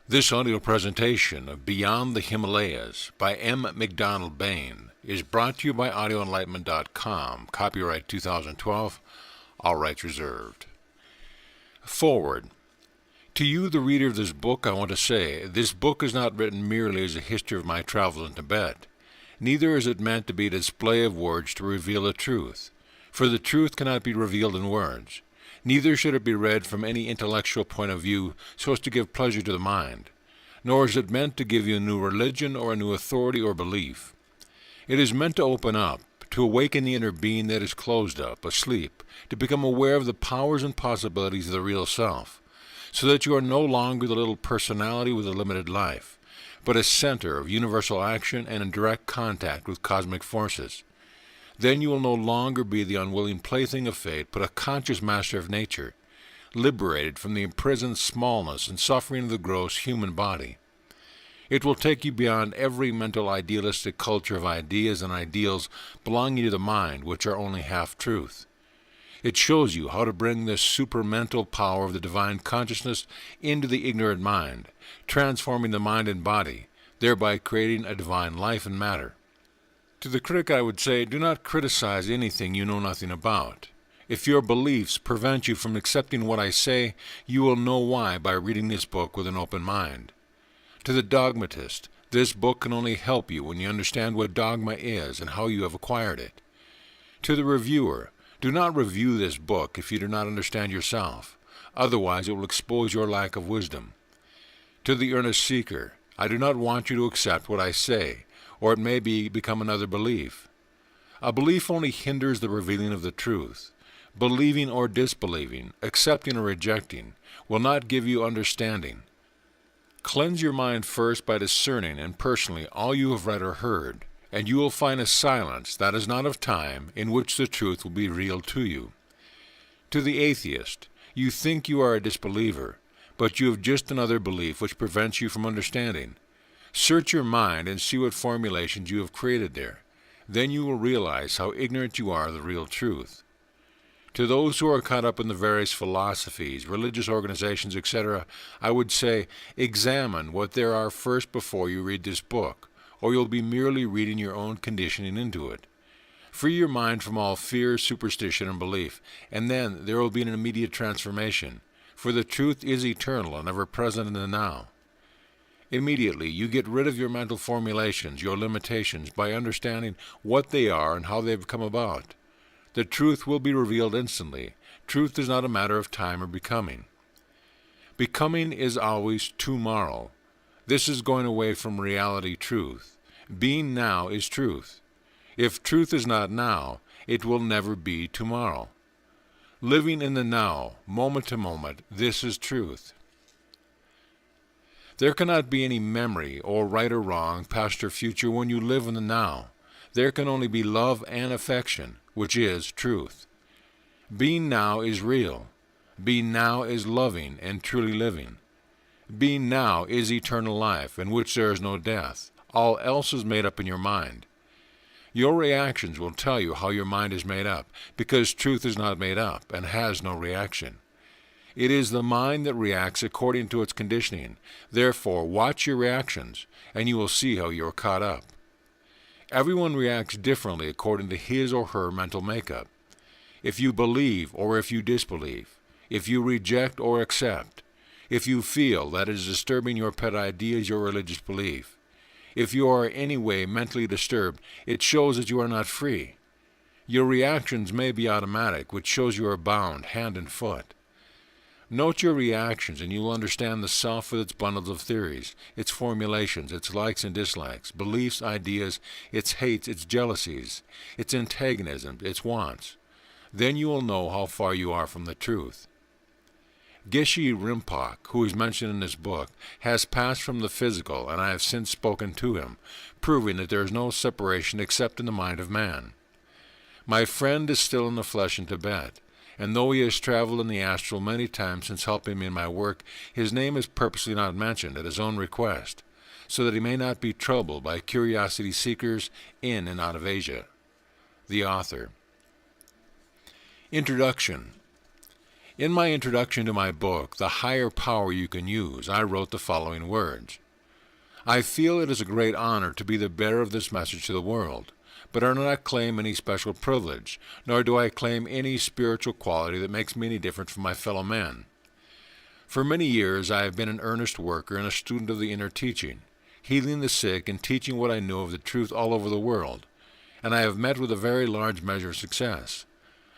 This audio presentation of Beyond the Himalayas by M. MacDonald Bayne is brought to you by audioenlightenment.com, copyright 2012, all rights reserved. Forward. To you, the reader of this book, I want to say, this book is not written merely as a history of my travels in Tibet. Neither is it meant to be a display of words to reveal the truth, for the truth cannot be revealed in words. Neither should it be read from any intellectual point of view so as to give pleasure to the mind, nor is it meant to give you a new religion or a new authority or belief. It is meant to open up, to awaken the inner being that is closed up, asleep, to become aware of the powers and possibilities of the real self, so that you are no longer the little personality with a limited life, but a center of universal action and in direct contact with cosmic forces. Then you will no longer be the unwilling plaything of fate, but a conscious master of nature, liberated from the imprisoned smallness and suffering of the gross human body. It will take you beyond every mental idealistic culture of ideas and ideals belonging to the mind, which are only half-truth. It shows you how to bring this supermental power of the divine consciousness into the ignorant mind, transforming the mind and body, thereby creating a divine life and matter. To the critic I would say, do not criticize anything you know nothing about. If your beliefs prevent you from accepting what I say, you will know why by reading this book with an open mind. To the dogmatist, this book can only help you when you understand what dogma is and how you have acquired it. To the reviewer, do not review this book if you do not understand yourself. Otherwise it will expose your lack of wisdom. To the earnest seeker, I do not want you to accept what I say, or it may become another belief. A belief only hinders the revealing of the truth. Believing or disbelieving, accepting or rejecting, will not give you understanding. Cleanse your mind first by discerning and personally all you have read or heard, and you will find a silence that is not of time in which the truth will be revealed to you. To the atheist, you think you are a disbeliever, but you have just another belief which prevents you from understanding. Search your mind and see what formulations you have created there. Then you will realize how ignorant you are of the real truth. To those who are caught up in the various philosophies, religious organizations, etc., I would say, examine what there are first before you read this book, or you'll be merely reading your own conditioning into it. Free your mind from all fear, superstition, and belief, and then there will be an immediate transformation, for the truth is eternal and ever present in the now. Immediately, you get rid of your mental formulations, your limitations, by understanding what they are and how they've come about. The truth will be revealed instantly. Truth is not a matter of time or becoming. Becoming is always tomorrow. This is going away from reality truth. Being now is truth. If truth is not now, it will never be tomorrow. Living in the now, moment to moment, this is truth. There cannot be any memory, or right or wrong, past or future, when you live in the now. There can only be love and affection, which is truth. Being now is real. Being now is loving and truly living. Being now is eternal life, in which there is no death. All else is made up in your mind. Your reactions will tell you how your mind is made up, because truth is not made up and has no reaction. It is the mind that reacts according to its conditioning. Therefore, watch your reactions, and you will see how you are caught up. Everyone reacts differently according to his or her mental makeup. If you believe or if you disbelieve, if you reject or accept, if you feel that it is disturbing your pet ideas, your religious belief, if you are in any way mentally disturbed, it shows that you are not free. Your reactions may be automatic, which shows you are bound hand and foot. Note your reactions, and you will understand the self with its bundles of theories, its formulations, its likes and dislikes, beliefs, ideas, its hates, its jealousies, its antagonisms, its wants. Then you will know how far you are from the truth. Geshe Rinpoche, who is mentioned in this book, has passed from the physical, and I have since spoken to him, proving that there is no separation except in the mind of man. My friend is still in the flesh in Tibet, and though he has traveled in the astral many times since helping me in my work, his name is purposely not mentioned at his own request, so that he may not be troubled by curiosity seekers in and out of Asia. The author. Introduction. In my introduction to my book, The Higher Power You Can Use, I wrote the following words. I feel it is a great honor to be the bearer of this message to the world, but I do not claim any special privilege, nor do I claim any spiritual quality that makes me any different from my fellow men. For many years I have been an earnest worker and a student of the inner teaching, healing the sick and teaching what I know of the truth all over the world, and I have met with a very large measure of success.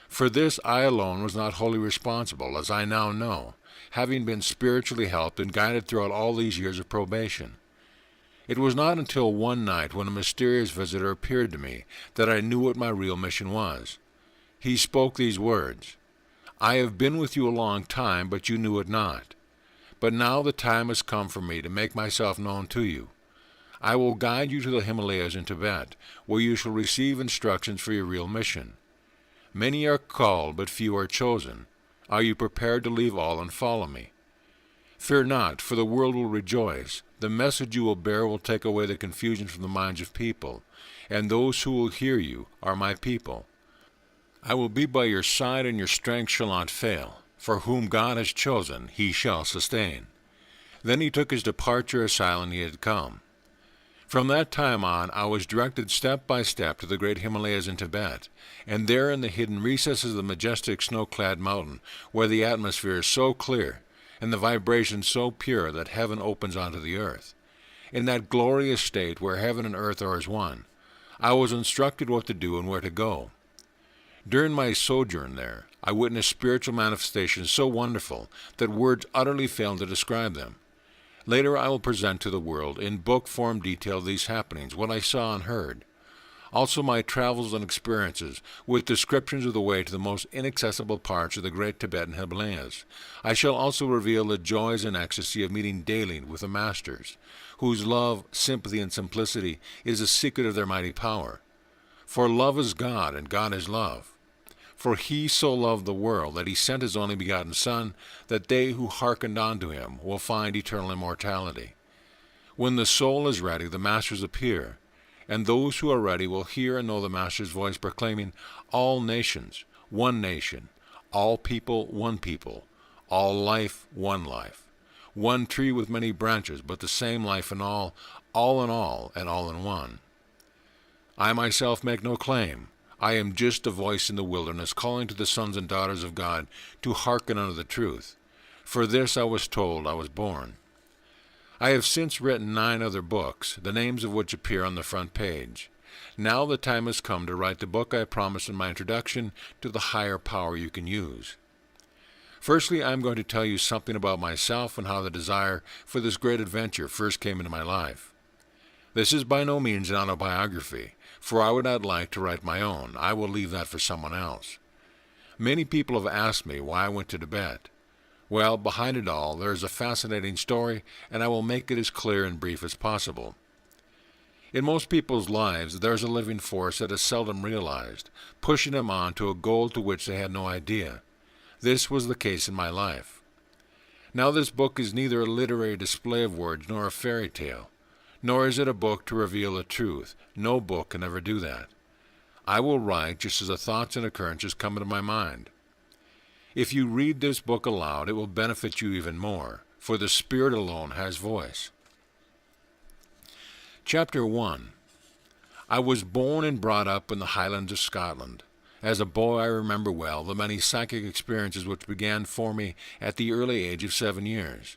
For this I alone was not wholly responsible, as I now know, having been spiritually helped and guided throughout all these years of probation. It was not until one night when a mysterious visitor appeared to me that I knew what my real mission was. He spoke these words, I have been with you a long time, but you knew it not. But now the time has come for me to make myself known to you. I will guide you to the Himalayas in Tibet, where you shall receive instructions for your real mission. Many are called, but few are chosen. Are you prepared to leave all and follow me? Fear not, for the world will rejoice. The message you will bear will take away the confusion from the minds of people, and those who will hear you are my people. I will be by your side, and your strength shall not fail. For whom God has chosen, he shall sustain. Then he took his departure as silent he had come. From that time on, I was directed step by step to the great Himalayas in Tibet, and there in the hidden recesses of the majestic snow-clad mountain, where the atmosphere is so clear, and the vibration so pure that heaven opens onto the earth, in that glorious state where heaven and earth are as one, I was instructed what to do and where to go. During my sojourn there, I witnessed spiritual manifestations so wonderful that words utterly fail to describe them. Later I will present to the world in book form detail these happenings, what I saw and heard. Also my travels and experiences, with descriptions of the way to the most inaccessible parts of the great Tibetan Himalayas. I shall also reveal the joys and ecstasy of meeting daily with the Masters, whose love, sympathy, and simplicity is the secret of their mighty power. For love is God, and God is love. For he so loved the world that he sent his only begotten Son, that they who hearkened unto him will find eternal immortality. When the soul is ready, the Masters appear, and those who are ready will hear and know the Master's voice proclaiming, all nations, one nation, all people, one people, all life, one life, one tree with many branches, but the same life in all in all, and all in one. I myself make no claim. I am just a voice in the wilderness calling to the sons and daughters of God to hearken unto the truth. For this I was told I was born. I have since written 9 other books, the names of which appear on the front page. Now the time has come to write the book I promised in my introduction to The Higher Power You Can Use. Firstly, I am going to tell you something about myself and how the desire for this great adventure first came into my life. This is by no means an autobiography, for I would not like to write my own. I will leave that for someone else. Many people have asked me why I went to Tibet. Well, behind it all, there is a fascinating story, and I will make it as clear and brief as possible. In most people's lives, there is a living force that is seldom realized, pushing them on to a goal to which they had no idea. This was the case in my life. Now this book is neither a literary display of words nor a fairy tale, nor is it a book to reveal the truth. No book can ever do that. I will write just as the thoughts and occurrences come into my mind. If you read this book aloud, it will benefit you even more, for the Spirit alone has voice. Chapter 1. I was born and brought up in the Highlands of Scotland. As a boy I remember well the many psychic experiences which began for me at the early age of 7 years.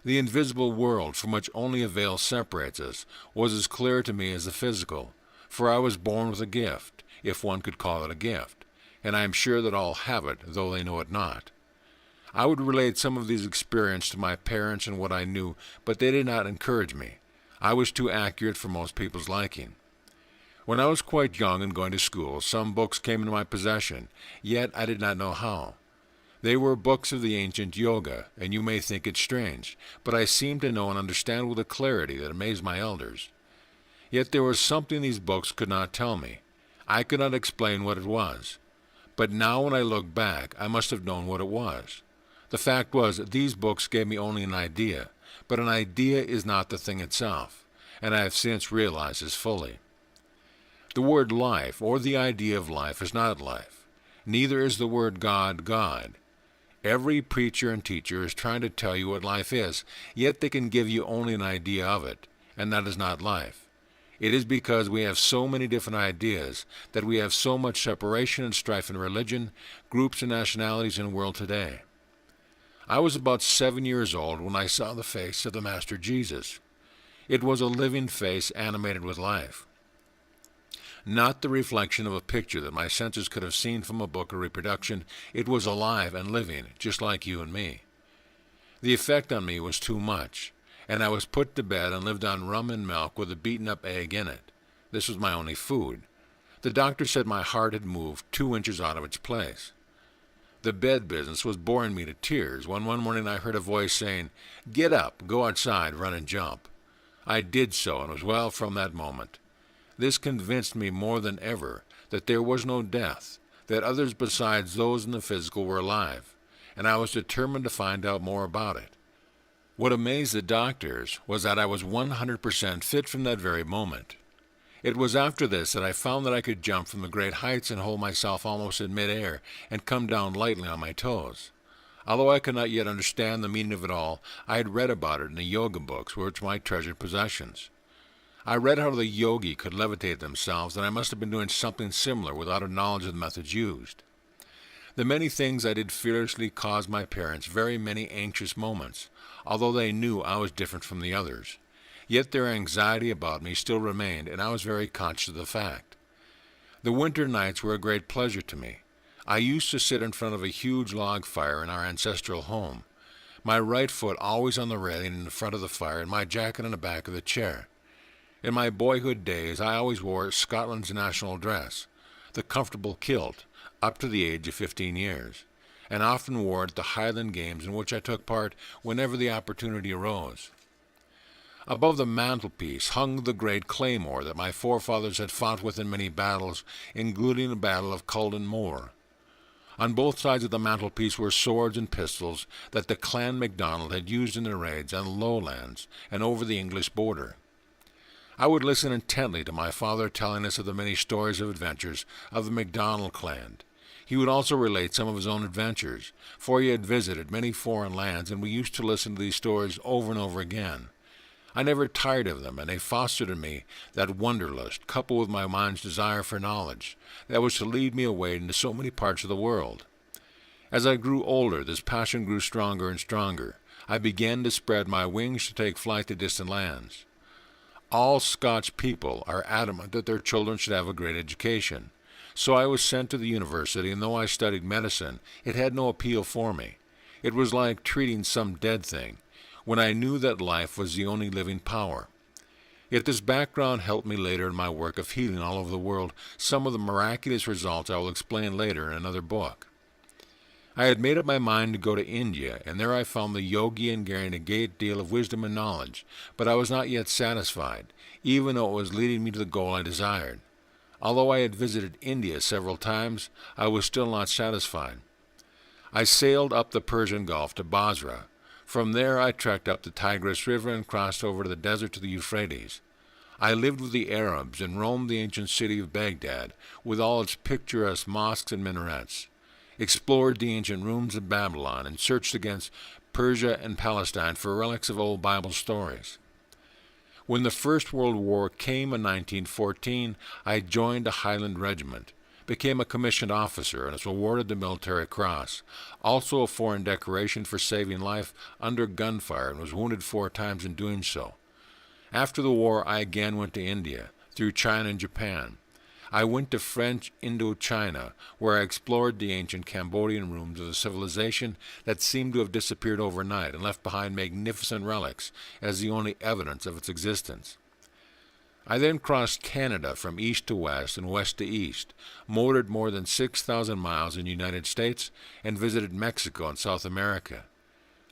The invisible world, from which only a veil separates us, was as clear to me as the physical, for I was born with a gift, if one could call it a gift, and I am sure that all have it, though they know it not. I would relate some of these experiences to my parents and what I knew, but they did not encourage me. I was too accurate for most people's liking. When I was quite young and going to school, some books came into my possession, yet I did not know how. They were books of the ancient yoga, and you may think it strange, but I seemed to know and understand with a clarity that amazed my elders. Yet there was something these books could not tell me. I could not explain what it was. But now when I look back, I must have known what it was. The fact was that these books gave me only an idea, but an idea is not the thing itself, and I have since realized this fully. The word life, or the idea of life, is not life. Neither is the word God, God. Every preacher and teacher is trying to tell you what life is, yet they can give you only an idea of it, and that is not life. It is because we have so many different ideas that we have so much separation and strife in religion, groups and nationalities in the world today. I was about 7 years old when I saw the face of the Master Jesus. It was a living face animated with life. Not the reflection of a picture that my senses could have seen from a book or reproduction. It was alive and living, just like you and me. The effect on me was too much, and I was put to bed and lived on rum and milk with a beaten-up egg in it. This was my only food. The doctor said my heart had moved 2 inches out of its place. The bed business was boring me to tears when one morning I heard a voice saying, "Get up, go outside, run and jump." I did so, and was well from that moment. This convinced me more than ever that there was no death, that others besides those in the physical were alive, and I was determined to find out more about it. What amazed the doctors was that I was 100% fit from that very moment. It was after this that I found that I could jump from the great heights and hold myself almost in mid-air and come down lightly on my toes. Although I could not yet understand the meaning of it all, I had read about it in the yoga books, which were my treasured possessions. I read how the yogi could levitate themselves, and I must have been doing something similar without a knowledge of the methods used. The many things I did fearlessly caused my parents very many anxious moments, although they knew I was different from the others. Yet their anxiety about me still remained, and I was very conscious of the fact. The winter nights were a great pleasure to me. I used to sit in front of a huge log fire in our ancestral home, my right foot always on the railing in the front of the fire and my jacket on the back of the chair. In my boyhood days, I always wore Scotland's national dress, the comfortable kilt, up to the age of 15 years, and often wore it at the Highland Games in which I took part whenever the opportunity arose. Above the mantelpiece hung the great claymore that my forefathers had fought with in many battles, including the Battle of Culloden Moor. On both sides of the mantelpiece were swords and pistols that the clan MacDonald had used in their raids on the lowlands and over the English border. I would listen intently to my father telling us of the many stories of adventures of the MacDonald clan. He would also relate some of his own adventures, for he had visited many foreign lands, and we used to listen to these stories over and over again. I never tired of them, and they fostered in me that wanderlust, coupled with my mind's desire for knowledge, that was to lead me away into so many parts of the world. As I grew older, this passion grew stronger and stronger. I began to spread my wings to take flight to distant lands. All Scotch people are adamant that their children should have a great education. So I was sent to the university, and though I studied medicine, it had no appeal for me. It was like treating some dead thing, when I knew that life was the only living power. Yet this background helped me later in my work of healing all over the world, some of the miraculous results I will explain later in another book. I had made up my mind to go to India, and there I found the yogi and gaining a great deal of wisdom and knowledge, but I was not yet satisfied, even though it was leading me to the goal I desired. Although I had visited India several times, I was still not satisfied. I sailed up the Persian Gulf to Basra. From there I trekked up the Tigris River and crossed over to the desert to the Euphrates. I lived with the Arabs and roamed the ancient city of Baghdad, with all its picturesque mosques and minarets, explored the ancient ruins of Babylon, and searched against Persia and Palestine for relics of old Bible stories. When the First World War came in 1914, I joined a Highland regiment, became a commissioned officer, and was awarded the Military Cross, also a foreign decoration for saving life under gunfire, and was wounded 4 times in doing so. After the war, I again went to India, through China and Japan. I went to French Indochina, where I explored the ancient Cambodian ruins of a civilization that seemed to have disappeared overnight and left behind magnificent relics as the only evidence of its existence. I then crossed Canada from east to west and west to east, motored more than 6,000 miles in the United States, and visited Mexico and South America.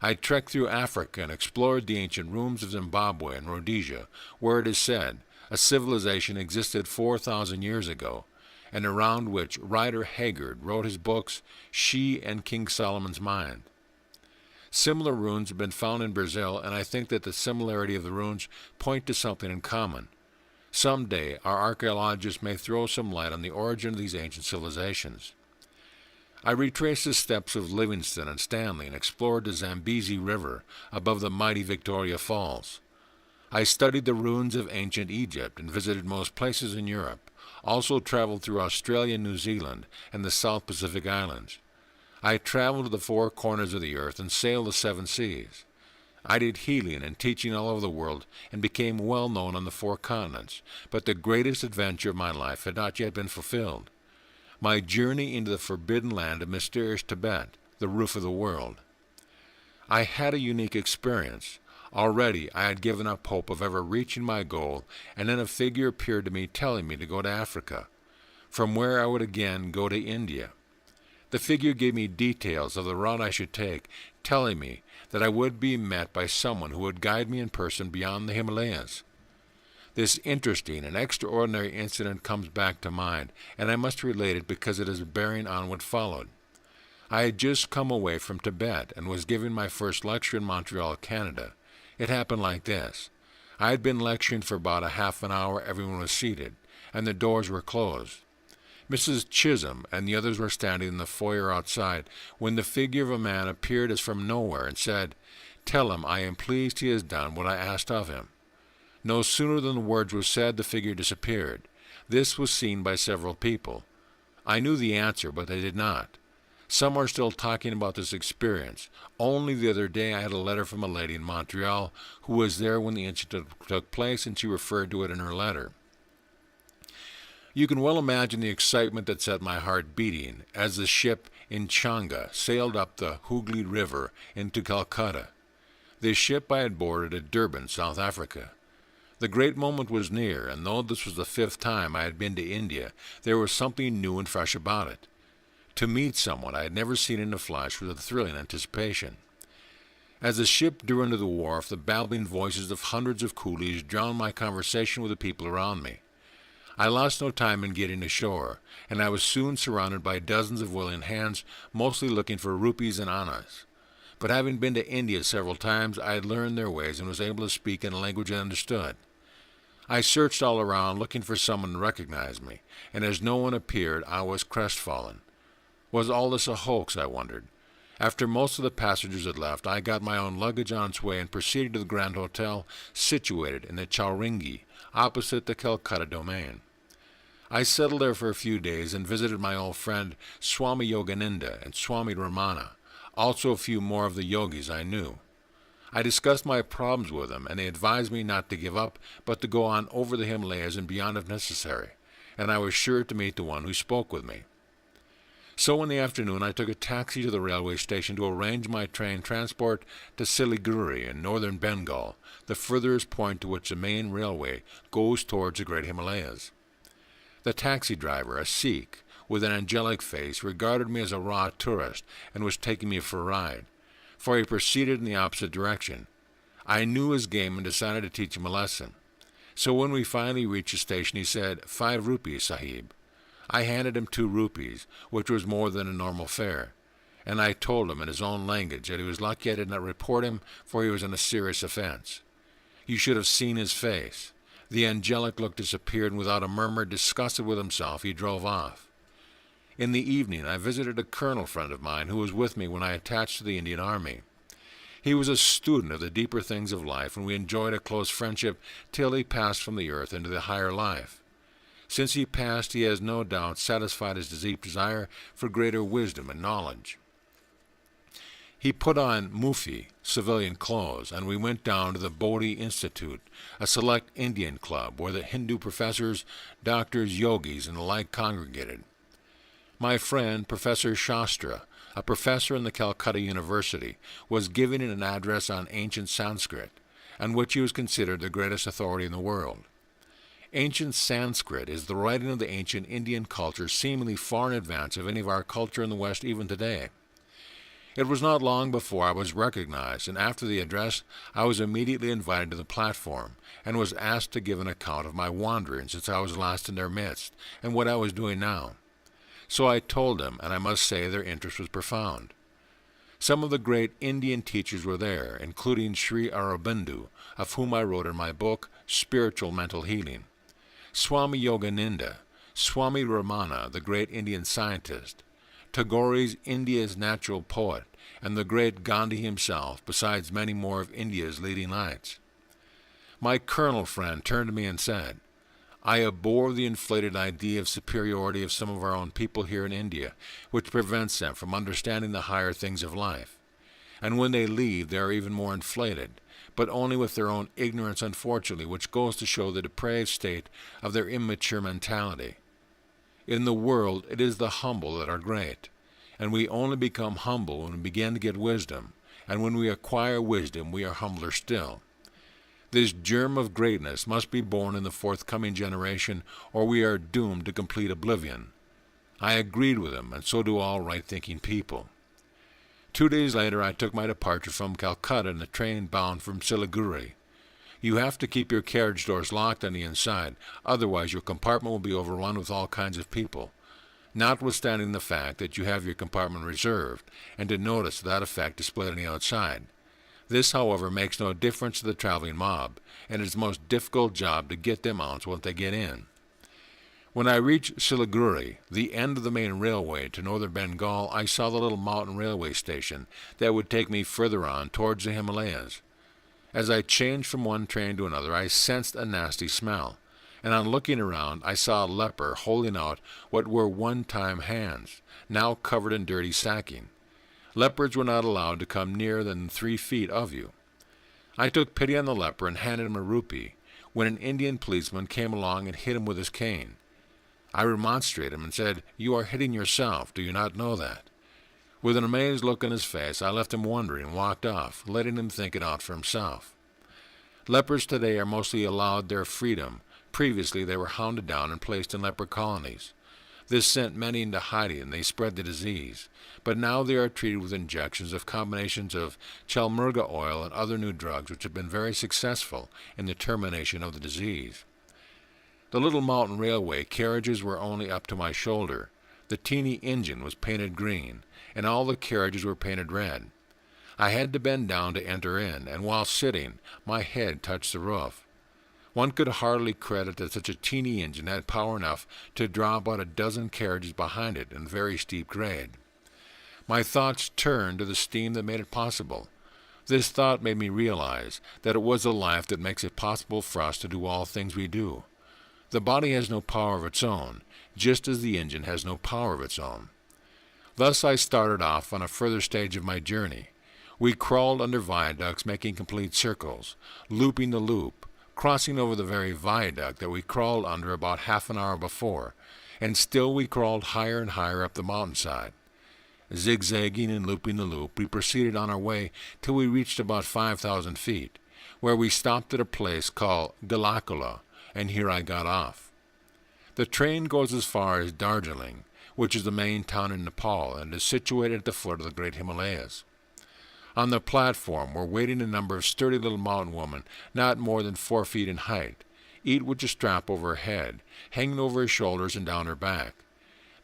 I trekked through Africa and explored the ancient ruins of Zimbabwe and Rhodesia, where it is said a civilization existed 4,000 years ago, and around which Rider Haggard wrote his books She and King Solomon's Mind. Similar ruins have been found in Brazil, and I think that the similarity of the ruins point to something in common. Someday, our archaeologists may throw some light on the origin of these ancient civilizations. I retraced the steps of Livingstone and Stanley and explored the Zambezi River above the mighty Victoria Falls. I studied the ruins of ancient Egypt and visited most places in Europe, also traveled through Australia and New Zealand and the South Pacific Islands. I traveled to the four corners of the earth and sailed the seven seas. I did healing and teaching all over the world and became well known on the four continents, but the greatest adventure of my life had not yet been fulfilled. My journey into the forbidden land of mysterious Tibet, the roof of the world. I had a unique experience. Already I had given up hope of ever reaching my goal, and then a figure appeared to me telling me to go to Africa, from where I would again go to India. The figure gave me details of the route I should take, telling me that I would be met by someone who would guide me in person beyond the Himalayas. This interesting and extraordinary incident comes back to mind, and I must relate it because it has a bearing on what followed. I had just come away from Tibet and was giving my first lecture in Montreal, Canada. It happened like this. I had been lecturing for about a half an hour. Everyone was seated, and the doors were closed. Mrs. Chisholm and the others were standing in the foyer outside when the figure of a man appeared as from nowhere and said, "Tell him I am pleased he has done what I asked of him." No sooner than the words were said, the figure disappeared. This was seen by several people. I knew the answer, but they did not. Some are still talking about this experience. Only the other day I had a letter from a lady in Montreal who was there when the incident took place, and she referred to it in her letter. You can well imagine the excitement that set my heart beating as the ship Inchanga sailed up the Hooghly River into Calcutta. This ship I had boarded at Durban, South Africa. The great moment was near, and though this was the 5th time I had been to India, there was something new and fresh about it. To meet someone I had never seen in the flesh was a thrilling anticipation. As the ship drew into the wharf, the babbling voices of hundreds of coolies drowned my conversation with the people around me. I lost no time in getting ashore, and I was soon surrounded by dozens of willing hands, mostly looking for rupees and annas. But having been to India several times, I had learned their ways and was able to speak in a language I understood. I searched all around, looking for someone to recognize me, and as no one appeared, I was crestfallen. Was all this a hoax, I wondered? After most of the passengers had left, I got my own luggage on its way and proceeded to the Grand Hotel, situated in the Chowringhee, opposite the Calcutta domain. I settled there for a few days and visited my old friend Swami Yogananda and Swami Ramana, also a few more of the yogis I knew. I discussed my problems with them, and they advised me not to give up, but to go on over the Himalayas and beyond if necessary, and I was sure to meet the one who spoke with me. So in the afternoon I took a taxi to the railway station to arrange my train transport to Siliguri in northern Bengal, the furthest point to which the main railway goes towards the great Himalayas. The taxi driver, a Sikh, with an angelic face, regarded me as a raw tourist and was taking me for a ride, for he proceeded in the opposite direction. I knew his game and decided to teach him a lesson. So when we finally reached the station, he said, "5 rupees, Sahib." I handed him 2 rupees, which was more than a normal fare, and I told him in his own language that he was lucky I did not report him, for he was in a serious offense. You should have seen his face. The angelic look disappeared, and without a murmur, disgusted with himself, he drove off. In the evening I visited a colonel friend of mine who was with me when I attached to the Indian Army. He was a student of the deeper things of life, and we enjoyed a close friendship till he passed from the earth into the higher life. Since he passed, he has no doubt satisfied his deep desire for greater wisdom and knowledge. He put on mufi, civilian clothes, and we went down to the Bodhi Institute, a select Indian club where the Hindu professors, doctors, yogis, and the like congregated. My friend, Professor Shastra, a professor in the Calcutta University, was giving an address on ancient Sanskrit, on which he was considered the greatest authority in the world. Ancient Sanskrit is the writing of the ancient Indian culture, seemingly far in advance of any of our culture in the West even today. It was not long before I was recognized, and after the address I was immediately invited to the platform, and was asked to give an account of my wanderings since I was last in their midst, and what I was doing now. So I told them, and I must say their interest was profound. Some of the great Indian teachers were there, including Sri Aurobindo, of whom I wrote in my book, Spiritual Mental Healing, Swami Yogananda, Swami Ramana, the great Indian scientist, Tagore's India's natural poet, and the great Gandhi himself, besides many more of India's leading lights. My colonel friend turned to me and said, "I abhor the inflated idea of superiority of some of our own people here in India, which prevents them from understanding the higher things of life. And when they leave, they are even more inflated, but only with their own ignorance, unfortunately, which goes to show the depraved state of their immature mentality. In the world, it is the humble that are great, and we only become humble when we begin to get wisdom, and when we acquire wisdom, we are humbler still. This germ of greatness must be born in the forthcoming generation, or we are doomed to complete oblivion." I agreed with him, and so do all right-thinking people. 2 days later, I took my departure from Calcutta in a train bound from Siliguri. You have to keep your carriage doors locked on the inside, otherwise your compartment will be overrun with all kinds of people, notwithstanding the fact that you have your compartment reserved, and a notice to that effect displayed on the outside. This, however, makes no difference to the traveling mob, and it is the most difficult job to get them out once they get in. When I reached Siliguri, the end of the main railway to northern Bengal, I saw the little mountain railway station that would take me further on towards the Himalayas. As I changed from one train to another, I sensed a nasty smell, and on looking around, I saw a leper holding out what were one-time hands, now covered in dirty sacking. Leopards were not allowed to come nearer than 3 feet of you. I took pity on the leper and handed him a rupee, when an Indian policeman came along and hit him with his cane. I remonstrated him and said, "You are hitting yourself, do you not know that?" With an amazed look on his face, I left him wondering and walked off, letting him think it out for himself. Lepers today are mostly allowed their freedom. Previously they were hounded down and placed in leper colonies. This sent many into hiding, and they spread the disease. But now they are treated with injections of combinations of chalmurga oil and other new drugs which have been very successful in the termination of the disease. The little mountain railway carriages were only up to my shoulder. The teeny engine was painted green, and all the carriages were painted red. I had to bend down to enter in, and while sitting, my head touched the roof. One could hardly credit that such a teeny engine had power enough to draw about a dozen carriages behind it in very steep grade. My thoughts turned to the steam that made it possible. This thought made me realize that it was the life that makes it possible for us to do all things we do. The body has no power of its own, just as the engine has no power of its own. Thus I started off on a further stage of my journey. We crawled under viaducts, making complete circles, looping the loop, crossing over the very viaduct that we crawled under about half an hour before, and still we crawled higher and higher up the mountainside. Zigzagging and looping the loop, we proceeded on our way till we reached about 5,000 feet, where we stopped at a place called Galakula, and here I got off. The train goes as far as Darjeeling, which is the main town in Nepal, and is situated at the foot of the great Himalayas. On the platform were waiting a number of sturdy little mountain women, not more than 4 feet in height, each with a strap over her head, hanging over her shoulders and down her back.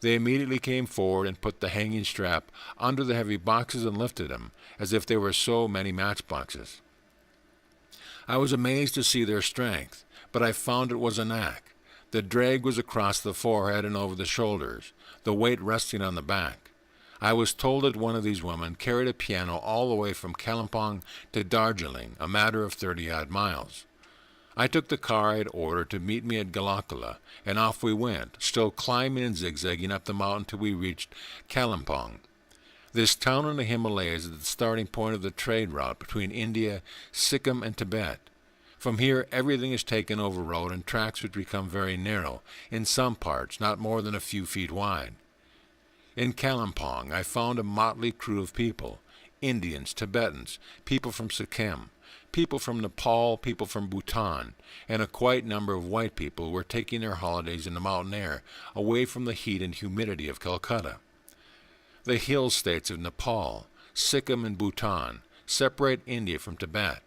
They immediately came forward and put the hanging strap under the heavy boxes and lifted them, as if they were so many matchboxes. I was amazed to see their strength, but I found it was a knack. The drag was across the forehead and over the shoulders, the weight resting on the back. I was told that one of these women carried a piano all the way from Kalimpong to Darjeeling, a matter of 30-odd miles. I took the car I had ordered to meet me at Galakula, and off we went, still climbing and zigzagging up the mountain till we reached Kalimpong. This town in the Himalayas is the starting point of the trade route between India, Sikkim, and Tibet. From here everything is taken over road and tracks which become very narrow, in some parts not more than a few feet wide. In Kalimpong I found a motley crew of people, Indians, Tibetans, people from Sikkim, people from Nepal, people from Bhutan, and a quite number of white people who were taking their holidays in the mountain air, away from the heat and humidity of Kolkata. The hill states of Nepal, Sikkim, and Bhutan separate India from Tibet.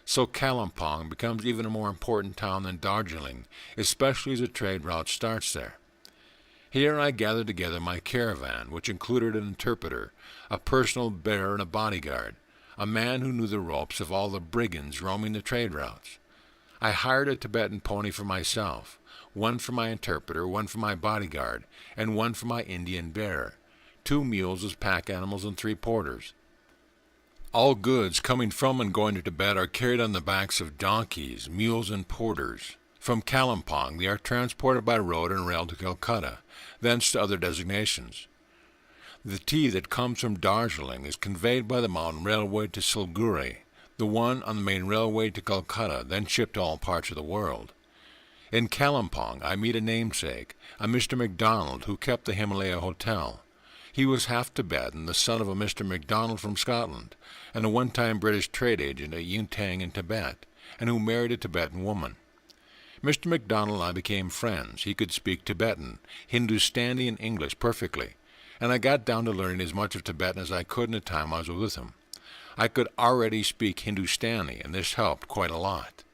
So Kalimpong becomes even a more important town than Darjeeling, especially as the trade route starts there. Here I gathered together my caravan, which included an interpreter, a personal bearer, and a bodyguard, a man who knew the ropes of all the brigands roaming the trade routes. I hired a Tibetan pony for myself, one for my interpreter, one for my bodyguard, and one for my Indian bearer, 2 mules as pack animals, and 3 porters. All goods coming from and going to Tibet are carried on the backs of donkeys, mules, and porters. From Kalimpong, they are transported by road and rail to Kolkata, thence to other designations. The tea that comes from Darjeeling is conveyed by the mountain railway to Siliguri, the one on the main railway to Kolkata, then shipped to all parts of the world. In Kalimpong, I meet a namesake, a Mr. MacDonald, who kept the Himalaya Hotel. He was half Tibetan, the son of a Mr. MacDonald from Scotland, and a one-time British trade agent at Yuntang in Tibet, and who married a Tibetan woman. Mr. MacDonald and I became friends. He could speak Tibetan, Hindustani, and English perfectly, and I got down to learning as much of Tibetan as I could in the time I was with him. I could already speak Hindustani, and this helped quite a lot.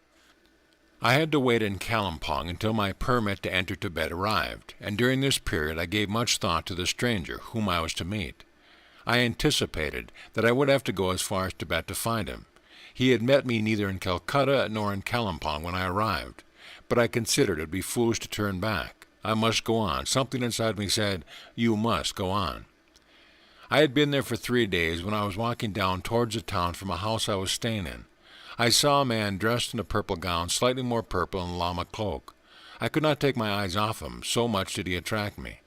I had to wait in Kalimpong until my permit to enter Tibet arrived, and during this period I gave much thought to the stranger whom I was to meet. I anticipated that I would have to go as far as Tibet to find him. He had met me neither in Calcutta nor in Kalimpong when I arrived, but I considered it would be foolish to turn back. I must go on. Something inside me said, "You must go on." I had been there for 3 days when I was walking down towards the town from a house I was staying in. I saw a man dressed in a purple gown, slightly more purple, and a llama cloak. I could not take my eyes off him, so much did he attract me.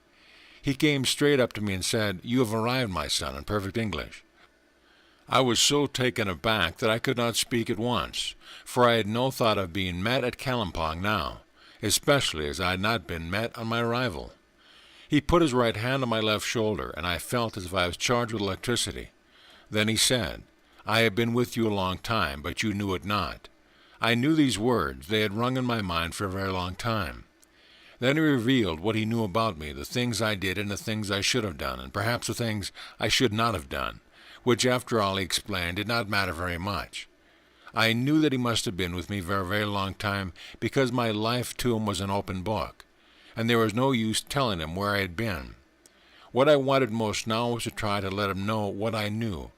He came straight up to me and said, "You have arrived, my son," in perfect English. I was so taken aback that I could not speak at once, for I had no thought of being met at Kalimpong now, especially as I had not been met on my arrival. He put his right hand on my left shoulder, and I felt as if I was charged with electricity. Then he said, "I have been with you a long time, but you knew it not." I knew these words. They had rung in my mind for a very long time. Then he revealed what he knew about me, the things I did and the things I should have done, and perhaps the things I should not have done, which, after all, he explained, did not matter very much. I knew that he must have been with me for a very long time, because my life to him was an open book, and there was no use telling him where I had been. What I wanted most now was to try to let him know what I knew.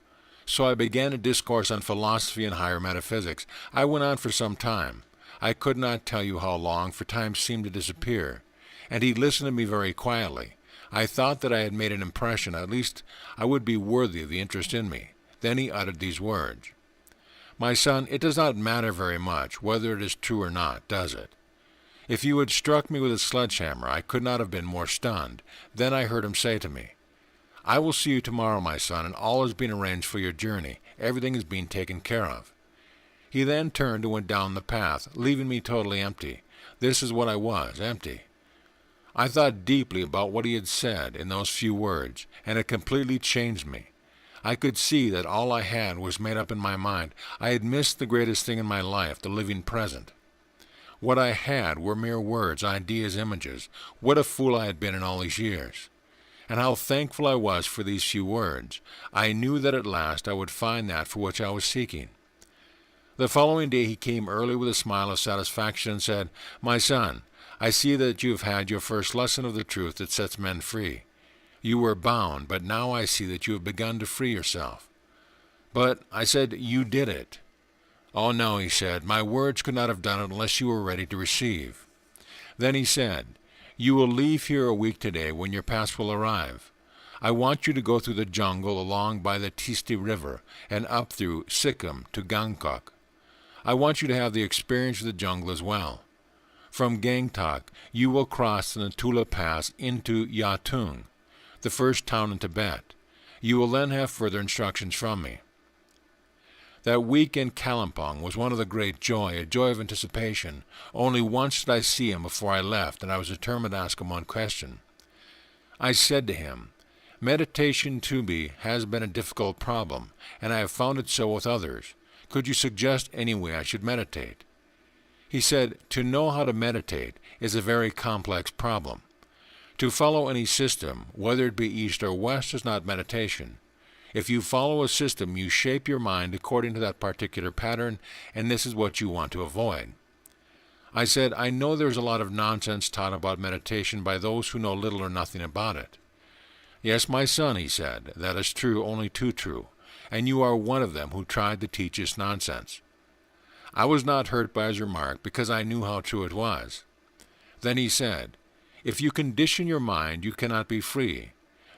So I began a discourse on philosophy and higher metaphysics. I went on for some time. I could not tell you how long, for time seemed to disappear, and he listened to me very quietly. I thought that I had made an impression, at least I would be worthy of the interest in me. Then he uttered these words. "My son, it does not matter very much whether it is true or not, does it? If you had struck me with a sledgehammer, I could not have been more stunned." Then I heard him say to me, "I will see you tomorrow, my son, and all has been arranged for your journey. Everything is being taken care of." He then turned and went down the path, leaving me totally empty. This is what I was, empty. I thought deeply about what he had said in those few words, and it completely changed me. I could see that all I had was made up in my mind. I had missed the greatest thing in my life, the living present. What I had were mere words, ideas, images. What a fool I had been in all these years. And how thankful I was for these few words. I knew that at last I would find that for which I was seeking. The following day he came early with a smile of satisfaction and said, "My son, I see that you have had your first lesson of the truth that sets men free. You were bound, but now I see that you have begun to free yourself." "But," I said, "you did it." "Oh no," he said, "my words could not have done it unless you were ready to receive." Then he said, "You will leave here a week today when your pass will arrive. I want you to go through the jungle along by the Tisti River and up through Sikkim to Gangtok. I want you to have the experience of the jungle as well. From Gangtok, you will cross the Natula Pass into Yatung, the first town in Tibet. You will then have further instructions from me." That week in Kalimpong was one of the great joy, a joy of anticipation. Only once did I see him before I left, and I was determined to ask him one question. I said to him, "Meditation to me has been a difficult problem, and I have found it so with others. Could you suggest any way I should meditate?" He said, "To know how to meditate is a very complex problem. To follow any system, whether it be east or west, is not meditation. If you follow a system, you shape your mind according to that particular pattern, and this is what you want to avoid." I said, "I know there is a lot of nonsense taught about meditation by those who know little or nothing about it." "Yes, my son," he said, "that is true, only too true, and you are one of them who tried to teach us nonsense." I was not hurt by his remark because I knew how true it was. Then he said, "If you condition your mind, you cannot be free.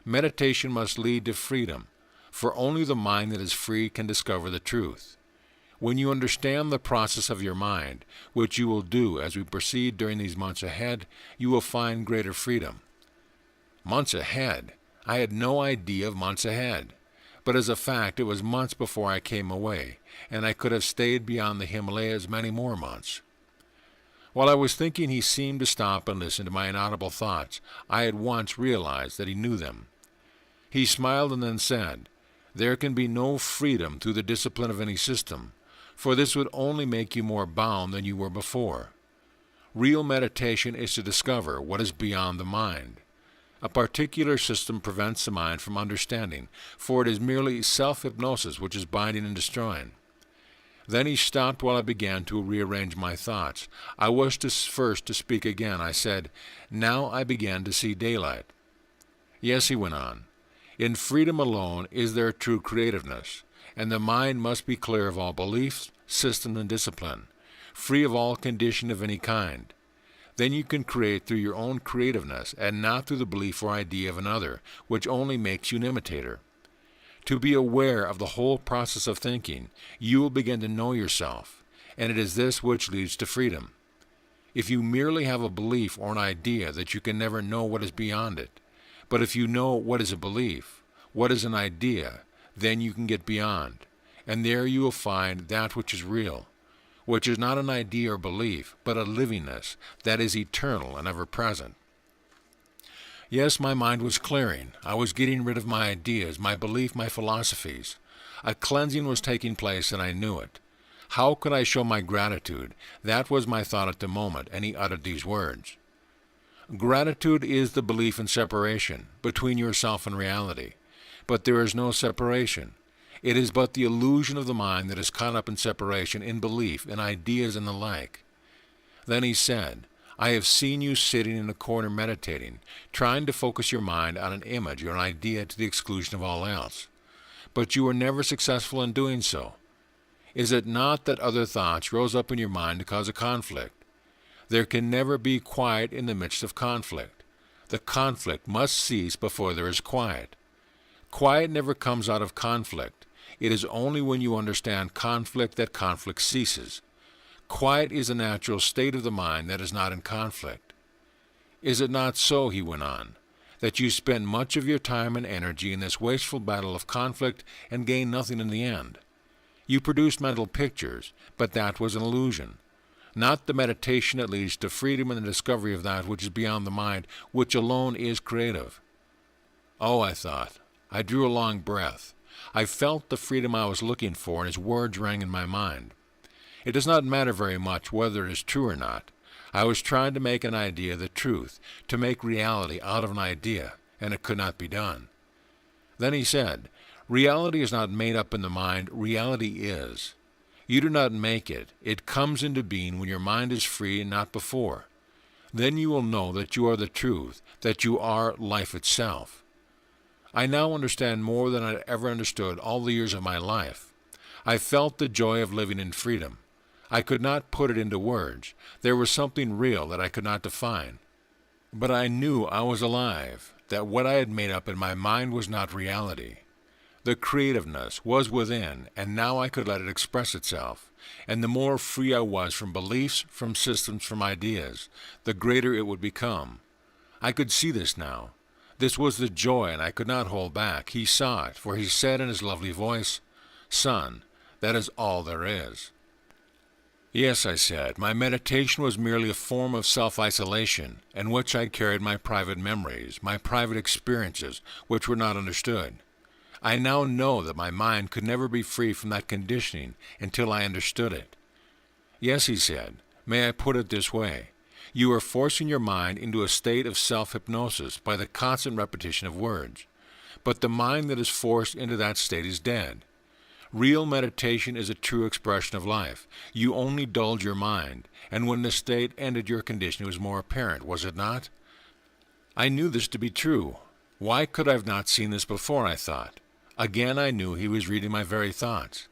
Meditation must lead to freedom, for only the mind that is free can discover the truth. When you understand the process of your mind, which you will do as we proceed during these months ahead, you will find greater freedom. Months ahead? I had no idea of months ahead. But as a fact, it was months before I came away, and I could have stayed beyond the Himalayas many more months. While I was thinking, he seemed to stop and listen to my inaudible thoughts. I at once realized that he knew them. He smiled and then said, "There can be no freedom through the discipline of any system, for this would only make you more bound than you were before. Real meditation is to discover what is beyond the mind. A particular system prevents the mind from understanding, for it is merely self-hypnosis which is binding and destroying." Then he stopped while I began to rearrange my thoughts. I was first to speak again. I said, "Now I began to see daylight." "Yes," he went on, "in freedom alone is there true creativeness, and the mind must be clear of all beliefs, systems, and discipline, free of all condition of any kind. Then you can create through your own creativeness, and not through the belief or idea of another, which only makes you an imitator. To be aware of the whole process of thinking, you will begin to know yourself, and it is this which leads to freedom. If you merely have a belief or an idea, that you can never know what is beyond it. But if you know what is a belief, what is an idea, then you can get beyond, and there you will find that which is real, which is not an idea or belief, but a livingness that is eternal and ever-present." Yes, my mind was clearing. I was getting rid of my ideas, my belief, my philosophies. A cleansing was taking place, and I knew it. How could I show my gratitude? That was my thought at the moment, and he uttered these words. "Gratitude is the belief in separation between yourself and reality. But there is no separation. It is but the illusion of the mind that is caught up in separation, in belief, in ideas, and the like." Then he said, "I have seen you sitting in a corner meditating, trying to focus your mind on an image or an idea to the exclusion of all else. But you were never successful in doing so. Is it not that other thoughts rose up in your mind to cause a conflict? There can never be quiet in the midst of conflict. The conflict must cease before there is quiet. Quiet never comes out of conflict. It is only when you understand conflict that conflict ceases. Quiet is a natural state of the mind that is not in conflict. Is it not so," he went on, "that you spend much of your time and energy in this wasteful battle of conflict and gain nothing in the end? You produced mental pictures, but that was an illusion. Not the meditation that leads to freedom and the discovery of that which is beyond the mind, which alone is creative." "Oh," I thought. I drew a long breath. I felt the freedom I was looking for, and his words rang in my mind. It does not matter very much whether it is true or not. I was trying to make an idea the truth, to make reality out of an idea, and it could not be done. Then he said, "Reality is not made up in the mind, reality is. You do not make it. It comes into being when your mind is free and not before. Then you will know that you are the truth, that you are life itself." I now understand more than I had ever understood all the years of my life. I felt the joy of living in freedom. I could not put it into words. There was something real that I could not define. But I knew I was alive, that what I had made up in my mind was not reality. The creativeness was within, and now I could let it express itself. And the more free I was from beliefs, from systems, from ideas, the greater it would become. I could see this now. This was the joy, and I could not hold back. He saw it, for he said in his lovely voice, "Son, that is all there is." "Yes," I said, "my meditation was merely a form of self-isolation, in which I carried my private memories, my private experiences, which were not understood. I now know that my mind could never be free from that conditioning until I understood it." "Yes," he said, "may I put it this way? You are forcing your mind into a state of self-hypnosis by the constant repetition of words. But the mind that is forced into that state is dead. Real meditation is a true expression of life. You only dulled your mind, and when the state ended your condition was more apparent, was it not?" I knew this to be true. Why could I have not seen this before, I thought. Again I knew he was reading my very thoughts.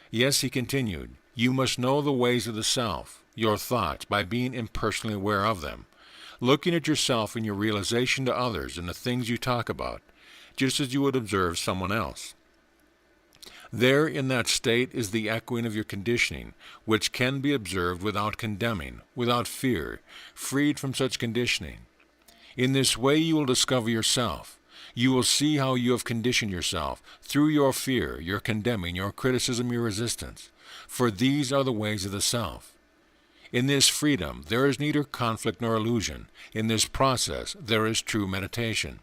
"Yes," he continued, "you must know the ways of the self, your thoughts, by being impersonally aware of them, looking at yourself and your realization to others and the things you talk about. just as you would observe someone else. There in that state is the echoing of your conditioning, which can be observed without condemning, without fear, freed from such conditioning. In this way you will discover yourself. You will see how you have conditioned yourself through your fear, your condemning, your criticism, your resistance. For these are the ways of the self. In this freedom there is neither conflict nor illusion. In this process there is true meditation.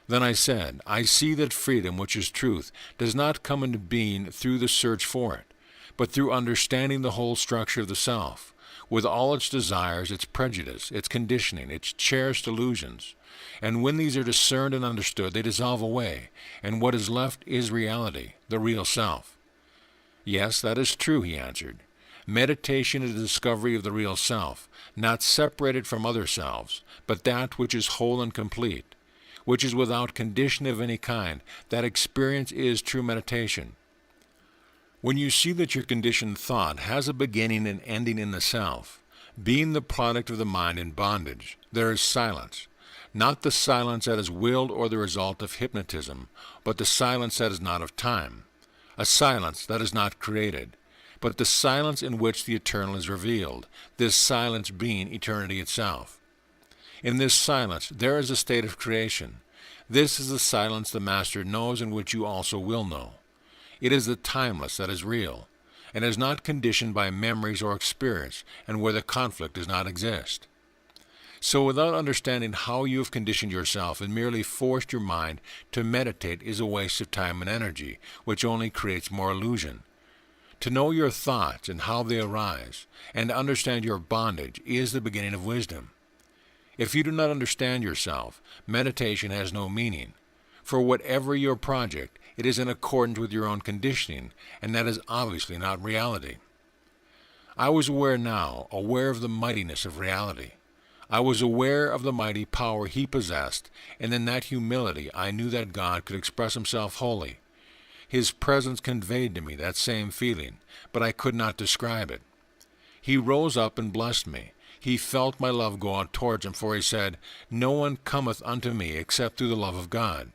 Then I said, I see that freedom, which is truth, does not come into being through the search for it, but through understanding the whole structure of the self, with all its desires, its prejudice, its conditioning, its cherished illusions. And when these are discerned and understood, they dissolve away, and what is left is reality, the real self. Yes, that is true, he answered. Meditation is the discovery of the real self, not separated from other selves, but that which is whole and complete, which is without condition of any kind. That experience is true meditation. When you see that your conditioned thought has a beginning and ending in the self, being the product of the mind in bondage, there is silence. Not the silence that is willed or the result of hypnotism, but the silence that is not of time. A silence that is not created, but the silence in which the eternal is revealed, this silence being eternity itself. In this silence there is a state of creation. This is the silence the Master knows and which you also will know. It is the timeless that is real, and is not conditioned by memories or experience, and where the conflict does not exist. So without understanding how you have conditioned yourself and merely forced your mind to meditate is a waste of time and energy, which only creates more illusion. To know your thoughts and how they arise, and to understand your bondage, is the beginning of wisdom. If you do not understand yourself, meditation has no meaning. For whatever your project, it is in accordance with your own conditioning, and that is obviously not reality. I was aware now, aware of the mightiness of reality. I was aware of the mighty power he possessed, and in that humility I knew that God could express himself wholly. His presence conveyed to me that same feeling, but I could not describe it. He rose up and blessed me. He felt my love go out towards him, for he said, No one cometh unto me except through the love of God.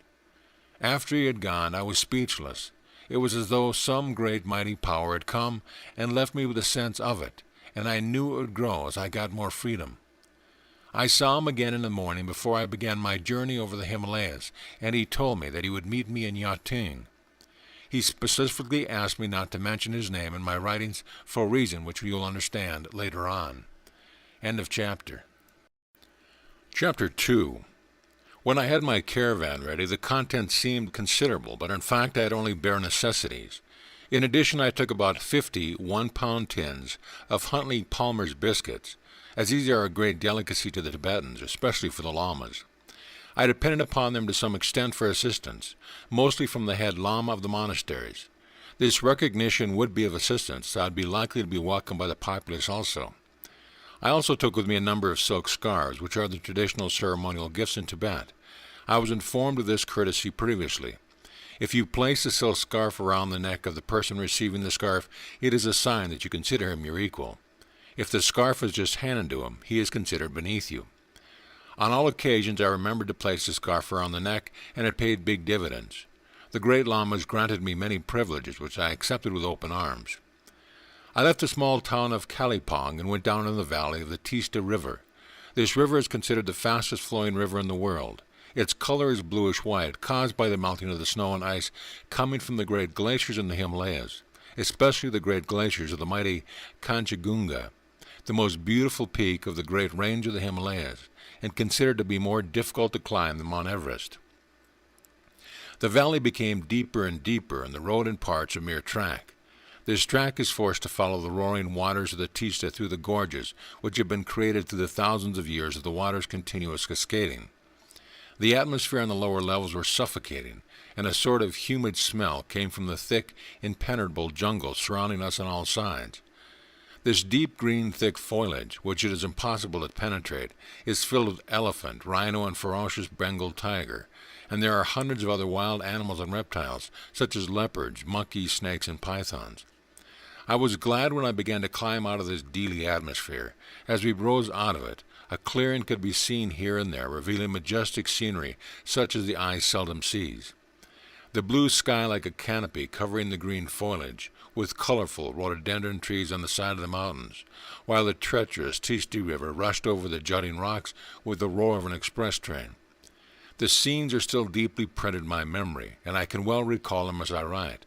After he had gone, I was speechless. It was as though some great mighty power had come and left me with a sense of it, and I knew it would grow as I got more freedom. I saw him again in the morning before I began my journey over the Himalayas, and he told me that he would meet me in Aporting. He specifically asked me not to mention his name in my writings for a reason which you'll understand later on. End of chapter. Chapter 2. When I had my caravan ready, the contents seemed considerable, but in fact I had only bare necessities. In addition, I took about 50 one-pound tins of Huntley Palmer's biscuits, as these are a great delicacy to the Tibetans, especially for the lamas. I depended upon them to some extent for assistance, mostly from the head lama of the monasteries. This recognition would be of assistance, so I'd be likely to be welcomed by the populace also. I also took with me a number of silk scarves, which are the traditional ceremonial gifts in Tibet. I was informed of this courtesy previously. If you place a silk scarf around the neck of the person receiving the scarf, it is a sign that you consider him your equal. If the scarf is just handed to him, he is considered beneath you. On all occasions I remembered to place the scarf around the neck, and it paid big dividends. The great lamas granted me many privileges, which I accepted with open arms. I left the small town of Kalimpong and went down in the valley of the Tista River. This river is considered the fastest flowing river in the world. Its color is bluish-white, caused by the melting of the snow and ice coming from the great glaciers in the Himalayas, especially the great glaciers of the mighty Kanchenjunga, the most beautiful peak of the great range of the Himalayas, and considered to be more difficult to climb than Mount Everest. The valley became deeper and deeper, and the road in parts a mere track. This track is forced to follow the roaring waters of the Tista through the gorges, which have been created through the thousands of years of the water's continuous cascading. The atmosphere on the lower levels was suffocating, and a sort of humid smell came from the thick, impenetrable jungle surrounding us on all sides. This deep green thick foliage, which it is impossible to penetrate, is filled with elephant, rhino, and ferocious Bengal tiger, and there are hundreds of other wild animals and reptiles, such as leopards, monkeys, snakes, and pythons. I was glad when I began to climb out of this deely atmosphere. As we rose out of it, a clearing could be seen here and there, revealing majestic scenery such as the eye seldom sees. The blue sky like a canopy covering the green foliage, with colorful rhododendron trees on the side of the mountains, while the treacherous Tisti River rushed over the jutting rocks with the roar of an express train. The scenes are still deeply printed in my memory, and I can well recall them as I write.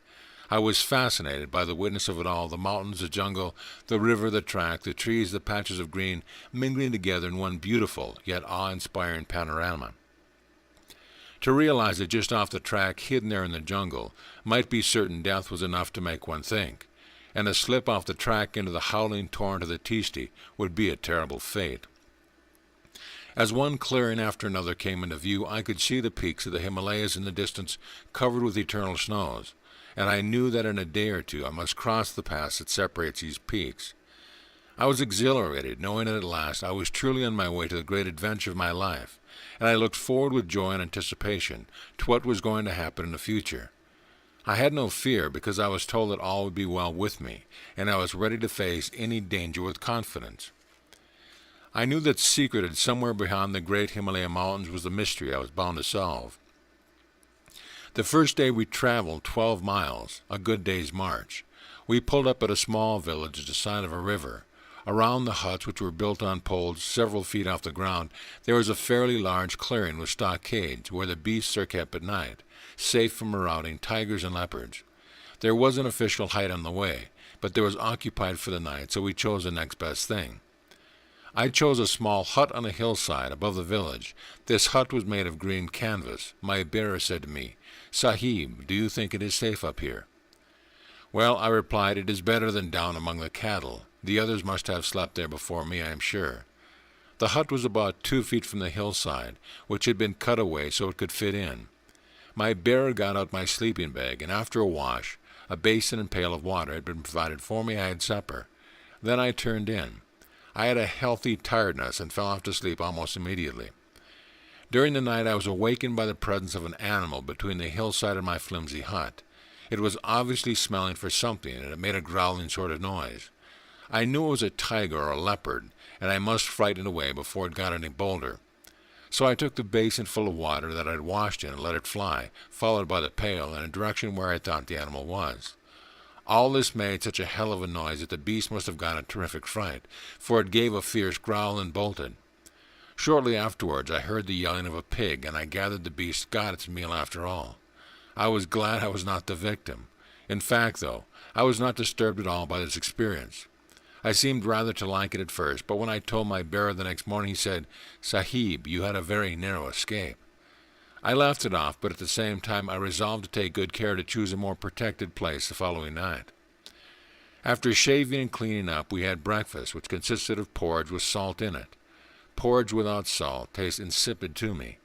I was fascinated by the witness of it all, the mountains, the jungle, the river, the track, the trees, the patches of green, mingling together in one beautiful, yet awe-inspiring panorama. To realize that just off the track, hidden there in the jungle, might be certain death was enough to make one think, and a slip off the track into the howling torrent of the Tisti would be a terrible fate. As one clearing after another came into view, I could see the peaks of the Himalayas in the distance covered with eternal snows, and I knew that in a day or two I must cross the pass that separates these peaks. I was exhilarated, knowing that at last I was truly on my way to the great adventure of my life, and I looked forward with joy and anticipation to what was going to happen in the future. I had no fear because I was told that all would be well with me, and I was ready to face any danger with confidence. I knew that secreted somewhere behind the great Himalaya mountains was the mystery I was bound to solve. The first day we traveled 12 miles, a good day's march. We pulled up at a small village at the side of a river. Around the huts, which were built on poles several feet off the ground, there was a fairly large clearing with stockades where the beasts are kept at night, safe from marauding tigers and leopards. There was an official hut on the way, but there was occupied for the night, so we chose the next best thing. I chose a small hut on a hillside above the village. This hut was made of green canvas. My bearer said to me, "Sahib, do you think it is safe up here?" "Well," I replied, "it is better than down among the cattle. The others must have slept there before me, I am sure." The hut was about 2 feet from the hillside, which had been cut away so it could fit in. My bearer got out my sleeping bag, and after a wash, a basin and pail of water had been provided for me. I had supper. Then I turned in. I had a healthy tiredness and fell off to sleep almost immediately. During the night I was awakened by the presence of an animal between the hillside and my flimsy hut. It was obviously smelling for something, and it made a growling sort of noise. I knew it was a tiger or a leopard, and I must frighten it away before it got any bolder. So I took the basin full of water that I had washed in and let it fly, followed by the pail, in a direction where I thought the animal was. All this made such a hell of a noise that the beast must have gotten a terrific fright, for it gave a fierce growl and bolted. Shortly afterwards I heard the yelling of a pig, and I gathered the beast got its meal after all. I was glad I was not the victim. In fact, though, I was not disturbed at all by this experience. I seemed rather to like it at first, but when I told my bearer the next morning, he said, "Sahib, you had a very narrow escape." I laughed it off, but at the same time I resolved to take good care to choose a more protected place the following night. After shaving and cleaning up, we had breakfast, which consisted of porridge with salt in it. Porridge without salt tastes insipid to me.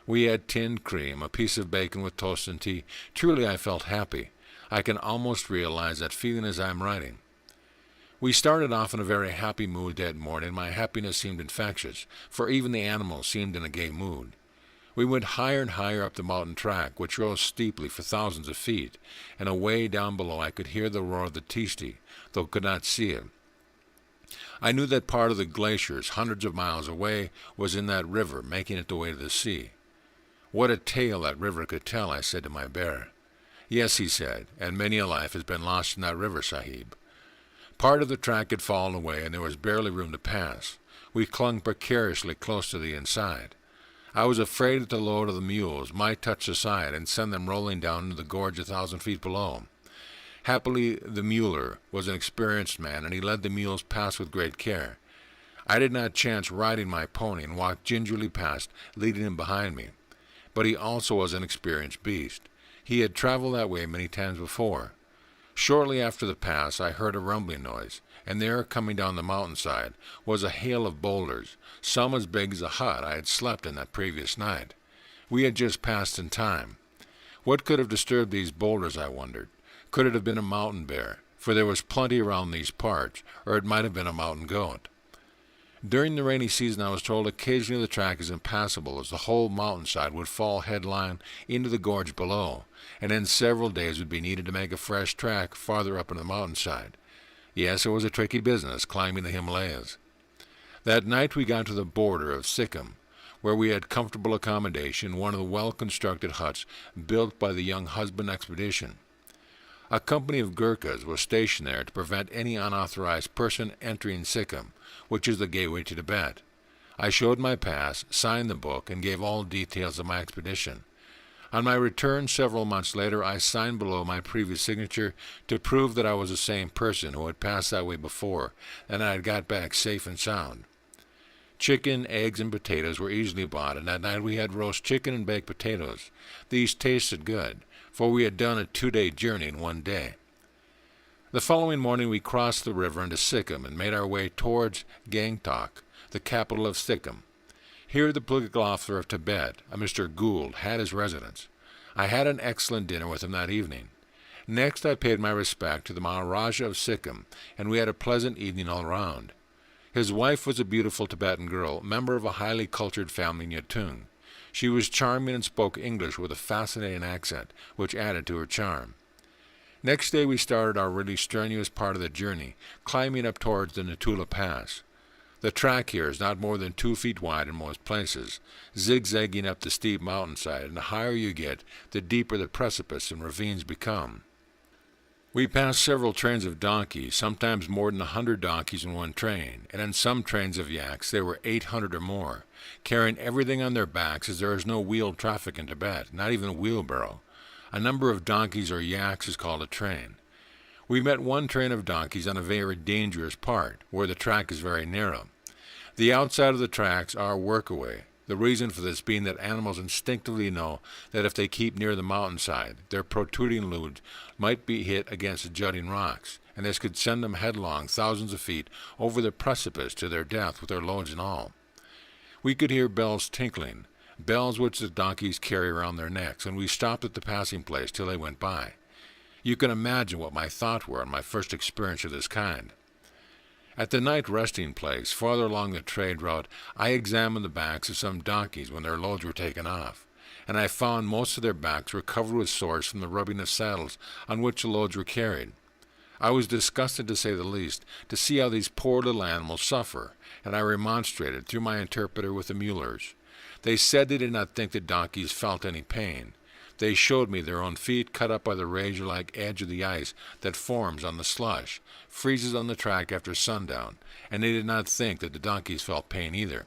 We had tinned cream, a piece of bacon with toast and tea. Truly I felt happy. I can almost realize that feeling as I am writing. We started off in a very happy mood that morning. My happiness seemed infectious, for even the animals seemed in a gay mood. We went higher and higher up the mountain track, which rose steeply for thousands of feet, and away down below I could hear the roar of the Tisti, though could not see it. I knew that part of the glaciers, hundreds of miles away, was in that river, making it the way to the sea. What a tale that river could tell, I said to my bearer. "Yes," he said, "and many a life has been lost in that river, Sahib." Part of the track had fallen away, and there was barely room to pass. We clung precariously close to the inside. I was afraid that the load of the mules might touch the side and send them rolling down into the gorge 1,000 feet below. Happily, the muler was an experienced man, and he led the mules past with great care. I did not chance riding my pony and walked gingerly past, leading him behind me. But he also was an experienced beast. He had traveled that way many times before. Shortly after the pass, I heard a rumbling noise, and there, coming down the mountainside, was a hail of boulders, some as big as a hut I had slept in that previous night. We had just passed in time. What could have disturbed these boulders, I wondered? Could it have been a mountain bear? For there was plenty around these parts, or it might have been a mountain goat. During the rainy season, I was told occasionally the track is impassable, as the whole mountainside would fall headlong into the gorge below, and then several days would be needed to make a fresh track farther up into the mountainside. Yes, it was a tricky business, climbing the Himalayas. That night we got to the border of Sikkim, where we had comfortable accommodation in one of the well-constructed huts built by the Young Husband Expedition. A company of Gurkhas was stationed there to prevent any unauthorized person entering Sikkim, which is the gateway to Tibet. I showed my pass, signed the book, and gave all details of my expedition. On my return several months later, I signed below my previous signature to prove that I was the same person who had passed that way before, and I had got back safe and sound. Chicken, eggs, and potatoes were easily bought, and that night we had roast chicken and baked potatoes. These tasted good, for we had done a 2-day journey in one day. The following morning we crossed the river into Sikkim and made our way towards Gangtok, the capital of Sikkim. Here the political officer of Tibet, a Mr. Gould, had his residence. I had an excellent dinner with him that evening. Next I paid my respect to the Maharaja of Sikkim, and we had a pleasant evening all round. His wife was a beautiful Tibetan girl, member of a highly cultured family in Yatung. She was charming and spoke English with a fascinating accent, which added to her charm. Next day we started our really strenuous part of the journey, climbing up towards the Natula Pass. The track here is not more than 2 feet wide in most places, zigzagging up the steep mountainside, and the higher you get, the deeper the precipice and ravines become. We passed several trains of donkeys, sometimes more than 100 donkeys in one train, and in some trains of yaks there were 800 or more, carrying everything on their backs, as there is no wheeled traffic in Tibet, not even a wheelbarrow. A number of donkeys or yaks is called a train. We met one train of donkeys on a very dangerous part, where the track is very narrow. The outside of the tracks are workaway, the reason for this being that animals instinctively know that if they keep near the mountainside, their protruding loads might be hit against the jutting rocks, and this could send them headlong thousands of feet over the precipice to their death with their loads and all. We could hear bells tinkling, bells which the donkeys carry around their necks, and we stopped at the passing place till they went by. You can imagine what my thoughts were on my first experience of this kind. At the night resting place, farther along the trade route, I examined the backs of some donkeys when their loads were taken off, and I found most of their backs were covered with sores from the rubbing of saddles on which the loads were carried. I was disgusted, to say the least, to see how these poor little animals suffer, and I remonstrated through my interpreter with the mulers. They said they did not think the donkeys felt any pain. They showed me their own feet cut up by the razor-like edge of the ice that forms on the slush, freezes on the track after sundown, and they did not think that the donkeys felt pain either.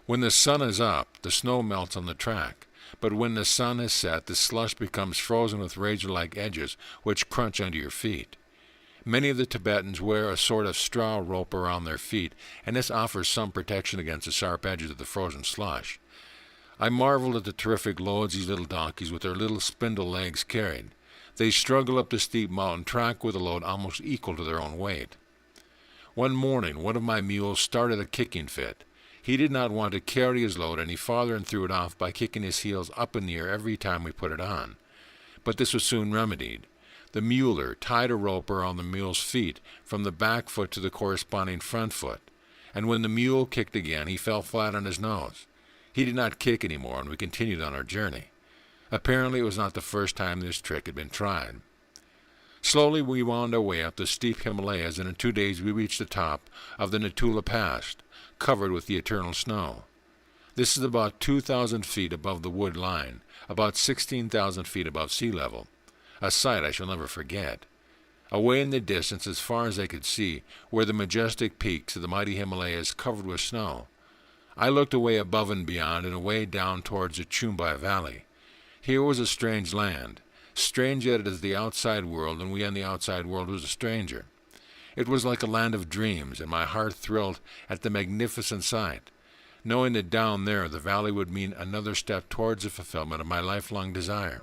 When the sun is up, the snow melts on the track, but when the sun has set, the slush becomes frozen with razor-like edges which crunch under your feet. Many of the Tibetans wear a sort of straw rope around their feet, and this offers some protection against the sharp edges of the frozen slush. I marveled at the terrific loads these little donkeys with their little spindle legs carried. They struggle up the steep mountain track with a load almost equal to their own weight. One morning, one of my mules started a kicking fit. He did not want to carry his load any farther and threw it off by kicking his heels up in the air every time we put it on. But this was soon remedied. The muler tied a rope around the mule's feet from the back foot to the corresponding front foot, and when the mule kicked again, he fell flat on his nose. He did not kick any more, and we continued on our journey. Apparently it was not the first time this trick had been tried. Slowly we wound our way up the steep Himalayas, and in 2 days we reached the top of the Natula Pass, covered with the eternal snow. This is about 2,000 feet above the wood line, about 16,000 feet above sea level, a sight I shall never forget. Away in the distance, as far as I could see, were the majestic peaks of the mighty Himalayas covered with snow. I looked away above and beyond, and away down towards the Chumbai Valley. Here was a strange land, strange yet it is the outside world, and we on the outside world was a stranger. It was like a land of dreams, and my heart thrilled at the magnificent sight, knowing that down there the valley would mean another step towards the fulfillment of my lifelong desire.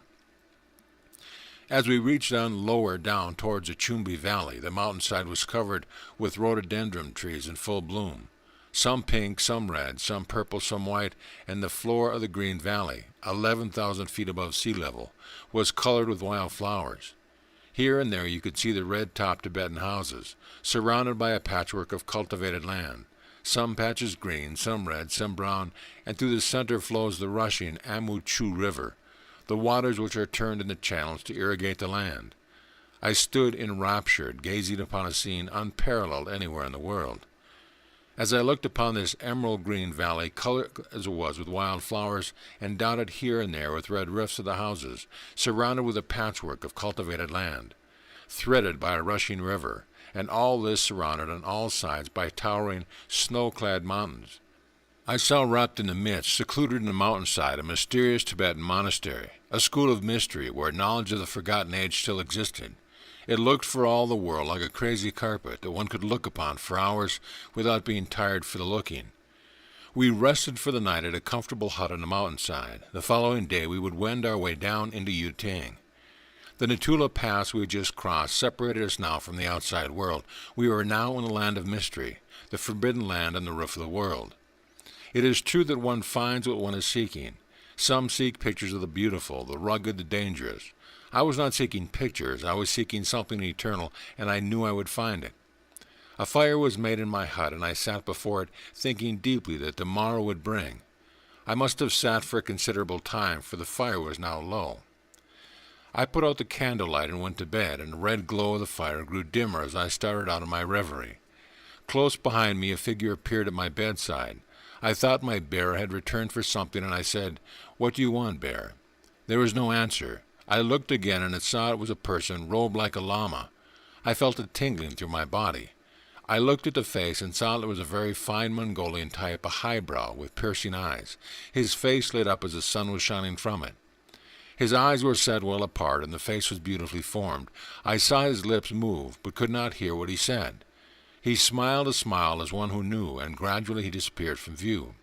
As we reached on lower down towards the Chumbai Valley, the mountainside was covered with rhododendron trees in full bloom. Some pink, some red, some purple, some white, and the floor of the green valley, 11,000 feet above sea level, was colored with wild flowers. Here and there you could see the red-topped Tibetan houses, surrounded by a patchwork of cultivated land, some patches green, some red, some brown, and through the center flows the rushing Amuchu River, the waters which are turned into channels to irrigate the land. I stood enraptured, gazing upon a scene unparalleled anywhere in the world. As I looked upon this emerald-green valley, colored as it was with wild flowers, and dotted here and there with red roofs of the houses, surrounded with a patchwork of cultivated land, threaded by a rushing river, and all this surrounded on all sides by towering, snow-clad mountains, I saw wrapped in the midst, secluded in the mountainside, a mysterious Tibetan monastery, a school of mystery where knowledge of the forgotten age still existed. It looked for all the world like a crazy carpet that one could look upon for hours without being tired for the looking. We rested for the night at a comfortable hut on the mountainside. The following day we would wend our way down into Yutang. The Natula Pass we had just crossed separated us now from the outside world. We were now in the land of mystery, the forbidden land on the roof of the world. It is true that one finds what one is seeking. Some seek pictures of the beautiful, the rugged, the dangerous. I was not seeking pictures, I was seeking something eternal, and I knew I would find it. A fire was made in my hut, and I sat before it, thinking deeply that the morrow would bring. I must have sat for a considerable time, for the fire was now low. I put out the candlelight and went to bed, and the red glow of the fire grew dimmer as I started out on my reverie. Close behind me a figure appeared at my bedside. I thought my bearer had returned for something, and I said, "What do you want, bearer?" There was no answer. I looked again, and saw it was a person robed like a lama. I felt a tingling through my body. I looked at the face and saw it was a very fine Mongolian type, a highbrow with piercing eyes. His face lit up as the sun was shining from it. His eyes were set well apart, and the face was beautifully formed. I saw his lips move, but could not hear what he said. He smiled a smile as one who knew, and gradually he disappeared from view.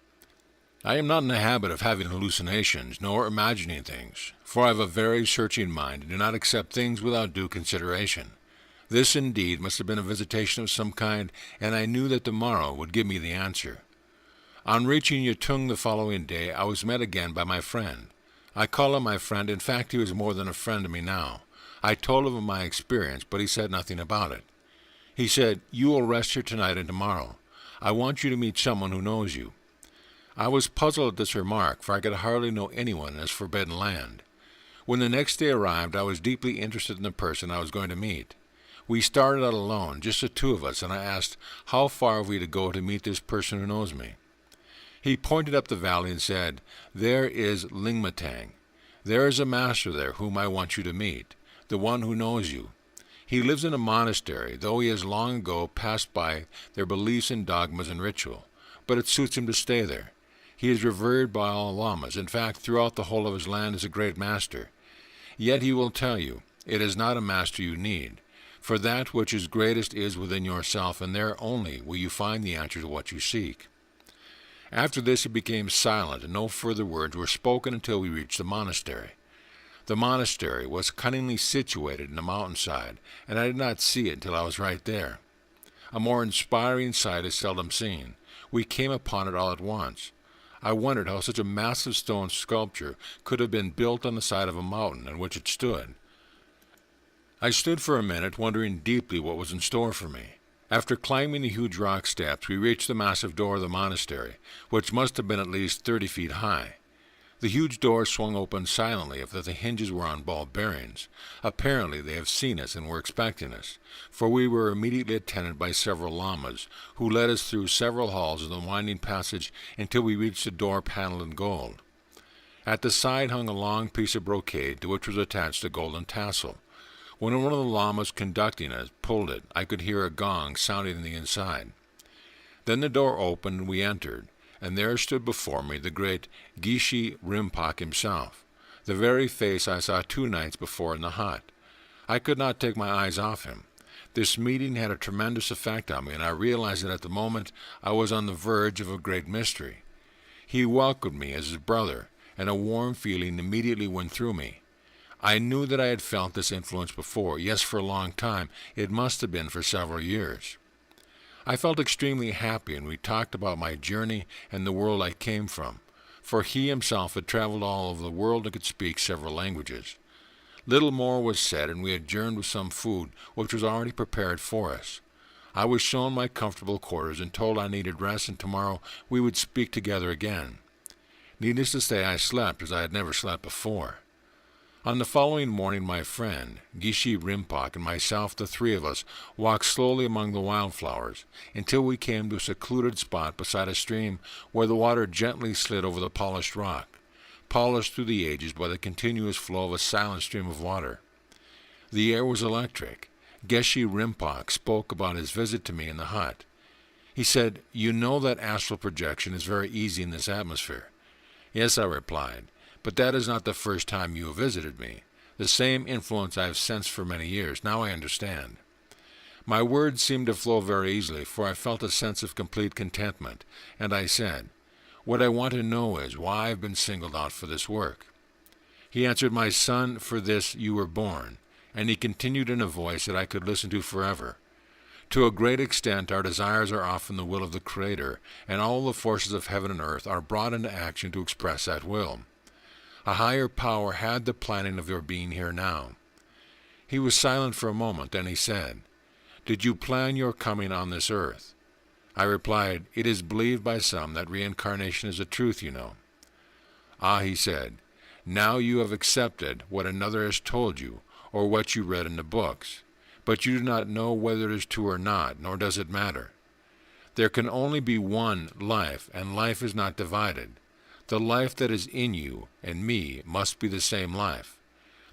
I am not in the habit of having hallucinations, nor imagining things, for I have a very searching mind and do not accept things without due consideration. This, indeed, must have been a visitation of some kind, and I knew that the morrow would give me the answer. On reaching Yutang the following day, I was met again by my friend. I call him my friend. In fact, he was more than a friend to me now. I told him of my experience, but he said nothing about it. He said, "You will rest here tonight and tomorrow. I want you to meet someone who knows you." I was puzzled at this remark, for I could hardly know anyone in this forbidden land. When the next day arrived, I was deeply interested in the person I was going to meet. We started out alone, just the two of us, and I asked, "How far have we to go to meet this person who knows me?" He pointed up the valley and said, "There is Lingmatang. There is a master there whom I want you to meet, the one who knows you. He lives in a monastery, though he has long ago passed by their beliefs and dogmas and ritual, but it suits him to stay there. He is revered by all lamas. In fact, throughout the whole of his land is a great master. Yet he will tell you, it is not a master you need, for that which is greatest is within yourself, and there only will you find the answer to what you seek." After this he became silent, and no further words were spoken until we reached the monastery. The monastery was cunningly situated in the mountainside, and I did not see it until I was right there. A more inspiring sight is seldom seen. We came upon it all at once. I wondered how such a massive stone sculpture could have been built on the side of a mountain on which it stood. I stood for a minute, wondering deeply what was in store for me. After climbing the huge rock steps, we reached the massive door of the monastery, which must have been at least 30 feet high. The huge door swung open silently, as if the hinges were on ball bearings. Apparently they have seen us and were expecting us, for we were immediately attended by several lamas, who led us through several halls of the winding passage until we reached a door paneled in gold. At the side hung a long piece of brocade, to which was attached a golden tassel. When one of the lamas conducting us pulled it, I could hear a gong sounding in the inside. Then the door opened and we entered, and there stood before me the great Geshe Rinpoche himself, the very face I saw 2 nights before in the hut. I could not take my eyes off him. This meeting had a tremendous effect on me, and I realized that at the moment I was on the verge of a great mystery. He welcomed me as his brother, and a warm feeling immediately went through me. I knew that I had felt this influence before, yes, for a long time. It must have been for several years. I felt extremely happy, and we talked about my journey and the world I came from, for he himself had traveled all over the world and could speak several languages. Little more was said, and we adjourned with some food, which was already prepared for us. I was shown my comfortable quarters and told I needed rest, and tomorrow we would speak together again. Needless to say, I slept as I had never slept before. On the following morning, my friend, Geshe Rinpoche, and myself, the three of us, walked slowly among the wildflowers until we came to a secluded spot beside a stream where the water gently slid over the polished rock, polished through the ages by the continuous flow of a silent stream of water. The air was electric. Geshe Rinpoche spoke about his visit to me in the hut. He said, "You know that astral projection is very easy in this atmosphere." "Yes," I replied, "but that is not the first time you have visited me. The same influence I have sensed for many years. Now I understand." My words seemed to flow very easily, for I felt a sense of complete contentment, and I said, "What I want to know is why I have been singled out for this work." He answered, "My son, for this you were born," and he continued in a voice that I could listen to forever. To a great extent, our desires are often the will of the Creator, and all the forces of heaven and earth are brought into action to express that will. A higher power had the planning of your being here now. He was silent for a moment, then he said, "Did you plan your coming on this earth?" I replied, "It is believed by some that reincarnation is a truth, you know." "Ah," he said, "now you have accepted what another has told you, or what you read in the books. But you do not know whether it is true or not, nor does it matter. There can only be one life, and life is not divided. The life that is in you and me must be the same life.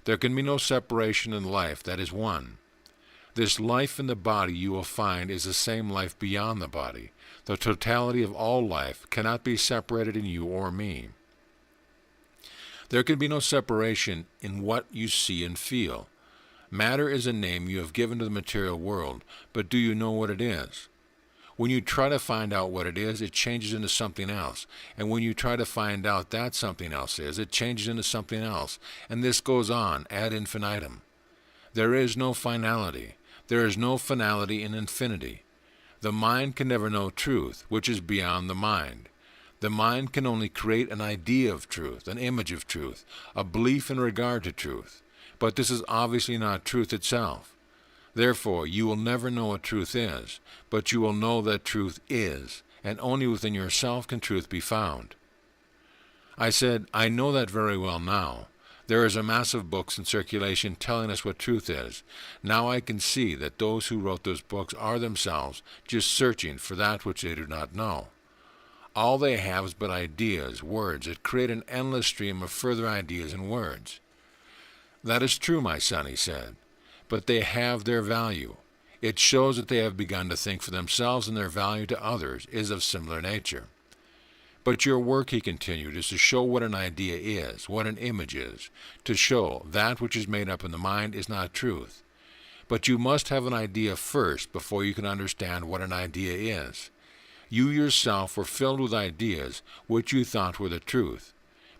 There can be no separation in life that is one. This life in the body you will find is the same life beyond the body. The totality of all life cannot be separated in you or me. There can be no separation in what you see and feel. Matter is a name you have given to the material world, but do you know what it is? When you try to find out what it is, it changes into something else. And when you try to find out that something else is, it changes into something else. And this goes on ad infinitum. There is no finality. There is no finality in infinity. The mind can never know truth, which is beyond the mind. The mind can only create an idea of truth, an image of truth, a belief in regard to truth. But this is obviously not truth itself. Therefore, you will never know what truth is, but you will know that truth is, and only within yourself can truth be found. I said, "I know that very well now. There is a mass of books in circulation telling us what truth is. Now I can see that those who wrote those books are themselves just searching for that which they do not know. All they have is but ideas, words, that create an endless stream of further ideas and words." "That is true, my son," he said, "but they have their value. It shows that they have begun to think for themselves, and their value to others is of similar nature. But your work," he continued, "is to show what an idea is, what an image is, to show that which is made up in the mind is not truth. But you must have an idea first before you can understand what an idea is. You yourself were filled with ideas which you thought were the truth.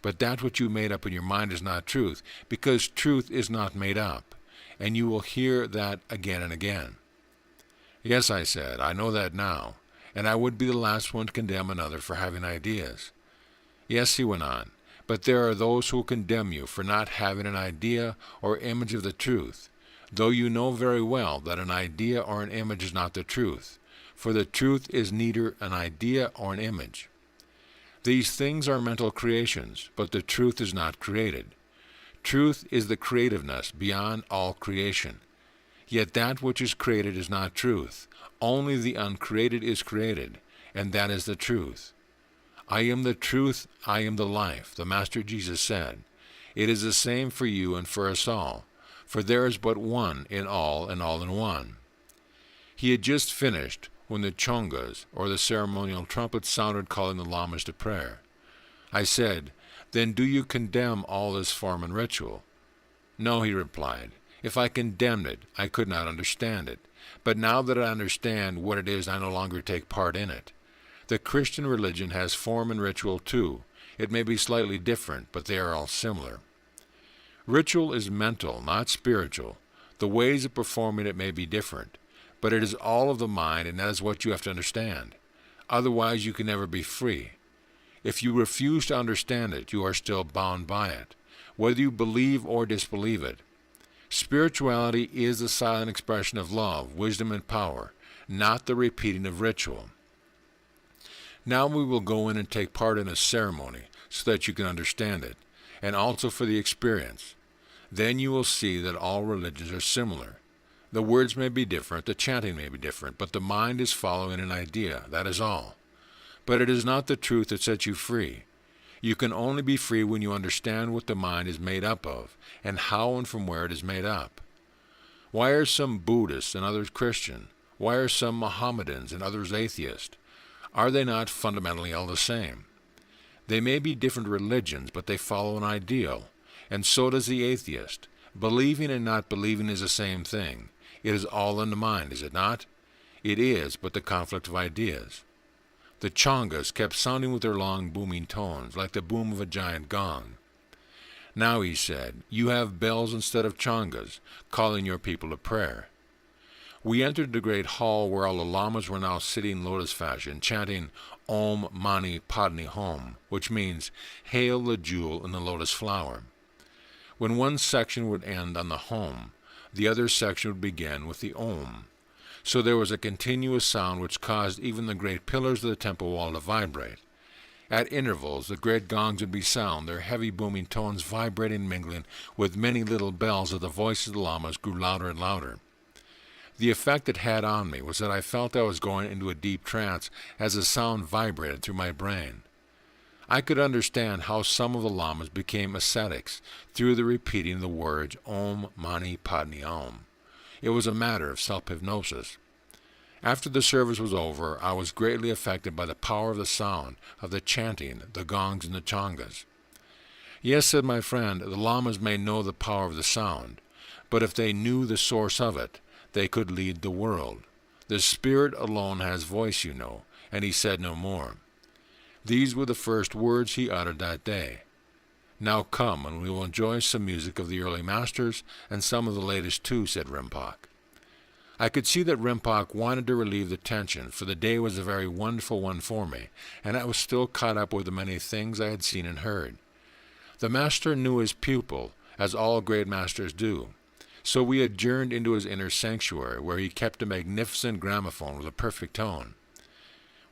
But that which you made up in your mind is not truth, because truth is not made up, and you will hear that again and again." "Yes," I said, "I know that now, and I would be the last one to condemn another for having ideas." "Yes," he went on, "but there are those who will condemn you for not having an idea or image of the truth, though you know very well that an idea or an image is not the truth, for the truth is neither an idea or an image. These things are mental creations, but the truth is not created. Truth is the creativeness beyond all creation. Yet that which is created is not truth. Only the uncreated is created, and that is the truth. I am the truth, I am the life, the Master Jesus said. It is the same for you and for us all, for there is but one in all and all in one." He had just finished when the chongas, or the ceremonial trumpets, sounded calling the lamas to prayer. I said, "Then do you condemn all this form and ritual?" "No," he replied. "If I condemned it, I could not understand it. But now that I understand what it is, I no longer take part in it. The Christian religion has form and ritual too. It may be slightly different, but they are all similar. Ritual is mental, not spiritual. The ways of performing it may be different, but it is all of the mind, and that is what you have to understand. Otherwise you can never be free. If you refuse to understand it, you are still bound by it, whether you believe or disbelieve it. Spirituality is the silent expression of love, wisdom, and power, not the repeating of ritual. Now we will go in and take part in a ceremony so that you can understand it, and also for the experience. Then you will see that all religions are similar. The words may be different, the chanting may be different, but the mind is following an idea, that is all. But it is not the truth that sets you free. You can only be free when you understand what the mind is made up of, and how and from where it is made up. Why are some Buddhists and others Christian? Why are some Mohammedans and others atheist? Are they not fundamentally all the same? They may be different religions, but they follow an ideal, and so does the atheist. Believing and not believing is the same thing. It is all in the mind, is it not? It is but the conflict of ideas. The Chongas kept sounding with their long booming tones, like the boom of a giant gong. Now, he said, you have bells instead of Chongas, calling your people to prayer. We entered the great hall where all the lamas were now sitting lotus fashion, chanting Om Mani Padme Hum, which means, Hail the jewel in the lotus flower. When one section would end on the Hum, the other section would begin with the Om. So there was a continuous sound which caused even the great pillars of the temple wall to vibrate. At intervals, the great gongs would be sound, their heavy booming tones vibrating and mingling with many little bells as the voices of the lamas grew louder and louder. The effect it had on me was that I felt I was going into a deep trance as the sound vibrated through my brain. I could understand how some of the lamas became ascetics through the repeating of the words Om Mani Padme Hum. It was a matter of self-hypnosis. After the service was over, I was greatly affected by the power of the sound, of the chanting, the gongs, and the chongas. Yes, said my friend, the lamas may know the power of the sound, but if they knew the source of it, they could lead the world. The spirit alone has voice, you know, and he said no more. These were the first words he uttered that day. Now come, and we will enjoy some music of the early masters, and some of the latest too, said Rimpak. I could see that Rimpak wanted to relieve the tension, for the day was a very wonderful one for me, and I was still caught up with the many things I had seen and heard. The master knew his pupil, as all great masters do, so we adjourned into his inner sanctuary, where he kept a magnificent gramophone with a perfect tone.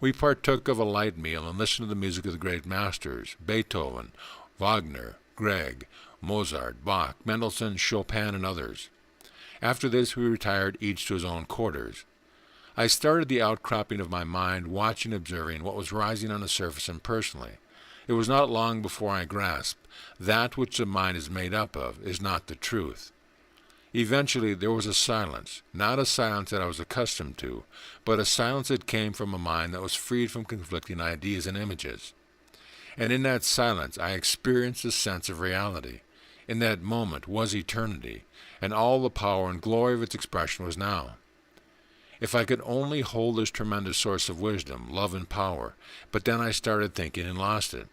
We partook of a light meal and listened to the music of the great masters, Beethoven, Wagner, Grieg, Mozart, Bach, Mendelssohn, Chopin, and others. After this we retired each to his own quarters. I started the outcropping of my mind, watching and observing what was rising on the surface impersonally. It was not long before I grasped that which the mind is made up of is not the truth. Eventually there was a silence, not a silence that I was accustomed to, but a silence that came from a mind that was freed from conflicting ideas and images. And in that silence I experienced a sense of reality. In that moment was eternity, and all the power and glory of its expression was now. If I could only hold this tremendous source of wisdom, love, and power, but then I started thinking and lost it.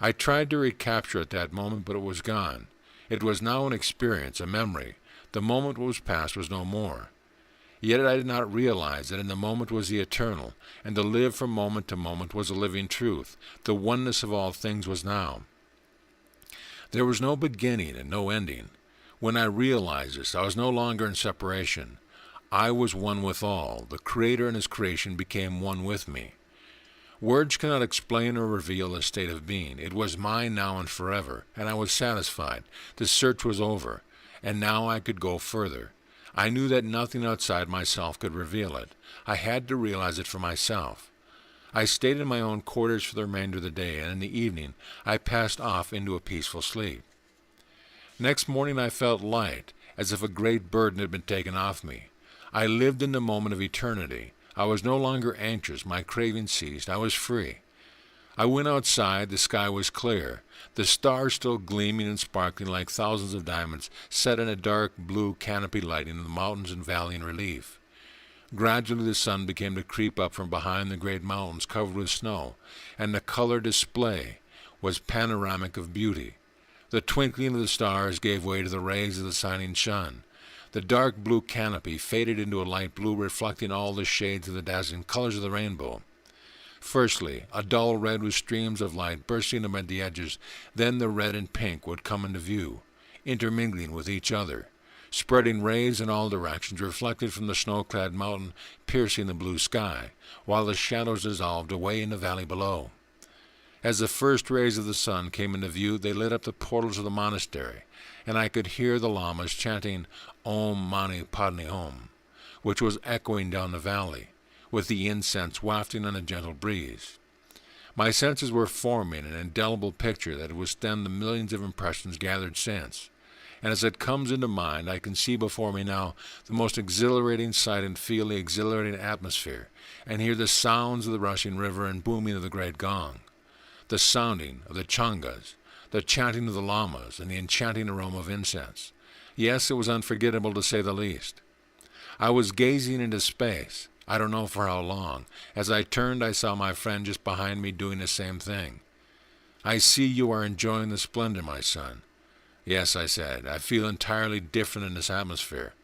I tried to recapture it that moment, but it was gone. It was now an experience, a memory. The moment was past was no more. Yet I did not realize that in the moment was the eternal, and to live from moment to moment was a living truth. The oneness of all things was now. There was no beginning and no ending. When I realized this, I was no longer in separation. I was one with all. The Creator and his creation became one with me. Words cannot explain or reveal the state of being. It was mine now and forever, and I was satisfied. The search was over, and now I could go further. I knew that nothing outside myself could reveal it. I had to realize it for myself. I stayed in my own quarters for the remainder of the day, and in the evening I passed off into a peaceful sleep. Next morning I felt light, as if a great burden had been taken off me. I lived in the moment of eternity. I was no longer anxious, my craving ceased, I was free. I went outside, the sky was clear, the stars still gleaming and sparkling like thousands of diamonds set in a dark blue canopy lighting the mountains and valley in relief. Gradually the sun began to creep up from behind the great mountains covered with snow, and the color display was panoramic of beauty. The twinkling of the stars gave way to the rays of the shining sun. The dark blue canopy faded into a light blue, reflecting all the shades of the dazzling colors of the rainbow. Firstly, a dull red with streams of light bursting amid the edges, then the red and pink would come into view, intermingling with each other, spreading rays in all directions, reflected from the snow-clad mountain, piercing the blue sky, while the shadows dissolved away in the valley below. As the first rays of the sun came into view, they lit up the portals of the monastery, and I could hear the lamas chanting Om Mani Padme Hum, which was echoing down the valley, with the incense wafting on a gentle breeze. My senses were forming an indelible picture that would withstand the millions of impressions gathered since, and as it comes into mind, I can see before me now the most exhilarating sight and feel the exhilarating atmosphere, and hear the sounds of the rushing river and booming of the great gong, the sounding of the changas, the chanting of the lamas, and the enchanting aroma of incense. Yes, it was unforgettable to say the least. I was gazing into space, I don't know for how long. As I turned, I saw my friend just behind me doing the same thing. "I see you are enjoying the splendor, my son." "Yes," I said, "I feel entirely different in this atmosphere."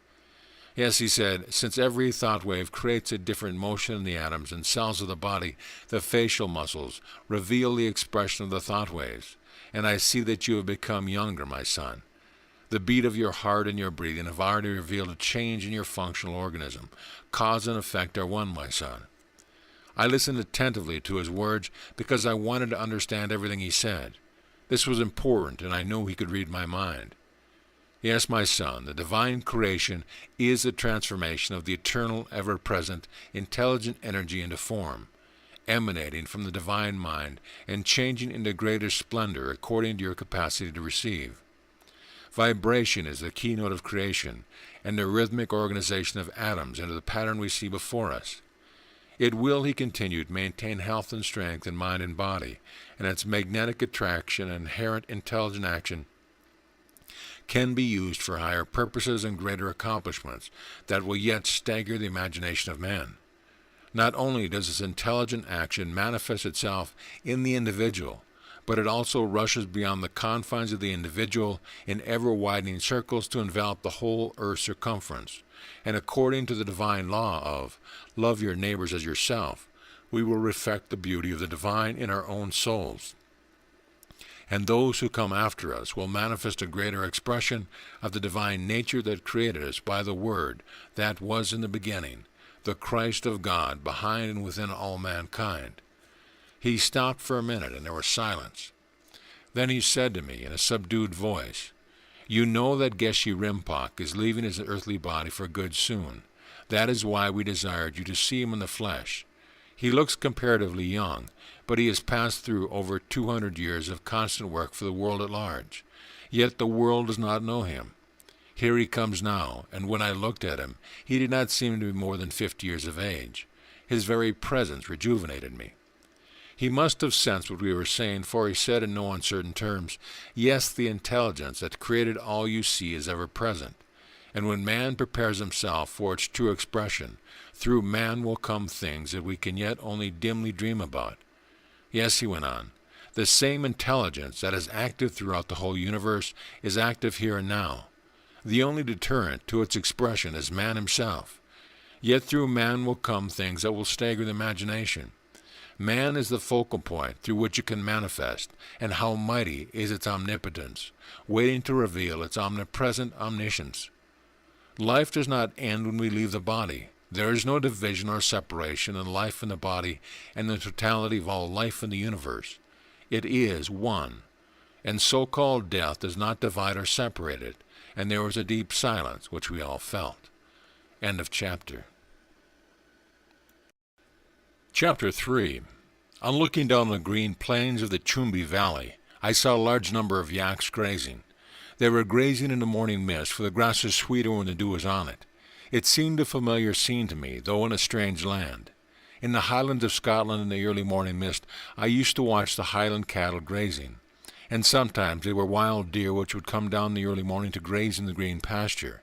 "Yes," he said, "since every thought wave creates a different motion in the atoms and cells of the body, the facial muscles reveal the expression of the thought waves, and I see that you have become younger, my son. The beat of your heart and your breathing have already revealed a change in your functional organism. Cause and effect are one, my son." I listened attentively to his words because I wanted to understand everything he said. This was important, and I knew he could read my mind. "Yes, my son, the divine creation is the transformation of the eternal, ever-present, intelligent energy into form, emanating from the divine mind and changing into greater splendor according to your capacity to receive. Vibration is the keynote of creation and the rhythmic organization of atoms into the pattern we see before us. It will," he continued, "maintain health and strength in mind and body, and its magnetic attraction and inherent intelligent action can be used for higher purposes and greater accomplishments that will yet stagger the imagination of man. Not only does this intelligent action manifest itself in the individual, but it also rushes beyond the confines of the individual in ever-widening circles to envelop the whole Earth's circumference. And according to the divine law of love your neighbors as yourself, we will reflect the beauty of the divine in our own souls. And those who come after us will manifest a greater expression of the divine nature that created us by the Word that was in the beginning, the Christ of God behind and within all mankind." He stopped for a minute, and there was silence. Then he said to me in a subdued voice, "You know that Geshe Rinpoche is leaving his earthly body for good soon. That is why we desired you to see him in the flesh. He looks comparatively young, but he has passed through over 200 years of constant work for the world at large. Yet the world does not know him. Here he comes now, and when I looked at him, he did not seem to be more than 50 years of age. His very presence rejuvenated me." He must have sensed what we were saying, for he said in no uncertain terms, "Yes, the intelligence that created all you see is ever present. And when man prepares himself for its true expression, through man will come things that we can yet only dimly dream about. Yes," he went on, "the same intelligence that is active throughout the whole universe is active here and now. The only deterrent to its expression is man himself. Yet through man will come things that will stagger the imagination. Man is the focal point through which it can manifest, and how mighty is its omnipotence, waiting to reveal its omnipresent omniscience. Life does not end when we leave the body. There is no division or separation in life in the body and the totality of all life in the universe. It is one, and so-called death does not divide or separate it, and there was a deep silence which we all felt." End of chapter. Chapter 3. On looking down the green plains of the Chumbi Valley, I saw a large number of yaks grazing. They were grazing in the morning mist, for the grass is sweeter when the dew is on it. It seemed a familiar scene to me, though in a strange land. In the highlands of Scotland in the early morning mist, I used to watch the highland cattle grazing, and sometimes they were wild deer which would come down in the early morning to graze in the green pasture.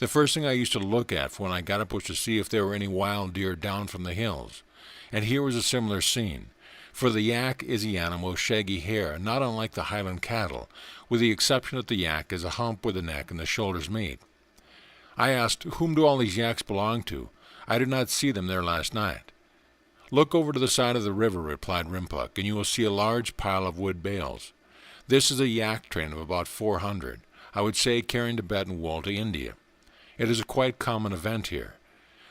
The first thing I used to look at for when I got up was to see if there were any wild deer down from the hills. And here was a similar scene, for the yak is the animal with shaggy hair, not unlike the highland cattle, with the exception that the yak is a hump where the neck and the shoulders meet. I asked, "Whom do all these yaks belong to? I did not see them there last night." "Look over to the side of the river," replied Rinpoche, "and you will see a large pile of wood bales. This is a yak train of about 400, I would say carrying Tibetan wool to India. It is a quite common event here.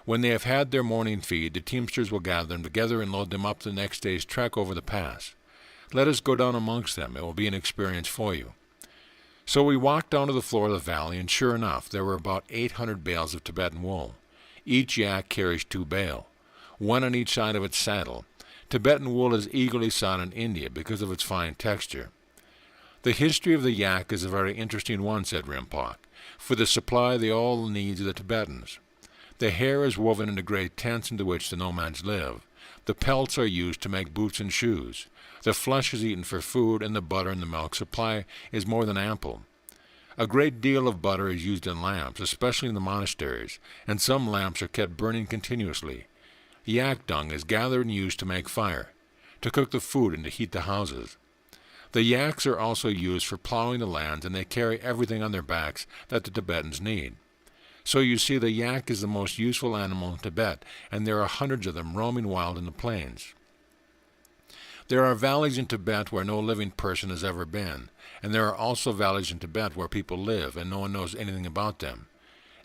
When they have had their morning feed, the teamsters will gather them together and load them up the next day's trek over the pass. Let us go down amongst them. It will be an experience for you." So we walked down to the floor of the valley, and sure enough, there were about 800 bales of Tibetan wool. Each yak carries 2 bale, one on each side of its saddle. Tibetan wool is eagerly sought in India because of its fine texture. "The history of the yak is a very interesting one," said Rinpoche, "for they supply all the needs of the Tibetans. The hair is woven into great tents into which the nomads live. The pelts are used to make boots and shoes. The flesh is eaten for food, and the butter and the milk supply is more than ample. A great deal of butter is used in lamps, especially in the monasteries, and some lamps are kept burning continuously. Yak dung is gathered and used to make fire, to cook the food and to heat the houses. The yaks are also used for plowing the lands, and they carry everything on their backs that the Tibetans need. So you see, the yak is the most useful animal in Tibet, and there are hundreds of them roaming wild in the plains. There are valleys in Tibet where no living person has ever been, and there are also valleys in Tibet where people live and no one knows anything about them.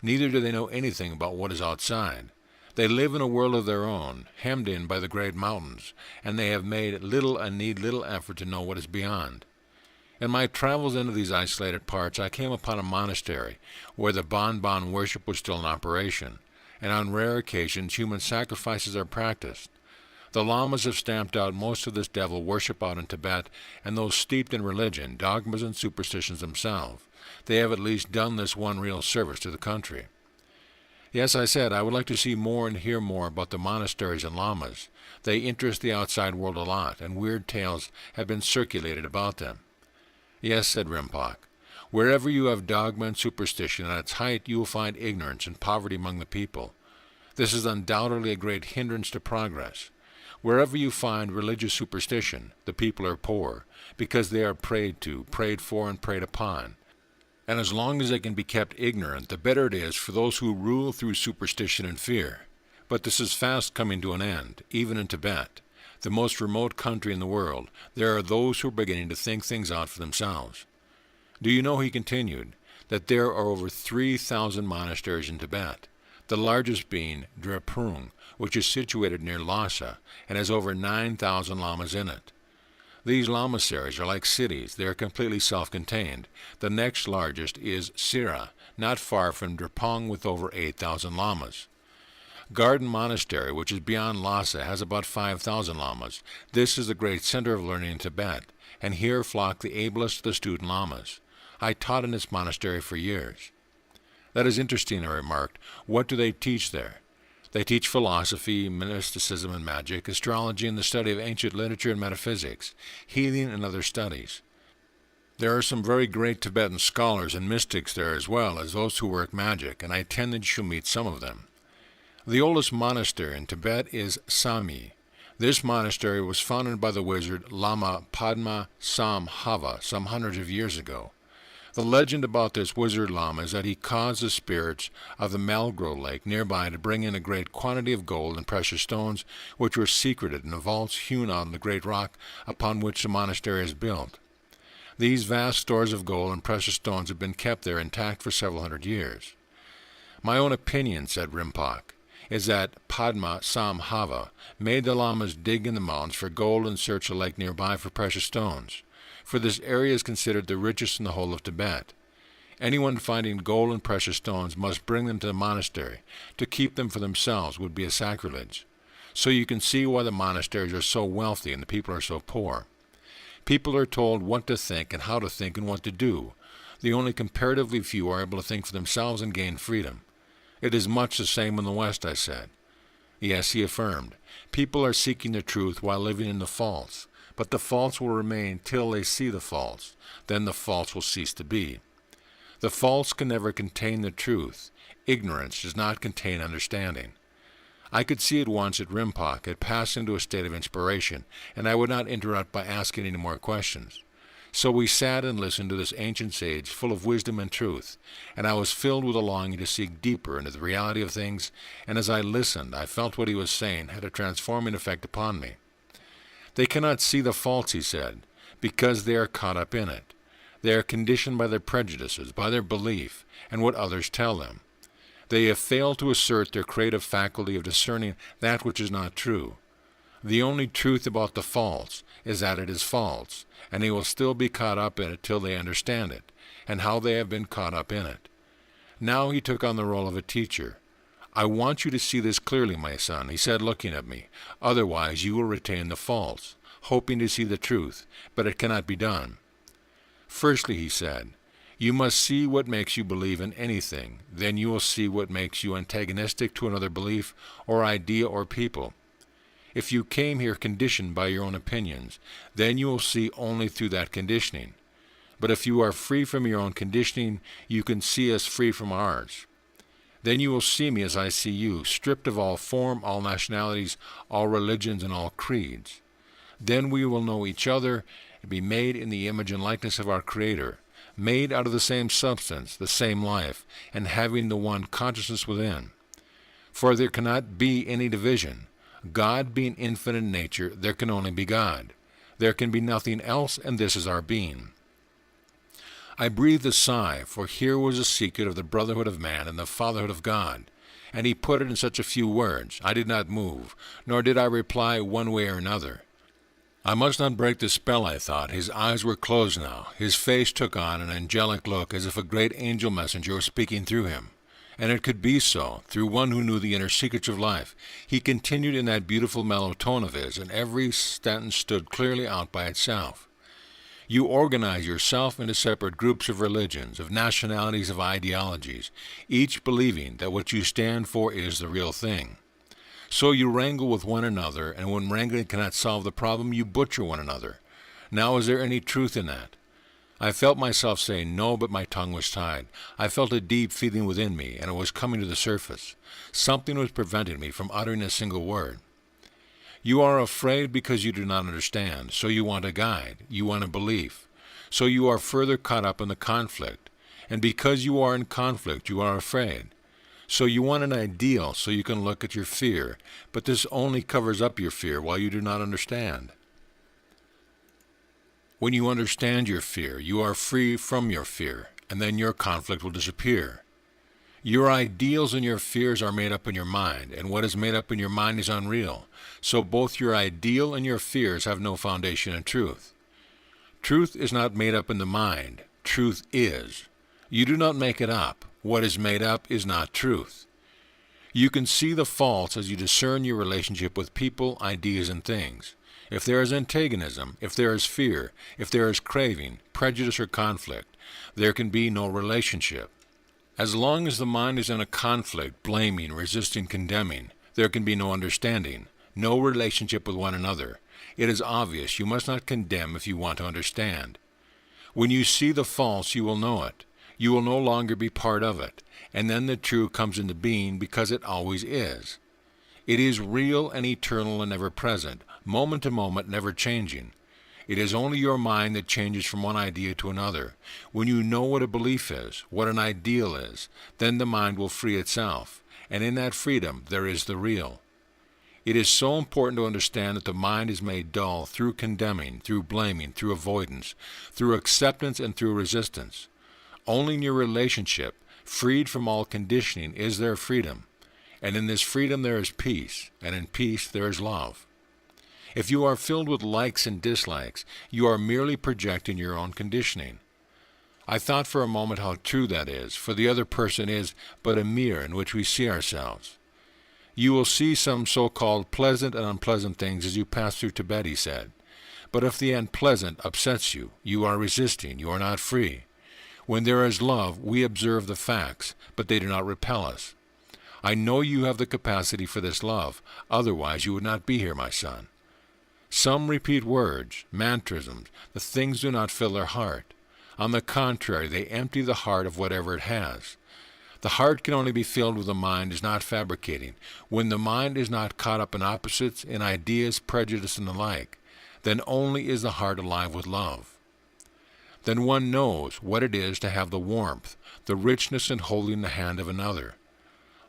Neither do they know anything about what is outside. They live in a world of their own, hemmed in by the great mountains, and they have made little and need little effort to know what is beyond. In my travels into these isolated parts, I came upon a monastery where the Bon worship was still in operation, and on rare occasions human sacrifices are practiced. The lamas have stamped out most of this devil worship out in Tibet, and those steeped in religion, dogmas, and superstitions themselves. They have at least done this one real service to the country. Yes, I said, I would like to see more and hear more about the monasteries and lamas. They interest the outside world a lot, and weird tales have been circulated about them. Yes, said Rinpoche. Wherever you have dogma and superstition at its height, you will find ignorance and poverty among the people. This is undoubtedly a great hindrance to progress. Wherever you find religious superstition, the people are poor, because they are prayed to, prayed for, and preyed upon. And as long as they can be kept ignorant, the better it is for those who rule through superstition and fear. But this is fast coming to an end, even in Tibet, the most remote country in the world. There are those who are beginning to think things out for themselves. Do you know, he continued, that there are over 3,000 monasteries in Tibet, the largest being Drepung, which is situated near Lhasa and has over 9,000 lamas in it. These lamaseries are like cities. They are completely self-contained. The next largest is Sira, not far from Drepung, with over 8,000 lamas. Garden Monastery, which is beyond Lhasa, has about 5,000 lamas. This is the great center of learning in Tibet, and here flock the ablest of the student lamas. I taught in this monastery for years. That is interesting, I remarked. What do they teach there? They teach philosophy, mysticism and magic, astrology and the study of ancient literature and metaphysics, healing and other studies. There are some very great Tibetan scholars and mystics there as well as those who work magic, and I intended you meet some of them. The oldest monastery in Tibet is Sami. This monastery was founded by the wizard Lama Padma Sambhava some hundreds of years ago. The legend about this wizard Lama is that he caused the spirits of the Malgro Lake nearby to bring in a great quantity of gold and precious stones, which were secreted in the vaults hewn out of the great rock upon which the monastery is built. These vast stores of gold and precious stones have been kept there intact for several hundred years. My own opinion, said Rinpoche, is that Padma Sambhava made the lamas dig in the mountains for gold and search a lake nearby for precious stones, for this area is considered the richest in the whole of Tibet. Anyone finding gold and precious stones must bring them to the monastery. To keep them for themselves would be a sacrilege. So you can see why the monasteries are so wealthy and the people are so poor. People are told what to think and how to think and what to do. The only comparatively few are able to think for themselves and gain freedom. It is much the same in the West, I said. Yes, he affirmed. People are seeking the truth while living in the false. But the false will remain till they see the false. Then the false will cease to be. The false can never contain the truth. Ignorance does not contain understanding. I could see at once that Rinpoche had passed into a state of inspiration, and I would not interrupt by asking any more questions. So we sat and listened to this ancient sage full of wisdom and truth, and I was filled with a longing to seek deeper into the reality of things, and as I listened, I felt what he was saying had a transforming effect upon me. They cannot see the false, he said, because they are caught up in it. They are conditioned by their prejudices, by their belief, and what others tell them. They have failed to assert their creative faculty of discerning that which is not true. The only truth about the false is that it is false, and they will still be caught up in it till they understand it, and how they have been caught up in it. Now he took on the role of a teacher. "I want you to see this clearly, my son," he said, looking at me. "Otherwise you will retain the false, hoping to see the truth, but it cannot be done. Firstly," he said, "you must see what makes you believe in anything. Then you will see what makes you antagonistic to another belief or idea or people. If you came here conditioned by your own opinions, then you will see only through that conditioning. But if you are free from your own conditioning, you can see us free from ours. Then you will see me as I see you, stripped of all form, all nationalities, all religions, and all creeds. Then we will know each other and be made in the image and likeness of our Creator, made out of the same substance, the same life, and having the one consciousness within. For there cannot be any division. God being infinite in nature, there can only be God. There can be nothing else, and this is our being." I breathed a sigh, for here was a secret of the brotherhood of man and the fatherhood of God, and he put it in such a few words. I did not move, nor did I reply one way or another. I must not break the spell, I thought. His eyes were closed now. His face took on an angelic look, as if a great angel messenger were speaking through him. And it could be so, through one who knew the inner secrets of life. He continued in that beautiful mellow tone of his, and every sentence stood clearly out by itself. "You organize yourself into separate groups of religions, of nationalities, of ideologies, each believing that what you stand for is the real thing. So you wrangle with one another, and when wrangling cannot solve the problem, you butcher one another. Now is there any truth in that?" I felt myself say no, but my tongue was tied. I felt a deep feeling within me, and it was coming to the surface. Something was preventing me from uttering a single word. "You are afraid because you do not understand, so you want a guide, you want a belief. So you are further caught up in the conflict, and because you are in conflict, you are afraid. So you want an ideal so you can look at your fear, but this only covers up your fear while you do not understand. When you understand your fear, you are free from your fear, and then your conflict will disappear. Your ideals and your fears are made up in your mind, and what is made up in your mind is unreal. So both your ideal and your fears have no foundation in truth. Truth is not made up in the mind. Truth is. You do not make it up. What is made up is not truth. You can see the false as you discern your relationship with people, ideas, and things. If there is antagonism, if there is fear, if there is craving, prejudice, or conflict, there can be no relationship. As long as the mind is in a conflict, blaming, resisting, condemning, there can be no understanding, no relationship with one another. It is obvious you must not condemn if you want to understand. When you see the false, you will know it. You will no longer be part of it, and then the true comes into being because it always is. It is real and eternal and ever present, moment to moment, never changing. It is only your mind that changes from one idea to another. When you know what a belief is, what an ideal is, then the mind will free itself, and in that freedom there is the real. It is so important to understand that the mind is made dull through condemning, through blaming, through avoidance, through acceptance, and through resistance. Only in your relationship, freed from all conditioning, is there freedom. And in this freedom there is peace, and in peace there is love. If you are filled with likes and dislikes, you are merely projecting your own conditioning. I thought for a moment how true that is, for the other person is but a mirror in which we see ourselves. You will see some so-called pleasant and unpleasant things as you pass through Tibet, he said. But if the unpleasant upsets you, you are resisting, you are not free. When there is love, we observe the facts, but they do not repel us. I know you have the capacity for this love, otherwise you would not be here, my son. Some repeat words, mantrasms, the things do not fill their heart. On the contrary, they empty the heart of whatever it has. The heart can only be filled when the mind is not fabricating, when the mind is not caught up in opposites, in ideas, prejudice, and the like. Then only is the heart alive with love. Then one knows what it is to have the warmth, the richness in holding the hand of another.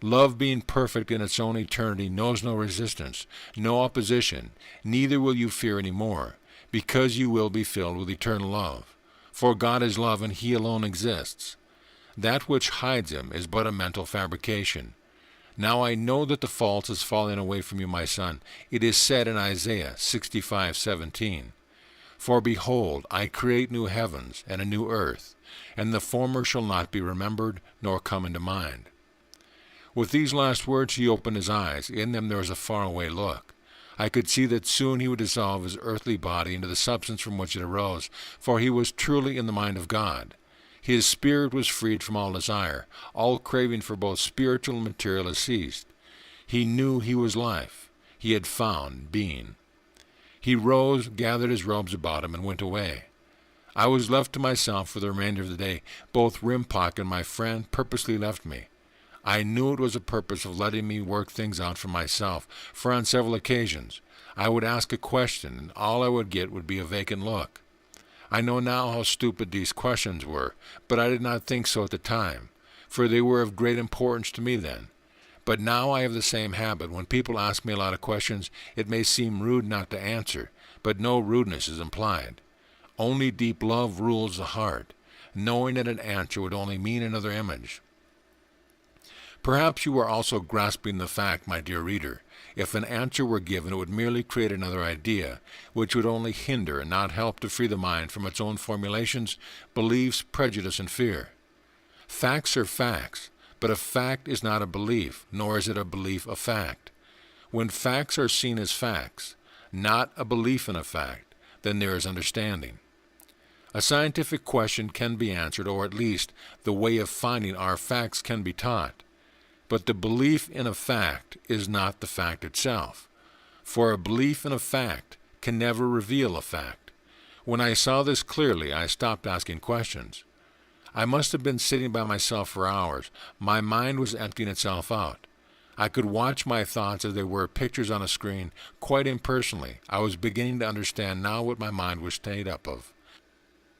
Love, being perfect in its own eternity, knows no resistance, no opposition, neither will you fear any more, because you will be filled with eternal love. For God is love, and He alone exists. That which hides Him is but a mental fabrication. Now I know that the false is falling away from you, my son. It is said in Isaiah 65:17, For behold, I create new heavens and a new earth, and the former shall not be remembered, nor come into mind. With these last words he opened his eyes. In them there was a faraway look. I could see that soon he would dissolve his earthly body into the substance from which it arose, for he was truly in the mind of God. His spirit was freed from all desire. All craving for both spiritual and material has ceased. He knew he was life. He had found being. He rose, gathered his robes about him, and went away. I was left to myself for the remainder of the day. Both Rimpak and my friend purposely left me. I knew it was a purpose of letting me work things out for myself, for on several occasions I would ask a question, and all I would get would be a vacant look. I know now how stupid these questions were, but I did not think so at the time, for they were of great importance to me then. But now I have the same habit. When people ask me a lot of questions, it may seem rude not to answer, but no rudeness is implied. Only deep love rules the heart, knowing that an answer would only mean another image. Perhaps you are also grasping the fact, my dear reader. If an answer were given, it would merely create another idea, which would only hinder and not help to free the mind from its own formulations, beliefs, prejudice, and fear. Facts are facts, but a fact is not a belief, nor is it a belief a fact. When facts are seen as facts, not a belief in a fact, then there is understanding. A scientific question can be answered, or at least the way of finding our facts can be taught. But the belief in a fact is not the fact itself, for a belief in a fact can never reveal a fact. When I saw this clearly, I stopped asking questions. I must have been sitting by myself for hours. My mind was emptying itself out. I could watch my thoughts as they were pictures on a screen, quite impersonally. I was beginning to understand now what my mind was made up of.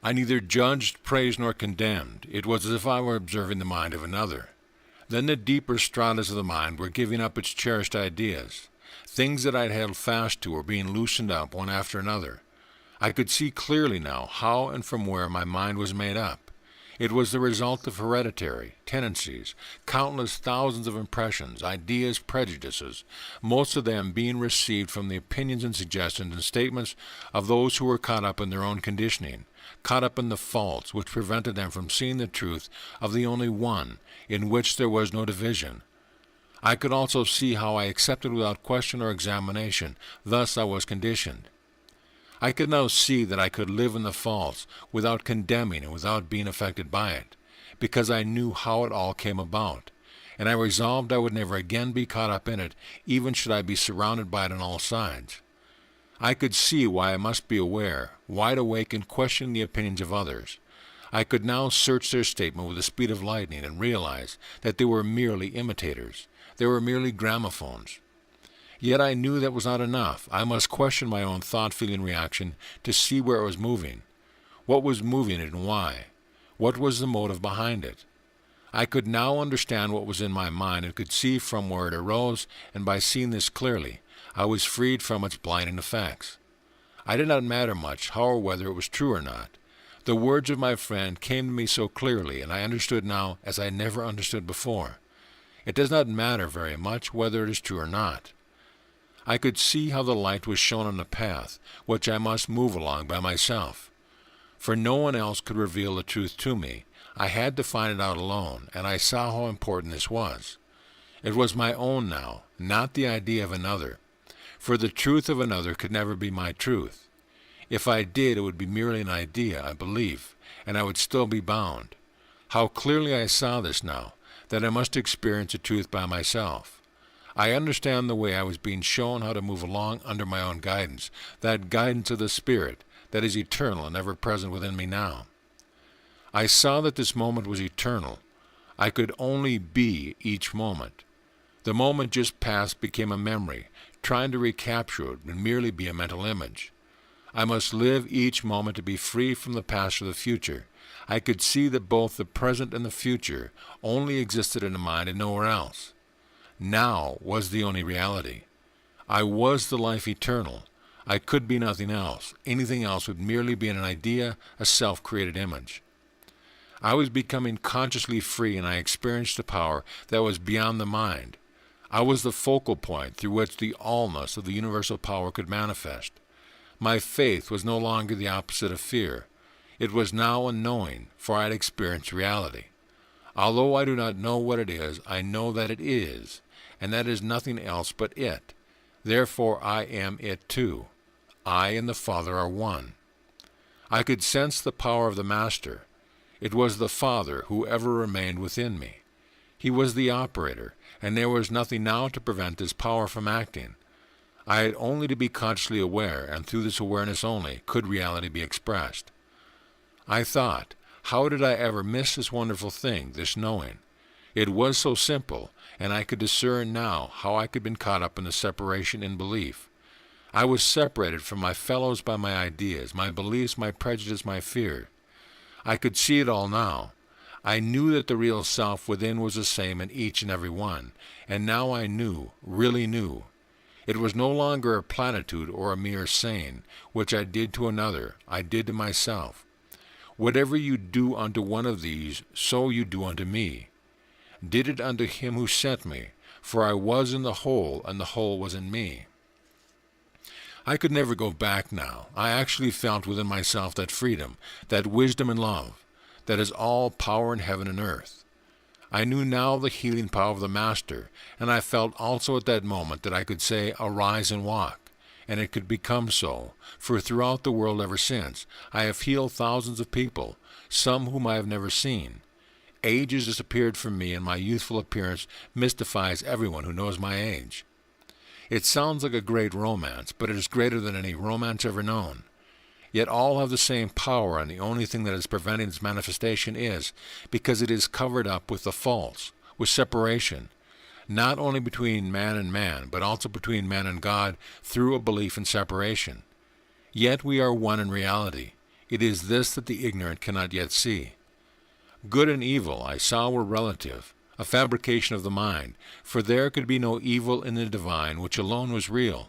I neither judged, praised, nor condemned. It was as if I were observing the mind of another. Then the deeper stratas of the mind were giving up its cherished ideas. Things that I had held fast to were being loosened up one after another. I could see clearly now how and from where my mind was made up. It was the result of hereditary tendencies, countless thousands of impressions, ideas, prejudices, most of them being received from the opinions and suggestions and statements of those who were caught up in their own conditioning, caught up in the faults which prevented them from seeing the truth of the only one, in which there was no division. I could also see how I accepted without question or examination. Thus I was conditioned. I could now see that I could live in the false without condemning and without being affected by it, because I knew how it all came about, and I resolved I would never again be caught up in it, even should I be surrounded by it on all sides. I could see why I must be aware, wide awake, and question the opinions of others. I could now search their statement with the speed of lightning and realize that they were merely imitators. They were merely gramophones. Yet I knew that was not enough. I must question my own thought, feeling, reaction to see where it was moving. What was moving it and why? What was the motive behind it? I could now understand what was in my mind and could see from where it arose, and by seeing this clearly, I was freed from its blinding effects. I did not matter much how or whether it was true or not. The words of my friend came to me so clearly, and I understood now as I never understood before. It does not matter very much whether it is true or not. I could see how the light was shown on the path, which I must move along by myself. For no one else could reveal the truth to me. I had to find it out alone, and I saw how important this was. It was my own now, not the idea of another. For the truth of another could never be my truth. If I did, it would be merely an idea, a belief, and I would still be bound. How clearly I saw this now, that I must experience the truth by myself. I understand the way I was being shown how to move along under my own guidance, that guidance of the Spirit that is eternal and ever present within me now. I saw that this moment was eternal. I could only be each moment. The moment just past became a memory, trying to recapture it would merely be a mental image. I must live each moment to be free from the past or the future. I could see that both the present and the future only existed in the mind and nowhere else. Now was the only reality. I was the life eternal. I could be nothing else. Anything else would merely be an idea, a self-created image. I was becoming consciously free, and I experienced a power that was beyond the mind. I was the focal point through which the allness of the universal power could manifest. My faith was no longer the opposite of fear. It was now a knowing, for I had experienced reality. Although I do not know what it is, I know that it is, and that is nothing else but it. Therefore I am it too. I and the Father are one. I could sense the power of the Master. It was the Father who ever remained within me. He was the operator, and there was nothing now to prevent his power from acting. I had only to be consciously aware, and through this awareness only could reality be expressed. I thought, how did I ever miss this wonderful thing, this knowing? It was so simple, and I could discern now how I could have been caught up in the separation in belief. I was separated from my fellows by my ideas, my beliefs, my prejudice, my fear. I could see it all now. I knew that the real self within was the same in each and every one, and now I knew, really knew. It was no longer a platitude or a mere saying, which I did to another, I did to myself. Whatever you do unto one of these, so you do unto me. Did it unto him who sent me, for I was in the whole, and the whole was in me. I could never go back now. I actually felt within myself that freedom, that wisdom and love, that is all power in heaven and earth. I knew now the healing power of the Master, and I felt also at that moment that I could say, arise and walk, and it could become so, for throughout the world ever since, I have healed thousands of people, some whom I have never seen. Age has disappeared from me, and my youthful appearance mystifies everyone who knows my age. It sounds like a great romance, but it is greater than any romance ever known. Yet all have the same power, and the only thing that is preventing its manifestation is because it is covered up with the false, with separation, not only between man and man, but also between man and God through a belief in separation. Yet we are one in reality. It is this that the ignorant cannot yet see. Good and evil, I saw, were relative, a fabrication of the mind, for there could be no evil in the divine, which alone was real,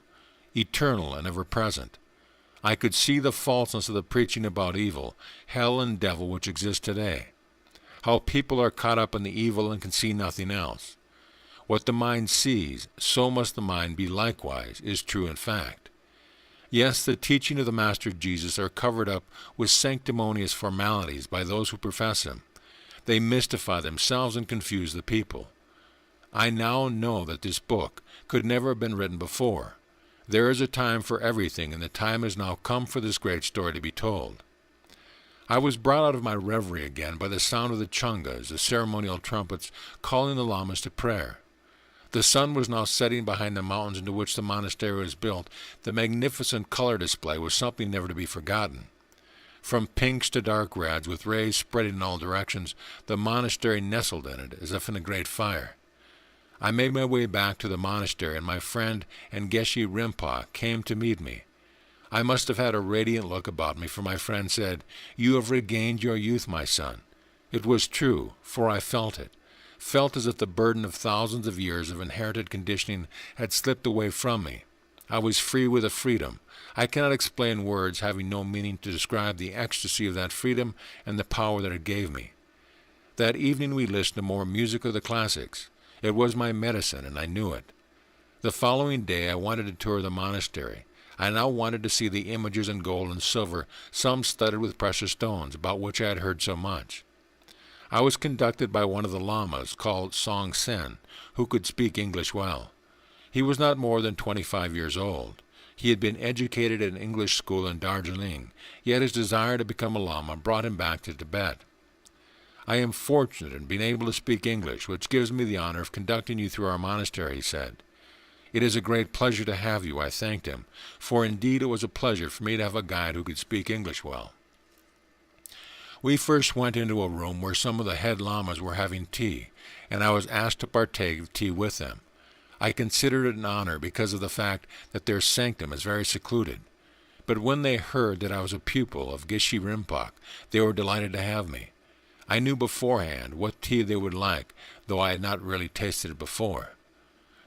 eternal and ever-present. I could see the falseness of the preaching about evil, hell and devil which exist today. How people are caught up in the evil and can see nothing else. What the mind sees, so must the mind be likewise, is true in fact. Yes, the teaching of the Master Jesus are covered up with sanctimonious formalities by those who profess him. They mystify themselves and confuse the people. I now know that this book could never have been written before. There is a time for everything, and the time has now come for this great story to be told. I was brought out of my reverie again by the sound of the chungas, the ceremonial trumpets, calling the lamas to prayer. The sun was now setting behind the mountains into which the monastery was built. The magnificent color display was something never to be forgotten. From pinks to dark reds, with rays spreading in all directions, the monastery nestled in it, as if in a great fire. I made my way back to the monastery, and my friend and Geshe Rinpoche came to meet me. I must have had a radiant look about me, for my friend said, "You have regained your youth, my son." It was true, for I felt it, felt as if the burden of thousands of years of inherited conditioning had slipped away from me. I was free with a freedom. I cannot explain words having no meaning to describe the ecstasy of that freedom and the power that it gave me. That evening we listened to more music of the classics. It was my medicine, and I knew it. The following day I wanted to tour the monastery. I now wanted to see the images in gold and silver, some studded with precious stones, about which I had heard so much. I was conducted by one of the lamas, called Song Sen, who could speak English well. He was not more than 25 years old. He had been educated at an English school in Darjeeling, yet his desire to become a lama brought him back to Tibet. "I am fortunate in being able to speak English, which gives me the honor of conducting you through our monastery," he said. "It is a great pleasure to have you," I thanked him, for indeed it was a pleasure for me to have a guide who could speak English well. We first went into a room where some of the head lamas were having tea, and I was asked to partake of tea with them. I considered it an honor because of the fact that their sanctum is very secluded. But when they heard that I was a pupil of Geshe Rinpoche, they were delighted to have me. I knew beforehand what tea they would like, though I had not really tasted it before.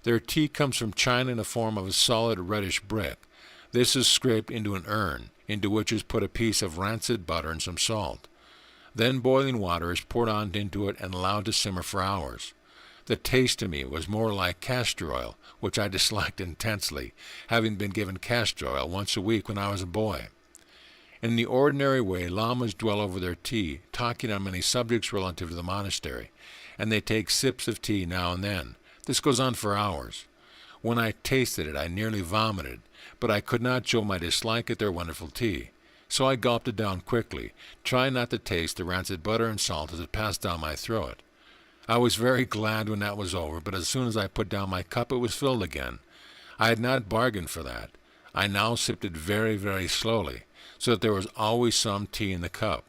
Their tea comes from China in the form of a solid reddish brick. This is scraped into an urn, into which is put a piece of rancid butter and some salt. Then boiling water is poured on into it and allowed to simmer for hours. The taste to me was more like castor oil, which I disliked intensely, having been given castor oil once a week when I was a boy. In the ordinary way, lamas dwell over their tea, talking on many subjects relative to the monastery, and they take sips of tea now and then. This goes on for hours. When I tasted it, I nearly vomited, but I could not show my dislike at their wonderful tea. So I gulped it down quickly, trying not to taste the rancid butter and salt as it passed down my throat. I was very glad when that was over, but as soon as I put down my cup, it was filled again. I had not bargained for that. I now sipped it very, very slowly, so that there was always some tea in the cup,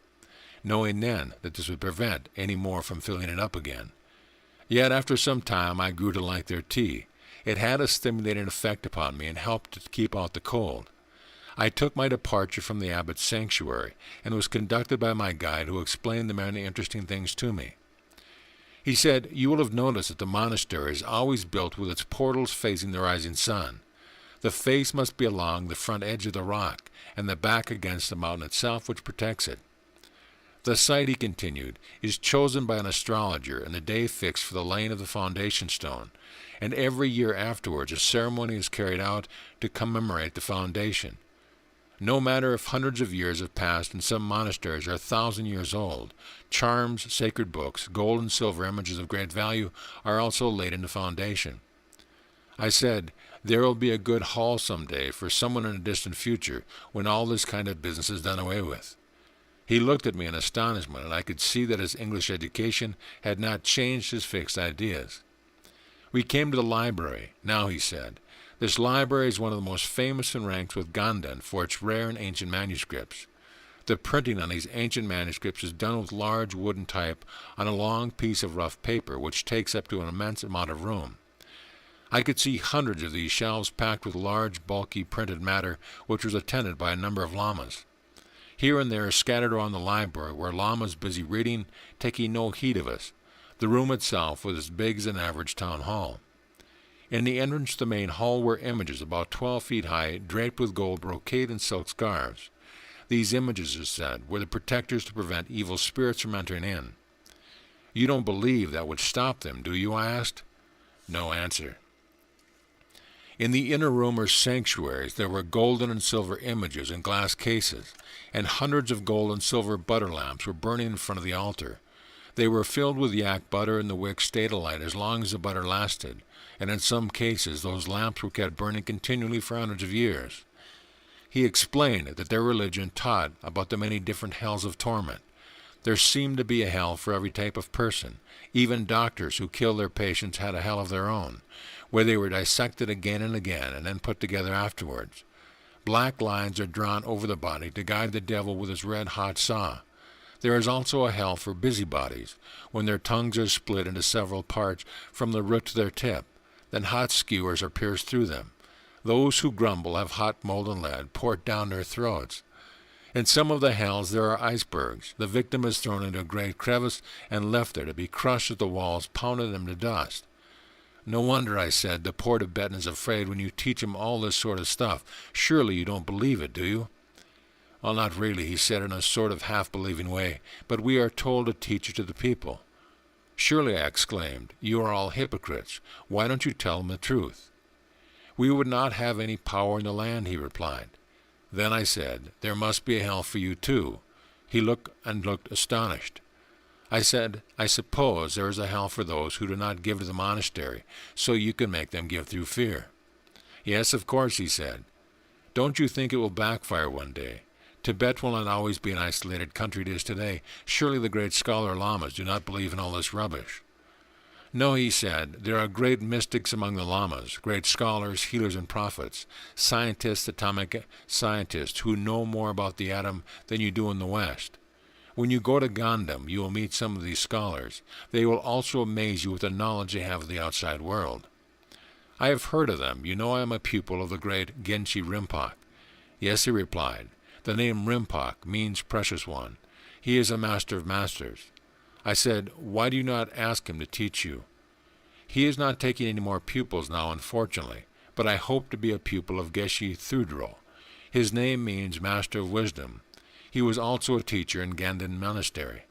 knowing then that this would prevent any more from filling it up again. Yet after some time I grew to like their tea. It had a stimulating effect upon me and helped to keep out the cold. I took my departure from the abbot's sanctuary and was conducted by my guide, who explained the many interesting things to me. He said, "You will have noticed that the monastery is always built with its portals facing the rising sun. The face must be along the front edge of the rock, and the back against the mountain itself, which protects it. The site," he continued, "is chosen by an astrologer and the day fixed for the laying of the foundation stone, and every year afterwards a ceremony is carried out to commemorate the foundation. No matter if hundreds of years have passed and some monasteries are 1,000 years old, charms, sacred books, gold and silver images of great value are also laid in the foundation." I said, "There will be a good haul some day for someone in a distant future when all this kind of business is done away with." He looked at me in astonishment, and I could see that his English education had not changed his fixed ideas. We came to the library. "Now," he said, "this library is one of the most famous and ranks with Ganden for its rare and ancient manuscripts. The printing on these ancient manuscripts is done with large wooden type on a long piece of rough paper, which takes up to an immense amount of room. I could see hundreds of these shelves packed with large, bulky printed matter, which was attended by a number of lamas. Here and there, scattered around the library, were lamas busy reading, taking no heed of us. The room itself was as big as an average town hall. In the entrance to the main hall were images about 12 feet high, draped with gold brocade and silk scarves. These images, it said, were the protectors to prevent evil spirits from entering in. "You don't believe that would stop them, do you?" I asked. No answer. In the inner room or sanctuaries there were golden and silver images in glass cases, and hundreds of gold and silver butter lamps were burning in front of the altar. They were filled with yak butter, and the wicks stayed alight as long as the butter lasted, and in some cases those lamps were kept burning continually for hundreds of years. He explained that their religion taught about the many different hells of torment. There seemed to be a hell for every type of person. Even doctors who killed their patients had a hell of their own, where they were dissected again and again and then put together afterwards. Black lines are drawn over the body to guide the devil with his red-hot saw. There is also a hell for busybodies, when their tongues are split into several parts from the root to their tip. Then hot skewers are pierced through them. Those who grumble have hot molten lead poured down their throats. In some of the hells there are icebergs. The victim is thrown into a great crevice and left there to be crushed as the walls pounded them to dust. No wonder, I said, the poor Tibetan is afraid when you teach him all this sort of stuff. Surely you don't believe it, do you? Well, not really, he said in a sort of half-believing way, but we are told to teach it to the people. Surely, I exclaimed, you are all hypocrites. Why don't you tell them the truth? We would not have any power in the land, he replied. Then I said, there must be a hell for you too. He looked astonished. I said, I suppose there is a hell for those who do not give to the monastery, so you can make them give through fear. Yes, of course, he said. Don't you think it will backfire one day? Tibet will not always be an isolated country it is today. Surely the great scholar lamas do not believe in all this rubbish. No, he said, there are great mystics among the lamas, great scholars, healers, and prophets, scientists, atomic scientists, who know more about the atom than you do in the West. When you go to Gandham, you will meet some of these scholars. They will also amaze you with the knowledge they have of the outside world. I have heard of them. You know I am a pupil of the great Genchi Rinpoche. Yes, he replied. The name Rinpoche means precious one. He is a master of masters. I said, why do you not ask him to teach you? He is not taking any more pupils now, unfortunately, but I hope to be a pupil of Geshe Thudro. His name means Master of Wisdom. He was also a teacher in Ganden Monastery.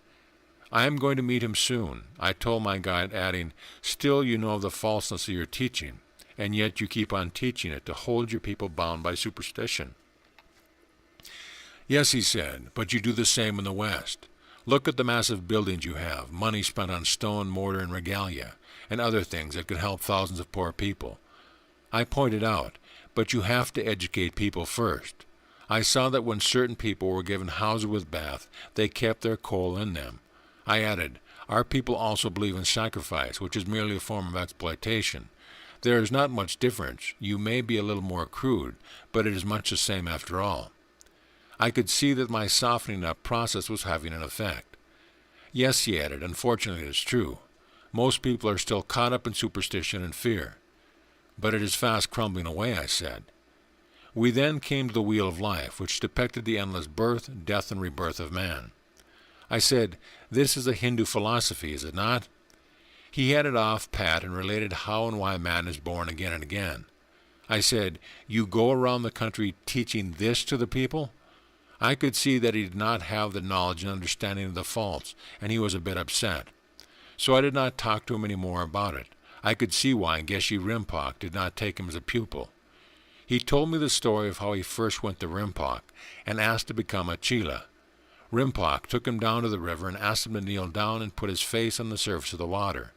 I am going to meet him soon, I told my guide, adding, still you know of the falseness of your teaching, and yet you keep on teaching it to hold your people bound by superstition. Yes, he said, but you do the same in the West. Look at the massive buildings you have, money spent on stone, mortar, and regalia, and other things that could help thousands of poor people. I pointed out, but you have to educate people first. I saw that when certain people were given houses with bath, they kept their coal in them. I added, our people also believe in sacrifice, which is merely a form of exploitation. There is not much difference. You may be a little more crude, but it is much the same after all. I could see that my softening up process was having an effect. Yes, he added, unfortunately it is true. Most people are still caught up in superstition and fear. But it is fast crumbling away, I said. We then came to the Wheel of Life, which depicted the endless birth, death, and rebirth of man. I said, this is a Hindu philosophy, is it not? He had it off pat and related how and why man is born again and again. I said, you go around the country teaching this to the people? I could see that he did not have the knowledge and understanding of the faults, and he was a bit upset. So I did not talk to him any more about it. I could see why Geshe Rinpoche did not take him as a pupil. He told me the story of how he first went to Rinpoche and asked to become a Chela. Rinpoche took him down to the river and asked him to kneel down and put his face on the surface of the water.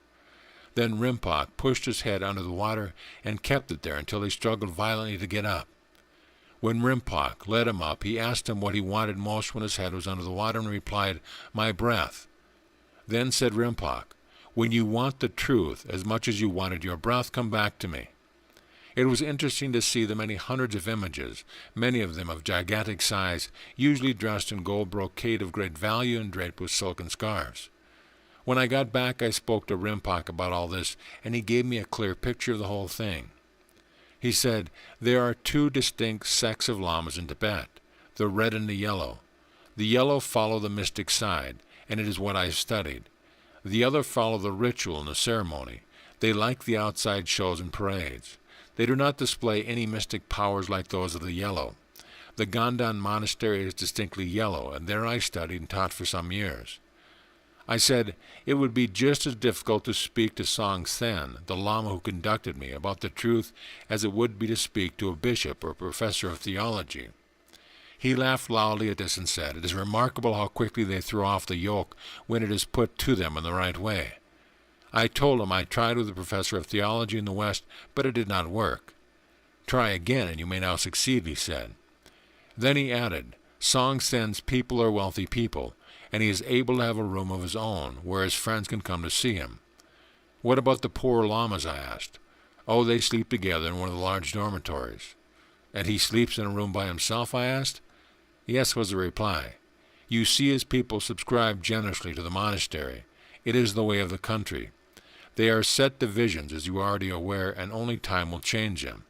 Then Rinpoche pushed his head under the water and kept it there until he struggled violently to get up. When Rinpoche led him up, he asked him what he wanted most when his head was under the water and replied, my breath. Then said Rinpoche, when you want the truth as much as you wanted your breath, come back to me. It was interesting to see the many hundreds of images, many of them of gigantic size, usually dressed in gold brocade of great value and draped with silken scarves. When I got back, I spoke to Rinpoche about all this, and he gave me a clear picture of the whole thing. He said, there are two distinct sects of lamas in Tibet, the red and the yellow. The yellow follow the mystic side, and it is what I have studied. The other follow the ritual and the ceremony. They like the outside shows and parades. They do not display any mystic powers like those of the yellow. The Ganden Monastery is distinctly yellow, and there I studied and taught for some years. I said, it would be just as difficult to speak to Song Sen, the Lama who conducted me, about the truth as it would be to speak to a bishop or a professor of theology. He laughed loudly at this and said, it is remarkable how quickly they throw off the yoke when it is put to them in the right way. I told him I tried with a professor of theology in the West, but it did not work. Try again, and you may now succeed, he said. Then he added, Song Sen's people are wealthy people, and he is able to have a room of his own, where his friends can come to see him. What about the poor lamas, I asked. Oh, they sleep together in one of the large dormitories. And he sleeps in a room by himself, I asked. Yes, was the reply. You see his people subscribe generously to the monastery. It is the way of the country. They are set divisions, as you are already aware, and only time will change them.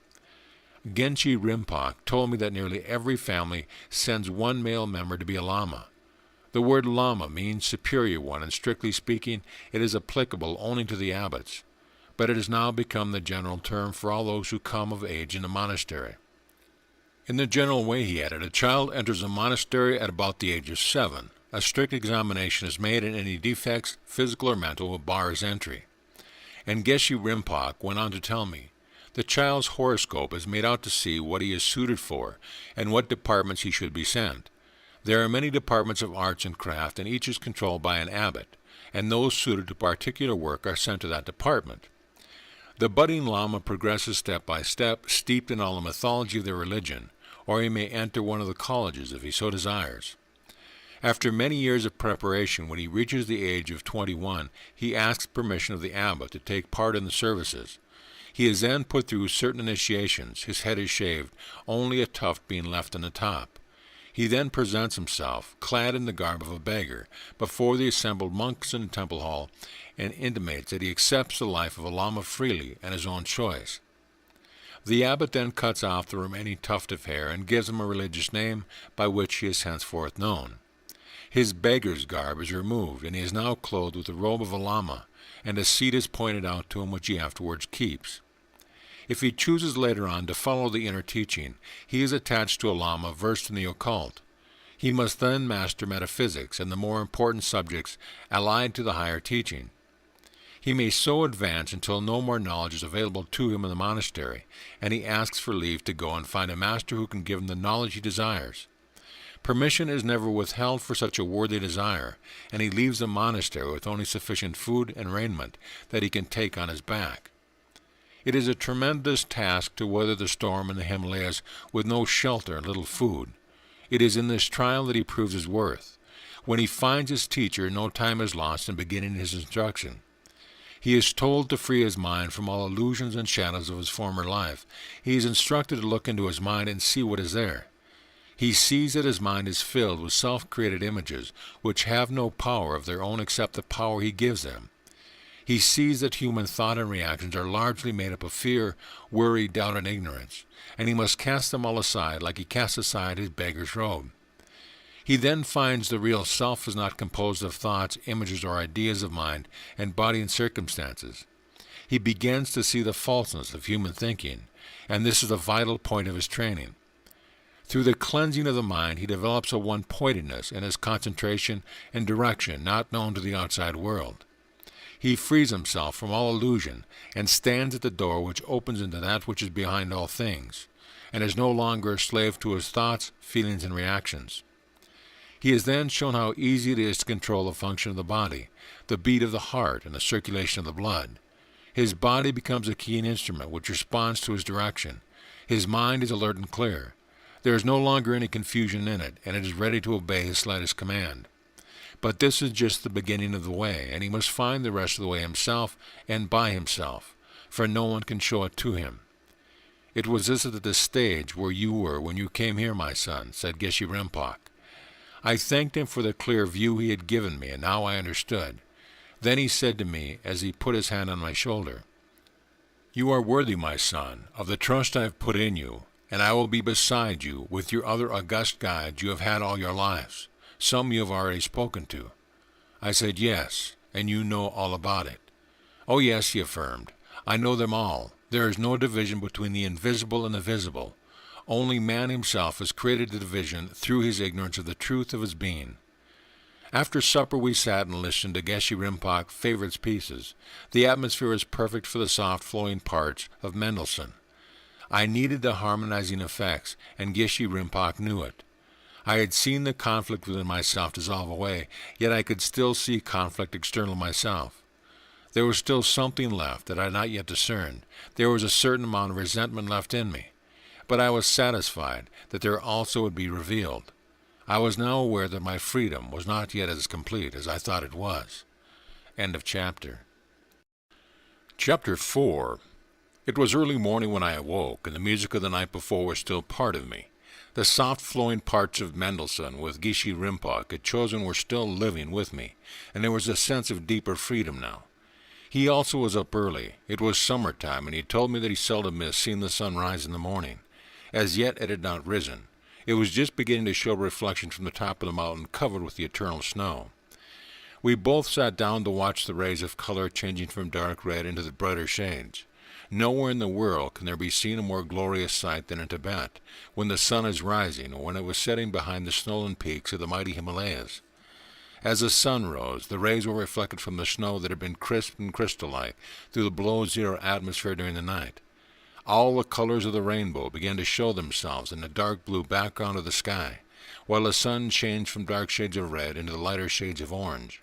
Geshe Rinpoche told me that nearly every family sends one male member to be a lama. The word lama means superior one, and strictly speaking, it is applicable only to the abbots, but it has now become the general term for all those who come of age in the monastery. In the general way, he added, a child enters a monastery at about the age of 7. A strict examination is made, and any defects, physical or mental, will bar his entry. And Geshe Rinpoche went on to tell me, the child's horoscope is made out to see what he is suited for, and what departments he should be sent. There are many departments of arts and craft, and each is controlled by an abbot, and those suited to particular work are sent to that department. The budding lama progresses step by step, steeped in all the mythology of their religion, or he may enter one of the colleges if he so desires. After many years of preparation, when he reaches the age of 21, he asks permission of the abbot to take part in the services. He is then put through certain initiations, his head is shaved, only a tuft being left on the top. He then presents himself, clad in the garb of a beggar, before the assembled monks in the temple hall, and intimates that he accepts the life of a lama freely and his own choice. The abbot then cuts off the remaining tuft of hair and gives him a religious name by which he is henceforth known. His beggar's garb is removed, and he is now clothed with the robe of a lama, and a seat is pointed out to him which he afterwards keeps. If he chooses later on to follow the inner teaching, he is attached to a lama versed in the occult. He must then master metaphysics and the more important subjects allied to the higher teaching. He may so advance until no more knowledge is available to him in the monastery, and he asks for leave to go and find a master who can give him the knowledge he desires. Permission is never withheld for such a worthy desire, and he leaves the monastery with only sufficient food and raiment that he can take on his back. It is a tremendous task to weather the storm in the Himalayas with no shelter and little food. It is in this trial that he proves his worth. When he finds his teacher, no time is lost in beginning his instruction. He is told to free his mind from all illusions and shadows of his former life. He is instructed to look into his mind and see what is there. He sees that his mind is filled with self-created images, which have no power of their own except the power he gives them. He sees that human thought and reactions are largely made up of fear, worry, doubt, and ignorance, and he must cast them all aside like he casts aside his beggar's robe. He then finds the real self is not composed of thoughts, images, or ideas of mind and body and circumstances. He begins to see the falseness of human thinking, and this is a vital point of his training. Through the cleansing of the mind, he develops a one-pointedness in his concentration and direction not known to the outside world. He frees himself from all illusion and stands at the door which opens into that which is behind all things, and is no longer a slave to his thoughts, feelings, and reactions. He is then shown how easy it is to control the function of the body, the beat of the heart, and the circulation of the blood. His body becomes a keen instrument which responds to his direction. His mind is alert and clear. There is no longer any confusion in it, and it is ready to obey his slightest command. But this is just the beginning of the way, and he must find the rest of the way himself and by himself, for no one can show it to him. "It was this at the stage where you were when you came here, my son," said Geshe Rinpoche. I thanked him for the clear view he had given me, and now I understood. Then he said to me, as he put his hand on my shoulder, "You are worthy, my son, of the trust I have put in you, and I will be beside you with your other august guides you have had all your lives. Some you have already spoken to." I said, "Yes, and you know all about it." "Oh yes," he affirmed, "I know them all. There is no division between the invisible and the visible. Only man himself has created the division through his ignorance of the truth of his being." After supper we sat and listened to Geshe Rinpoche's favorite pieces. The atmosphere was perfect for the soft flowing parts of Mendelssohn. I needed the harmonizing effects, and Geshe Rinpoche knew it. I had seen the conflict within myself dissolve away, yet I could still see conflict external to myself. There was still something left that I had not yet discerned. There was a certain amount of resentment left in me. But I was satisfied that there also would be revealed. I was now aware that my freedom was not yet as complete as I thought it was. End of chapter. Chapter 4. It was early morning when I awoke, and the music of the night before was still part of me. The soft flowing parts of Mendelssohn with Geshe Rinpoche had chosen were still living with me, and there was a sense of deeper freedom now. He also was up early. It was summertime, and he told me that he seldom missed seeing the sun rise in the morning. As yet it had not risen. It was just beginning to show reflection from the top of the mountain covered with the eternal snow. We both sat down to watch the rays of color changing from dark red into the brighter shades. Nowhere in the world can there be seen a more glorious sight than in Tibet, when the sun is rising or when it was setting behind the snow-laden peaks of the mighty Himalayas. As the sun rose, the rays were reflected from the snow that had been crisp and crystal-like through the below-zero atmosphere during the night. All the colors of the rainbow began to show themselves in the dark blue background of the sky, while the sun changed from dark shades of red into the lighter shades of orange.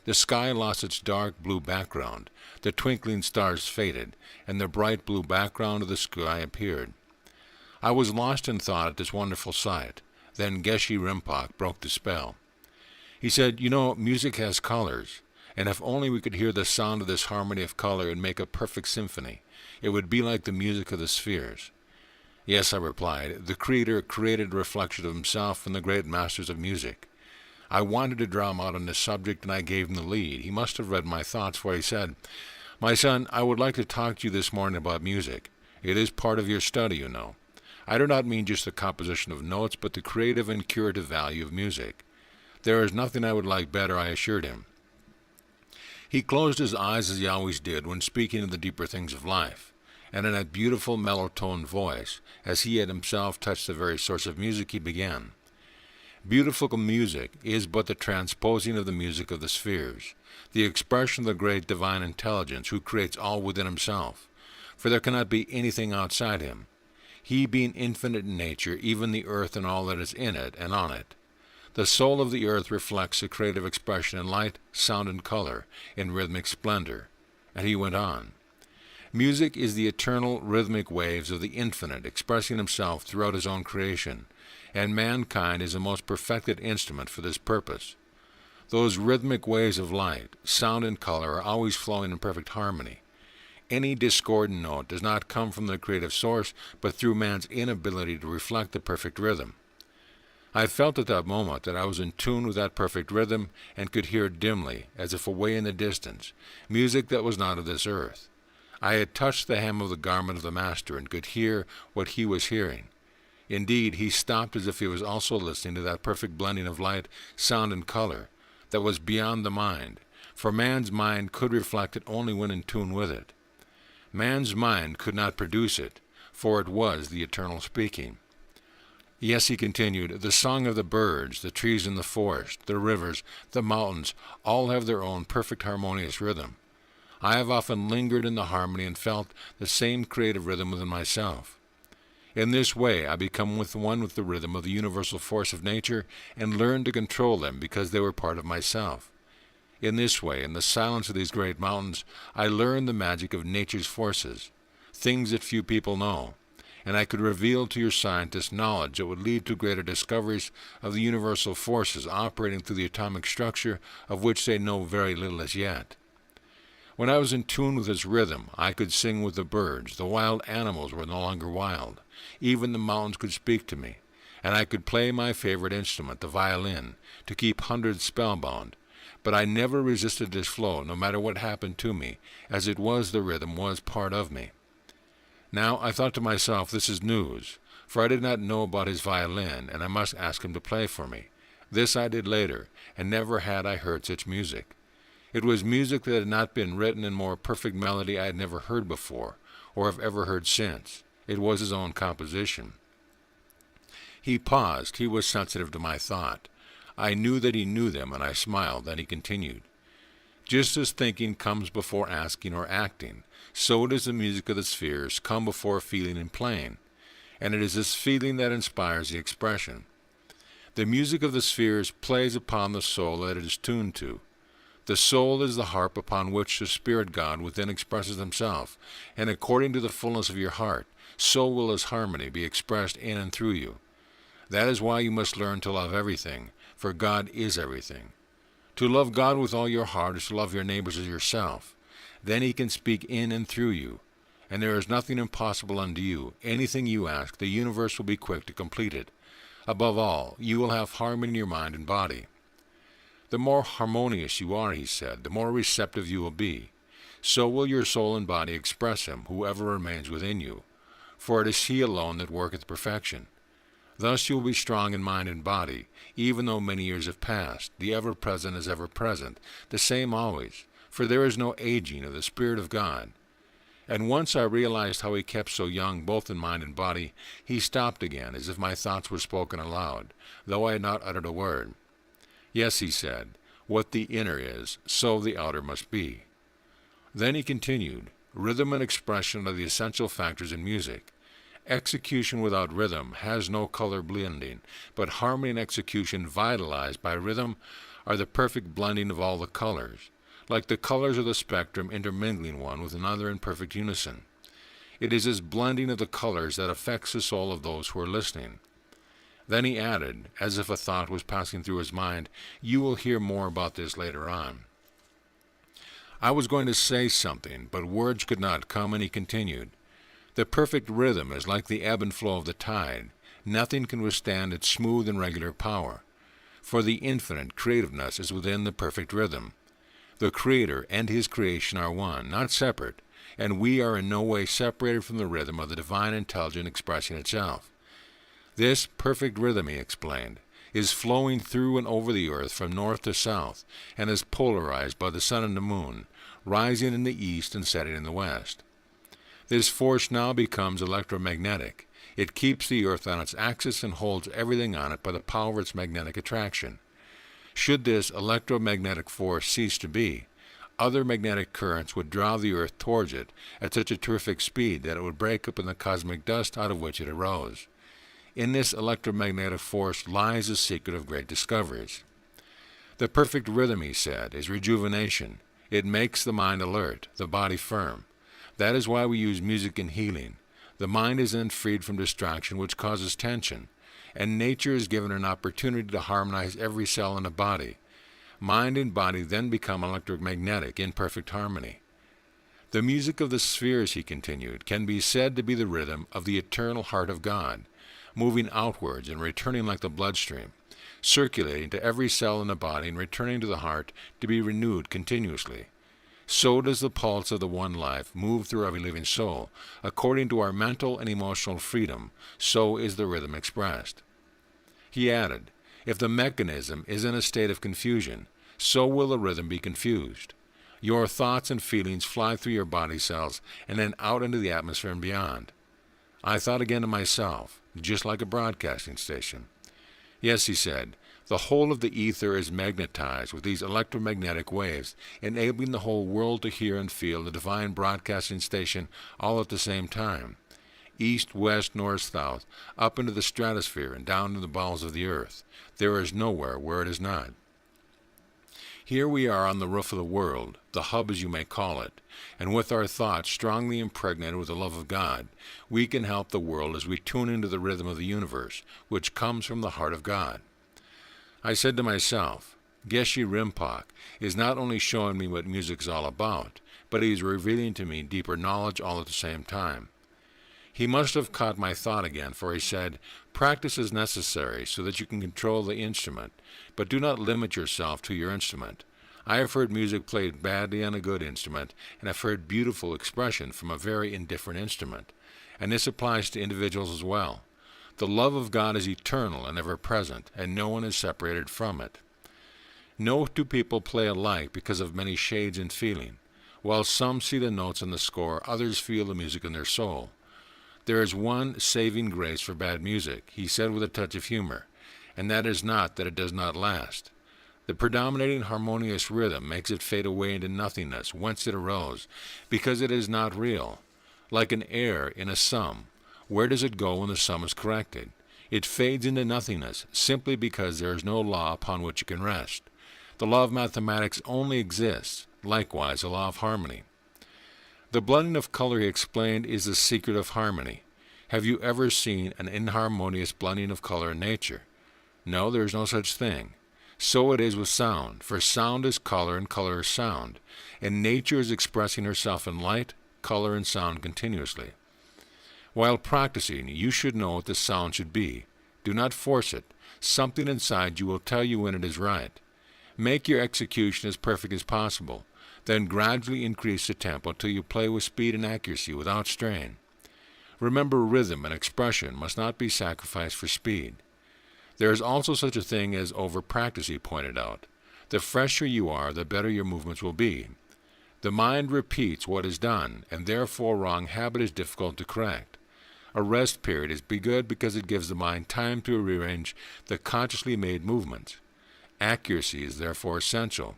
The sky lost its dark blue background, the twinkling stars faded, and the bright blue background of the sky appeared. I was lost in thought at this wonderful sight. Then Geshe Rinpoche broke the spell. He said, "You know, music has colors, and if only we could hear the sound of this harmony of color and make a perfect symphony, it would be like the music of the spheres." "Yes," I replied, "the Creator created a reflection of himself from the great masters of music." I wanted to draw him out on this subject, and I gave him the lead. He must have read my thoughts, for he said, "My son, I would like to talk to you this morning about music. It is part of your study, you know. I do not mean just the composition of notes, but the creative and curative value of music. There is nothing I would like better," I assured him. He closed his eyes as he always did when speaking of the deeper things of life, and in a beautiful mellow-toned voice, as he had himself touched the very source of music, he began, Beautiful music is but the transposing of the music of the spheres, the expression of the great divine intelligence who creates all within himself, for there cannot be anything outside him. He being infinite in nature, even the earth and all that is in it and on it. The soul of the earth reflects the creative expression in light, sound, and color, in rhythmic splendor. And he went on. Music is the eternal rhythmic waves of the infinite expressing himself throughout his own creation, and mankind is the most perfected instrument for this purpose. Those rhythmic waves of light, sound, and color are always flowing in perfect harmony. Any discordant note does not come from the creative source, but through man's inability to reflect the perfect rhythm. I felt at that moment that I was in tune with that perfect rhythm and could hear dimly, as if away in the distance, music that was not of this earth. I had touched the hem of the garment of the Master and could hear what he was hearing. Indeed, he stopped as if he was also listening to that perfect blending of light, sound, and color that was beyond the mind, for man's mind could reflect it only when in tune with it. Man's mind could not produce it, for it was the eternal speaking. Yes, he continued, the song of the birds, the trees in the forest, the rivers, the mountains, all have their own perfect harmonious rhythm. I have often lingered in the harmony and felt the same creative rhythm within myself. In this way, I become one with the rhythm of the universal force of nature and learn to control them because they were part of myself. In this way, in the silence of these great mountains, I learn the magic of nature's forces, things that few people know, and I could reveal to your scientists knowledge that would lead to greater discoveries of the universal forces operating through the atomic structure of which they know very little as yet. When I was in tune with this rhythm, I could sing with the birds. The wild animals were no longer wild. Even the mountains could speak to me, and I could play my favorite instrument, the violin, to keep hundreds spellbound. But I never resisted this flow, no matter what happened to me, as it was the rhythm was part of me. Now I thought to myself, this is news, for I did not know about his violin, and I must ask him to play for me. This I did later, and never had I heard such music. It was music that had not been written in more perfect melody I had never heard before, or have ever heard since. It was his own composition. He paused. He was sensitive to my thought. I knew that he knew them, and I smiled. Then he continued. Just as thinking comes before asking or acting, so does the music of the spheres come before feeling and playing, and it is this feeling that inspires the expression. The music of the spheres plays upon the soul that it is tuned to. The soul is the harp upon which the Spirit God within expresses himself, and according to the fullness of your heart, so will his harmony be expressed in and through you. That is why you must learn to love everything, for God is everything. To love God with all your heart is to love your neighbors as yourself. Then he can speak in and through you, and there is nothing impossible unto you. Anything you ask, the universe will be quick to complete it. Above all, you will have harmony in your mind and body. The more harmonious you are, he said, the more receptive you will be. So will your soul and body express him, whoever remains within you. For it is he alone that worketh perfection. Thus you will be strong in mind and body, even though many years have passed. The ever-present is ever-present, the same always, for there is no aging of the Spirit of God. And once I realized how he kept so young both in mind and body, he stopped again, as if my thoughts were spoken aloud, though I had not uttered a word. Yes, he said, what the inner is, so the outer must be. Then he continued, rhythm and expression are the essential factors in music. Execution without rhythm has no color blending, but harmony and execution vitalized by rhythm are the perfect blending of all the colors, like the colors of the spectrum intermingling one with another in perfect unison. It is this blending of the colors that affects the soul of those who are listening. Then he added, as if a thought was passing through his mind, you will hear more about this later on. I was going to say something, but words could not come, and he continued. The perfect rhythm is like the ebb and flow of the tide. Nothing can withstand its smooth and regular power. For the infinite creativeness is within the perfect rhythm. The Creator and his creation are one, not separate, and we are in no way separated from the rhythm of the divine intelligence expressing itself. This perfect rhythm, he explained, is flowing through and over the earth from north to south, and is polarized by the sun and the moon, rising in the east and setting in the west. This force now becomes electromagnetic. It keeps the Earth on its axis and holds everything on it by the power of its magnetic attraction. Should this electromagnetic force cease to be, other magnetic currents would draw the Earth towards it at such a terrific speed that it would break up in the cosmic dust out of which it arose. In this electromagnetic force lies the secret of great discoveries. The perfect rhythm, he said, is rejuvenation. It makes the mind alert, the body firm. That is why we use music in healing. The mind is then freed from distraction, which causes tension, and nature is given an opportunity to harmonize every cell in the body. Mind and body then become electromagnetic in perfect harmony. The music of the spheres, he continued, can be said to be the rhythm of the eternal heart of God, moving outwards and returning like the bloodstream, circulating to every cell in the body and returning to the heart to be renewed continuously. So does the pulse of the one life move through every living soul. According to our mental and emotional freedom, so is the rhythm expressed. He added, if the mechanism is in a state of confusion, so will the rhythm be confused. Your thoughts and feelings fly through your body cells and then out into the atmosphere and beyond. I thought again to myself, just like a broadcasting station. Yes, he said, the whole of the ether is magnetized with these electromagnetic waves, enabling the whole world to hear and feel the divine broadcasting station all at the same time. East, west, north, south, up into the stratosphere and down to the bowels of the earth. There is nowhere where it is not. Here we are on the roof of the world, the hub as you may call it, and with our thoughts strongly impregnated with the love of God, we can help the world as we tune into the rhythm of the universe, which comes from the heart of God. I said to myself, Geshe Rinpoche is not only showing me what music is all about, but he is revealing to me deeper knowledge all at the same time. He must have caught my thought again, for he said, practice is necessary so that you can control the instrument, but do not limit yourself to your instrument. I have heard music played badly on a good instrument, and have heard beautiful expression from a very indifferent instrument, and this applies to individuals as well. The love of God is eternal and ever-present, and no one is separated from it. No two people play alike because of many shades in feeling. While some see the notes in the score, others feel the music in their soul. There is one saving grace for bad music, he said with a touch of humor, and that is not that it does not last. The predominating harmonious rhythm makes it fade away into nothingness, whence it arose, because it is not real. Like an error in a sum, where does it go when the sum is corrected? It fades into nothingness, simply because there is no law upon which it can rest. The law of mathematics only exists, likewise the law of harmony. The blending of color, he explained, is the secret of harmony. Have you ever seen an inharmonious blending of color in nature? No, there is no such thing. So it is with sound, for sound is color and color is sound, and nature is expressing herself in light, color, and sound continuously. While practicing, you should know what the sound should be. Do not force it. Something inside you will tell you when it is right. Make your execution as perfect as possible. Then gradually increase the tempo until you play with speed and accuracy without strain. Remember, rhythm and expression must not be sacrificed for speed. There is also such a thing as over-practice, he pointed out. The fresher you are, the better your movements will be. The mind repeats what is done, and therefore wrong habit is difficult to correct. A rest period is good because it gives the mind time to rearrange the consciously made movements. Accuracy is therefore essential.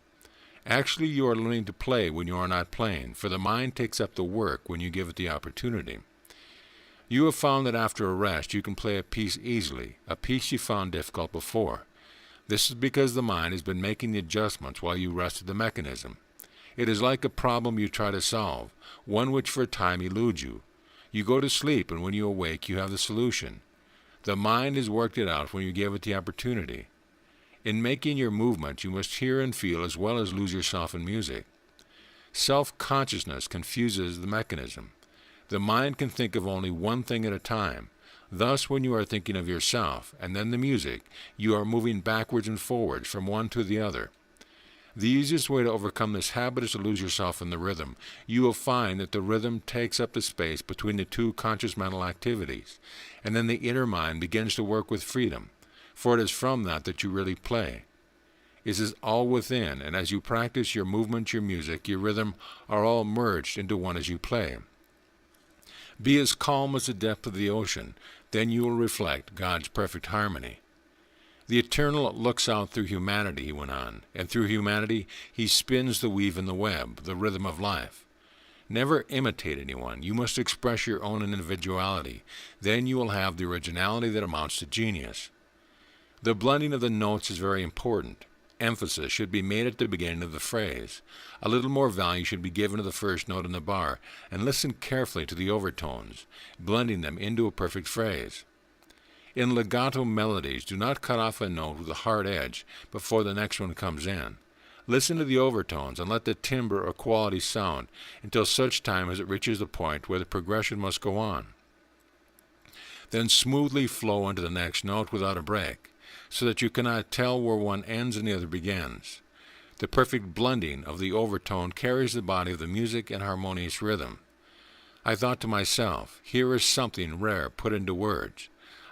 Actually, you are learning to play when you are not playing, for the mind takes up the work when you give it the opportunity. You have found that after a rest you can play a piece easily, a piece you found difficult before. This is because the mind has been making the adjustments while you rested the mechanism. It is like a problem you try to solve, one which for a time eludes you. You go to sleep, and when you awake you have the solution. The mind has worked it out when you give it the opportunity. In making your movement, you must hear and feel as well as lose yourself in music. Self-consciousness confuses the mechanism. The mind can think of only one thing at a time. Thus, when you are thinking of yourself, and then the music, you are moving backwards and forwards from one to the other. The easiest way to overcome this habit is to lose yourself in the rhythm. You will find that the rhythm takes up the space between the two conscious mental activities, and then the inner mind begins to work with freedom, for it is from that you really play. It is all within, and as you practice, your movement, your music, your rhythm are all merged into one as you play. Be as calm as the depth of the ocean, Then you will reflect God's perfect harmony. The Eternal looks out through humanity, he went on, and through humanity he spins the weave in the web, the rhythm of life. Never imitate anyone. You must express your own individuality. Then you will have the originality that amounts to genius. The blending of the notes is very important. Emphasis should be made at the beginning of the phrase. A little more value should be given to the first note in the bar, and listen carefully to the overtones, blending them into a perfect phrase. In legato melodies, do not cut off a note with a hard edge before the next one comes in. Listen to the overtones and let the timbre or quality sound until such time as it reaches the point where the progression must go on. Then smoothly flow into the next note without a break, so that you cannot tell where one ends and the other begins. The perfect blending of the overtone carries the body of the music in harmonious rhythm. I thought to myself, here is something rare put into words.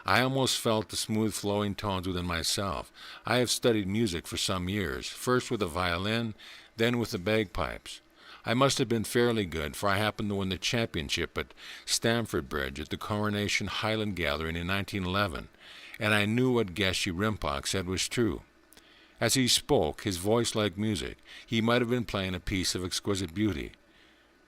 I almost felt the smooth flowing tones within myself. I have studied music for some years, first with the violin, then with the bagpipes. I must have been fairly good, for I happened to win the championship at Stamford Bridge at the Coronation Highland Gathering in 1911, and I knew what Geshe Rinpoche said was true. As he spoke, his voice like music, he might have been playing a piece of exquisite beauty.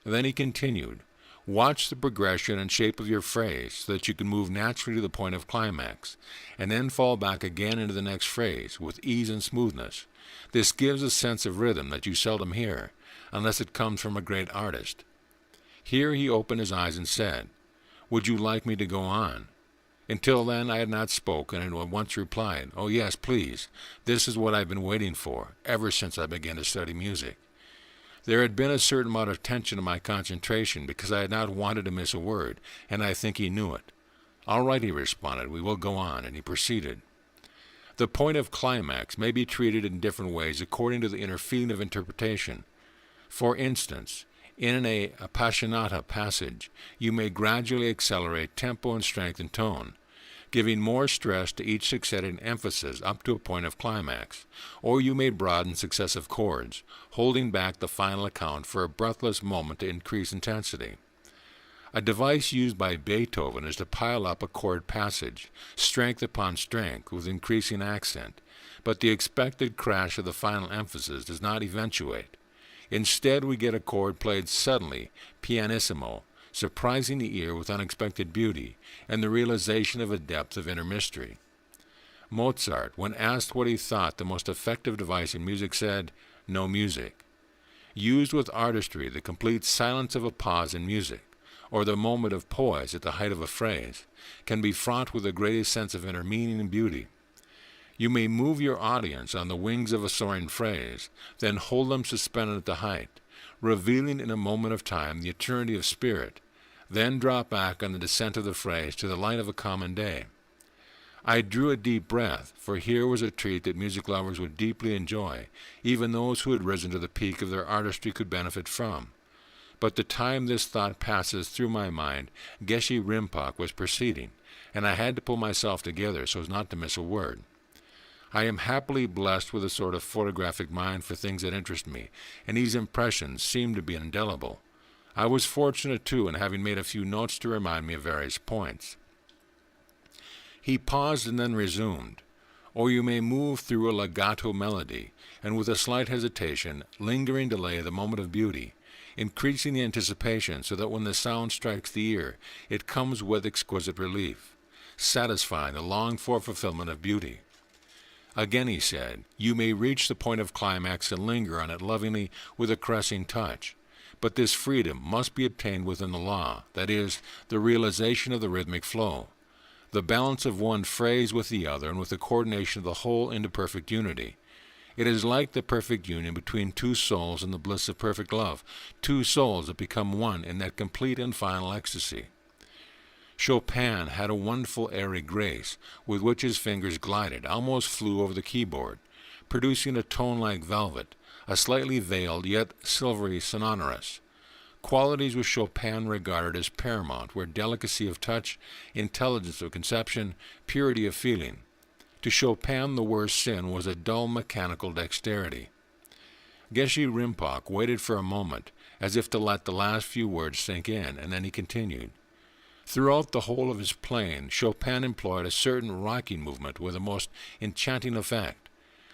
Then he continued, watch the progression and shape of your phrase so that you can move naturally to the point of climax, and then fall back again into the next phrase with ease and smoothness. This gives a sense of rhythm that you seldom hear, unless it comes from a great artist. Here he opened his eyes and said, would you like me to go on? Until then I had not spoken and at once replied, oh yes, please. This is what I've been waiting for, ever since I began to study music. There had been a certain amount of tension in my concentration because I had not wanted to miss a word, and I think he knew it. All right, he responded, we will go on, and he proceeded. The point of climax may be treated in different ways according to the inner feeling of interpretation. For instance, in a Appassionata passage, you may gradually accelerate tempo and strength and tone, giving more stress to each succeeding emphasis up to a point of climax, or you may broaden successive chords, holding back the final account for a breathless moment to increase intensity. A device used by Beethoven is to pile up a chord passage, strength upon strength, with increasing accent, but the expected crash of the final emphasis does not eventuate. Instead, we get a chord played suddenly, pianissimo, surprising the ear with unexpected beauty and the realization of a depth of inner mystery. Mozart, when asked what he thought the most effective device in music, said, no music. Used with artistry, the complete silence of a pause in music, or the moment of poise at the height of a phrase, can be fraught with the greatest sense of inner meaning and beauty. You may move your audience on the wings of a soaring phrase, then hold them suspended at the height, revealing in a moment of time the eternity of spirit, then drop back on the descent of the phrase to the light of a common day. I drew a deep breath, for here was a treat that music lovers would deeply enjoy, even those who had risen to the peak of their artistry could benefit from. But the time this thought passes through my mind, Geshe Rinpoche was proceeding, and I had to pull myself together so as not to miss a word. I am happily blessed with a sort of photographic mind for things that interest me, and these impressions seem to be indelible. I was fortunate, too, in having made a few notes to remind me of various points. He paused and then resumed. Or you may move through a legato melody, and with a slight hesitation, lingering delay the moment of beauty, increasing the anticipation so that when the sound strikes the ear, it comes with exquisite relief, satisfying the longed-for fulfillment of beauty. Again he said, you may reach the point of climax and linger on it lovingly with a caressing touch, but this freedom must be obtained within the law, that is, the realization of the rhythmic flow, the balance of one phrase with the other and with the coordination of the whole into perfect unity. It is like the perfect union between two souls in the bliss of perfect love, two souls that become one in that complete and final ecstasy. Chopin had a wonderful airy grace with which his fingers glided, almost flew over the keyboard, producing a tone like velvet, a slightly veiled yet silvery sonorous. Qualities which Chopin regarded as paramount were delicacy of touch, intelligence of conception, purity of feeling. To Chopin the worst sin was a dull mechanical dexterity. Geshe Rinpoche waited for a moment, as if to let the last few words sink in, and then he continued. Throughout the whole of his playing, Chopin employed a certain rocking movement with a most enchanting effect,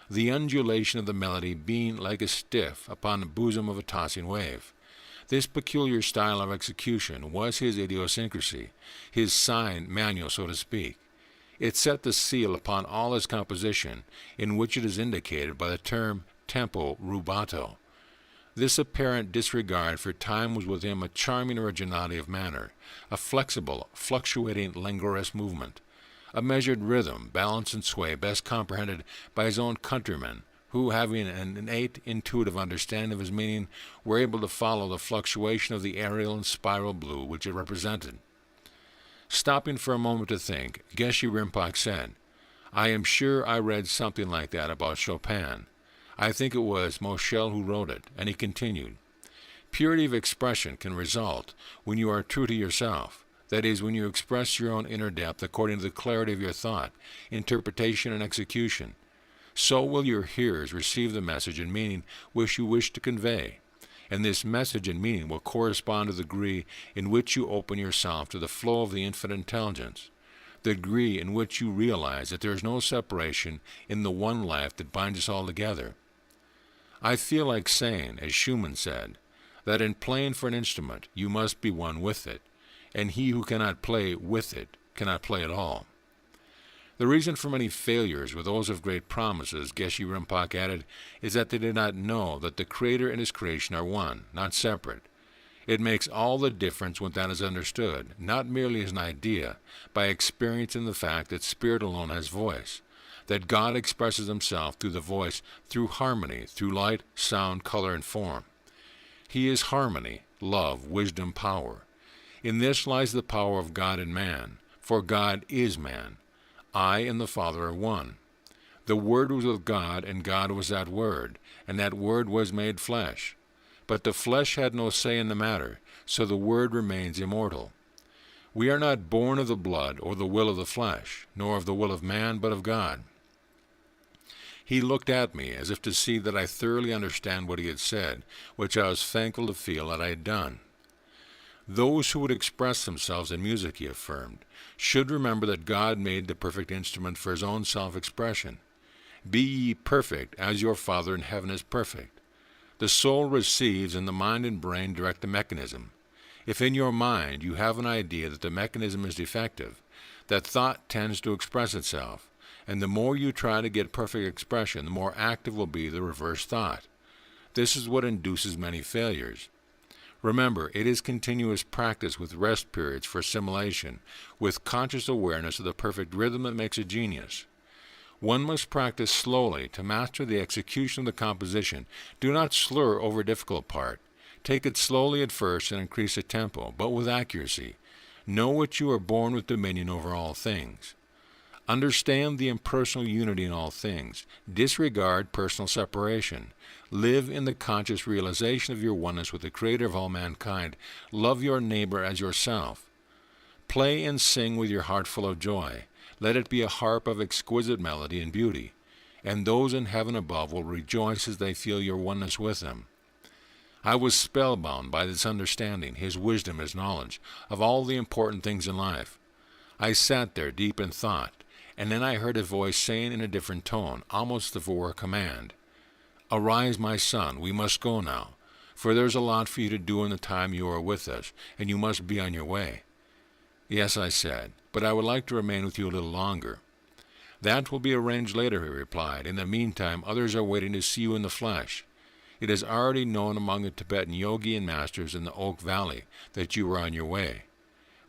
the undulation of the melody being like a stiff upon the bosom of a tossing wave. This peculiar style of execution was his idiosyncrasy, his sign manual, so to speak. It set the seal upon all his composition, in which it is indicated by the term tempo rubato. This apparent disregard for time was with him a charming originality of manner, a flexible, fluctuating, languorous movement, a measured rhythm, balance and sway best comprehended by his own countrymen, who, having an innate intuitive understanding of his meaning, were able to follow the fluctuation of the aerial and spiral blue which it represented. Stopping for a moment to think, Geshe Rinpoche said, "I am sure I read something like that about Chopin. I think it was Moschel who wrote it," and he continued, "Purity of expression can result when you are true to yourself, that is, when you express your own inner depth according to the clarity of your thought, interpretation, and execution. So will your hearers receive the message and meaning which you wish to convey, and this message and meaning will correspond to the degree in which you open yourself to the flow of the infinite intelligence, the degree in which you realize that there is no separation in the one life that binds us all together. I feel like saying, as Schumann said, that in playing for an instrument you must be one with it, and he who cannot play with it cannot play at all." The reason for many failures with those of great promises, Geshe Rinpoche added, is that they did not know that the Creator and his creation are one, not separate. It makes all the difference when that is understood, not merely as an idea, by experiencing the fact that Spirit alone has voice, that God expresses himself through the voice, through harmony, through light, sound, color, and form. He is harmony, love, wisdom, power. In this lies the power of God in man, for God is man. I and the Father are one. The Word was with God, and God was that Word, and that Word was made flesh. But the flesh had no say in the matter, so the Word remains immortal. We are not born of the blood or the will of the flesh, nor of the will of man, but of God. He looked at me as if to see that I thoroughly understand what he had said, which I was thankful to feel that I had done. Those who would express themselves in music, he affirmed, should remember that God made the perfect instrument for his own self-expression. Be ye perfect, as your Father in heaven is perfect. The soul receives, and the mind and brain direct the mechanism. If in your mind you have an idea that the mechanism is defective, that thought tends to express itself, and the more you try to get perfect expression, the more active will be the reverse thought. This is what induces many failures. Remember, it is continuous practice with rest periods for assimilation, with conscious awareness of the perfect rhythm that makes a genius. One must practice slowly to master the execution of the composition. Do not slur over a difficult part. Take it slowly at first and increase the tempo, but with accuracy. Know that you are born with dominion over all things. Understand the impersonal unity in all things. Disregard personal separation. Live in the conscious realization of your oneness with the Creator of all mankind. Love your neighbor as yourself. Play and sing with your heart full of joy. Let it be a harp of exquisite melody and beauty, and those in heaven above will rejoice as they feel your oneness with them. I was spellbound by this understanding, his wisdom, his knowledge, of all the important things in life. I sat there deep in thought, and then I heard a voice saying in a different tone, almost as for a command, "Arise, my son, we must go now, for there's a lot for you to do in the time you are with us, and you must be on your way." "Yes," I said, "but I would like to remain with you a little longer." "That will be arranged later," he replied. "In the meantime, others are waiting to see you in the flesh. It is already known among the Tibetan yogi and masters in the Oak Valley that you are on your way.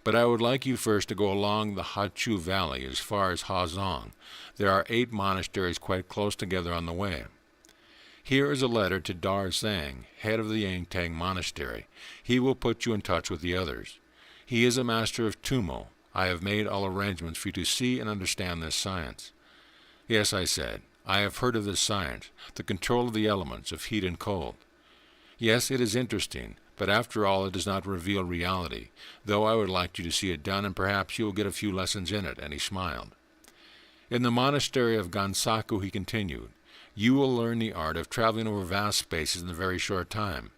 But I would like you first to go along the Hachu Valley as far as Hazong. There are 8 monasteries quite close together on the way. Here is a letter to Dar Zhang, head of the Yangtang Monastery. He will put you in touch with the others. He is a master of Tumo. I have made all arrangements for you to see and understand this science." "Yes," I said, "I have heard of this science, the control of the elements, of heat and cold. Yes, it is interesting, but after all it does not reveal reality, though I would like you to see it done, and perhaps you will get a few lessons in it," and he smiled. "In the monastery of Gansaku," he continued, "you will learn the art of traveling over vast spaces in a very short time.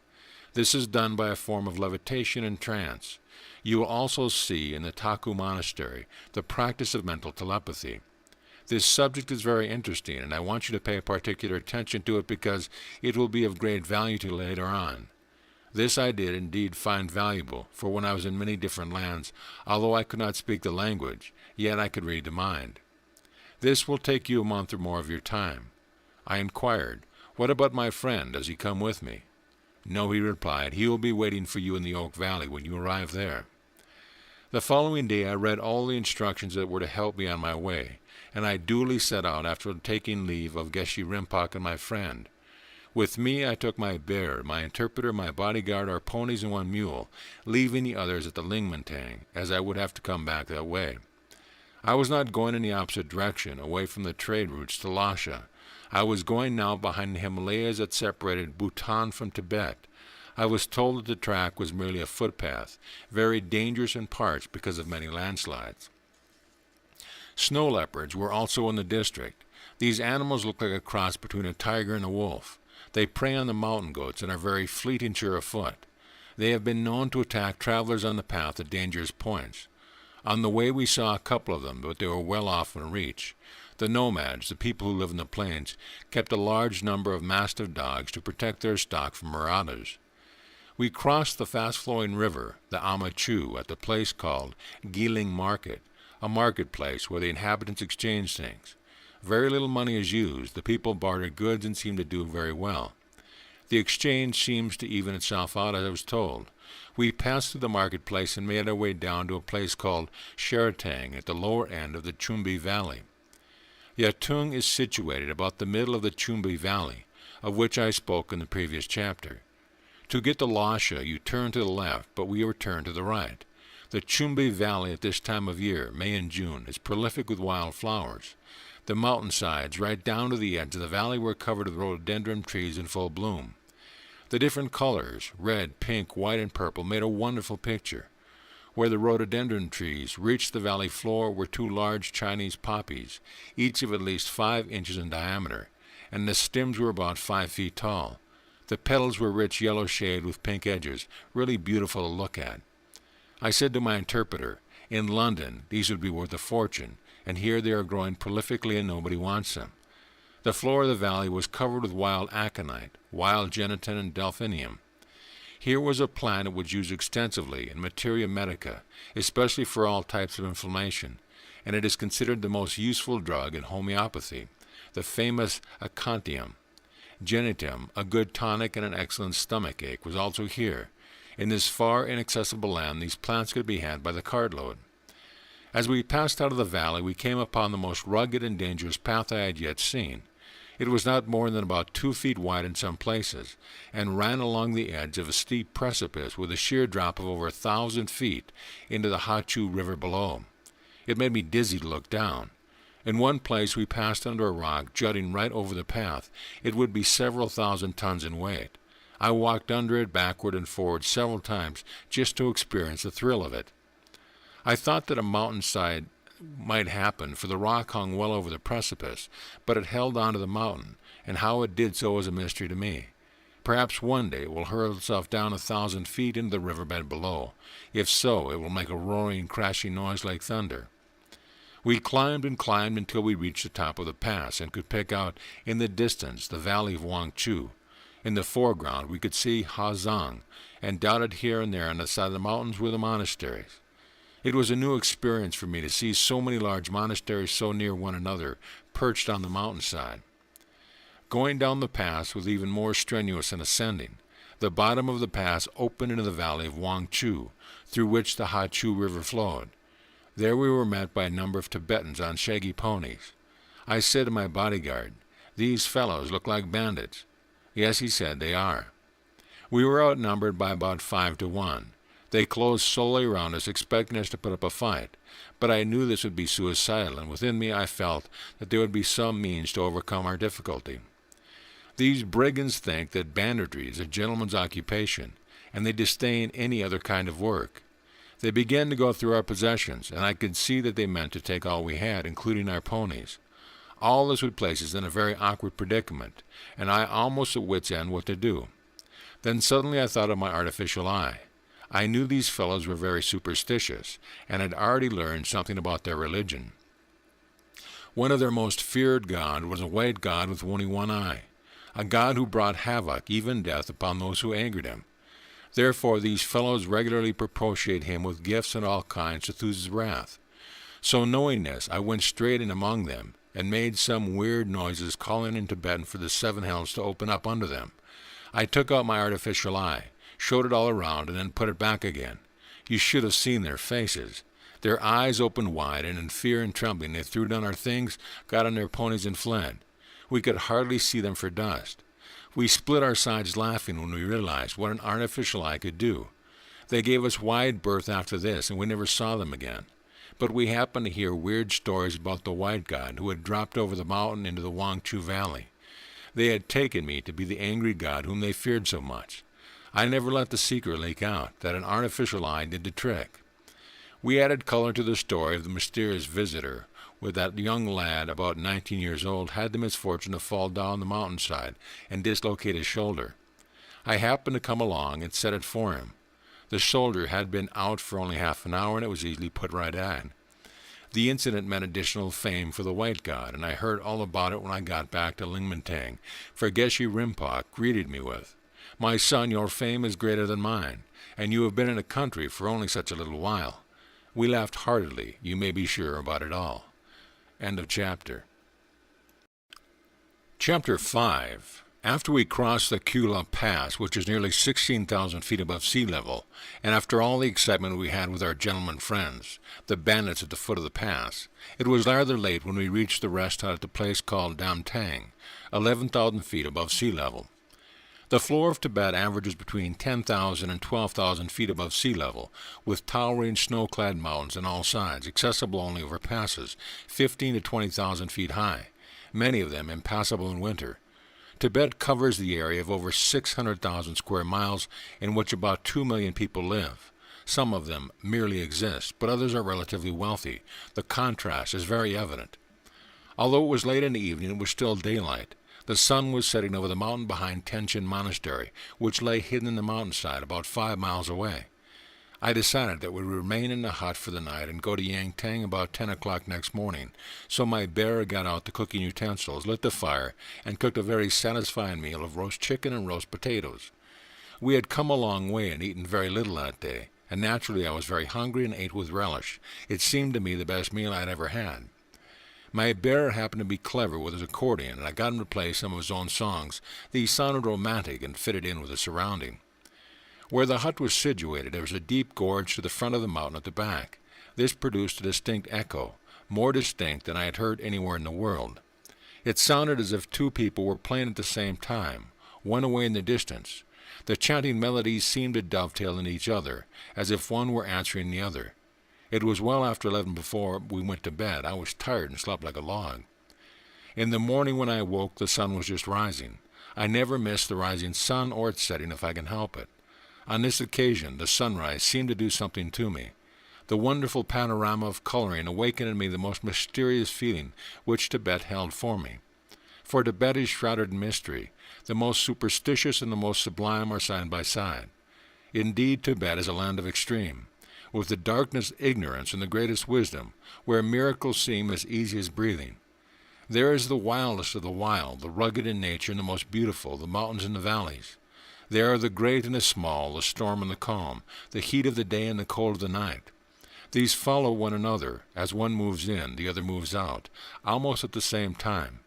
This is done by a form of levitation and trance. You will also see in the Taku Monastery the practice of mental telepathy. This subject is very interesting, and I want you to pay particular attention to it because it will be of great value to you later on. This I did indeed find valuable, for when I was in many different lands, although I could not speak the language, yet I could read the mind. This will take you a month or more of your time. I inquired, "What about my friend? Does he come with me?" "No," he replied, "he will be waiting for you in the Oak Valley when you arrive there." The following day I read all the instructions that were to help me on my way, and I duly set out after taking leave of Geshe Rinpoche and my friend. With me I took my bearer, my interpreter, my bodyguard, our ponies, and one mule, leaving the others at the Lingmatang, as I would have to come back that way. I was not going in the opposite direction, away from the trade routes to Lhasa. I was going now behind the Himalayas that separated Bhutan from Tibet. I was told that the track was merely a footpath, very dangerous in parts because of many landslides. Snow leopards were also in the district. These animals look like a cross between a tiger and a wolf. They prey on the mountain goats and are very fleet and sure of foot. They have been known to attack travelers on the path at dangerous points. On the way we saw a couple of them, but they were well off in reach. The Nomads, the people who live in the plains, kept a large number of mastiff dogs to protect their stock from marauders. We crossed the fast-flowing river, the Amachu, at the place called Giling Market, a marketplace where the inhabitants exchange things. Very little money is used. The people barter goods and seem to do very well. The exchange seems to even itself out, as I was told. We passed through the marketplace and made our way down to a place called Sheratang at the lower end of the Chumbi Valley. Yatung is situated about the middle of the Chumbi Valley, of which I spoke in the previous chapter. To get to Lhasa, you turn to the left, but we were turned to the right. The Chumbi Valley at this time of year, May and June, is prolific with wild flowers. The mountainsides, right down to the edge of the valley, were covered with rhododendron trees in full bloom. The different colors, red, pink, white, and purple, made a wonderful picture. Where the rhododendron trees reached the valley floor were two large Chinese poppies, each of at least 5 inches in diameter, and the stems were about 5 feet tall. The petals were rich yellow shade with pink edges, really beautiful to look at. I said to my interpreter, "In London, these would be worth a fortune, and here they are growing prolifically and nobody wants them." The floor of the valley was covered with wild aconite, wild gentian, and delphinium. Here was a plant that was used extensively in materia medica, especially for all types of inflammation, and it is considered the most useful drug in homeopathy, the famous acanthium. Gentium, a good tonic and an excellent stomach ache, was also here. In this far inaccessible land, these plants could be had by the cartload. As we passed out of the valley, we came upon the most rugged and dangerous path I had yet seen. It was not more than about 2 feet wide in some places, and ran along the edge of a steep precipice with a sheer drop of over 1,000 feet into the Hachu River below. It made me dizzy to look down. In one place we passed under a rock jutting right over the path. It would be several thousand tons in weight. I walked under it backward and forward several times just to experience the thrill of it. I thought that a mountainside might happen, for the rock hung well over the precipice, but it held on to the mountain, and how it did so was a mystery to me. Perhaps one day it will hurl itself down 1,000 feet into the riverbed below. If so, it will make a roaring, crashing noise like thunder. We climbed and climbed until we reached the top of the pass and could pick out in the distance the valley of Wangchu. In the foreground we could see Hazang, and dotted here and there on the side of the mountains were the monasteries. It was a new experience for me to see so many large monasteries so near one another, perched on the mountainside. Going down the pass was even more strenuous than ascending. The bottom of the pass opened into the valley of Wangchu, through which the Hachu River flowed. There we were met by a number of Tibetans on shaggy ponies. I said to my bodyguard, "These fellows look like bandits." "Yes," he said, "they are." We were outnumbered by about 5 to 1. They closed slowly around us, expecting us to put up a fight, but I knew this would be suicidal, and within me I felt that there would be some means to overcome our difficulty. These brigands think that banditry is a gentleman's occupation, and they disdain any other kind of work. They began to go through our possessions, and I could see that they meant to take all we had, including our ponies. All this would place us in a very awkward predicament, and I almost at wit's end what to do. Then suddenly I thought of my artificial eye. I knew these fellows were very superstitious, and had already learned something about their religion. One of their most feared gods was a white god with only one eye, a god who brought havoc, even death, upon those who angered him. Therefore these fellows regularly propitiate him with gifts and all kinds to soothe his wrath. So knowing this, I went straight in among them, and made some weird noises, calling in Tibetan for the seven hells to open up under them. I took out my artificial eye, showed it all around, and then put it back again. You should have seen their faces. Their eyes opened wide, and in fear and trembling they threw down our things, got on their ponies, and fled. We could hardly see them for dust. We split our sides laughing when we realized what an artificial eye could do. They gave us wide berth after this, and we never saw them again. But we happened to hear weird stories about the white god who had dropped over the mountain into the Wangchu Valley. They had taken me to be the angry god whom they feared so much. I never let the secret leak out that an artificial eye did the trick. We added color to the story of the mysterious visitor, where that young lad, about 19 years old, had the misfortune to fall down the mountainside and dislocate his shoulder. I happened to come along and set it for him. The shoulder had been out for only half an hour, and it was easily put right on. The incident meant additional fame for the white god, and I heard all about it when I got back to Lingmatang, for Geshe Rinpoche greeted me with, "My son, your fame is greater than mine, and you have been in the country for only such a little while." We laughed heartily, you may be sure, about it all. End of chapter. Chapter 5. After we crossed the Kula Pass, which is nearly 16,000 feet above sea level, and after all the excitement we had with our gentlemen friends, the bandits at the foot of the pass, it was rather late when we reached the rest hut at the place called Damtang, 11,000 feet above sea level. The floor of Tibet averages between 10,000 and 12,000 feet above sea level, with towering snow-clad mountains on all sides, accessible only over passes 15 to 20,000 feet high, many of them impassable in winter. Tibet covers the area of over 600,000 square miles in which about 2 million people live. Some of them merely exist, but others are relatively wealthy. The contrast is very evident. Although it was late in the evening, it was still daylight. The sun was setting over the mountain behind Tenshin Monastery, which lay hidden in the mountainside about 5 miles away. I decided that we would remain in the hut for the night and go to Yangtang about 10 o'clock next morning, so my bearer got out the cooking utensils, lit the fire, and cooked a very satisfying meal of roast chicken and roast potatoes. We had come a long way and eaten very little that day, and naturally I was very hungry and ate with relish. It seemed to me the best meal I had ever had. My bearer happened to be clever with his accordion, and I got him to play some of his own songs. These sounded romantic and fitted in with the surrounding. Where the hut was situated, there was a deep gorge to the front of the mountain at the back. This produced a distinct echo, more distinct than I had heard anywhere in the world. It sounded as if two people were playing at the same time, one away in the distance. The chanting melodies seemed to dovetail in each other, as if one were answering the other. It was well after 11 before we went to bed. I was tired and slept like a log. In the morning when I awoke, the sun was just rising. I never miss the rising sun or its setting if I can help it. On this occasion, the sunrise seemed to do something to me. The wonderful panorama of coloring awakened in me the most mysterious feeling which Tibet held for me. For Tibet is shrouded in mystery. The most superstitious and the most sublime are side by side. Indeed, Tibet is a land of extreme, with the darkness ignorance and the greatest wisdom, where miracles seem as easy as breathing. There is the wildest of the wild, the rugged in nature and the most beautiful, the mountains and the valleys. There are the great and the small, the storm and the calm, the heat of the day and the cold of the night. These follow one another. As one moves in, the other moves out, almost at the same time.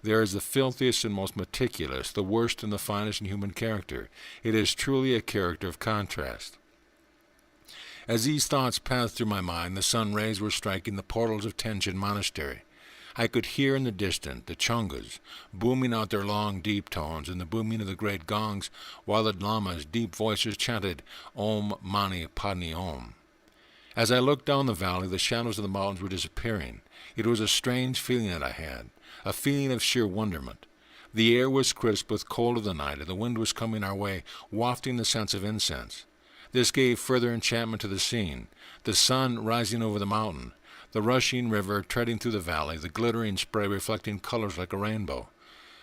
There is the filthiest and most meticulous, the worst and the finest in human character. It is truly a character of contrast. As these thoughts passed through my mind, the sun rays were striking the portals of Tenshin Monastery. I could hear in the distance the chungas booming out their long, deep tones and the booming of the great gongs, while the lamas' deep voices chanted Om Mani Padme Om. As I looked down the valley, the shadows of the mountains were disappearing. It was a strange feeling that I had, a feeling of sheer wonderment. The air was crisp with cold of the night, and the wind was coming our way, wafting the scents of incense. This gave further enchantment to the scene, the sun rising over the mountain, the rushing river treading through the valley, the glittering spray reflecting colors like a rainbow.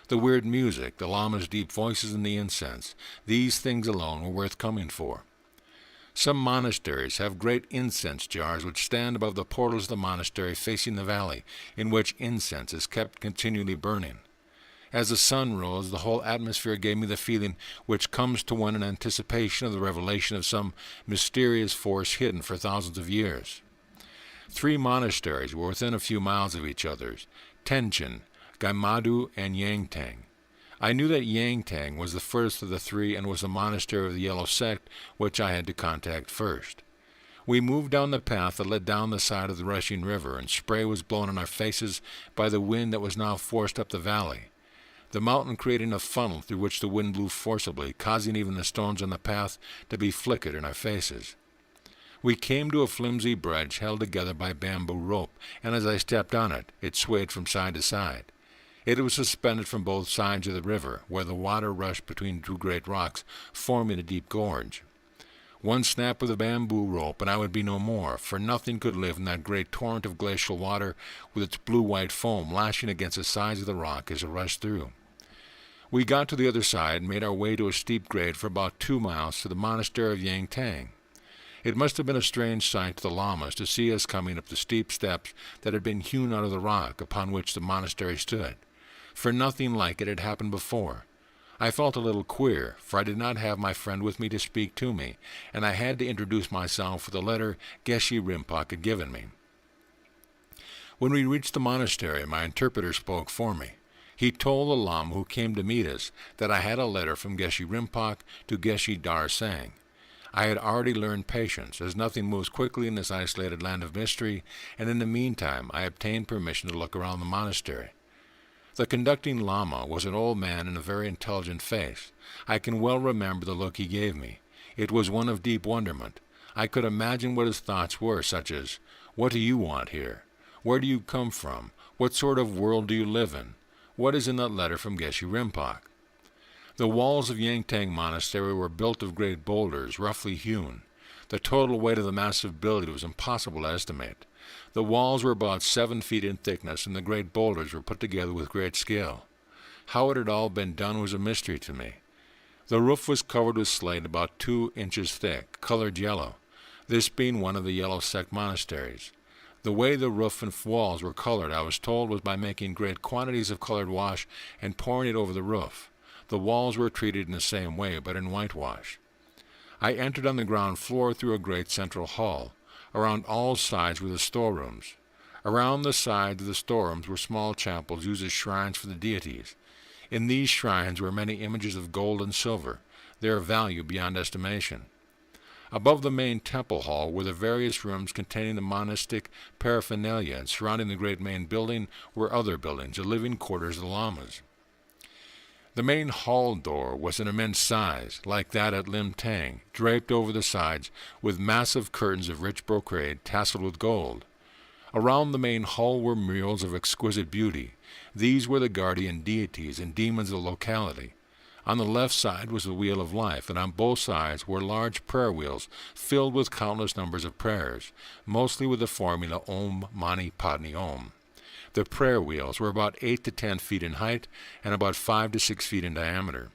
The weird music, the lamas' deep voices, and the incense, these things alone were worth coming for. Some monasteries have great incense jars which stand above the portals of the monastery facing the valley, in which incense is kept continually burning. As the sun rose, the whole atmosphere gave me the feeling which comes to one in anticipation of the revelation of some mysterious force hidden for thousands of years. 3 monasteries were within a few miles of each other: Tenchin, Gaimadu, and Yangtang. I knew that Yangtang was the first of the 3 and was the monastery of the Yellow Sect which I had to contact first. We moved down the path that led down the side of the rushing river, and spray was blown in our faces by the wind that was now forced up the valley, the mountain creating a funnel through which the wind blew forcibly, causing even the stones on the path to be flickered in our faces. We came to a flimsy bridge held together by bamboo rope, and as I stepped on it, it swayed from side to side. It was suspended from both sides of the river, where the water rushed between 2 great rocks, forming a deep gorge. One snap of the bamboo rope, and I would be no more, for nothing could live in that great torrent of glacial water with its blue-white foam lashing against the sides of the rock as it rushed through. We got to the other side and made our way to a steep grade for about 2 miles to the monastery of Yangtang. It must have been a strange sight to the lamas to see us coming up the steep steps that had been hewn out of the rock upon which the monastery stood, for nothing like it had happened before. I felt a little queer, for I did not have my friend with me to speak to me, and I had to introduce myself with the letter Geshe Rinpoche had given me. When we reached the monastery, my interpreter spoke for me. He told the lama who came to meet us that I had a letter from Geshe Rinpoche to Geshe Dar Sang. I had already learned patience, as nothing moves quickly in this isolated land of mystery, and in the meantime I obtained permission to look around the monastery. The conducting lama was an old man in a very intelligent face. I can well remember the look he gave me. It was one of deep wonderment. I could imagine what his thoughts were, such as, "What do you want here? Where do you come from? What sort of world do you live in? What is in that letter from Geshe Rinpoche?" The walls of Yangtang Monastery were built of great boulders, roughly hewn. The total weight of the massive building was impossible to estimate. The walls were about 7 feet in thickness, and the great boulders were put together with great skill. How it had all been done was a mystery to me. The roof was covered with slate about 2 inches thick, colored yellow, this being one of the Yellow Sect monasteries. The way the roof and walls were colored, I was told, was by making great quantities of colored wash and pouring it over the roof. The walls were treated in the same way, but in whitewash. I entered on the ground floor through a great central hall. Around all sides were the storerooms. Around the sides of the storerooms were small chapels used as shrines for the deities. In these shrines were many images of gold and silver, their value beyond estimation. Above the main temple hall were the various rooms containing the monastic paraphernalia, and surrounding the great main building were other buildings, the living quarters of the lamas. The main hall door was an immense size, like that at Limtang, draped over the sides with massive curtains of rich brocade tasseled with gold. Around the main hall were murals of exquisite beauty. These were the guardian deities and demons of the locality. On the left side was the Wheel of Life, and on both sides were large prayer wheels filled with countless numbers of prayers, mostly with the formula Om Mani Padme Om. The prayer wheels were about 8 to 10 feet in height and about 5 to 6 feet in diameter.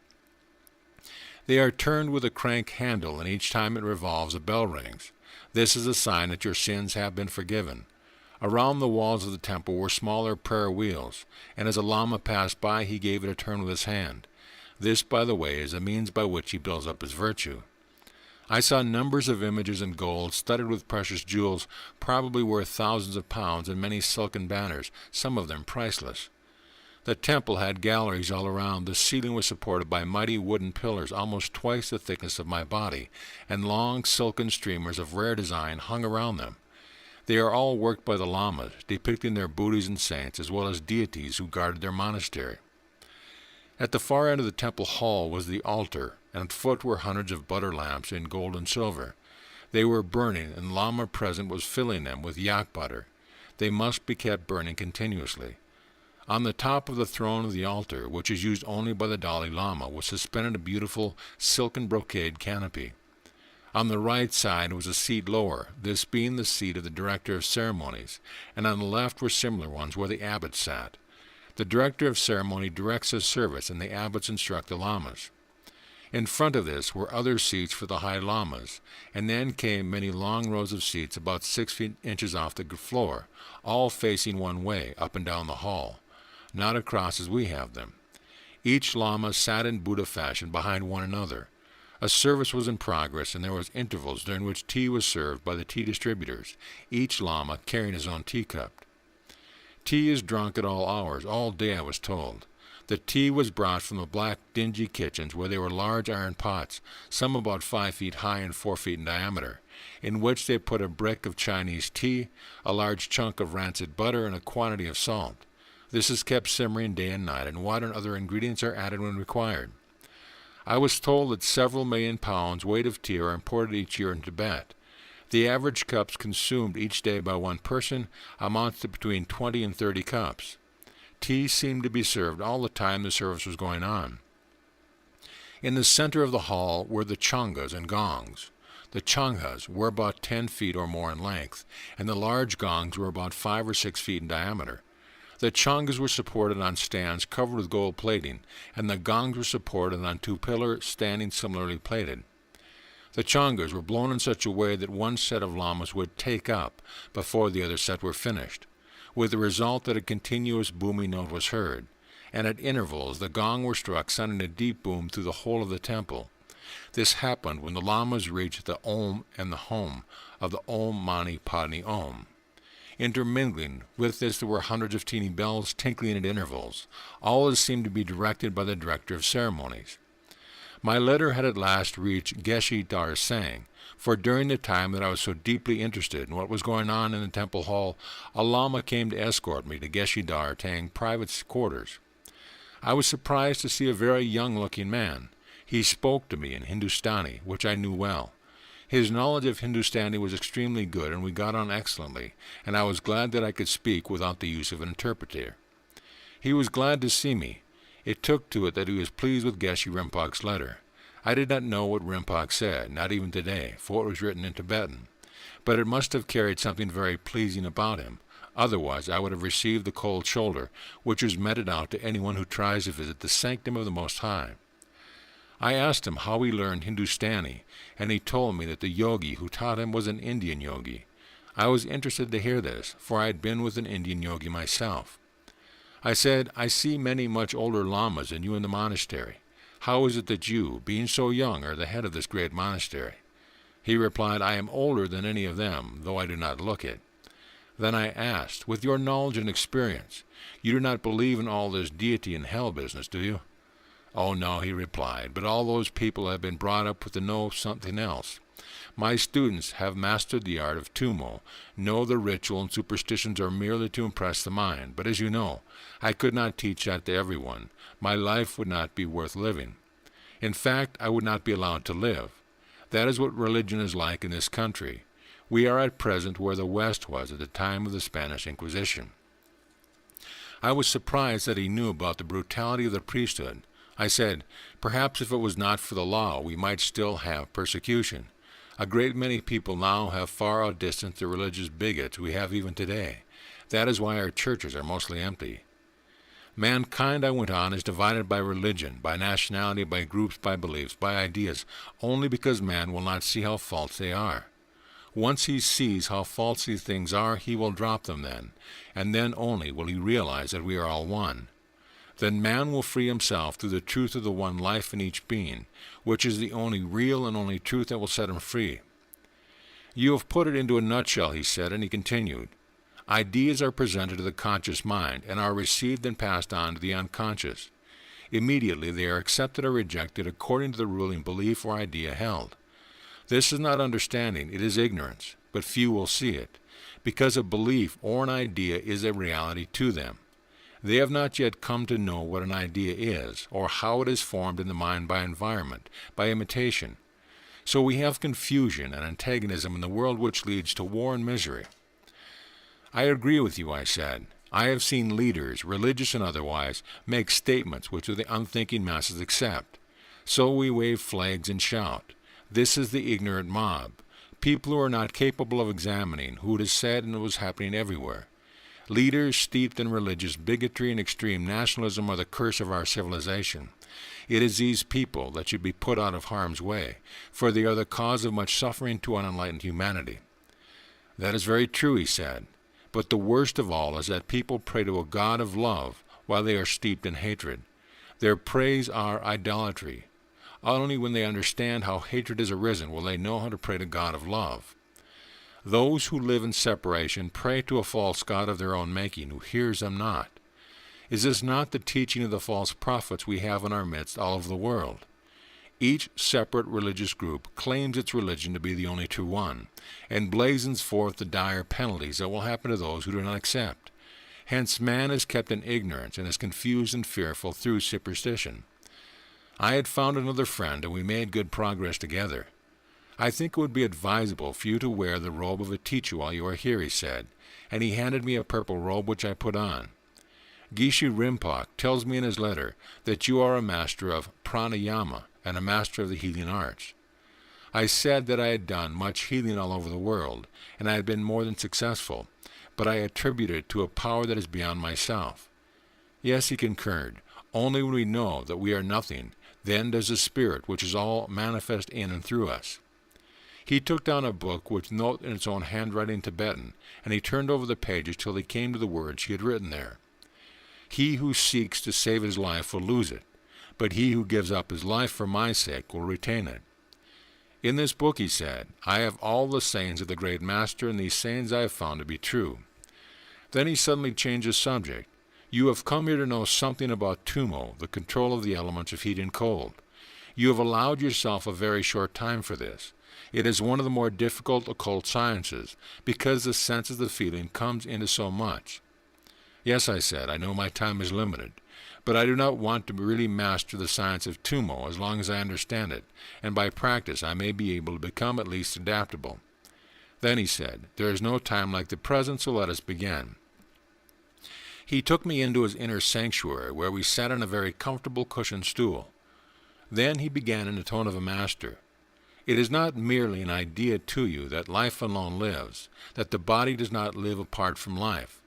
They are turned with a crank handle, and each time it revolves, a bell rings. This is a sign that your sins have been forgiven. Around the walls of the temple were smaller prayer wheels, and as a lama passed by, he gave it a turn with his hand. This, by the way, is a means by which he builds up his virtue. I saw numbers of images in gold, studded with precious jewels, probably worth thousands of pounds, and many silken banners, some of them priceless. The temple had galleries all around. The ceiling was supported by mighty wooden pillars almost twice the thickness of my body, and long silken streamers of rare design hung around them. They are all worked by the lamas, depicting their Buddhas and saints, as well as deities who guarded their monastery. At the far end of the temple hall was the altar, and at foot were hundreds of butter lamps in gold and silver. They were burning, and the lama present was filling them with yak butter. They must be kept burning continuously. On the top of the throne of the altar, which is used only by the Dalai Lama, was suspended a beautiful silken brocade canopy. On the right side was a seat lower, this being the seat of the director of ceremonies, and on the left were similar ones where the abbot sat. The director of ceremony directs his service, and the abbots instruct the lamas. In front of this were other seats for the high lamas, and then came many long rows of seats about 6 inches off the floor, all facing one way, up and down the hall, not across as we have them. Each lama sat in Buddha fashion behind one another. A service was in progress, and there was intervals during which tea was served by the tea distributors, each lama carrying his own teacup. Tea is drunk at all hours, all day, I was told. The tea was brought from the black, dingy kitchens, where there were large iron pots, some about 5 feet high and 4 feet in diameter, in which they put a brick of Chinese tea, a large chunk of rancid butter, and a quantity of salt. This is kept simmering day and night, and water and other ingredients are added when required. I was told that several million pounds weight of tea are imported each year in Tibet. The average cups consumed each day by one person amounts to between 20 and 30 cups. Tea seemed to be served all the time the service was going on. In the center of the hall were the changas and gongs. The changas were about 10 feet or more in length, and the large gongs were about 5 or 6 feet in diameter. The changas were supported on stands covered with gold plating, and the gongs were supported on 2 pillars standing similarly plated. The changas were blown in such a way that one set of lamas would take up before the other set were finished, with the result that a continuous booming note was heard, and at intervals the gong were struck, sending a deep boom through the whole of the temple. This happened when the lamas reached the Om and the home of the Om Mani Padme Om. Intermingling with this there were hundreds of teeny bells tinkling at intervals. All this seemed to be directed by the director of ceremonies. My letter had at last reached Geshe Dar Sang, for during the time that I was so deeply interested in what was going on in the temple hall, a lama came to escort me to Geshe Dar Tang private quarters. I was surprised to see a very young-looking man. He spoke to me in Hindustani, which I knew well. His knowledge of Hindustani was extremely good, and we got on excellently, and I was glad that I could speak without the use of an interpreter. He was glad to see me. It took to it that he was pleased with Geshe Rinpoche's letter. I did not know what Rinpoche said, not even today, for it was written in Tibetan. But it must have carried something very pleasing about him. Otherwise I would have received the cold shoulder, which is meted out to anyone who tries to visit the sanctum of the Most High. I asked him how he learned Hindustani, and he told me that the yogi who taught him was an Indian yogi. I was interested to hear this, for I had been with an Indian yogi myself. I said, "I see many much older lamas than you in the monastery. How is it that you, being so young, are the head of this great monastery?" He replied, "I am older than any of them, though I do not look it." Then I asked, "With your knowledge and experience, you do not believe in all this deity and hell business, do you?" "Oh, no," he replied, "but all those people have been brought up with to know something else. My students have mastered the art of Tumo, know the ritual and superstitions are merely to impress the mind, but as you know, I could not teach that to everyone. My life would not be worth living. In fact, I would not be allowed to live. That is what religion is like in this country. We are at present where the West was at the time of the Spanish Inquisition." I was surprised that he knew about the brutality of the priesthood. I said, "Perhaps if it was not for the law, we might still have persecution. A great many people now have far outdistanced the religious bigots we have even today. That is why our churches are mostly empty. Mankind," I went on, "is divided by religion, by nationality, by groups, by beliefs, by ideas, only because man will not see how false they are. Once he sees how false these things are, he will drop them then, and then only will he realize that we are all one. Then man will free himself through the truth of the one life in each being, which is the only real and only truth that will set him free." "You have put it into a nutshell," he said, and he continued, "Ideas are presented to the conscious mind and are received and passed on to the unconscious. Immediately they are accepted or rejected according to the ruling belief or idea held. This is not understanding, it is ignorance, but few will see it, because a belief or an idea is a reality to them. They have not yet come to know what an idea is, or how it is formed in the mind by environment, by imitation. So we have confusion and antagonism in the world, which leads to war and misery." "I agree with you," I said. "I have seen leaders, religious and otherwise, make statements which the unthinking masses accept. So we wave flags and shout. This is the ignorant mob, people who are not capable of examining who it is said and what is happening everywhere. Leaders steeped in religious bigotry and extreme nationalism are the curse of our civilization. It is these people that should be put out of harm's way, for they are the cause of much suffering to unenlightened humanity. That is very true, he said, but the worst of all is that people pray to a God of love while they are steeped in hatred. Their praise are idolatry. Only when they understand how hatred is arisen will they know how to pray to God of love. Those who live in separation pray to a false god of their own making, who hears them not. Is this not the teaching of the false prophets we have in our midst all over the world? Each separate religious group claims its religion to be the only true one, and blazons forth the dire penalties that will happen to those who do not accept. Hence man is kept in ignorance and is confused and fearful through superstition. I had found another friend, and we made good progress together. I think it would be advisable for you to wear the robe of a teacher while you are here, he said, and he handed me a purple robe which I put on. Geshe Rinpoche tells me in his letter that you are a master of pranayama and a master of the healing arts. I said that I had done much healing all over the world, and I had been more than successful, but I attributed it to a power that is beyond myself. Yes, he concurred, only when we know that we are nothing, then does the Spirit, which is all, manifest in and through us. He took down a book which wrote in its own handwriting Tibetan, and he turned over the pages till he came to the words he had written there. He who seeks to save his life will lose it, but he who gives up his life for my sake will retain it. In this book, he said, I have all the sayings of the great master, and these sayings I have found to be true. Then he suddenly changed his subject. You have come here to know something about Tumo, the control of the elements of heat and cold. You have allowed yourself a very short time for this. It is one of the more difficult occult sciences, because the sense of the feeling comes into so much. Yes, I said, I know my time is limited, but I do not want to really master the science of Tumo as long as I understand it, and by practice I may be able to become at least adaptable. Then he said, there is no time like the present, so let us begin. He took me into his inner sanctuary, where we sat on a very comfortable cushioned stool. Then he began in the tone of a master. It is not merely an idea to you that life alone lives, that the body does not live apart from life.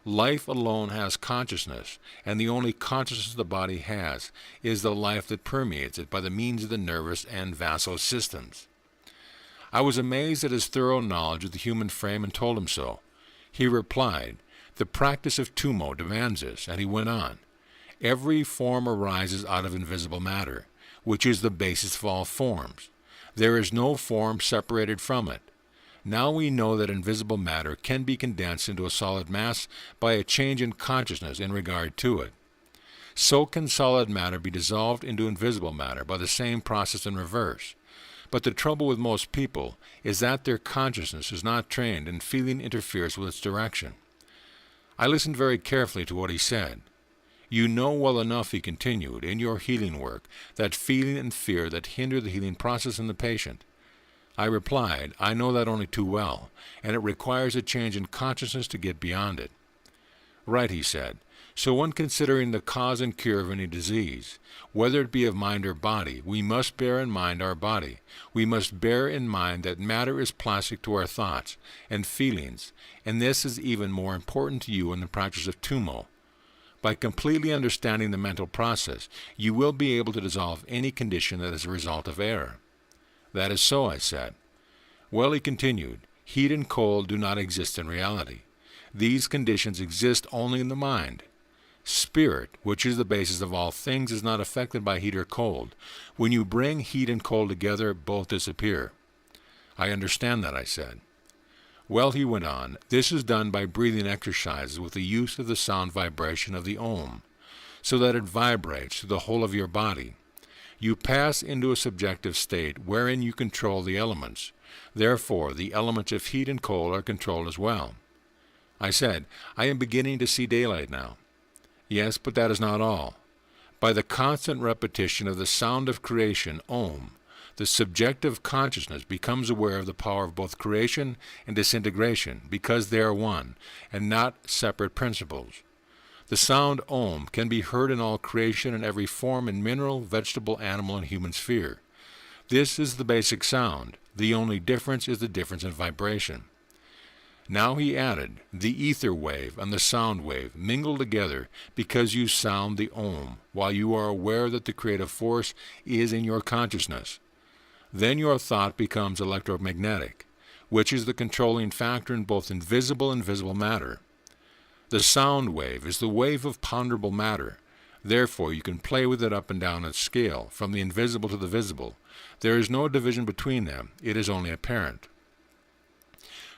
Life alone has consciousness, and the only consciousness the body has is the life that permeates it by the means of the nervous and vasal systems. I was amazed at his thorough knowledge of the human frame and told him so. He replied, the practice of Tumo demands this, and he went on. Every form arises out of invisible matter, which is the basis of all forms. There is no form separated from it. Now we know that invisible matter can be condensed into a solid mass by a change in consciousness in regard to it. So can solid matter be dissolved into invisible matter by the same process in reverse. But the trouble with most people is that their consciousness is not trained and feeling interferes with its direction. I listened very carefully to what he said. You know well enough, he continued, in your healing work, that feeling and fear that hinder the healing process in the patient. I replied, I know that only too well, and it requires a change in consciousness to get beyond it. Right, he said. So when considering the cause and cure of any disease, whether it be of mind or body, we must bear in mind our body. We must bear in mind that matter is plastic to our thoughts and feelings, and this is even more important to you in the practice of Tumo. By completely understanding the mental process, you will be able to dissolve any condition that is a result of error. That is so, I said. Well, he continued, heat and cold do not exist in reality. These conditions exist only in the mind. Spirit, which is the basis of all things, is not affected by heat or cold. When you bring heat and cold together, both disappear. I understand that, I said. Well, he went on, this is done by breathing exercises with the use of the sound vibration of the Om, so that it vibrates through the whole of your body. You pass into a subjective state wherein you control the elements. Therefore, the elements of heat and cold are controlled as well. I said, I am beginning to see daylight now. Yes, but that is not all. By the constant repetition of the sound of creation, Om, the subjective consciousness becomes aware of the power of both creation and disintegration, because they are one, and not separate principles. The sound Om can be heard in all creation in every form in mineral, vegetable, animal, and human sphere. This is the basic sound. The only difference is the difference in vibration. Now he added, the ether wave and the sound wave mingle together because you sound the Om, while you are aware that the creative force is in your consciousness. Then your thought becomes electromagnetic, which is the controlling factor in both invisible and visible matter. The sound wave is the wave of ponderable matter. Therefore, you can play with it up and down its scale, from the invisible to the visible. There is no division between them. It is only apparent.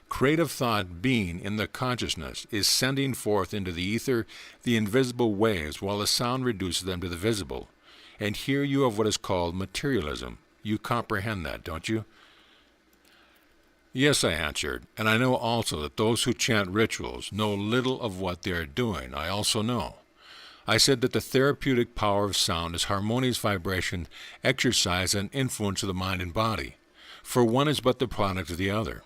Creative thought being in the consciousness is sending forth into the ether the invisible waves while the sound reduces them to the visible. And here you have what is called materialism. You comprehend that, don't you? Yes, I answered, and I know also that those who chant rituals know little of what they are doing. I also know. I said that the therapeutic power of sound is harmonious vibration, exercise, and influence of the mind and body, for one is but the product of the other.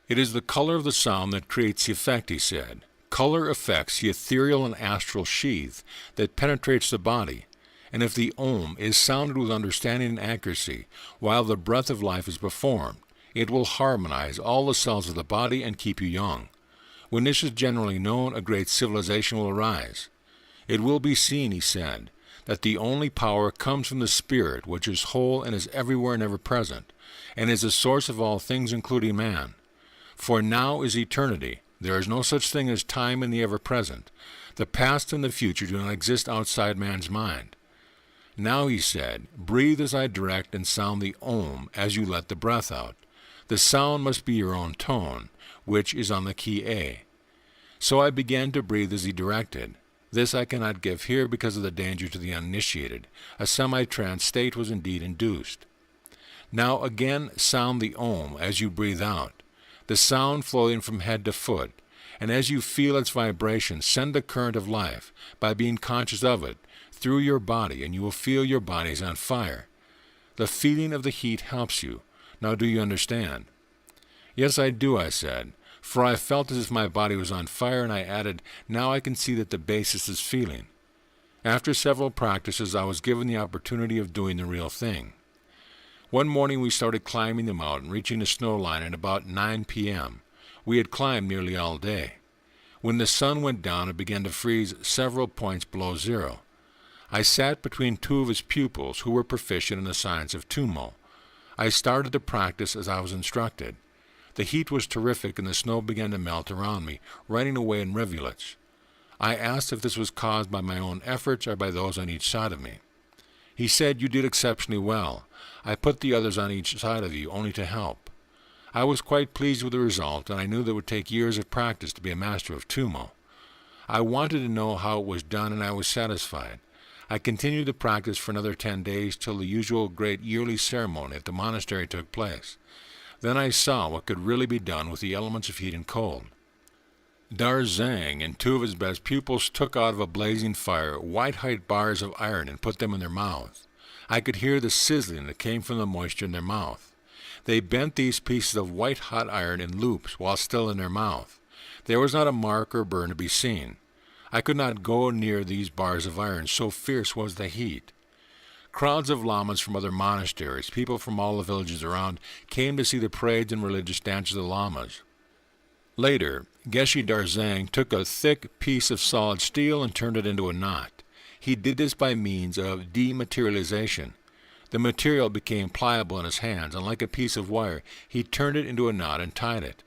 It is the color of the sound that creates the effect, he said. Color affects the ethereal and astral sheath that penetrates the body, and if the Om is sounded with understanding and accuracy while the breath of life is performed, it will harmonize all the cells of the body and keep you young. When this is generally known, a great civilization will arise. It will be seen, he said, that the only power comes from the Spirit, which is whole and is everywhere and ever present, and is the source of all things, including man. For now is eternity. There is no such thing as time in the ever-present. The past and the future do not exist outside man's mind. Now, he said, breathe as I direct and sound the Om as you let the breath out. The sound must be your own tone, which is on the key A. So I began to breathe as he directed. This I cannot give here because of the danger to the uninitiated. A semi-trance state was indeed induced. Now again sound the Om as you breathe out, the sound flowing from head to foot, and as you feel its vibration, send the current of life, by being conscious of it, through your body, and you will feel your body is on fire. The feeling of the heat helps you. Now do you understand? Yes, I do, I said, for I felt as if my body was on fire, and I added, now I can see that the basis is feeling. After several practices, I was given the opportunity of doing the real thing. One morning we started climbing the mountain, reaching the snow line at about 9 p.m. We had climbed nearly all day. When the sun went down, it began to freeze several points below zero. I sat between two of his pupils who were proficient in the science of Tumo. I started to practice as I was instructed. The heat was terrific and the snow began to melt around me, running away in rivulets. I asked if this was caused by my own efforts or by those on each side of me. He said, you did exceptionally well. I put the others on each side of you only to help. I was quite pleased with the result, and I knew that it would take years of practice to be a master of Tumo. I wanted to know how it was done, and I was satisfied. I continued the practice for another 10 days till the usual great yearly ceremony at the monastery took place. Then I saw what could really be done with the elements of heat and cold. Darzang and two of his best pupils took out of a blazing fire white-hot bars of iron and put them in their mouths. I could hear the sizzling that came from the moisture in their mouth. They bent these pieces of white-hot iron in loops while still in their mouth. There was not a mark or burn to be seen. I could not go near these bars of iron, so fierce was the heat. Crowds of lamas from other monasteries, people from all the villages around, came to see the parades and religious dances of the lamas. Later, Geshe Darzang took a thick piece of solid steel and turned it into a knot. He did this by means of dematerialization. The material became pliable in his hands, and like a piece of wire, he turned it into a knot and tied it.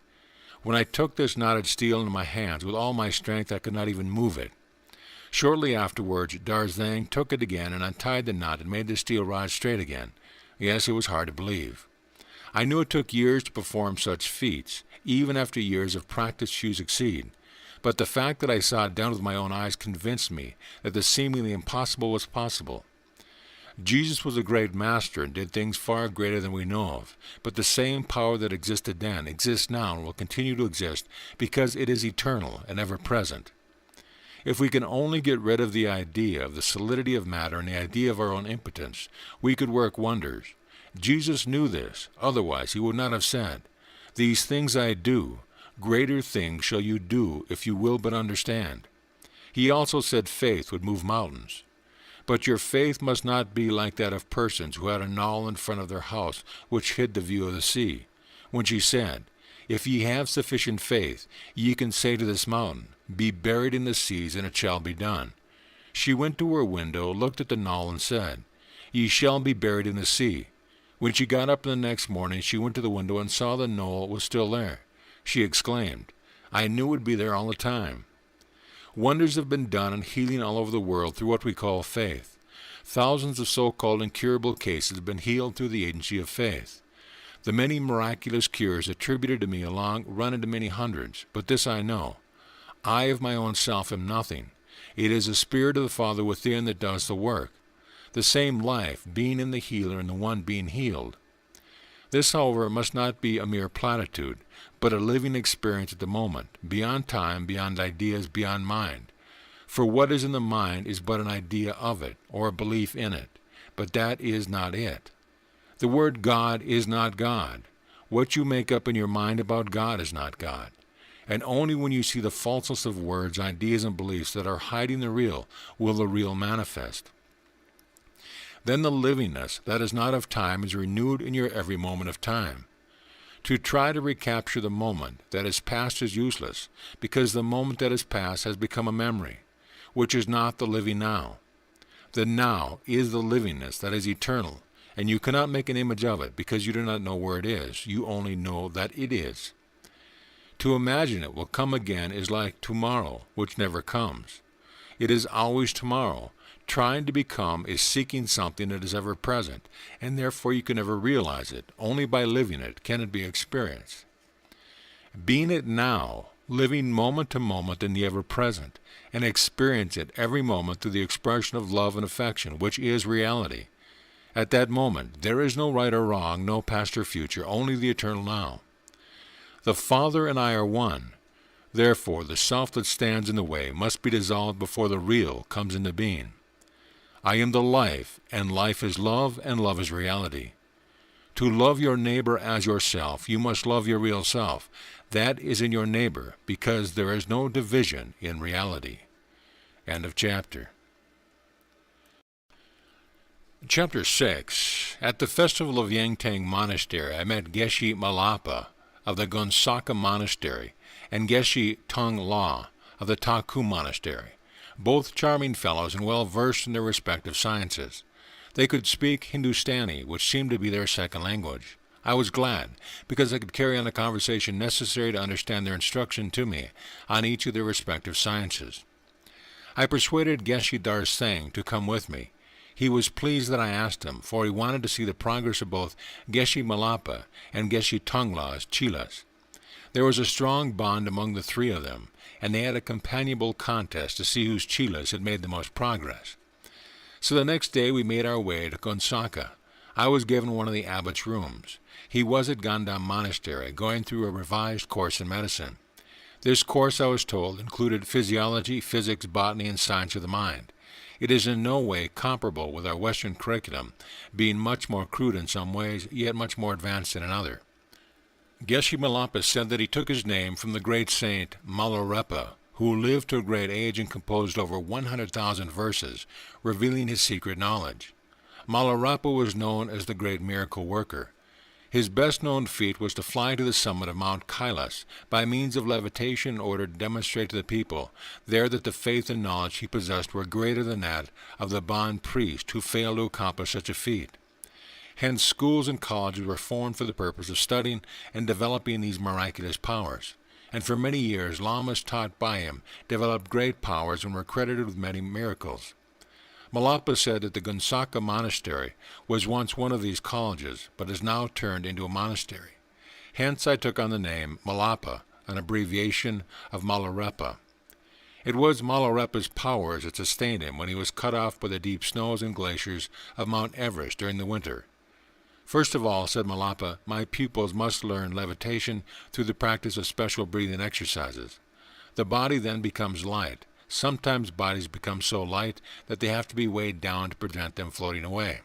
When I took this knotted steel into my hands, with all my strength I could not even move it. Shortly afterwards, Darzang took it again and untied the knot and made the steel rise straight again. Yes, it was hard to believe. I knew it took years to perform such feats. Even after years of practice you succeed. But the fact that I saw it done with my own eyes convinced me that the seemingly impossible was possible. Jesus was a great master and did things far greater than we know of, but the same power that existed then exists now and will continue to exist because it is eternal and ever-present. If we can only get rid of the idea of the solidity of matter and the idea of our own impotence, we could work wonders. Jesus knew this, otherwise he would not have said, "These things I do, greater things shall you do if you will but understand." He also said faith would move mountains. But your faith must not be like that of persons who had a knoll in front of their house which hid the view of the sea. When she said, If ye have sufficient faith, ye can say to this mountain, Be buried in the seas, and it shall be done. She went to her window, looked at the knoll, and said, Ye shall be buried in the sea. When she got up the next morning, she went to the window and saw the knoll was still there. She exclaimed, I knew it would be there all the time. Wonders have been done in healing all over the world through what we call faith. Thousands of so-called incurable cases have been healed through the agency of faith. The many miraculous cures attributed to me along run into many hundreds, but this I know. I of my own self am nothing. It is the Spirit of the Father within that does the work. The same life being in the healer and the one being healed. This, however, must not be a mere platitude, but a living experience at the moment, beyond time, beyond ideas, beyond mind. For what is in the mind is but an idea of it, or a belief in it, but that is not it. The word God is not God. What you make up in your mind about God is not God. And only when you see the falseness of words, ideas, and beliefs that are hiding the real will the real manifest. Then the livingness that is not of time is renewed in your every moment of time. To try to recapture the moment that is past is useless, because the moment that is past has become a memory, which is not the living now. The now is the livingness that is eternal, and you cannot make an image of it, because you do not know where it is. You only know that it is. To imagine it will come again is like tomorrow, which never comes. It is always tomorrow. Trying to become is seeking something that is ever present, and therefore you can never realize it. Only by living it can it be experienced. Being it now, living moment to moment in the ever-present, and experience it every moment through the expression of love and affection, which is reality. At that moment, there is no right or wrong, no past or future, only the eternal now. The Father and I are one. Therefore, the self that stands in the way must be dissolved before the real comes into being. I am the life, and life is love, and love is reality. To love your neighbor as yourself, you must love your real self. That is in your neighbor, because there is no division in reality. End of chapter. Chapter 6. At the festival of Yangtang Monastery, I met Geshe Malapa of the Gonsaka Monastery and Geshe Tung La of the Taku Monastery, both charming fellows and well versed in their respective sciences. They could speak Hindustani, which seemed to be their second language. I was glad, because I could carry on the conversation necessary to understand their instruction to me on each of their respective sciences. I persuaded Geshe Dar Singh to come with me. He was pleased that I asked him, for he wanted to see the progress of both Geshe Malapa and Geshe Tongla's Chilas. There was a strong bond among the three of them, and they had a companionable contest to see whose Chilas had made the most progress. So the next day we made our way to Gonsaka. I was given one of the abbot's rooms. He was at Gandham Monastery, going through a revised course in medicine. This course, I was told, included physiology, physics, botany, and science of the mind. It is in no way comparable with our Western curriculum, being much more crude in some ways, yet much more advanced in another. Geshe Malapa said that he took his name from the great saint Milarepa, who lived to a great age and composed over 100,000 verses, revealing his secret knowledge. Milarepa was known as the great miracle worker. His best-known feat was to fly to the summit of Mount Kailas by means of levitation in order to demonstrate to the people there that the faith and knowledge he possessed were greater than that of the Bon priest who failed to accomplish such a feat. Hence, schools and colleges were formed for the purpose of studying and developing these miraculous powers. And for many years, lamas taught by him developed great powers and were credited with many miracles. Malapa said that the Gonsaka Monastery was once one of these colleges, but is now turned into a monastery. Hence I took on the name Malapa, an abbreviation of Milarepa. It was Milarepa's powers that sustained him when he was cut off by the deep snows and glaciers of Mount Everest during the winter. First of all, said Malapa, my pupils must learn levitation through the practice of special breathing exercises. The body then becomes light. Sometimes bodies become so light that they have to be weighed down to prevent them floating away.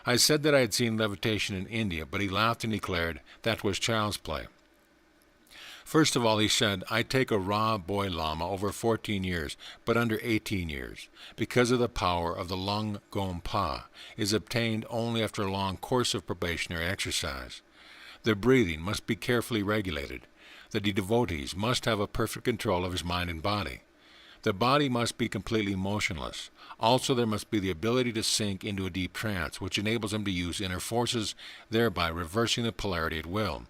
I said that I had seen levitation in India, but he laughed and declared that was child's play. First of all, he said, I take a raw boy lama over 14 years, but under 18 years, because of the power of the Lung Gom Pa, is obtained only after a long course of probationary exercise. The breathing must be carefully regulated. The devotees must have a perfect control of his mind and body. The body must be completely motionless. Also, there must be the ability to sink into a deep trance, which enables him to use inner forces, thereby reversing the polarity at will.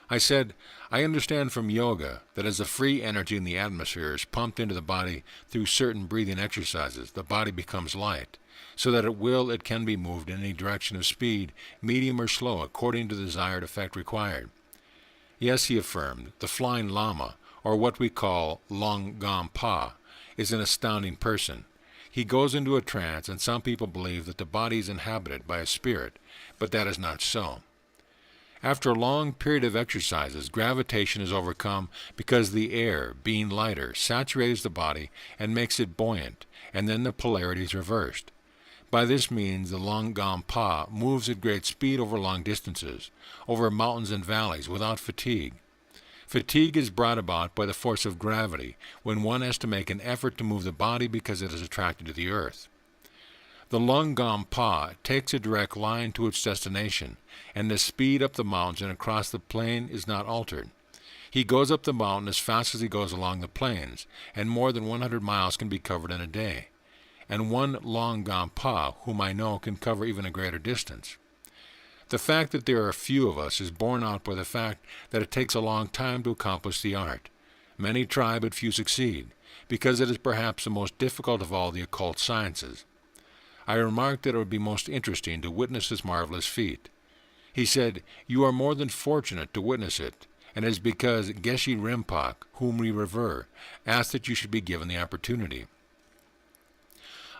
I said, I understand from yoga that as the free energy in the atmosphere is pumped into the body through certain breathing exercises, the body becomes light, so that at will it can be moved in any direction of speed, medium or slow, according to the desired effect required. Yes, he affirmed, the flying lama, or what we call Longam-pa, is an astounding person. He goes into a trance, and some people believe that the body is inhabited by a spirit, but that is not so. After a long period of exercises, gravitation is overcome because the air, being lighter, saturates the body and makes it buoyant, and then the polarity is reversed. By this means, the Longam-pa moves at great speed over long distances, over mountains and valleys, without fatigue. Fatigue is brought about by the force of gravity, when one has to make an effort to move the body because it is attracted to the earth. The Longam-pa takes a direct line to its destination, and the speed up the mountains and across the plain is not altered. He goes up the mountain as fast as he goes along the plains, and more than 100 miles can be covered in a day. And one Longam-pa, whom I know, can cover even a greater distance. The fact that there are few of us is borne out by the fact that it takes a long time to accomplish the art. Many try, but few succeed, because it is perhaps the most difficult of all the occult sciences. I remarked that it would be most interesting to witness this marvelous feat. He said, "You are more than fortunate to witness it, and it is because Geshe Rinpoche, whom we revere, asked that you should be given the opportunity."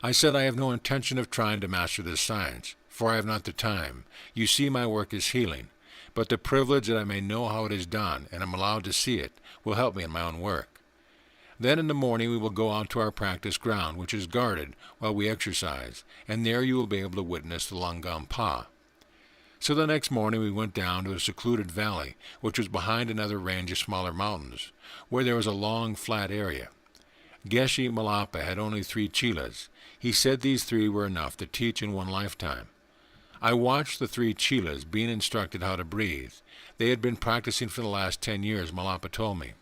I said, "I have no intention of trying to master this science, for I have not the time. You see, my work is healing, but the privilege that I may know how it is done, and am allowed to see it, will help me in my own work. Then in the morning we will go out to our practice ground, which is guarded while we exercise, and there you will be able to witness the Longam-pa." So the next morning we went down to a secluded valley, which was behind another range of smaller mountains, where there was a long, flat area. Geshe Malapa had only 3 chelas. He said these 3 were enough to teach in one lifetime. I watched the 3 chelas being instructed how to breathe. They had been practicing for the last 10 years, Malapa told me.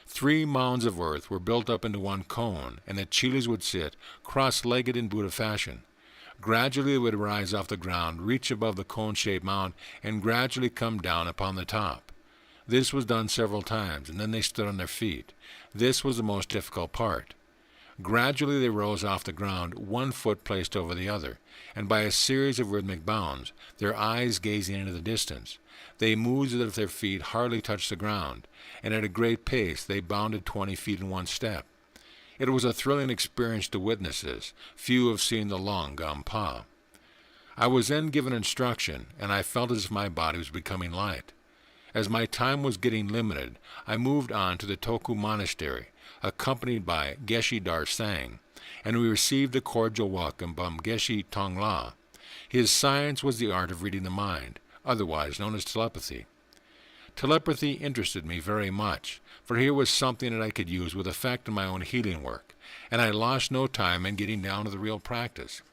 3 mounds of earth were built up into one cone, and the chelas would sit cross-legged in Buddha fashion. Gradually they would rise off the ground, reach above the cone-shaped mound, and gradually come down upon the top. This was done several times, and then they stood on their feet. This was the most difficult part. Gradually they rose off the ground, one foot placed over the other, and by a series of rhythmic bounds, their eyes gazing into the distance, they moved as if their feet hardly touched the ground, and at a great pace they bounded 20 feet in one step. It was a thrilling experience to witness this. Few have seen the Longam-pa. I was then given instruction, and I felt as if my body was becoming light. As my time was getting limited, I moved on to the Toku Monastery, accompanied by Geshe Darsang, and we received a cordial welcome from Geshe Tongla. His science was the art of reading the mind, otherwise known as telepathy. Telepathy interested me very much, for here was something that I could use with effect in my own healing work, and I lost no time in getting down to the real practice.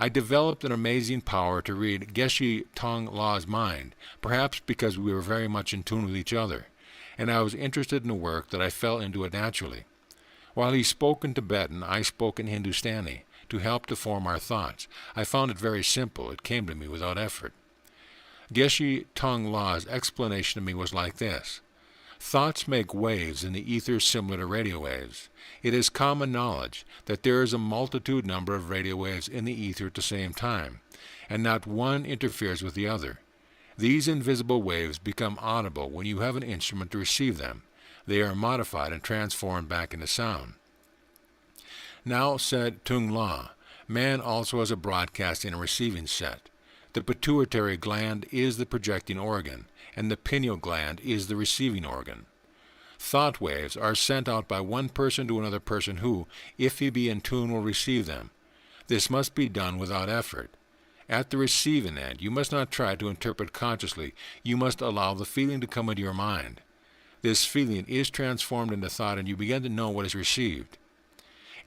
I developed an amazing power to read Geshe Tongla's mind, perhaps because we were very much in tune with each other, and I was interested in the work that I fell into it naturally. While he spoke in Tibetan, I spoke in Hindustani, to help to form our thoughts. I found it very simple. It came to me without effort. Geshe Tongla's explanation to me was like this. Thoughts make waves in the ether similar to radio waves. It is common knowledge that there is a multitude number of radio waves in the ether at the same time, and not one interferes with the other. These invisible waves become audible when you have an instrument to receive them. They are modified and transformed back into sound. Now, said Tongla, man also has a broadcasting and receiving set. The pituitary gland is the projecting organ, and the pineal gland is the receiving organ. Thought waves are sent out by one person to another person who, if he be in tune, will receive them. This must be done without effort. At the receiving end, you must not try to interpret consciously. You must allow the feeling to come into your mind. This feeling is transformed into thought, and you begin to know what is received.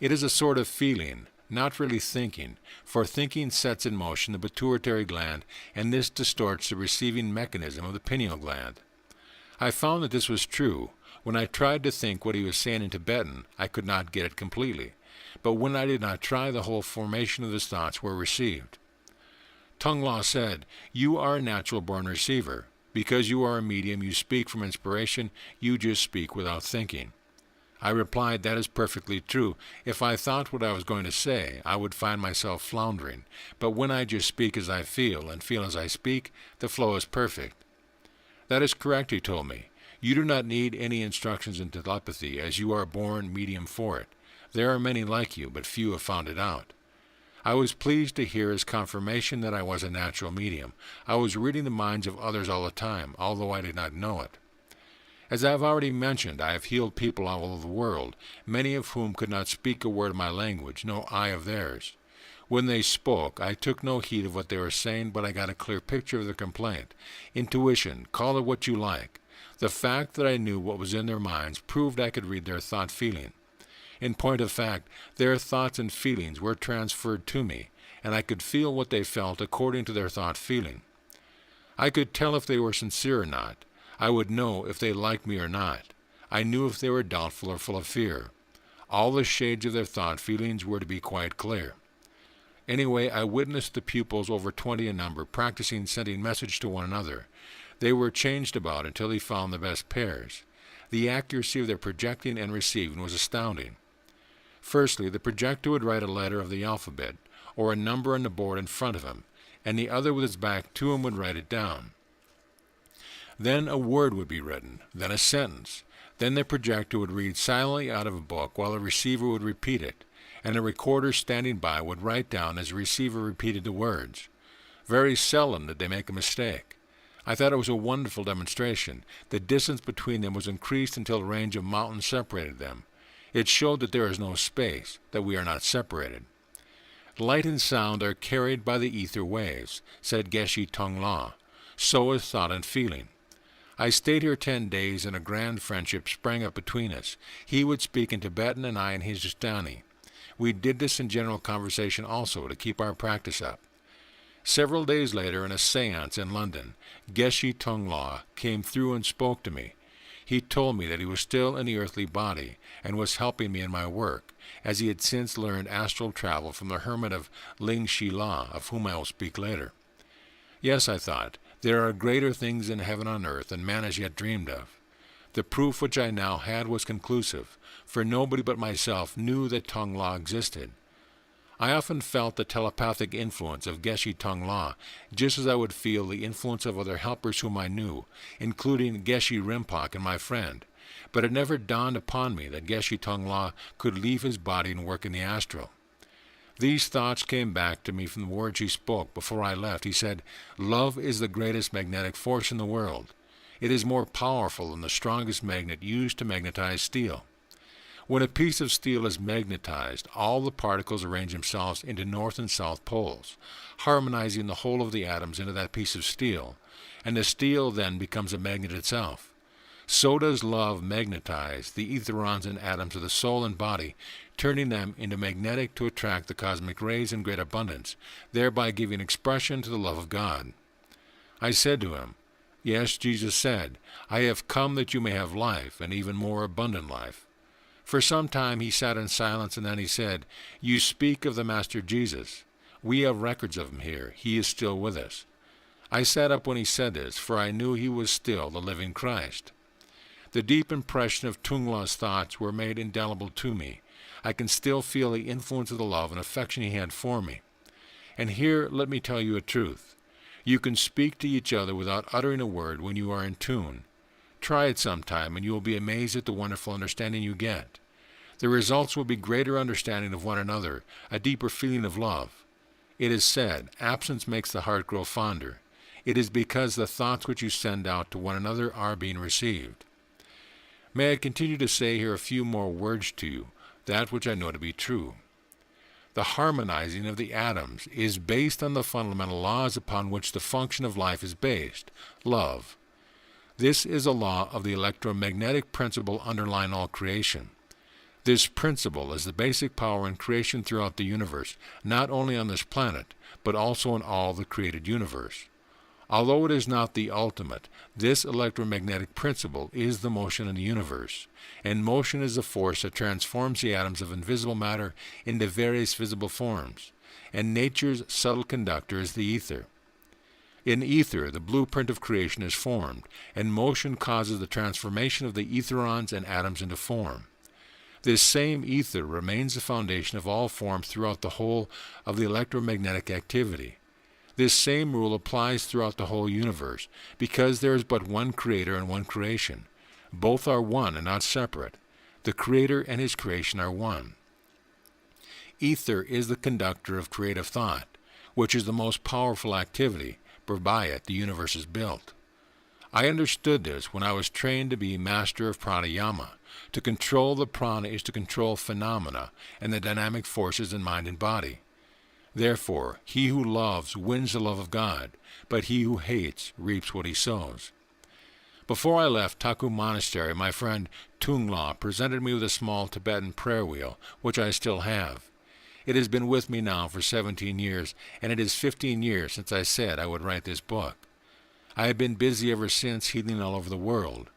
It is a sort of feeling, not really thinking, for thinking sets in motion the pituitary gland, and this distorts the receiving mechanism of the pineal gland. I found that this was true. When I tried to think what he was saying in Tibetan, I could not get it completely. But when I did not try, the whole formation of his thoughts were received. Tung Law said, "You are a natural-born receiver. Because you are a medium, you speak from inspiration, you just speak without thinking." I replied, "That is perfectly true. If I thought what I was going to say, I would find myself floundering. But when I just speak as I feel, and feel as I speak, the flow is perfect." "That is correct," he told me. "You do not need any instructions in telepathy, as you are born medium for it. There are many like you, but few have found it out." I was pleased to hear his confirmation that I was a natural medium. I was reading the minds of others all the time, although I did not know it. As I have already mentioned, I have healed people all over the world, many of whom could not speak a word of my language, no I of theirs. When they spoke, I took no heed of what they were saying, but I got a clear picture of their complaint. Intuition, call it what you like. The fact that I knew what was in their minds proved I could read their thought-feeling. In point of fact, their thoughts and feelings were transferred to me, and I could feel what they felt according to their thought-feeling. I could tell if they were sincere or not. I would know if they liked me or not. I knew if they were doubtful or full of fear. All the shades of their thought-feelings were to be quite clear. Anyway, I witnessed the pupils, over 20 in number, practicing sending message to one another. They were changed about until they found the best pairs. The accuracy of their projecting and receiving was astounding. Firstly, the projector would write a letter of the alphabet, or a number on the board in front of him, and the other with his back to him would write it down. Then a word would be written, then a sentence. Then the projector would read silently out of a book while the receiver would repeat it, and a recorder standing by would write down as the receiver repeated the words. Very seldom did they make a mistake. I thought it was a wonderful demonstration. The distance between them was increased until a range of mountains separated them. It showed that there is no space, that we are not separated. Light and sound are carried by the ether waves, said Geshe Tongla. So is thought and feeling. I stayed here 10 days, and a grand friendship sprang up between us. He would speak in Tibetan and I in Hindustani. We did this in general conversation also to keep our practice up. Several days later, in a seance in London, Geshe Tongla came through and spoke to me. He told me that he was still in the earthly body and was helping me in my work, as he had since learned astral travel from the Hermit of Lingmatang, of whom I will speak later. Yes, I thought, there are greater things in heaven on earth than man has yet dreamed of. The proof which I now had was conclusive, for nobody but myself knew that Tongla existed. I often felt the telepathic influence of Geshe Tongla, just as I would feel the influence of other helpers whom I knew, including Geshe Rinpoche and my friend. But it never dawned upon me that Geshe Tongla could leave his body and work in the astral. These thoughts came back to me from the words he spoke before I left. He said, "Love is the greatest magnetic force in the world. It is more powerful than the strongest magnet used to magnetize steel. When a piece of steel is magnetized, all the particles arrange themselves into north and south poles, harmonizing the whole of the atoms into that piece of steel, and the steel then becomes a magnet itself. So does love magnetize the etherons and atoms of the soul and body, turning them into magnetic to attract the cosmic rays in great abundance, thereby giving expression to the love of God." I said to him, "Yes, Jesus said, 'I have come that you may have life, and even more abundant life.'" For some time he sat in silence, and then he said, "You speak of the Master Jesus. We have records of him here. He is still with us." I sat up when he said this, for I knew he was still the living Christ. The deep impression of Tongla's thoughts were made indelible to me. I can still feel the influence of the love and affection he had for me. And here let me tell you a truth. You can speak to each other without uttering a word when you are in tune. Try it sometime, and you will be amazed at the wonderful understanding you get. The results will be greater understanding of one another, a deeper feeling of love. It is said, absence makes the heart grow fonder. It is because the thoughts which you send out to one another are being received. May I continue to say here a few more words to you, that which I know to be true. The harmonizing of the atoms is based on the fundamental laws upon which the function of life is based, love. This is a law of the electromagnetic principle underlying all creation. This principle is the basic power in creation throughout the universe, not only on this planet, but also in all the created universe. Although it is not the ultimate, this electromagnetic principle is the motion in the universe, and motion is the force that transforms the atoms of invisible matter into various visible forms, and nature's subtle conductor is the ether. In ether, the blueprint of creation is formed, and motion causes the transformation of the etherons and atoms into form. This same ether remains the foundation of all forms throughout the whole of the electromagnetic activity. This same rule applies throughout the whole universe, because there is but one creator and one creation. Both are one and not separate. The creator and his creation are one. Ether is the conductor of creative thought, which is the most powerful activity, for by it the universe is built. I understood this when I was trained to be master of pranayama. To control the prana is to control phenomena and the dynamic forces in mind and body. Therefore, he who loves wins the love of God, but he who hates reaps what he sows. Before I left Taku Monastery, my friend Tungla presented me with a small Tibetan prayer wheel, which I still have. It has been with me now for 17 years, and it is 15 years since I said I would write this book. I have been busy ever since, healing all over the world.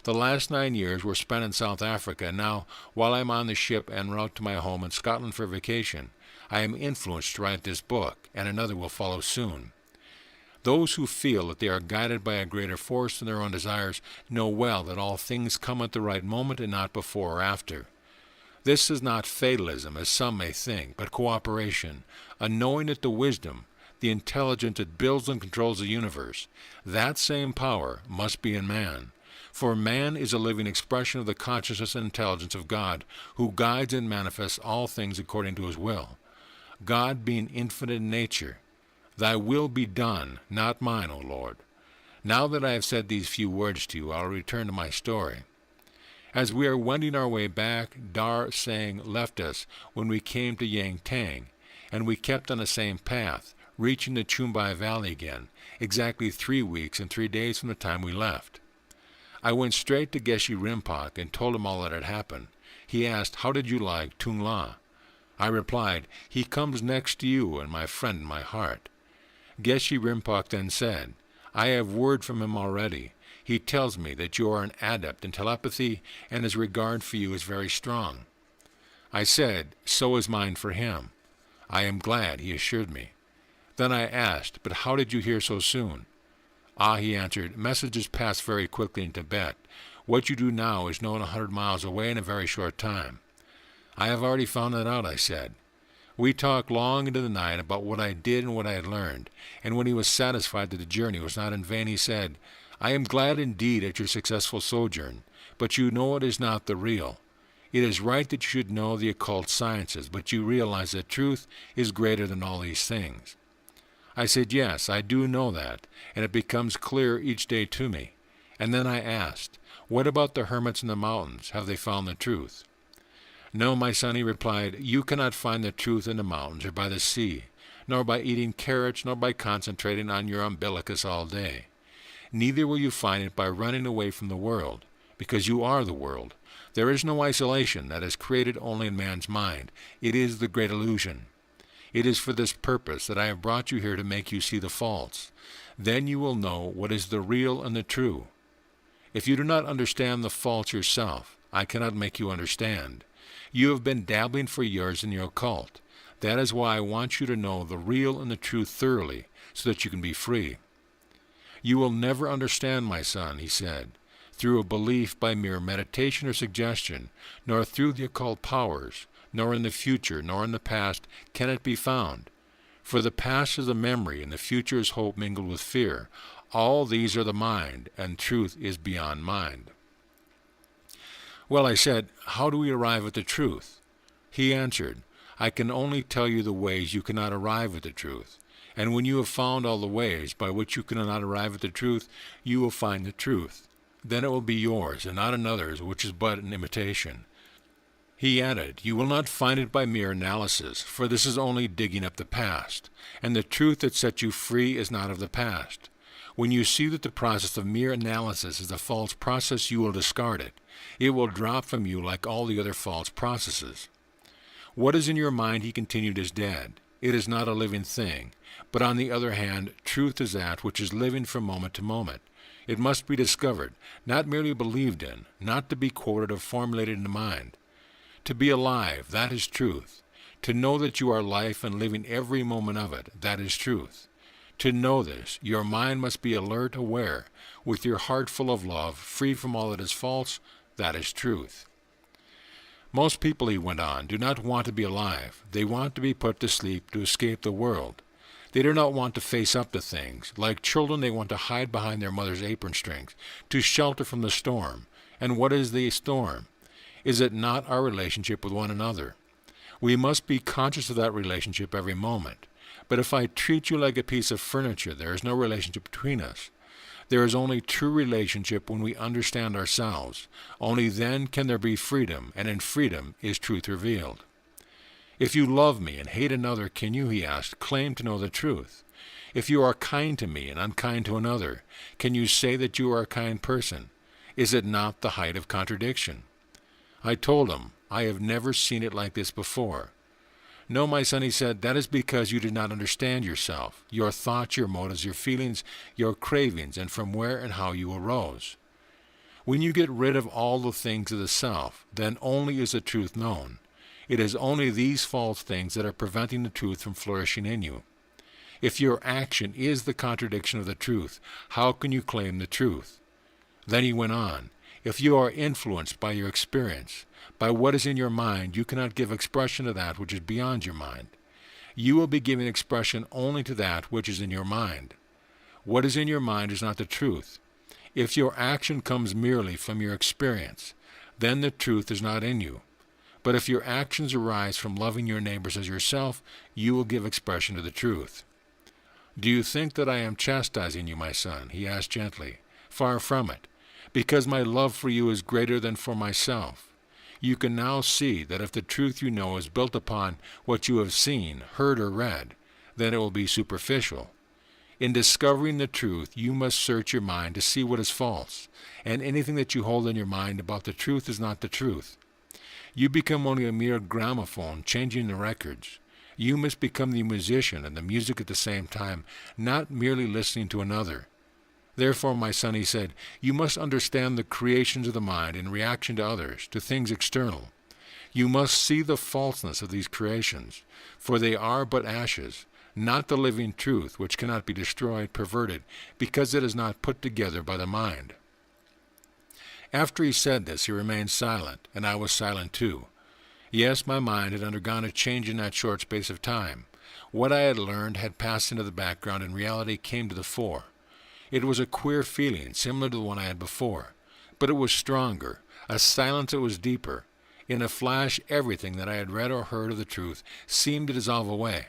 The last 9 years were spent in South Africa, and now, while I am on the ship en route to my home in Scotland for vacation, I am influenced to write this book, and another will follow soon. Those who feel that they are guided by a greater force than their own desires know well that all things come at the right moment and not before or after. This is not fatalism, as some may think, but cooperation, a knowing that the wisdom, the intelligence that builds and controls the universe, that same power must be in man. For man is a living expression of the consciousness and intelligence of God, who guides and manifests all things according to his will. God being infinite in nature, thy will be done, not mine, O Lord. Now that I have said these few words to you, I will return to my story. As we are wending our way back, Dar Sang left us when we came to Yang Tang, and we kept on the same path, reaching the Chumbai Valley again, exactly 3 weeks and 3 days from the time we left. I went straight to Geshe Rinpoche and told him all that had happened. He asked, "How did you like Tungla?" I replied, "He comes next to you and my friend in my heart." Geshe Rinpoche then said, "I have word from him already. He tells me that you are an adept in telepathy and his regard for you is very strong." I said, "So is mine for him." "I am glad," he assured me. Then I asked, "But how did you hear so soon?" "Ah," he answered, "messages pass very quickly in Tibet. What you do now is known 100 miles away in a very short time." "I have already found that out," I said. We talked long into the night about what I did and what I had learned, and when he was satisfied that the journey was not in vain, he said, "I am glad indeed at your successful sojourn, but you know it is not the real. It is right that you should know the occult sciences, but you realize that truth is greater than all these things." I said, "Yes, I do know that, and it becomes clearer each day to me." And then I asked, "What about the hermits in the mountains? Have they found the truth?" "No, my son," he replied, "you cannot find the truth in the mountains or by the sea, nor by eating carrots, nor by concentrating on your umbilicus all day. Neither will you find it by running away from the world, because you are the world. There is no isolation that is created only in man's mind. It is the great illusion. It is for this purpose that I have brought you here, to make you see the false. Then you will know what is the real and the true. If you do not understand the false yourself, I cannot make you understand. You have been dabbling for years in the occult. That is why I want you to know the real and the true thoroughly, so that you can be free." "You will never understand, my son," he said, "through a belief by mere meditation or suggestion, nor through the occult powers, nor in the future, nor in the past can it be found. For the past is a memory, and the future is hope mingled with fear. All these are the mind, and truth is beyond mind." "Well," I said, "how do we arrive at the truth?" He answered, "I can only tell you the ways you cannot arrive at the truth. And when you have found all the ways by which you cannot arrive at the truth, you will find the truth. Then it will be yours, and not another's, which is but an imitation." He added, "You will not find it by mere analysis, for this is only digging up the past, and the truth that sets you free is not of the past. When you see that the process of mere analysis is a false process, you will discard it. It will drop from you like all the other false processes. What is in your mind, he continued, is dead. It is not a living thing. But on the other hand, truth is that which is living from moment to moment. It must be discovered, not merely believed in, not to be quoted or formulated in the mind. To be alive, that is truth. To know that you are life and living every moment of it, that is truth. To know this, your mind must be alert, aware, with your heart full of love, free from all that is false, that is truth. Most people, he went on, do not want to be alive. They want to be put to sleep to escape the world. They do not want to face up to things. Like children, they want to hide behind their mother's apron strings, to shelter from the storm. And what is the storm? Is it not our relationship with one another? We must be conscious of that relationship every moment. But if I treat you like a piece of furniture, there is no relationship between us. There is only true relationship when we understand ourselves. Only then can there be freedom, and in freedom is truth revealed. If you love me and hate another, can you, he asked, claim to know the truth? If you are kind to me and unkind to another, can you say that you are a kind person? Is it not the height of contradiction? I told him, I have never seen it like this before. No, my son, he said, that is because you did not understand yourself, your thoughts, your motives, your feelings, your cravings, and from where and how you arose. When you get rid of all the things of the self, then only is the truth known. It is only these false things that are preventing the truth from flourishing in you. If your action is the contradiction of the truth, how can you claim the truth? Then he went on, if you are influenced by your experience, by what is in your mind, you cannot give expression to that which is beyond your mind. You will be giving expression only to that which is in your mind. What is in your mind is not the truth. If your action comes merely from your experience, then the truth is not in you. But if your actions arise from loving your neighbors as yourself, you will give expression to the truth. Do you think that I am chastising you, my son? He asked gently. Far from it, because my love for you is greater than for myself. You can now see that if the truth you know is built upon what you have seen, heard, or read, then it will be superficial. In discovering the truth, you must search your mind to see what is false, and anything that you hold in your mind about the truth is not the truth. You become only a mere gramophone, changing the records. You must become the musician and the music at the same time, not merely listening to another. Therefore, my son, he said, you must understand the creations of the mind in reaction to others, to things external. You must see the falseness of these creations, for they are but ashes, not the living truth, which cannot be destroyed, perverted, because it is not put together by the mind. After he said this, he remained silent, and I was silent too. Yes, my mind had undergone a change in that short space of time. What I had learned had passed into the background, and reality came to the fore. It was a queer feeling, similar to the one I had before, but it was stronger, a silence that was deeper. In a flash, everything that I had read or heard of the truth seemed to dissolve away.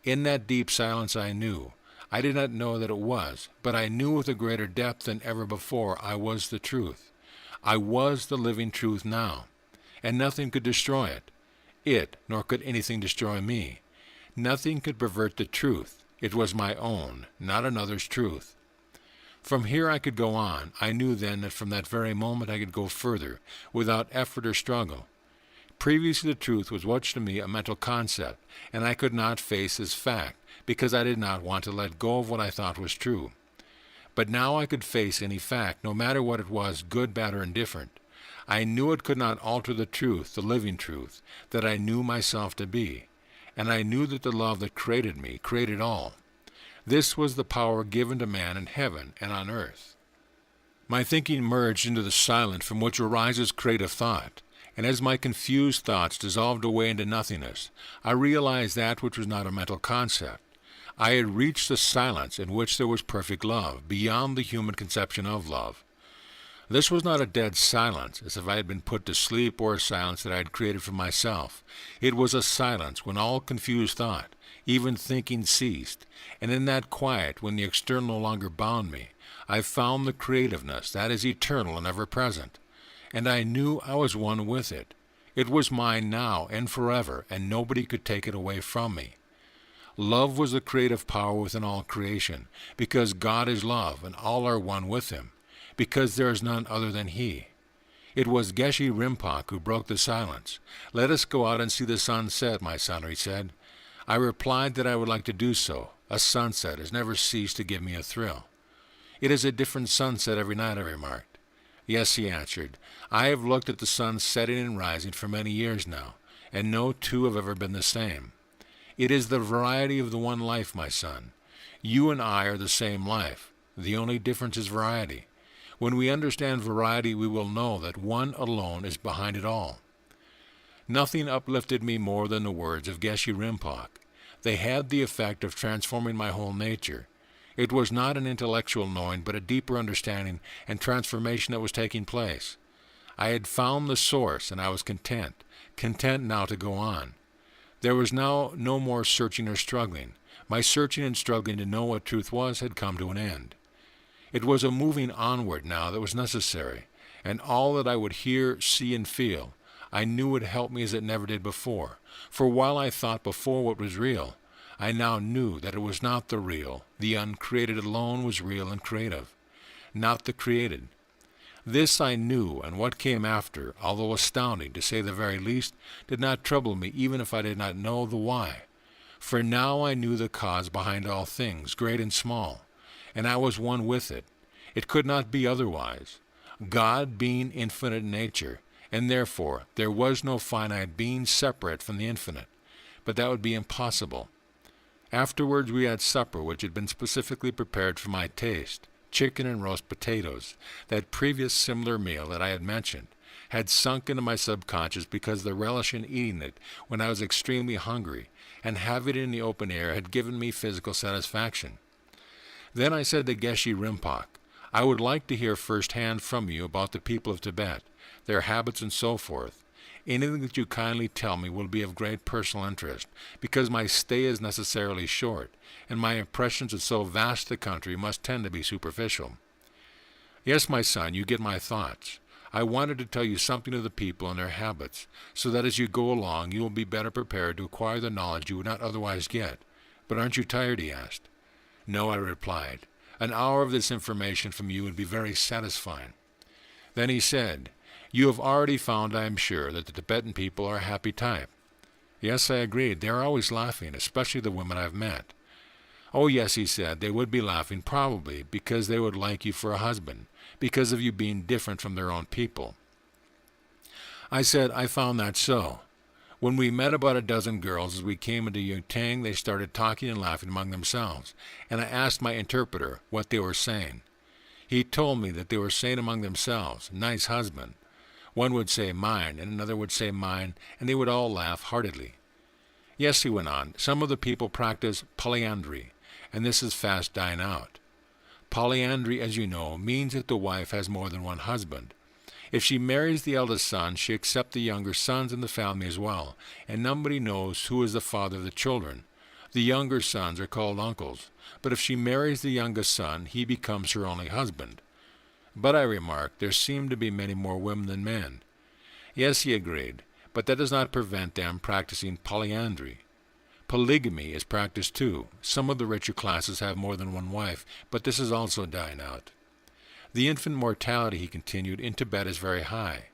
In that deep silence I knew. I did not know that it was, but I knew with a greater depth than ever before I was the truth. I was the living truth now, and nothing could destroy it, nor could anything destroy me. Nothing could pervert the truth. It was my own, not another's truth. From here I could go on. I knew then that from that very moment I could go further, without effort or struggle. Previously the truth was what to me a mental concept, and I could not face this fact, because I did not want to let go of what I thought was true. But now I could face any fact, no matter what it was, good, bad, or indifferent. I knew it could not alter the truth, the living truth, that I knew myself to be. And I knew that the love that created me created all. This was the power given to man in heaven and on earth. My thinking merged into the silent from which arises creative thought, and as my confused thoughts dissolved away into nothingness, I realized that which was not a mental concept. I had reached the silence in which there was perfect love, beyond the human conception of love. This was not a dead silence, as if I had been put to sleep, or a silence that I had created for myself. It was a silence when all confused thought, even thinking, ceased, and in that quiet, when the external no longer bound me, I found the creativeness that is eternal and ever-present, and I knew I was one with it. It was mine now and forever, and nobody could take it away from me. Love was the creative power within all creation, because God is love and all are one with him, because there is none other than he. It was Geshe Rinpoche who broke the silence. "Let us go out and see the sun set, my son," he said. I replied that I would like to do so. A sunset has never ceased to give me a thrill. "It is a different sunset every night," I remarked. "Yes," he answered. "I have looked at the sun setting and rising for many years now, and no two have ever been the same. It is the variety of the one life, my son. You and I are the same life. The only difference is variety. When we understand variety, we will know that one alone is behind it all." Nothing uplifted me more than the words of Geshe Rinpoche. They had the effect of transforming my whole nature. It was not an intellectual knowing, but a deeper understanding and transformation that was taking place. I had found the source, and I was content now to go on. There was now no more searching or struggling. My searching and struggling to know what truth was had come to an end. It was a moving onward now that was necessary, and all that I would hear, see, and feel, I knew would help me as it never did before. For while I thought before what was real, I now knew that it was not the real. The uncreated alone was real and creative, not the created. This I knew, and what came after, although astounding, to say the very least, did not trouble me even if I did not know the why. For now I knew the cause behind all things, great and small, and I was one with it. It could not be otherwise. God being infinite in nature, and therefore there was no finite being separate from the infinite. But that would be impossible. Afterwards we had supper, which had been specifically prepared for my taste. Chicken and roast potatoes, that previous similar meal that I had mentioned, had sunk into my subconscious because the relish in eating it when I was extremely hungry, and having it in the open air had given me physical satisfaction. Then I said to Geshe Rinpoche, "I would like to hear firsthand from you about the people of Tibet, their habits and so forth. Anything that you kindly tell me will be of great personal interest, because my stay is necessarily short, and my impressions of so vast a country must tend to be superficial." "Yes, my son, you get my thoughts. I wanted to tell you something of the people and their habits, so that as you go along you will be better prepared to acquire the knowledge you would not otherwise get. But aren't you tired?" he asked. "No," I replied. "An hour of this information from you would be very satisfying." Then he said, "You have already found, I am sure, that the Tibetan people are a happy type." "Yes," I agreed. "They are always laughing, especially the women I've met." "Oh, yes," he said, "they would be laughing, probably, because they would like you for a husband, because of you being different from their own people." I said, "I found that so. When we met about a dozen girls as we came into Yutang, they started talking and laughing among themselves, and I asked my interpreter what they were saying. He told me that they were saying among themselves, 'Nice husband.' One would say 'mine,' and another would say 'mine,' and they would all laugh heartily." "Yes," he went on, "some of the people practice polyandry, and this is fast dying out. Polyandry, as you know, means that the wife has more than one husband. If she marries the eldest son, she accepts the younger sons in the family as well, and nobody knows who is the father of the children. The younger sons are called uncles, but if she marries the youngest son, he becomes her only husband." "But," I remarked, "there seem to be many more women than men." "Yes," he agreed, "but that does not prevent them practicing polyandry. Polygamy is practiced too. Some of the richer classes have more than one wife, but this is also dying out. The infant mortality," he continued, "in Tibet is very high.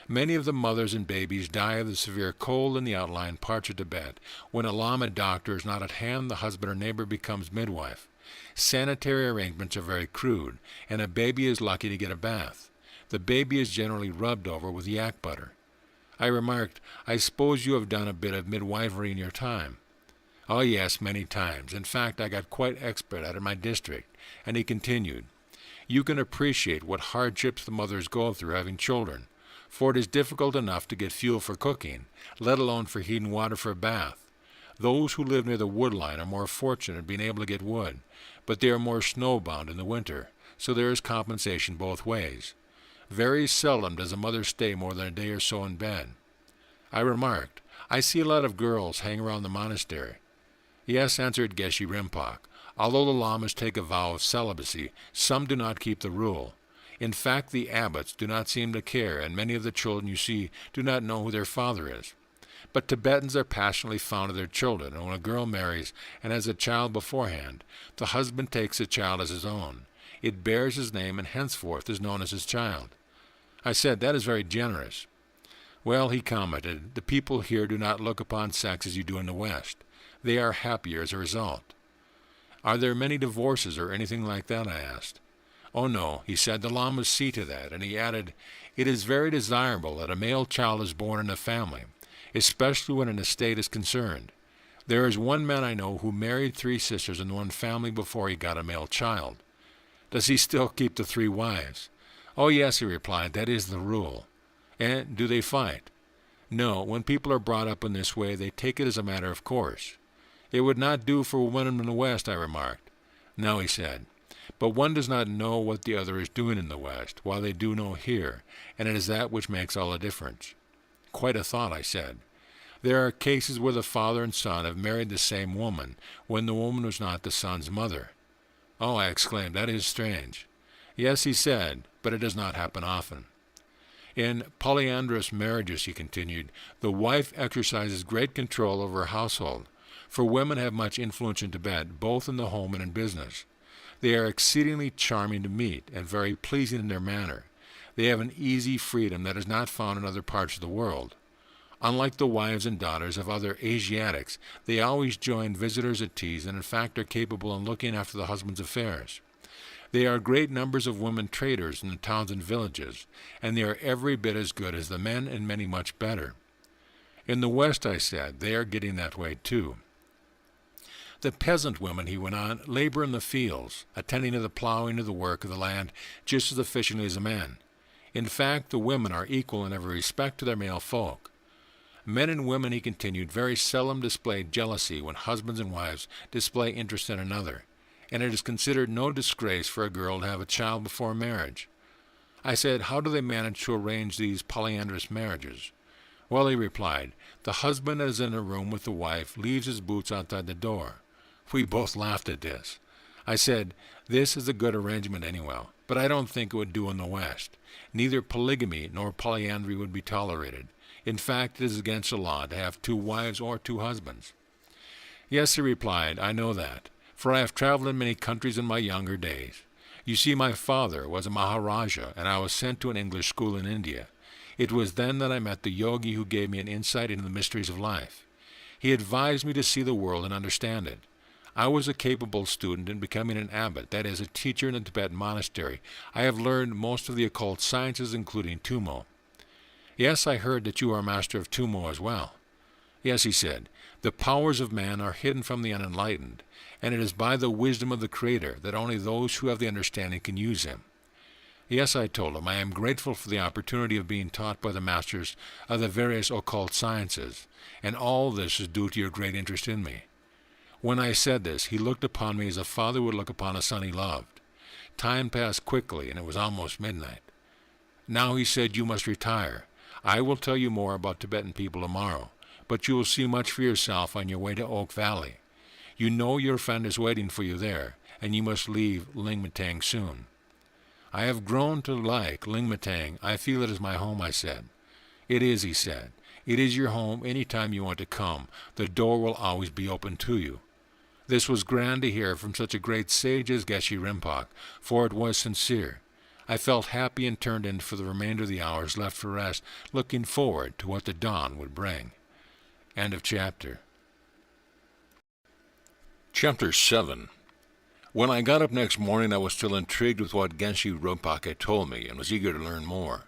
Many of the mothers and babies die of the severe cold in the outlying parts of Tibet. When a Lama doctor is not at hand, the husband or neighbor becomes midwife. Sanitary arrangements are very crude, and a baby is lucky to get a bath. The baby is generally rubbed over with yak butter." I remarked, "I suppose you have done a bit of midwifery in your time." "Oh, yes, many times. In fact, I got quite expert at it in my district." And he continued, "You can appreciate what hardships the mothers go through having children, for it is difficult enough to get fuel for cooking, let alone for heating water for a bath. Those who live near the wood line are more fortunate in being able to get wood, but they are more snowbound in the winter, so there is compensation both ways. Very seldom does a mother stay more than a day or so in bed." I remarked, "I see a lot of girls hang around the monastery." "Yes," answered Geshe Rinpoche. "Although the lamas take a vow of celibacy, some do not keep the rule. In fact, the abbots do not seem to care, and many of the children you see do not know who their father is. But Tibetans are passionately fond of their children, and when a girl marries and has a child beforehand, the husband takes the child as his own. It bears his name and henceforth is known as his child. I said, that is very generous. Well, he commented, the people here do not look upon sex as you do in the West. They are happier as a result. Are there many divorces or anything like that? I asked. Oh no, he said, the lamas see to that, and he added, it is very desirable that a male child is born in a family, especially when an estate is concerned. There is one man I know who married 3 sisters in one family before he got a male child. Does he still keep the 3 wives? Oh yes, he replied, that is the rule. And do they fight? No, when people are brought up in this way, they take it as a matter of course. It would not do for women in the West, I remarked. No, he said, but one does not know what the other is doing in the West, while they do know here, and it is that which makes all the difference. Quite a thought, I said. There are cases where the father and son have married the same woman, when the woman was not the son's mother. Oh, I exclaimed, that is strange. Yes, he said, but it does not happen often. In polyandrous marriages, he continued, the wife exercises great control over her household, for women have much influence in Tibet, both in the home and in business. They are exceedingly charming to meet and very pleasing in their manner. They have an easy freedom that is not found in other parts of the world. Unlike the wives and daughters of other Asiatics, they always join visitors at teas and in fact are capable of looking after the husband's affairs. There are great numbers of women traders in the towns and villages, and they are every bit as good as the men and many much better. In the West, I said, they are getting that way too. The peasant women, he went on, labor in the fields, attending to the plowing of the work of the land just as efficiently as the men. In fact, the women are equal in every respect to their male folk. Men and women, he continued, very seldom display jealousy when husbands and wives display interest in another, and it is considered no disgrace for a girl to have a child before marriage. I said, how do they manage to arrange these polyandrous marriages? Well, he replied, the husband is in a room with the wife, leaves his boots outside the door. We both laughed at this. I said, this is a good arrangement anyway, but I don't think it would do in the West. Neither polygamy nor polyandry would be tolerated. In fact, it is against the law to have 2 wives or 2 husbands. Yes, he replied, I know that, for I have traveled in many countries in my younger days. You see, my father was a Maharaja, and I was sent to an English school in India. It was then that I met the yogi who gave me an insight into the mysteries of life. He advised me to see the world and understand it. I was a capable student in becoming an abbot, that is, a teacher in a Tibetan monastery. I have learned most of the occult sciences, including Tumo. Yes, I heard that you are a master of Tumo as well. Yes, he said, the powers of man are hidden from the unenlightened, and it is by the wisdom of the Creator that only those who have the understanding can use him. Yes, I told him, I am grateful for the opportunity of being taught by the masters of the various occult sciences, and all this is due to your great interest in me. When I said this, he looked upon me as a father would look upon a son he loved. Time passed quickly, and it was almost midnight. Now, he said, you must retire. I will tell you more about Tibetan people tomorrow, but you will see much for yourself on your way to Oak Valley. You know your friend is waiting for you there, and you must leave Lingmatang soon. I have grown to like Lingmatang. I feel it is my home, I said. It is, he said. It is your home any time you want to come. The door will always be open to you. This was grand to hear from such a great sage as Geshe Rinpoche, for it was sincere. I felt happy and turned in for the remainder of the hours left for rest, looking forward to what the dawn would bring. End of chapter. Chapter 7. When I got up next morning, I was still intrigued with what Geshe Rinpoche had told me and was eager to learn more.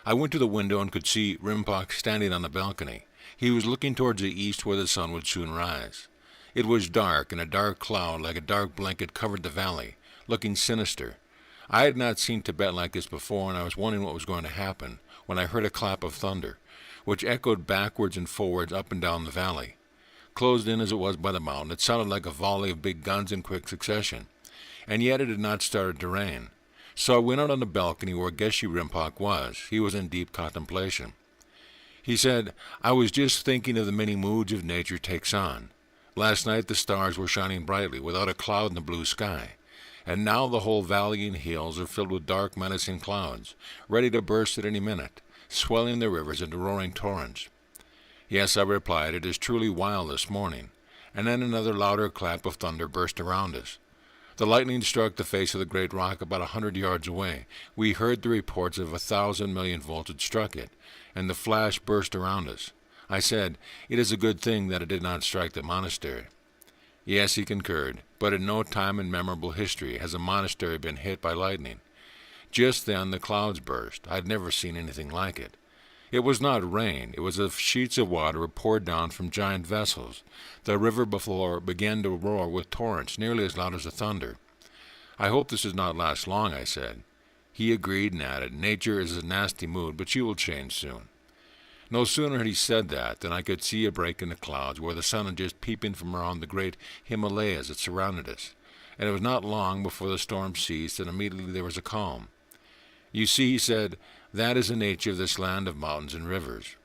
I went to the window and could see Rinpoche standing on the balcony. He was looking towards the east where the sun would soon rise. It was dark, and a dark cloud like a dark blanket covered the valley, looking sinister. I had not seen Tibet like this before, and I was wondering what was going to happen when I heard a clap of thunder, which echoed backwards and forwards up and down the valley. Closed in as it was by the mountain, it sounded like a volley of big guns in quick succession, and yet it had not started to rain. So I went out on the balcony where Geshe Rinpoche was. He was in deep contemplation. He said, I was just thinking of the many moods of nature takes on. Last night the stars were shining brightly, without a cloud in the blue sky, and now the whole valley and hills are filled with dark, menacing clouds, ready to burst at any minute, swelling the rivers into roaring torrents. Yes, I replied, it is truly wild this morning. And then another louder clap of thunder burst around us. The lightning struck the face of the great rock about 100 yards away. We heard the reports of 1,000 million volts had struck it, and the flash burst around us. I said, it is a good thing that it did not strike the monastery. Yes, he concurred, but at no time in memorable history has a monastery been hit by lightning. Just then the clouds burst. I had never seen anything like it. It was not rain, it was as if sheets of water were poured down from giant vessels. The river before began to roar with torrents nearly as loud as the thunder. I hope this does not last long, I said. He agreed and added, nature is in a nasty mood, but she will change soon. No sooner had he said that than I could see a break in the clouds where the sun had just peeping from around the great Himalayas that surrounded us, and it was not long before the storm ceased and immediately there was a calm. You see, he said, that is the nature of this land of mountains and rivers.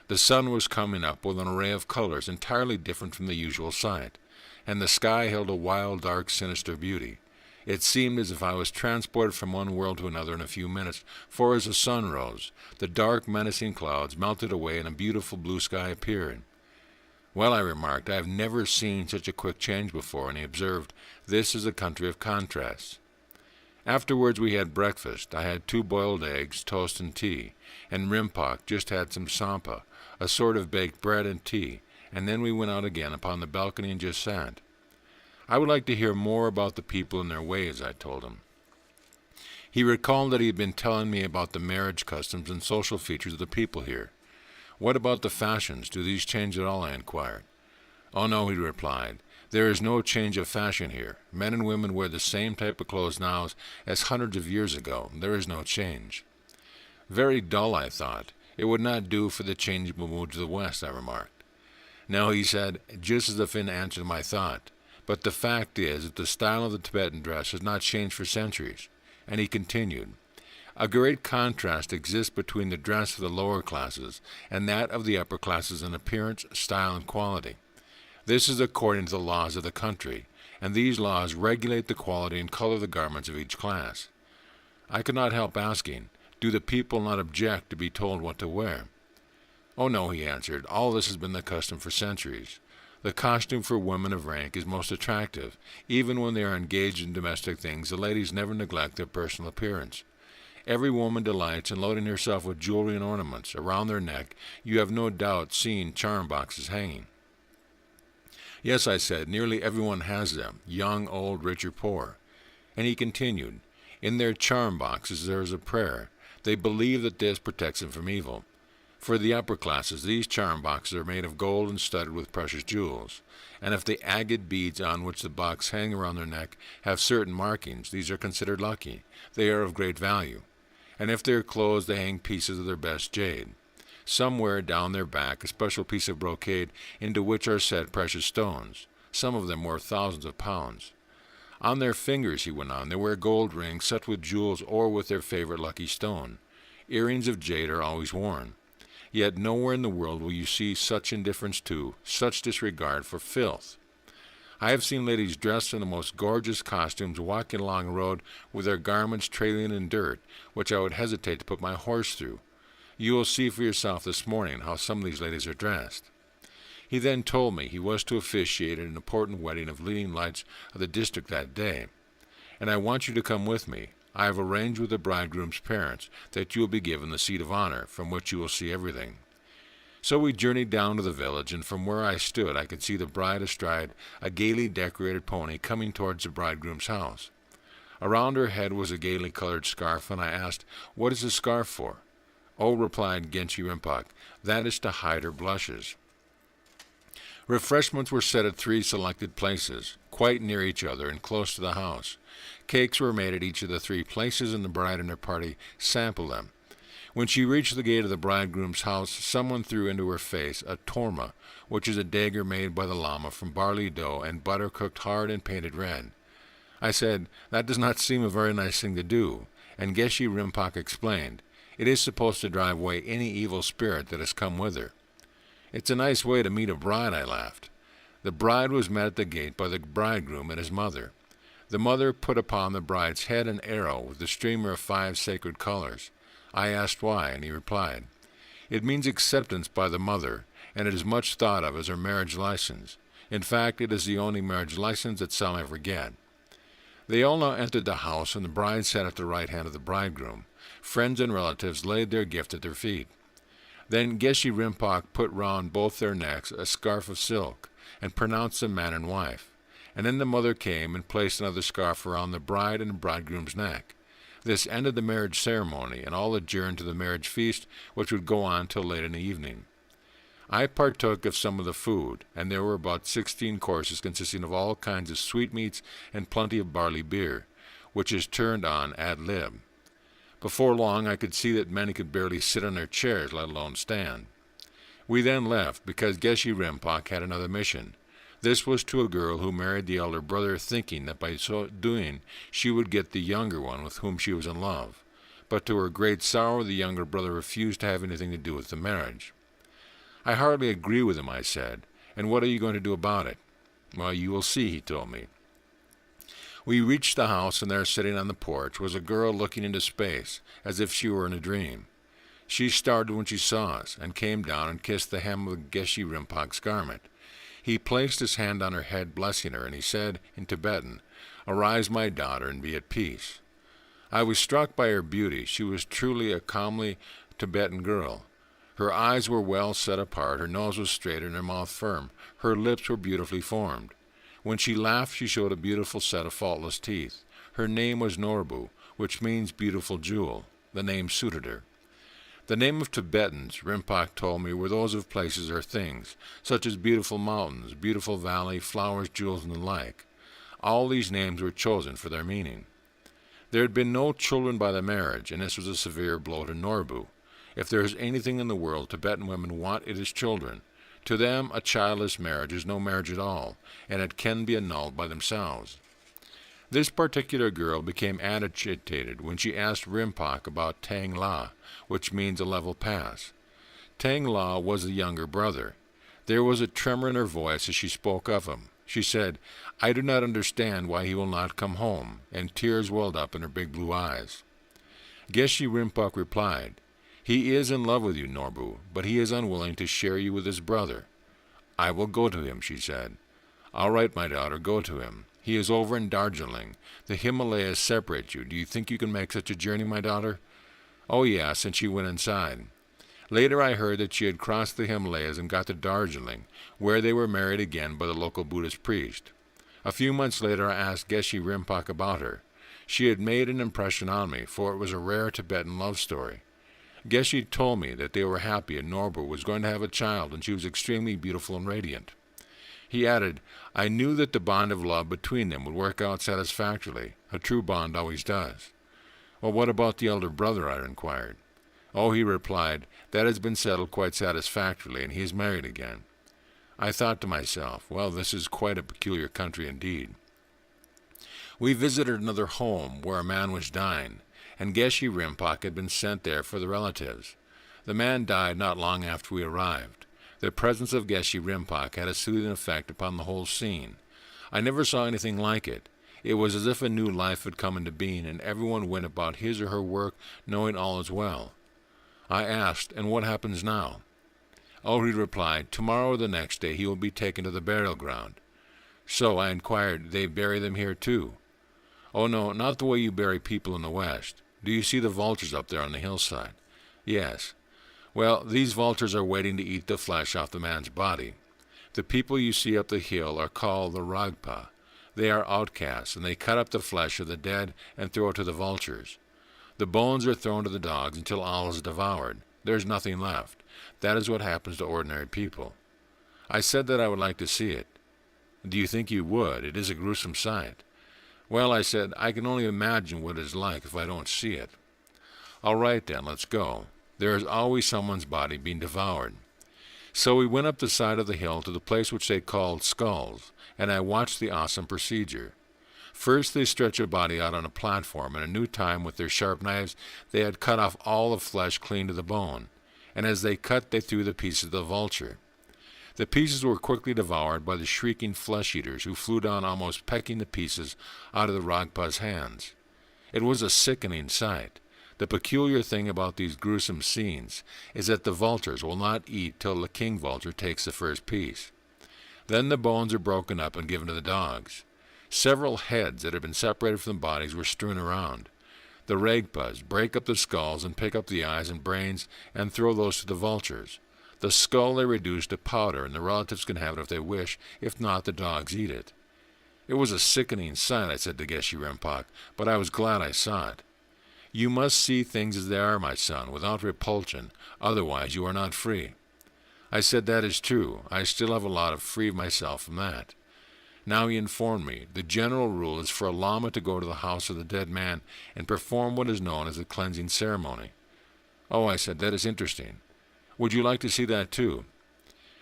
The sun was coming up with an array of colors entirely different from the usual sight, and the sky held a wild, dark, sinister beauty. It seemed as if I was transported from one world to another in a few minutes, for as the sun rose, the dark, menacing clouds melted away and a beautiful blue sky appeared. Well, I remarked, I have never seen such a quick change before, and he observed, this is a country of contrasts. Afterwards we had breakfast. I had 2 boiled eggs, toast and tea, and Rimpak just had some sampa, a sort of baked bread and tea, and then we went out again upon the balcony and just sat. I would like to hear more about the people and their ways, I told him. He recalled that he had been telling me about the marriage customs and social features of the people here. What about the fashions? Do these change at all? I inquired. Oh no, he replied. There is no change of fashion here. Men and women wear the same type of clothes now as hundreds of years ago. There is no change. Very dull, I thought. It would not do for the changeable moods of the West, I remarked. No, he said, just as if in answer to my thought. But the fact is that the style of the Tibetan dress has not changed for centuries. And he continued, a great contrast exists between the dress of the lower classes and that of the upper classes in appearance, style, and quality. This is according to the laws of the country, and these laws regulate the quality and color of the garments of each class. I could not help asking, do the people not object to be told what to wear? Oh no, he answered, all this has been the custom for centuries. The costume for women of rank is most attractive. Even when they are engaged in domestic things, the ladies never neglect their personal appearance. Every woman delights in loading herself with jewelry and ornaments. Around their neck, you have no doubt seen charm boxes hanging. Yes, I said, nearly everyone has them, young, old, rich, or poor. And he continued, in their charm boxes there is a prayer. They believe that this protects them from evil. For the upper classes, these charm boxes are made of gold and studded with precious jewels. And if the agate beads on which the box hang around their neck have certain markings, these are considered lucky. They are of great value. And if their clothes, they hang pieces of their best jade. Some wear down their back a special piece of brocade into which are set precious stones, some of them worth thousands of pounds. On their fingers, he went on, they wear gold rings set with jewels or with their favorite lucky stone. Earrings of jade are always worn. Yet nowhere in the world will you see such indifference to, such disregard for filth. I have seen ladies dressed in the most gorgeous costumes walking along a road with their garments trailing in dirt, which I would hesitate to put my horse through. You will see for yourself this morning how some of these ladies are dressed. He then told me he was to officiate at an important wedding of leading lights of the district that day. And I want you to come with me. I have arranged with the bridegroom's parents that you will be given the seat of honor, from which you will see everything. So we journeyed down to the village, and from where I stood I could see the bride astride a gaily decorated pony coming towards the bridegroom's house. Around her head was a gaily colored scarf, and I asked, what is the scarf for? Oh, replied Genchi Rimpak, that is to hide her blushes. Refreshments were set at 3 selected places, quite near each other and close to the house. Cakes were made at each of the 3 places, and the bride and her party sampled them. When she reached the gate of the bridegroom's house, someone threw into her face a torma, which is a dagger made by the Lama from barley dough and butter cooked hard and painted red. I said, that does not seem a very nice thing to do, and Geshe Rimpak explained, it is supposed to drive away any evil spirit that has come with her. It's a nice way to meet a bride, I laughed. The bride was met at the gate by the bridegroom and his mother. The mother put upon the bride's head an arrow with the streamer of 5 sacred colors. I asked why, and he replied, it means acceptance by the mother, and it is much thought of as her marriage license. In fact, it is the only marriage license that some ever get. They all now entered the house, and the bride sat at the right hand of the bridegroom. Friends and relatives laid their gift at their feet. Then Geshe Rinpoche put round both their necks a scarf of silk, and pronounced them man and wife. And then the mother came and placed another scarf around the bride and the bridegroom's neck. This ended the marriage ceremony, and all adjourned to the marriage feast, which would go on till late in the evening. I partook of some of the food, and there were about 16 courses consisting of all kinds of sweetmeats and plenty of barley beer, which is turned on ad lib. Before long I could see that many could barely sit on their chairs, let alone stand. We then left, because Geshe Rinpoche had another mission. This was to a girl who married the elder brother, thinking that by so doing she would get the younger one with whom she was in love. But to her great sorrow, the younger brother refused to have anything to do with the marriage. I hardly agree with him, I said. And what are you going to do about it? Well, you will see, he told me. We reached the house, and there, sitting on the porch, was a girl looking into space, as if she were in a dream. She started when she saw us, and came down and kissed the hem of Geshe Rinpoche's garment. He placed his hand on her head, blessing her, and he said, in Tibetan, "Arise, my daughter, and be at peace." I was struck by her beauty. She was truly a comely Tibetan girl. Her eyes were well set apart, her nose was straight, and her mouth firm. Her lips were beautifully formed. When she laughed, she showed a beautiful set of faultless teeth. Her name was Norbu, which means beautiful jewel. The name suited her. The name of Tibetans, Rinpoche told me, were those of places or things, such as beautiful mountains, beautiful valley, flowers, jewels, and the like. All these names were chosen for their meaning. There had been no children by the marriage, and this was a severe blow to Norbu. If there is anything in the world Tibetan women want, it is children. To them, a childless marriage is no marriage at all, and it can be annulled by themselves. This particular girl became agitated when she asked Rinpoche about Tang La, which means a level pass. Tang La was the younger brother. There was a tremor in her voice as she spoke of him. She said, "I do not understand why he will not come home," and tears welled up in her big blue eyes. Geshe Rinpoche replied, "He is in love with you, Norbu, but he is unwilling to share you with his brother." "I will go to him," she said. "All right, my daughter, go to him. He is over in Darjeeling. The Himalayas separate you. Do you think you can make such a journey, my daughter?" "Oh, yes," and she went inside. Later I heard that she had crossed the Himalayas and got to Darjeeling, where they were married again by the local Buddhist priest. A few months later I asked Geshe Rinpoche about her. She had made an impression on me, for it was a rare Tibetan love story. Geshe told me that they were happy and Norbu was going to have a child, and she was extremely beautiful and radiant. He added, "I knew that the bond of love between them would work out satisfactorily. A true bond always does." "Well, what about the elder brother?" I inquired. "Oh," he replied, "that has been settled quite satisfactorily, and he is married again." I thought to myself, well, this is quite a peculiar country indeed. We visited another home where a man was dying, and Geshe Rinpoche had been sent there for the relatives. The man died not long after we arrived. The presence of Geshe Rinpoche had a soothing effect upon the whole scene. I never saw anything like it. It was as if a new life had come into being, and everyone went about his or her work knowing all is well. I asked, "And what happens now?" "Oh," he replied, "tomorrow or the next day he will be taken to the burial ground." "So," I inquired, "they bury them here too?" "Oh, no, not the way you bury people in the West. Do you see the vultures up there on the hillside?" "Yes." "Well, these vultures are waiting to eat the flesh off the man's body. The people you see up the hill are called the Ragpa. They are outcasts, and they cut up the flesh of the dead and throw it to the vultures. The bones are thrown to the dogs until all is devoured. There is nothing left. That is what happens to ordinary people." I said that I would like to see it. "Do you think you would? It is a gruesome sight." "Well," I said, "I can only imagine what it is like if I don't see it." "All right, then, let's go. There is always someone's body being devoured." So we went up the side of the hill to the place which they called Skulls, and I watched the awesome procedure. First they stretched a body out on a platform, and in a new time with their sharp knives they had cut off all the flesh clean to the bone, and as they cut they threw the pieces to the vulture. The pieces were quickly devoured by the shrieking flesh-eaters, who flew down almost pecking the pieces out of the Ragpa's hands. It was a sickening sight. The peculiar thing about these gruesome scenes is that the vultures will not eat till the king vulture takes the first piece. Then the bones are broken up and given to the dogs. Several heads that had been separated from the bodies were strewn around. The Regpas break up the skulls and pick up the eyes and brains and throw those to the vultures. The skull they reduce to powder, and the relatives can have it if they wish. If not, the dogs eat it. It was a sickening sight, I said to Geshe Rinpoche, but I was glad I saw it. You must see things as they are, my son, without repulsion, otherwise you are not free. I said, that is true. I still have a lot of free myself from that. Now he informed me, the general rule is for a Lama to go to the house of the dead man and perform what is known as the cleansing ceremony. Oh, I said, that is interesting. Would you like to see that too?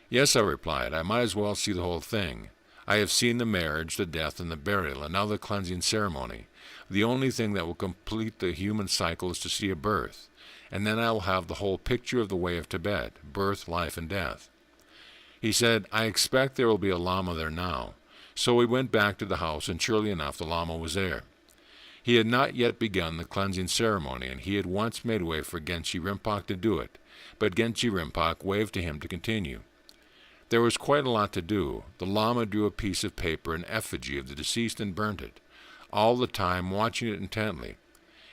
Yes, I replied, I might as well see the whole thing. I have seen the marriage, the death, and the burial, and now the cleansing ceremony. The only thing that will complete the human cycle is to see a birth, and then I will have the whole picture of the way of Tibet, birth, life, and death. He said, I expect there will be a Lama there now. So we went back to the house, and surely enough the Lama was there. He had not yet begun the cleansing ceremony, and he had once made way for Geshe Rinpoche to do it, but Geshe Rinpoche waved to him to continue. There was quite a lot to do. The Lama drew a piece of paper, an effigy of the deceased, and burnt it, all the time watching it intently.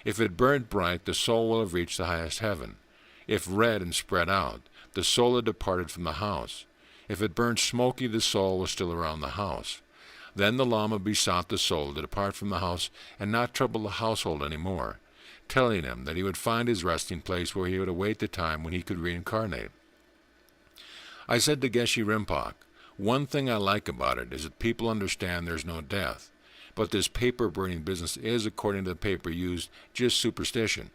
If it burnt bright, the soul will have reached the highest heaven. If red and spread out, the soul had departed from the house. If it burned smoky, the soul was still around the house. Then the Lama besought the soul to depart from the house and not trouble the household any more, telling him that he would find his resting place where he would await the time when he could reincarnate. I said to Geshe Rinpoche, one thing I like about it is that people understand there's no death, but this paper-burning business is, according to the paper used, just superstition.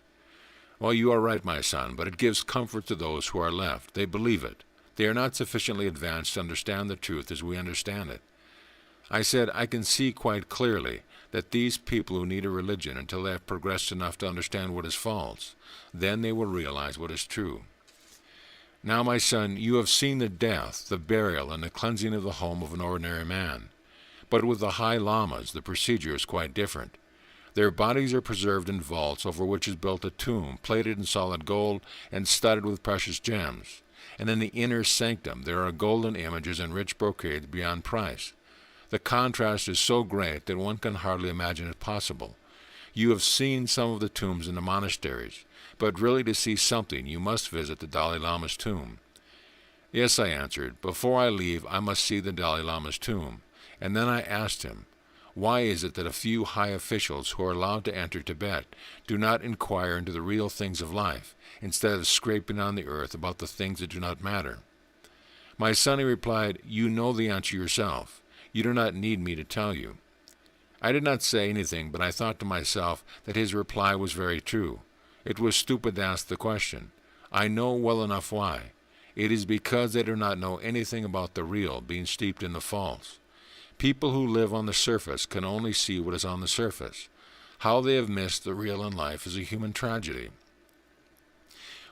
Well, you are right, my son, but it gives comfort to those who are left. They believe it. They are not sufficiently advanced to understand the truth as we understand it. I said, I can see quite clearly that these people who need a religion until they have progressed enough to understand what is false, then they will realize what is true. Now, my son, you have seen the death, the burial, and the cleansing of the home of an ordinary man. But with the high lamas, the procedure is quite different. Their bodies are preserved in vaults over which is built a tomb, plated in solid gold and studded with precious gems. And in the inner sanctum there are golden images and rich brocades beyond price. The contrast is so great that one can hardly imagine it possible. You have seen some of the tombs in the monasteries, but really to see something you must visit the Dalai Lama's tomb. Yes, I answered, before I leave I must see the Dalai Lama's tomb. And then I asked him, why is it that a few high officials who are allowed to enter Tibet do not inquire into the real things of life, instead of scraping on the earth about the things that do not matter? My son, he replied, you know the answer yourself. You do not need me to tell you. I did not say anything, but I thought to myself that his reply was very true. It was stupid to ask the question. I know well enough why. It is because they do not know anything about the real, being steeped in the false. People who live on the surface can only see what is on the surface. How they have missed the real in life is a human tragedy.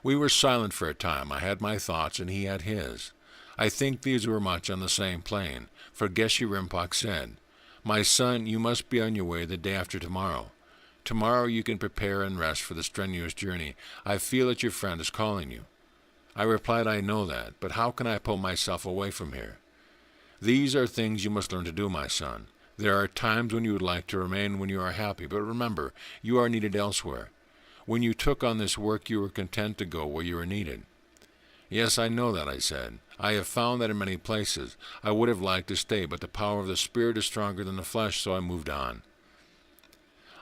We were silent for a time. I had my thoughts, and he had his. I think these were much on the same plane, for Geshe Rinpoche said, my son, you must be on your way the day after tomorrow. Tomorrow you can prepare and rest for the strenuous journey. I feel that your friend is calling you. I replied, I know that, but how can I pull myself away from here? These are things you must learn to do, my son. There are times when you would like to remain when you are happy, but remember, you are needed elsewhere. When you took on this work, you were content to go where you were needed. Yes, I know that, I said. I have found that in many places. I would have liked to stay, but the power of the Spirit is stronger than the flesh, so I moved on.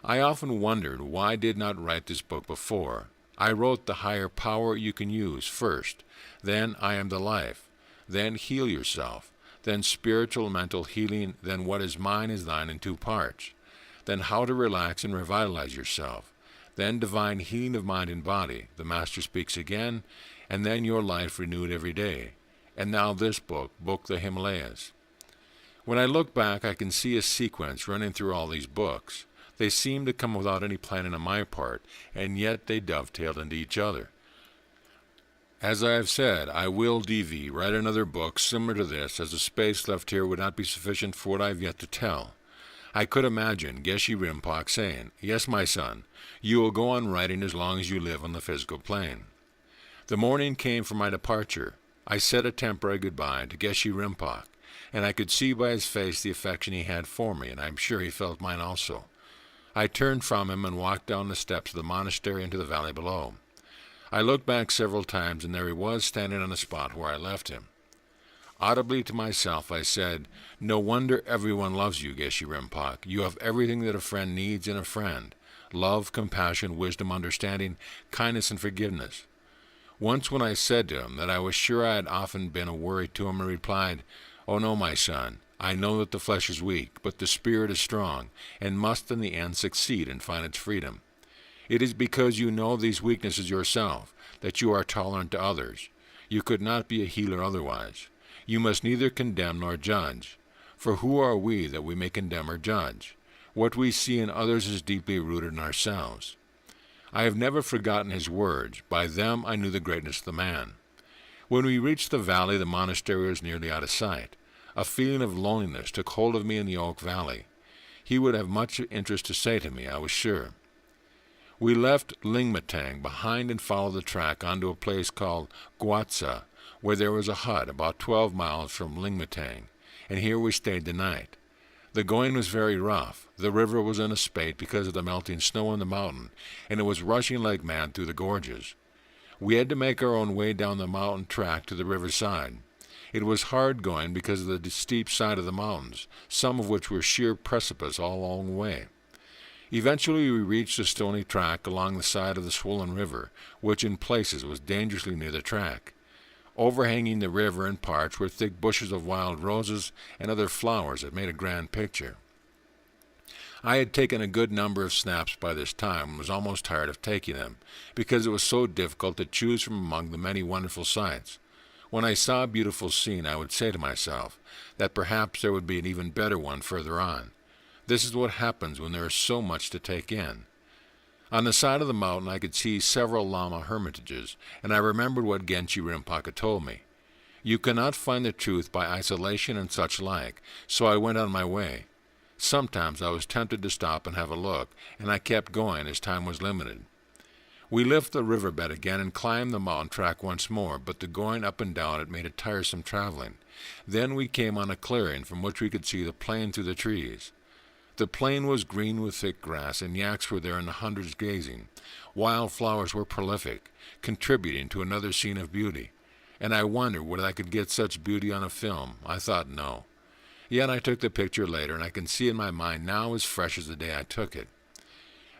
I often wondered why I did not write this book before. I wrote the higher power you can use first, then I am the life, then heal yourself, then spiritual and mental healing, then what is mine is thine in 2 parts, then how to relax and revitalize yourself, then divine healing of mind and body, the Master speaks again, and then your life renewed every day. And now this book, the Himalayas. When I look back, I can see a sequence running through all these books. They seem to come without any planning on my part, and yet they dovetailed into each other. As I have said, I will write another book similar to this, as the space left here would not be sufficient for what I have yet to tell. I could imagine Geshe Rinpoche saying, "Yes, my son, you will go on writing as long as you live on the physical plane." The morning came for my departure. I said a temporary goodbye to Geshe Rinpoche, and I could see by his face the affection he had for me, and I am sure he felt mine also. I turned from him and walked down the steps of the monastery into the valley below. I looked back several times, and there he was standing on the spot where I left him. Audibly to myself I said, "No wonder everyone loves you, Geshe Rinpoche. You have everything that a friend needs in a friend: love, compassion, wisdom, understanding, kindness, and forgiveness." Once when I said to him that I was sure I had often been a worry to him, he replied, "Oh no, my son, I know that the flesh is weak, but the spirit is strong, and must in the end succeed and find its freedom. It is because you know these weaknesses yourself that you are tolerant to others. You could not be a healer otherwise. You must neither condemn nor judge. For who are we that we may condemn or judge? What we see in others is deeply rooted in ourselves." I have never forgotten his words. By them I knew the greatness of the man. When we reached the valley, the monastery was nearly out of sight. A feeling of loneliness took hold of me in the Oak Valley. He would have much interest to say to me, I was sure. We left Lingmatang behind and followed the track onto a place called Guatsa, where there was a hut about 12 miles from Lingmatang, and here we stayed the night. The going was very rough. The river was in a spate because of the melting snow on the mountain, and it was rushing like mad through the gorges. We had to make our own way down the mountain track to the riverside. It was hard going because of the steep side of the mountains, some of which were sheer precipice all along the way. Eventually we reached a stony track along the side of the swollen river, which in places was dangerously near the track. Overhanging the river in parts were thick bushes of wild roses and other flowers that made a grand picture. I had taken a good number of snaps by this time and was almost tired of taking them, because it was so difficult to choose from among the many wonderful sights. When I saw a beautiful scene, I would say to myself that perhaps there would be an even better one further on. This is what happens when there is so much to take in. On the side of the mountain I could see several Lama hermitages, and I remembered what Geshe Rinpoche told me. You cannot find the truth by isolation and such like, so I went on my way. Sometimes I was tempted to stop and have a look, and I kept going as time was limited. We left the riverbed again and climbed the mountain track once more, but the going up and down it made it tiresome traveling. Then we came on a clearing from which we could see the plain through the trees. The plain was green with thick grass, and yaks were there in the hundreds gazing. Wild flowers were prolific, contributing to another scene of beauty. And I wondered whether I could get such beauty on a film. I thought no. Yet I took the picture later, and I can see in my mind now as fresh as the day I took it.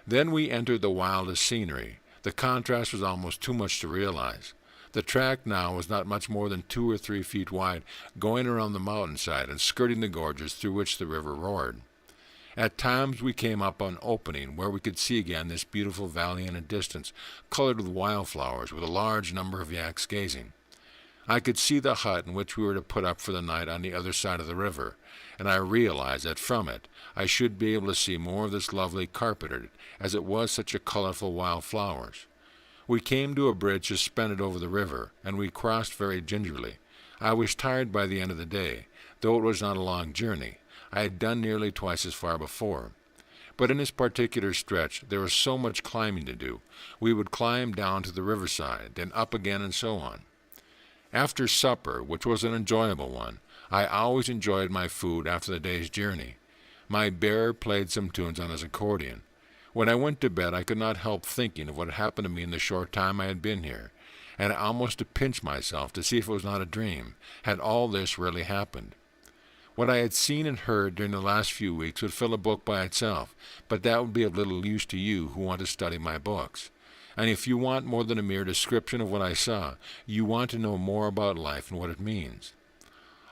Then we entered the wildest scenery. The contrast was almost too much to realize. The track now was not much more than 2 or 3 feet wide, going around the mountainside and skirting the gorges through which the river roared. At times we came up on an opening where we could see again this beautiful valley in a distance, colored with wildflowers, with a large number of yaks gazing. I could see the hut in which we were to put up for the night on the other side of the river, and I realized that from it I should be able to see more of this lovely carpeted, as it was such a colorful wild flowers. We came to a bridge suspended over the river, and we crossed very gingerly. I was tired by the end of the day, though it was not a long journey. I had done nearly twice as far before. But in this particular stretch there was so much climbing to do. We would climb down to the riverside, then up again, and so on. After supper, which was an enjoyable one, I always enjoyed my food after the day's journey. My bearer played some tunes on his accordion. When I went to bed I could not help thinking of what had happened to me in the short time I had been here, and I almost to pinch myself to see if it was not a dream. Had all this really happened? What I had seen and heard during the last few weeks would fill a book by itself, but that would be of little use to you who want to study my books. And if you want more than a mere description of what I saw, you want to know more about life and what it means.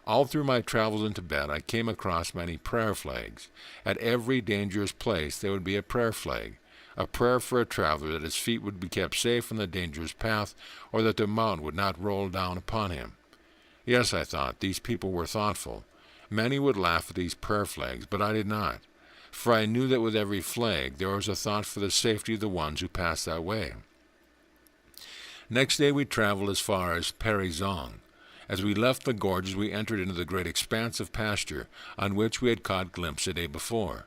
All through my travels in Tibet I came across many prayer flags. At every dangerous place there would be a prayer flag, a prayer for a traveler that his feet would be kept safe on the dangerous path, or that the mountain would not roll down upon him. Yes, I thought, these people were thoughtful. Many would laugh at these prayer flags, but I did not, for I knew that with every flag there was a thought for the safety of the ones who passed that way. Next day we traveled as far as Perizong. As we left the gorges we entered into the great expanse of pasture on which we had caught glimpse the day before.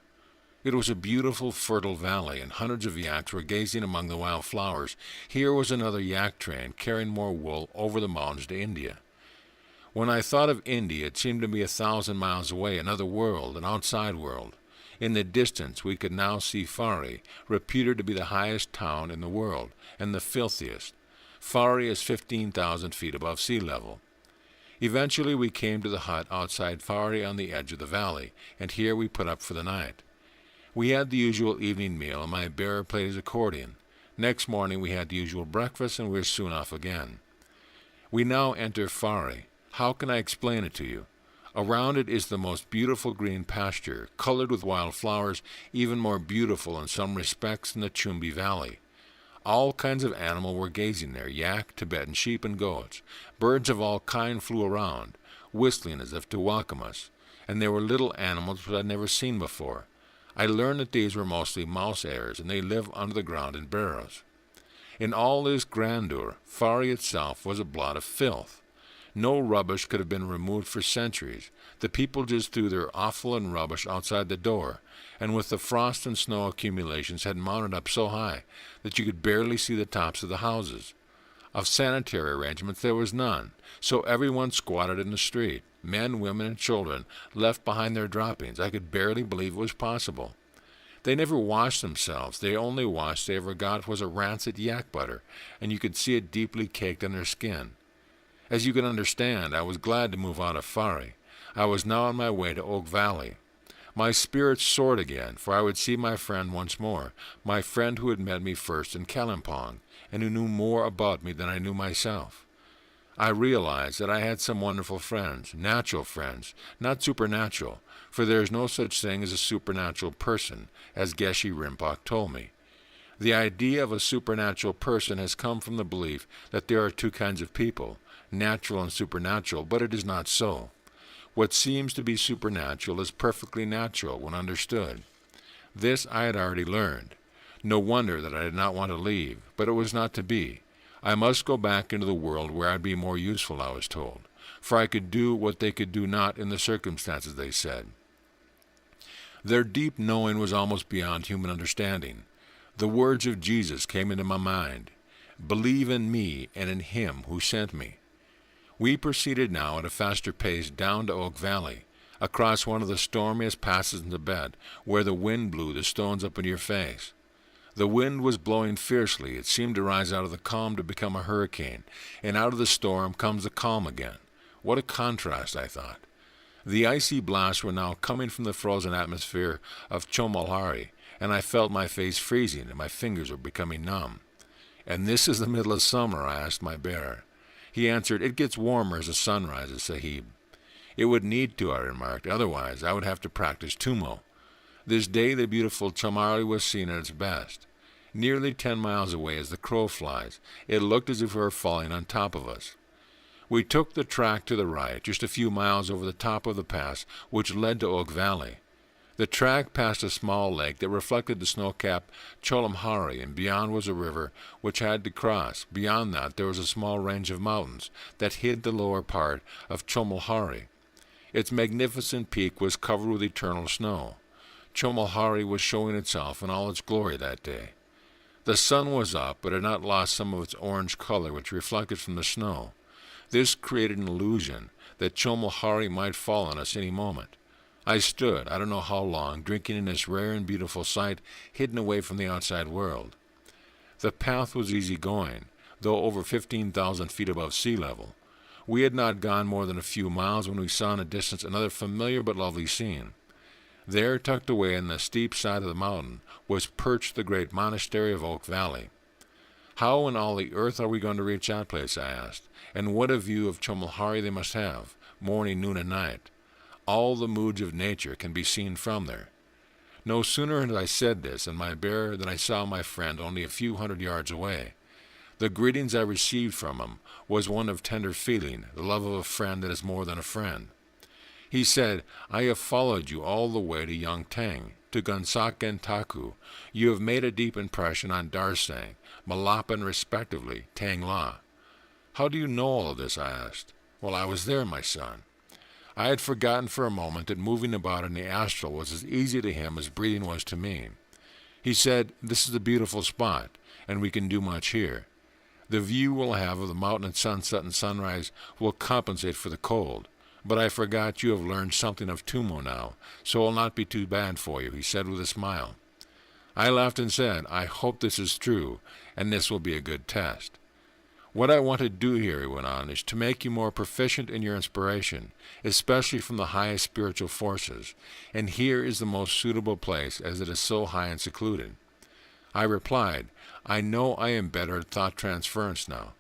It was a beautiful, fertile valley, and hundreds of yaks were gazing among the wild flowers. Here was another yak train carrying more wool over the mountains to India. When I thought of India, it seemed to be 1,000 miles away, another world, an outside world. In the distance, we could now see Fari, reputed to be the highest town in the world, and the filthiest. Fari is 15,000 feet above sea level. Eventually, we came to the hut outside Fari on the edge of the valley, and here we put up for the night. We had the usual evening meal, and my bearer played his accordion. Next morning, we had the usual breakfast, and we were soon off again. We now enter Fari. How can I explain it to you? Around it is the most beautiful green pasture, colored with wild flowers, even more beautiful in some respects than the Chumbi Valley. All kinds of animal were gazing there, yak, Tibetan sheep, and goats. Birds of all kind flew around, whistling as if to welcome us, and there were little animals which I'd never seen before. I learned that these were mostly mouse heirs, and they live under the ground in burrows. In all this grandeur, Fari itself was a blot of filth. No rubbish could have been removed for centuries. The people just threw their offal and rubbish outside the door, and with the frost and snow accumulations had mounted up so high that you could barely see the tops of the houses. Of sanitary arrangements there was none, so everyone squatted in the street, men, women, and children, left behind their droppings. I could barely believe it was possible. They never washed themselves. The only wash they ever got was a rancid yak butter, and you could see it deeply caked on their skin. As you can understand, I was glad to move out of Fari. I was now on my way to Oak Valley. My spirits soared again, for I would see my friend once more, my friend who had met me first in Kalimpong, and who knew more about me than I knew myself. I realized that I had some wonderful friends, natural friends, not supernatural, for there is no such thing as a supernatural person, as Geshe Rinpoche told me. The idea of a supernatural person has come from the belief that there are two kinds of people, natural and supernatural, but it is not so. What seems to be supernatural is perfectly natural when understood. This I had already learned. No wonder that I did not want to leave, but it was not to be. I must go back into the world where I'd be more useful, I was told, for I could do what they could do not in the circumstances, they said. Their deep knowing was almost beyond human understanding. The words of Jesus came into my mind, "Believe in me and in him who sent me." We proceeded now at a faster pace down to Oak Valley, across one of the stormiest passes in Tibet, where the wind blew the stones up into your face. The wind was blowing fiercely. It seemed to rise out of the calm to become a hurricane, and out of the storm comes the calm again. What a contrast, I thought. The icy blasts were now coming from the frozen atmosphere of Chomalhari, and I felt my face freezing and my fingers were becoming numb. "And this is the middle of summer?" I asked my bearer. He answered, "It gets warmer as the sun rises, Sahib." "It would need to," I remarked. "Otherwise, I would have to practice Tumo." This day the beautiful Chomalhari was seen at its best. Nearly 10 miles away as the crow flies, it looked as if it were falling on top of us. We took the track to the right, just a few miles over the top of the pass, which led to Oak Valley. The track passed a small lake that reflected the snow-capped Cholamhari, and beyond was a river which had to cross. Beyond that there was a small range of mountains that hid the lower part of Chomalhari. Its magnificent peak was covered with eternal snow. Chomalhari was showing itself in all its glory that day. The sun was up, but had not lost some of its orange color which reflected from the snow. This created an illusion that Chomalhari might fall on us any moment. I stood, I don't know how long, drinking in this rare and beautiful sight, hidden away from the outside world. The path was easy going, though over 15,000 feet above sea level. We had not gone more than a few miles when we saw in the distance another familiar but lovely scene. There, tucked away in the steep side of the mountain, was perched the great monastery of Oak Valley. "How in all the earth are we going to reach that place?" I asked. "And what a view of Chomalhari they must have, morning, noon, and night. All the moods of nature can be seen from there." No sooner had I said this and my bearer than I saw my friend only a few hundred yards away. The greetings I received from him was one of tender feeling, the love of a friend that is more than a friend. He said, "I have followed you all the way to Yongtang, to Gonsak and Taku. You have made a deep impression on Darsang, Malapan respectively, Tang La." "How do you know all of this?" I asked. "Well, I was there, my son." I had forgotten for a moment that moving about in the astral was as easy to him as breathing was to me. He said, "This is a beautiful spot, and we can do much here. The view we'll have of the mountain at sunset and sunrise will compensate for the cold. But I forgot you have learned something of Tumo now, so it will not be too bad for you," he said with a smile. I laughed and said, "I hope this is true, and this will be a good test. What I want to do here," he went on, "is to make you more proficient in your inspiration, especially from the highest spiritual forces, and here is the most suitable place as it is so high and secluded." I replied, "I know I am better at thought transference now."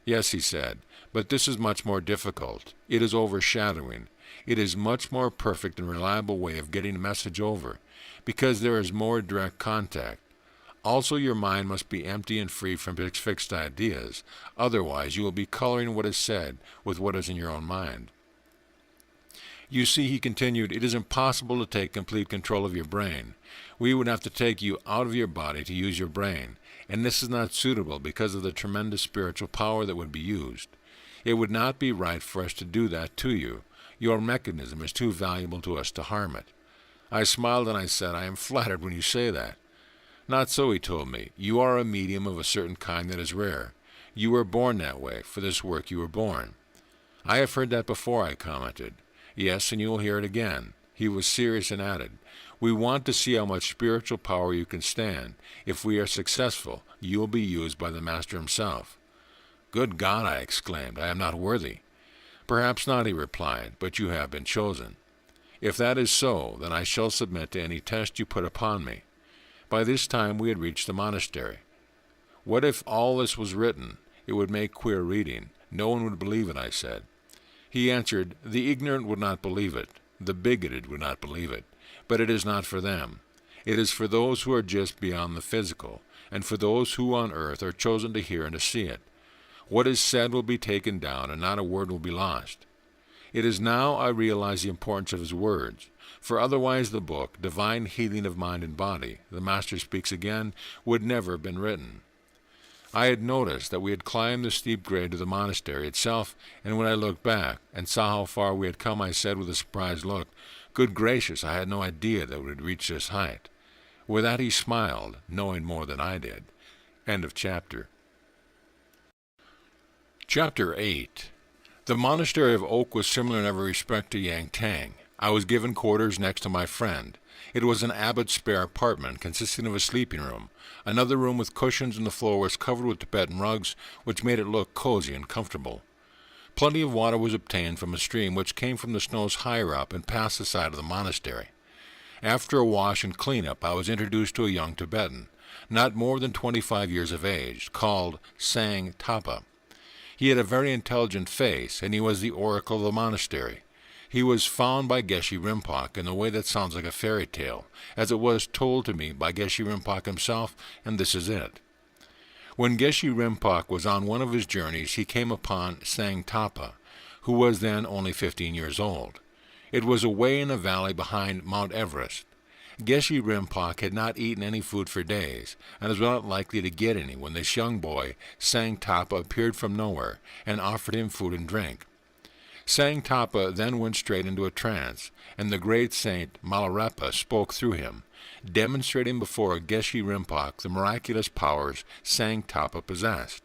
"Yes," he said, "but this is much more difficult. It is overshadowing. It is much more perfect and reliable way of getting a message over, because there is more direct contact. Also, your mind must be empty and free from fixed ideas. Otherwise, you will be coloring what is said with what is in your own mind. You see," he continued, "it is impossible to take complete control of your brain. We would have to take you out of your body to use your brain, and this is not suitable because of the tremendous spiritual power that would be used. It would not be right for us to do that to you. Your mechanism is too valuable to us to harm it." I smiled and I said, "I am flattered when you say that." "Not so," he told me. "You are a medium of a certain kind that is rare. You were born that way. For this work you were born." "I have heard that before," I commented. "Yes, and you will hear it again." He was serious and added, "We want to see how much spiritual power you can stand. If we are successful, you will be used by the Master himself." "Good God," I exclaimed, "I am not worthy." "Perhaps not," he replied, "but you have been chosen. If that is so, then I shall submit to any test you put upon me." By this time we had reached the monastery. "What if all this was written? It would make queer reading. No one would believe it," I said. He answered, "The ignorant would not believe it. The bigoted would not believe it. But it is not for them. It is for those who are just beyond the physical, and for those who on earth are chosen to hear and to see it. What is said will be taken down, and not a word will be lost." It is now I realize the importance of his words, for otherwise the book, Divine Healing of Mind and Body, the Master Speaks Again, would never have been written. I had noticed that we had climbed the steep grade to the monastery itself, and when I looked back and saw how far we had come, I said with a surprised look, "Good gracious, I had no idea that we had reached this height." With that he smiled, knowing more than I did. End of chapter. Chapter 8. The monastery of Oak was similar in every respect to Yangtang. I was given quarters next to my friend. It was an abbot's spare apartment consisting of a sleeping room, another room with cushions, and the floor was covered with Tibetan rugs, which made it look cozy and comfortable. Plenty of water was obtained from a stream which came from the snows higher up and past the side of the monastery. After a wash and clean-up, I was introduced to a young Tibetan, not more than 25 years of age, called Sang Tapa. He had a very intelligent face, and he was the oracle of the monastery. He was found by Geshe Rinpoche in a way that sounds like a fairy tale, as it was told to me by Geshe Rinpoche himself, and this is it. When Geshe Rinpoche was on one of his journeys, he came upon Sang Tapa, who was then only 15 years old. It was away in a valley behind Mount Everest. Geshe Rinpoche had not eaten any food for days, and was not likely to get any when this young boy, Sang Tapa, appeared from nowhere, and offered him food and drink. Sang Tapa then went straight into a trance, and the great saint Milarepa spoke through him, demonstrating before Geshe Rinpoche the miraculous powers Sang Tapa possessed.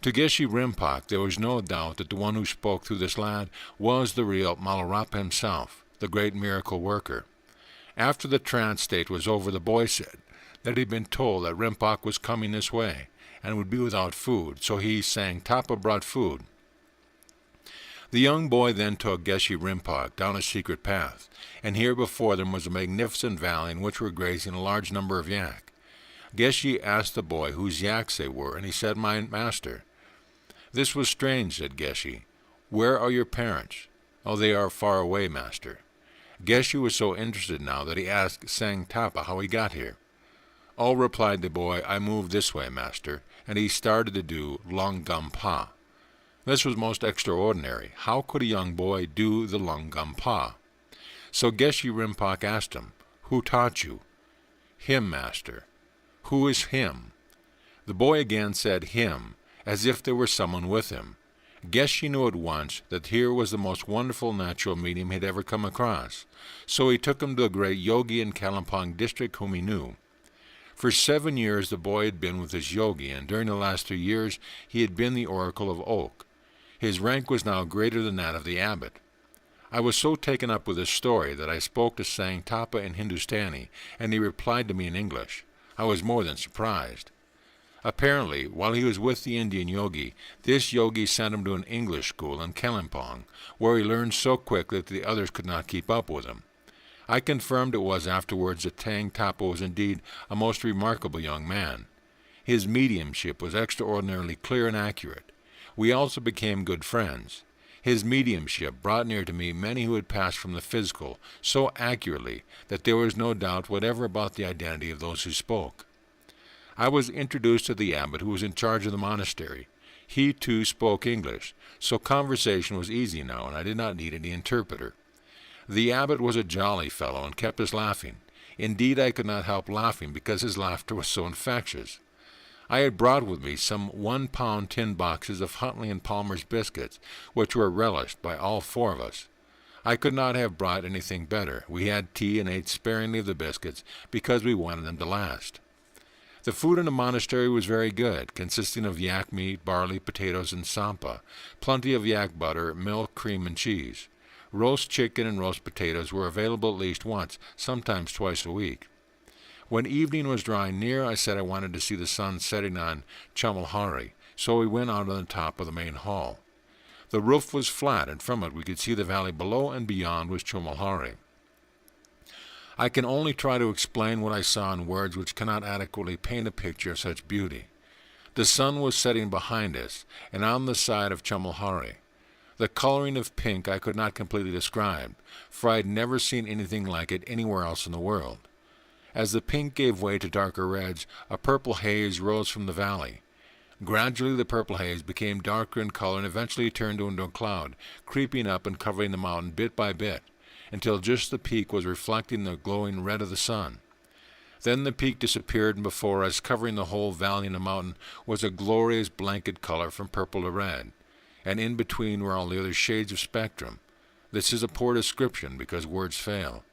To Geshe Rinpoche there was no doubt that the one who spoke through this lad was the real Milarepa himself, the great miracle worker. After the trance state was over, the boy said that he had been told that Rinpoche was coming this way, and would be without food, so he, Sang Tapa, brought food. The young boy then took Geshe Rinpoche down a secret path, and here before them was a magnificent valley in which were grazing a large number of yak. Geshe asked the boy whose yaks they were, and he said, "My master." "This was strange," said Geshe. "Where are your parents?" "Oh, they are far away, master." Geshe was so interested now that he asked Sang Tapa how he got here. "Oh," replied the boy, "I moved this way, master," and he started to do Lungam Pa. This was most extraordinary. How could a young boy do the Lungam Pa? So Geshe Rinpoche asked him, "Who taught you?" "Him, master." "Who is him?" The boy again said him, as if there were someone with him. Geshe knew at once that here was the most wonderful natural medium he had ever come across, so he took him to a great yogi in Kalimpong district whom he knew. For 7 years the boy had been with this yogi, and during the last 3 years he had been the oracle of Oak. His rank was now greater than that of the abbot. I was so taken up with his story that I spoke to Sang Tapa in Hindustani, and he replied to me in English. I was more than surprised. Apparently, while he was with the Indian yogi, this yogi sent him to an English school in Kalimpong, where he learned so quickly that the others could not keep up with him. I confirmed it was afterwards that Sang Tapa was indeed a most remarkable young man. His mediumship was extraordinarily clear and accurate. We also became good friends. His mediumship brought near to me many who had passed from the physical so accurately that there was no doubt whatever about the identity of those who spoke. I was introduced to the abbot who was in charge of the monastery. He, too, spoke English, so conversation was easy now, and I did not need any interpreter. The abbot was a jolly fellow and kept us laughing. Indeed, I could not help laughing because his laughter was so infectious. I had brought with me some 1-pound tin boxes of Huntley and Palmer's biscuits, which were relished by all 4 of us. I could not have brought anything better. We had tea and ate sparingly of the biscuits because we wanted them to last. The food in the monastery was very good, consisting of yak meat, barley, potatoes, and sampa, plenty of yak butter, milk, cream, and cheese. Roast chicken and roast potatoes were available at least once, sometimes twice a week. When evening was drawing near, I said I wanted to see the sun setting on Chamalhari, so we went out on the top of the main hall. The roof was flat, and from it we could see the valley below, and beyond was Chamalhari. I can only try to explain what I saw in words which cannot adequately paint a picture of such beauty. The sun was setting behind us, and on the side of Chamalhari. The coloring of pink I could not completely describe, for I had never seen anything like it anywhere else in the world. As the pink gave way to darker reds, a purple haze rose from the valley. Gradually the purple haze became darker in color and eventually turned into a cloud, creeping up and covering the mountain bit by bit, until just the peak was reflecting the glowing red of the sun. Then the peak disappeared, and before us, covering the whole valley and the mountain, was a glorious blanket color from purple to red, and in between were all the other shades of spectrum. This is a poor description, because words fail.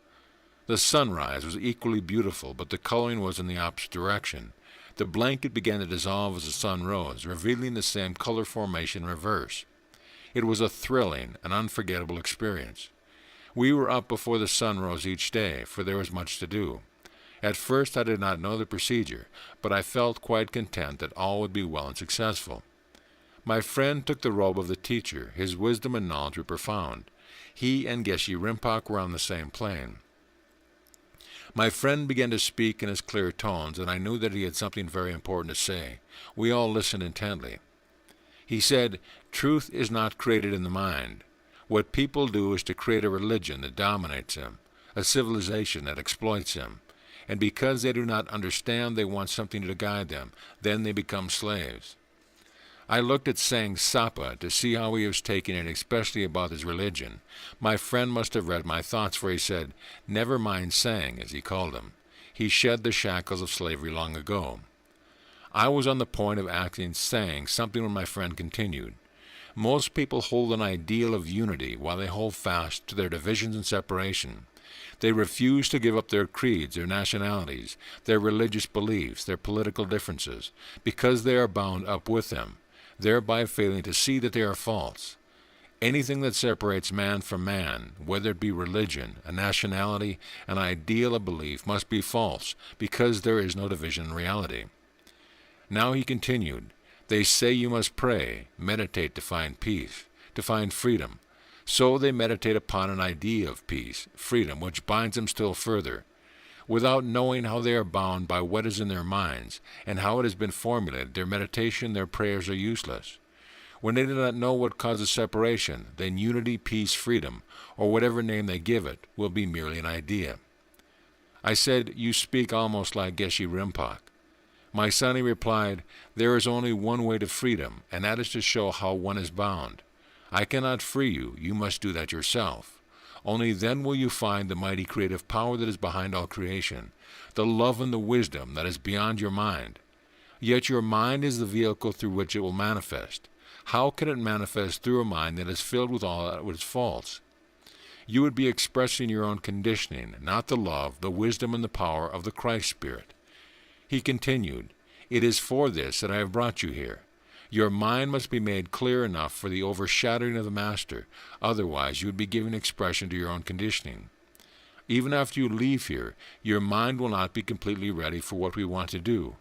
The sunrise was equally beautiful, but the coloring was in the opposite direction. The blanket began to dissolve as the sun rose, revealing the same color formation in reverse. It was a thrilling and unforgettable experience. We were up before the sun rose each day, for there was much to do. At first I did not know the procedure, but I felt quite content that all would be well and successful. My friend took the robe of the teacher. His wisdom and knowledge were profound. He and Geshe Rinpoche were on the same plane. My friend began to speak in his clear tones, and I knew that he had something very important to say. We all listened intently. He said, "Truth is not created in the mind. What people do is to create a religion that dominates them, a civilization that exploits them. And because they do not understand, they want something to guide them. Then they become slaves." I looked at Sang Sapa to see how he was taking it, especially about his religion. My friend must have read my thoughts, for he said, "Never mind Sang," as he called him. He shed the shackles of slavery long ago. I was on the point of asking Sang something when my friend continued. Most people hold an ideal of unity while they hold fast to their divisions and separation. They refuse to give up their creeds, their nationalities, their religious beliefs, their political differences, because they are bound up with them, thereby failing to see that they are false. Anything that separates man from man, whether it be religion, a nationality, an ideal, a belief, must be false, because there is no division in reality. Now he continued, "They say you must pray, meditate to find peace, to find freedom. So they meditate upon an idea of peace, freedom, which binds them still further. Without knowing how they are bound by what is in their minds, and how it has been formulated, their meditation, their prayers are useless. When they do not know what causes separation, then unity, peace, freedom, or whatever name they give it, will be merely an idea." I said, "You speak almost like Geshe Rinpoche." "My son," he replied, "there is only one way to freedom, and that is to show how one is bound. I cannot free you, you must do that yourself. Only then will you find the mighty creative power that is behind all creation, the love and the wisdom that is beyond your mind. Yet your mind is the vehicle through which it will manifest. How can it manifest through a mind that is filled with all that is false? You would be expressing your own conditioning, not the love, the wisdom, and the power of the Christ Spirit. He continued, "It is for this that I have brought you here. Your mind must be made clear enough for the overshadowing of the Master, otherwise you would be giving expression to your own conditioning. Even after you leave here, your mind will not be completely ready for what we want to do.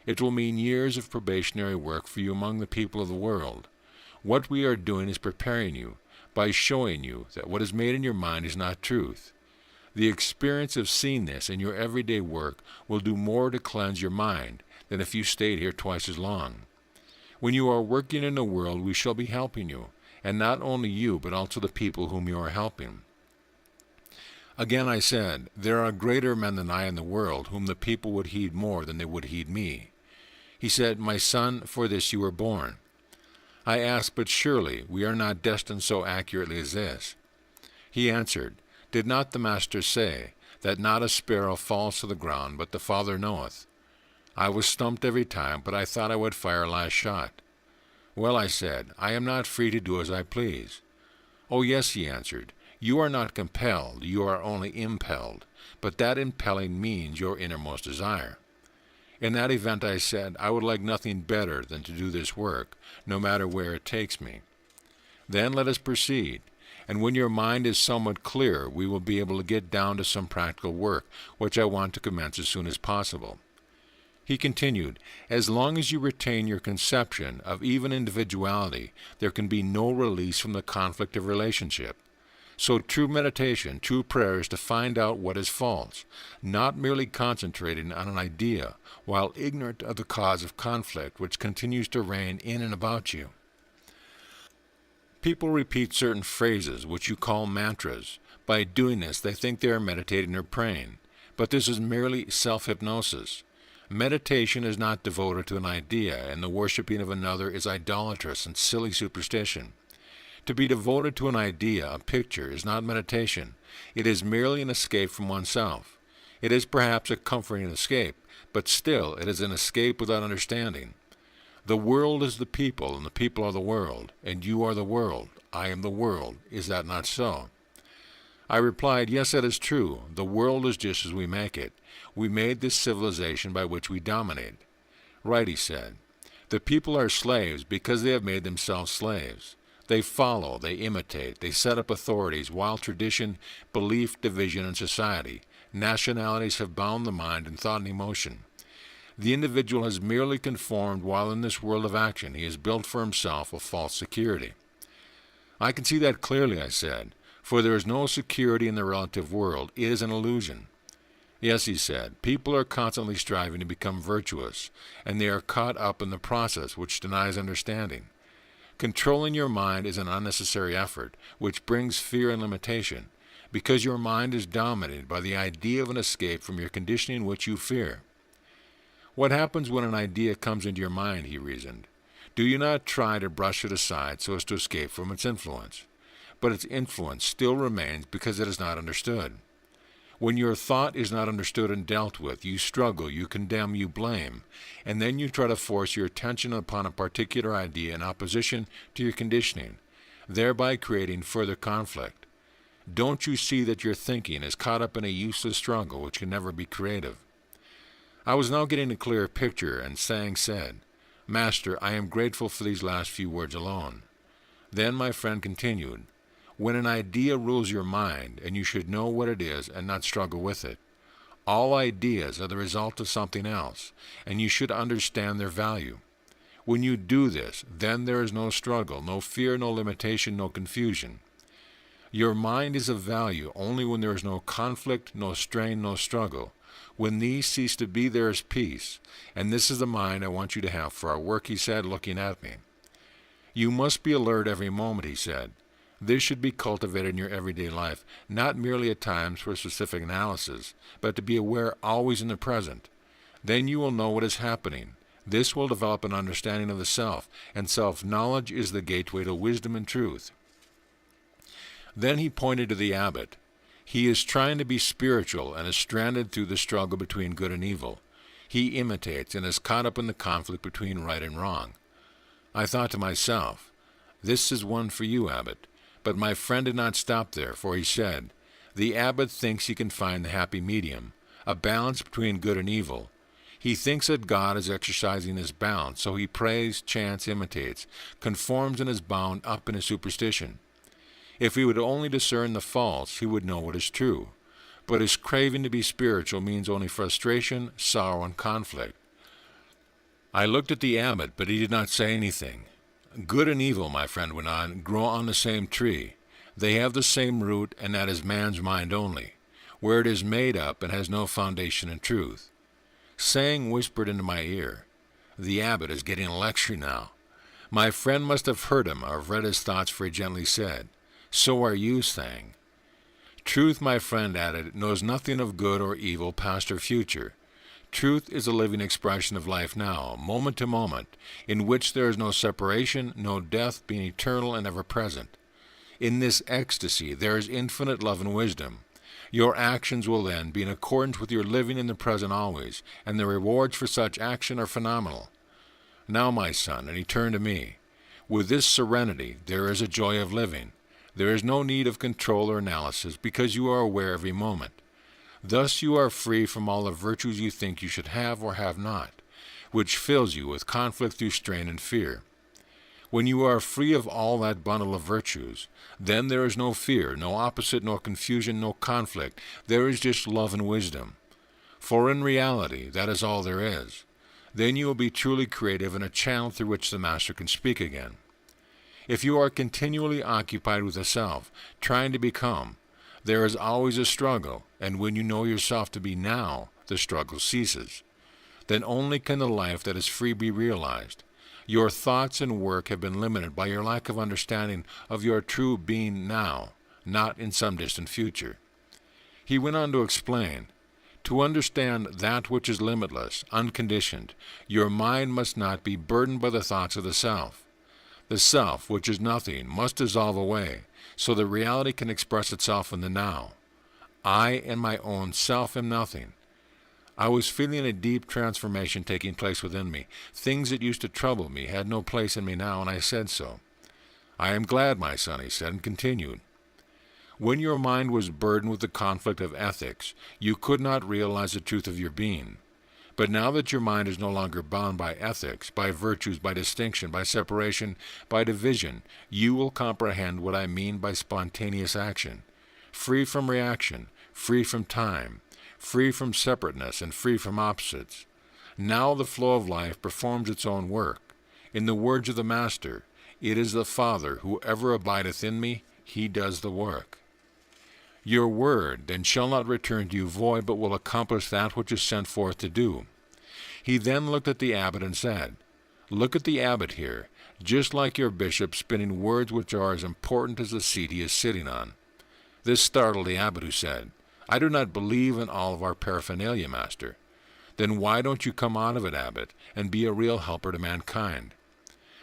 It will mean years of probationary work for you among the people of the world. What we are doing is preparing you, by showing you that what is made in your mind is not truth. The experience of seeing this in your everyday work will do more to cleanse your mind than if you stayed here twice as long. When you are working in the world, we shall be helping you, and not only you, but also the people whom you are helping." Again I said, "There are greater men than I in the world, whom the people would heed more than they would heed me." He said, "My son, for this you were born." I asked, "But surely we are not destined so accurately as this?" He answered, "Did not the Master say, that not a sparrow falls to the ground, but the Father knoweth?" I was stumped every time, but I thought I would fire a last shot. "Well," I said, "I am not free to do as I please." "Oh yes," he answered, "you are not compelled, you are only impelled, but that impelling means your innermost desire." In that event, I said, I would like nothing better than to do this work, no matter where it takes me. "Then let us proceed, and when your mind is somewhat clearer, we will be able to get down to some practical work, which I want to commence as soon as possible." He continued, "As long as you retain your conception of even individuality, there can be no release from the conflict of relationship. So true meditation, true prayer is to find out what is false, not merely concentrating on an idea while ignorant of the cause of conflict which continues to reign in and about you. People repeat certain phrases which you call mantras. By doing this, they think they are meditating or praying, but this is merely self-hypnosis. Meditation is not devoted to an idea, and the worshipping of another is idolatrous and silly superstition. To be devoted to an idea, a picture, is not meditation. It is merely an escape from oneself. It is perhaps a comforting escape, but still it is an escape without understanding. The world is the people, and the people are the world, and you are the world. I am the world. Is that not so?" I replied, "Yes, that is true. The world is just as we make it. We made this civilization by which we dominate." "Right," he said. "The people are slaves because they have made themselves slaves. They follow, they imitate, they set up authorities, while tradition, belief, division, and society, nationalities have bound the mind in thought and emotion. The individual has merely conformed while in this world of action he has built for himself a false security." "I can see that clearly," I said, "for there is no security in the relative world. It is an illusion." "Yes," he said, "people are constantly striving to become virtuous, and they are caught up in the process which denies understanding. Controlling your mind is an unnecessary effort, which brings fear and limitation, because your mind is dominated by the idea of an escape from your conditioning which you fear." "What happens when an idea comes into your mind?" he reasoned. "Do you not try to brush it aside so as to escape from its influence? But its influence still remains because it is not understood. When your thought is not understood and dealt with, you struggle, you condemn, you blame, and then you try to force your attention upon a particular idea in opposition to your conditioning, thereby creating further conflict. Don't you see that your thinking is caught up in a useless struggle which can never be creative?" I was now getting a clearer picture, and Sang said, "Master, I am grateful for these last few words alone." Then my friend continued, "When an idea rules your mind, and you should know what it is and not struggle with it. All ideas are the result of something else, and you should understand their value. When you do this, then there is no struggle, no fear, no limitation, no confusion. Your mind is of value only when there is no conflict, no strain, no struggle. When these cease to be, there is peace, and this is the mind I want you to have for our work," he said, looking at me. "You must be alert every moment," he said. "This should be cultivated in your everyday life, not merely at times for specific analysis, but to be aware always in the present. Then you will know what is happening. This will develop an understanding of the self, and self-knowledge is the gateway to wisdom and truth." Then he pointed to the abbot. "He is trying to be spiritual and is stranded through the struggle between good and evil. He imitates and is caught up in the conflict between right and wrong." I thought to myself, This is one for you, Abbot. But my friend did not stop there, for he said, the Abbot thinks he can find the happy medium, a balance between good and evil. He thinks that God is exercising this balance, so he prays, chants, imitates, conforms, and is bound up in his superstition. If he would only discern the false, he would know what is true. But his craving to be spiritual means only frustration, sorrow, and conflict. I looked at the Abbot, but he did not say anything. Good and evil, my friend went on, grow on the same tree. They have the same root, and that is man's mind only, where it is made up and has no foundation in truth. Saying whispered into my ear, the Abbot is getting a lecture now. My friend must have heard him or read his thoughts, for he gently said, so are you, Sang. Truth, my friend added, knows nothing of good or evil, past or future. Truth is a living expression of life now, moment to moment, in which there is no separation, no death, being eternal and ever present. In this ecstasy there is infinite love and wisdom. Your actions will then be in accordance with your living in the present always, and the rewards for such action are phenomenal. Now, my son, and he turned to me, with this serenity there is a joy of living. There is no need of control or analysis, because you are aware every moment. Thus you are free from all the virtues you think you should have or have not, which fills you with conflict through strain and fear. When you are free of all that bundle of virtues, then there is no fear, no opposite, no confusion, no conflict. There is just love and wisdom. For in reality, that is all there is. Then you will be truly creative and a channel through which the Master can speak again. If you are continually occupied with the self, trying to become, there is always a struggle, and when you know yourself to be now, the struggle ceases. Then only can the life that is free be realized. Your thoughts and work have been limited by your lack of understanding of your true being now, not in some distant future. He went on to explain, to understand that which is limitless, unconditioned, your mind must not be burdened by the thoughts of the self. The self, which is nothing, must dissolve away, so that reality can express itself in the now. I and my own self am nothing. I was feeling a deep transformation taking place within me. Things that used to trouble me had no place in me now, and I said so. I am glad, my son, he said, and continued. When your mind was burdened with the conflict of ethics, you could not realize the truth of your being. But now that your mind is no longer bound by ethics, by virtues, by distinction, by separation, by division, you will comprehend what I mean by spontaneous action, free from reaction, free from time, free from separateness, and free from opposites. Now the flow of life performs its own work. In the words of the Master, it is the Father, whoever abideth in me, he does the work. Your word then shall not return to you void, but will accomplish that which is sent forth to do. He then looked at the Abbot and said, look at the Abbot here, just like your bishop spinning words which are as important as the seat he is sitting on. This startled the Abbot, who said, I do not believe in all of our paraphernalia, Master. Then why don't you come out of it, Abbot, and be a real helper to mankind?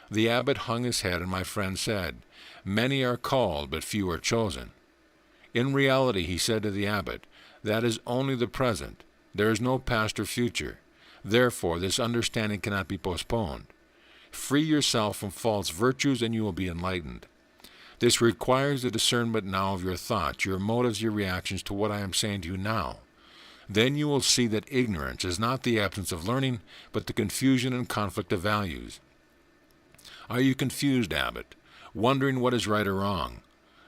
The Abbot hung his head, and my friend said, many are called, but few are chosen. In reality, he said to the Abbot, that is only the present. There is no past or future. Therefore, this understanding cannot be postponed. Free yourself from false virtues, and you will be enlightened. This requires the discernment now of your thoughts, your motives, your reactions to what I am saying to you now. Then you will see that ignorance is not the absence of learning, but the confusion and conflict of values. Are you confused, Abbot, wondering what is right or wrong?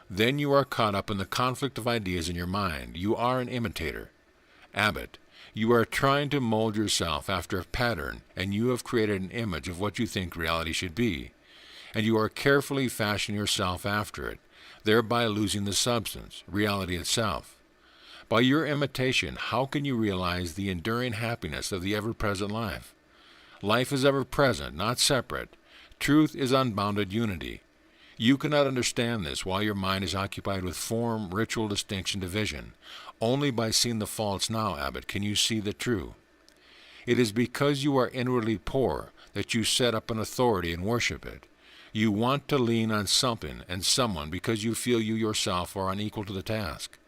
Then you are caught up in the conflict of ideas in your mind. You are an imitator. Abbot, you are trying to mold yourself after a pattern, and you have created an image of what you think reality should be, and you are carefully fashioning yourself after it, thereby losing the substance, reality itself. By your imitation, how can you realize the enduring happiness of the ever-present life? Life is ever-present, not separate. Truth is unbounded unity. You cannot understand this while your mind is occupied with form, ritual, distinction, division. Only by seeing the false now, Abbot, can you see the true. It is because you are inwardly poor that you set up an authority and worship it. You want to lean on something and someone because you feel you yourself are unequal to the task.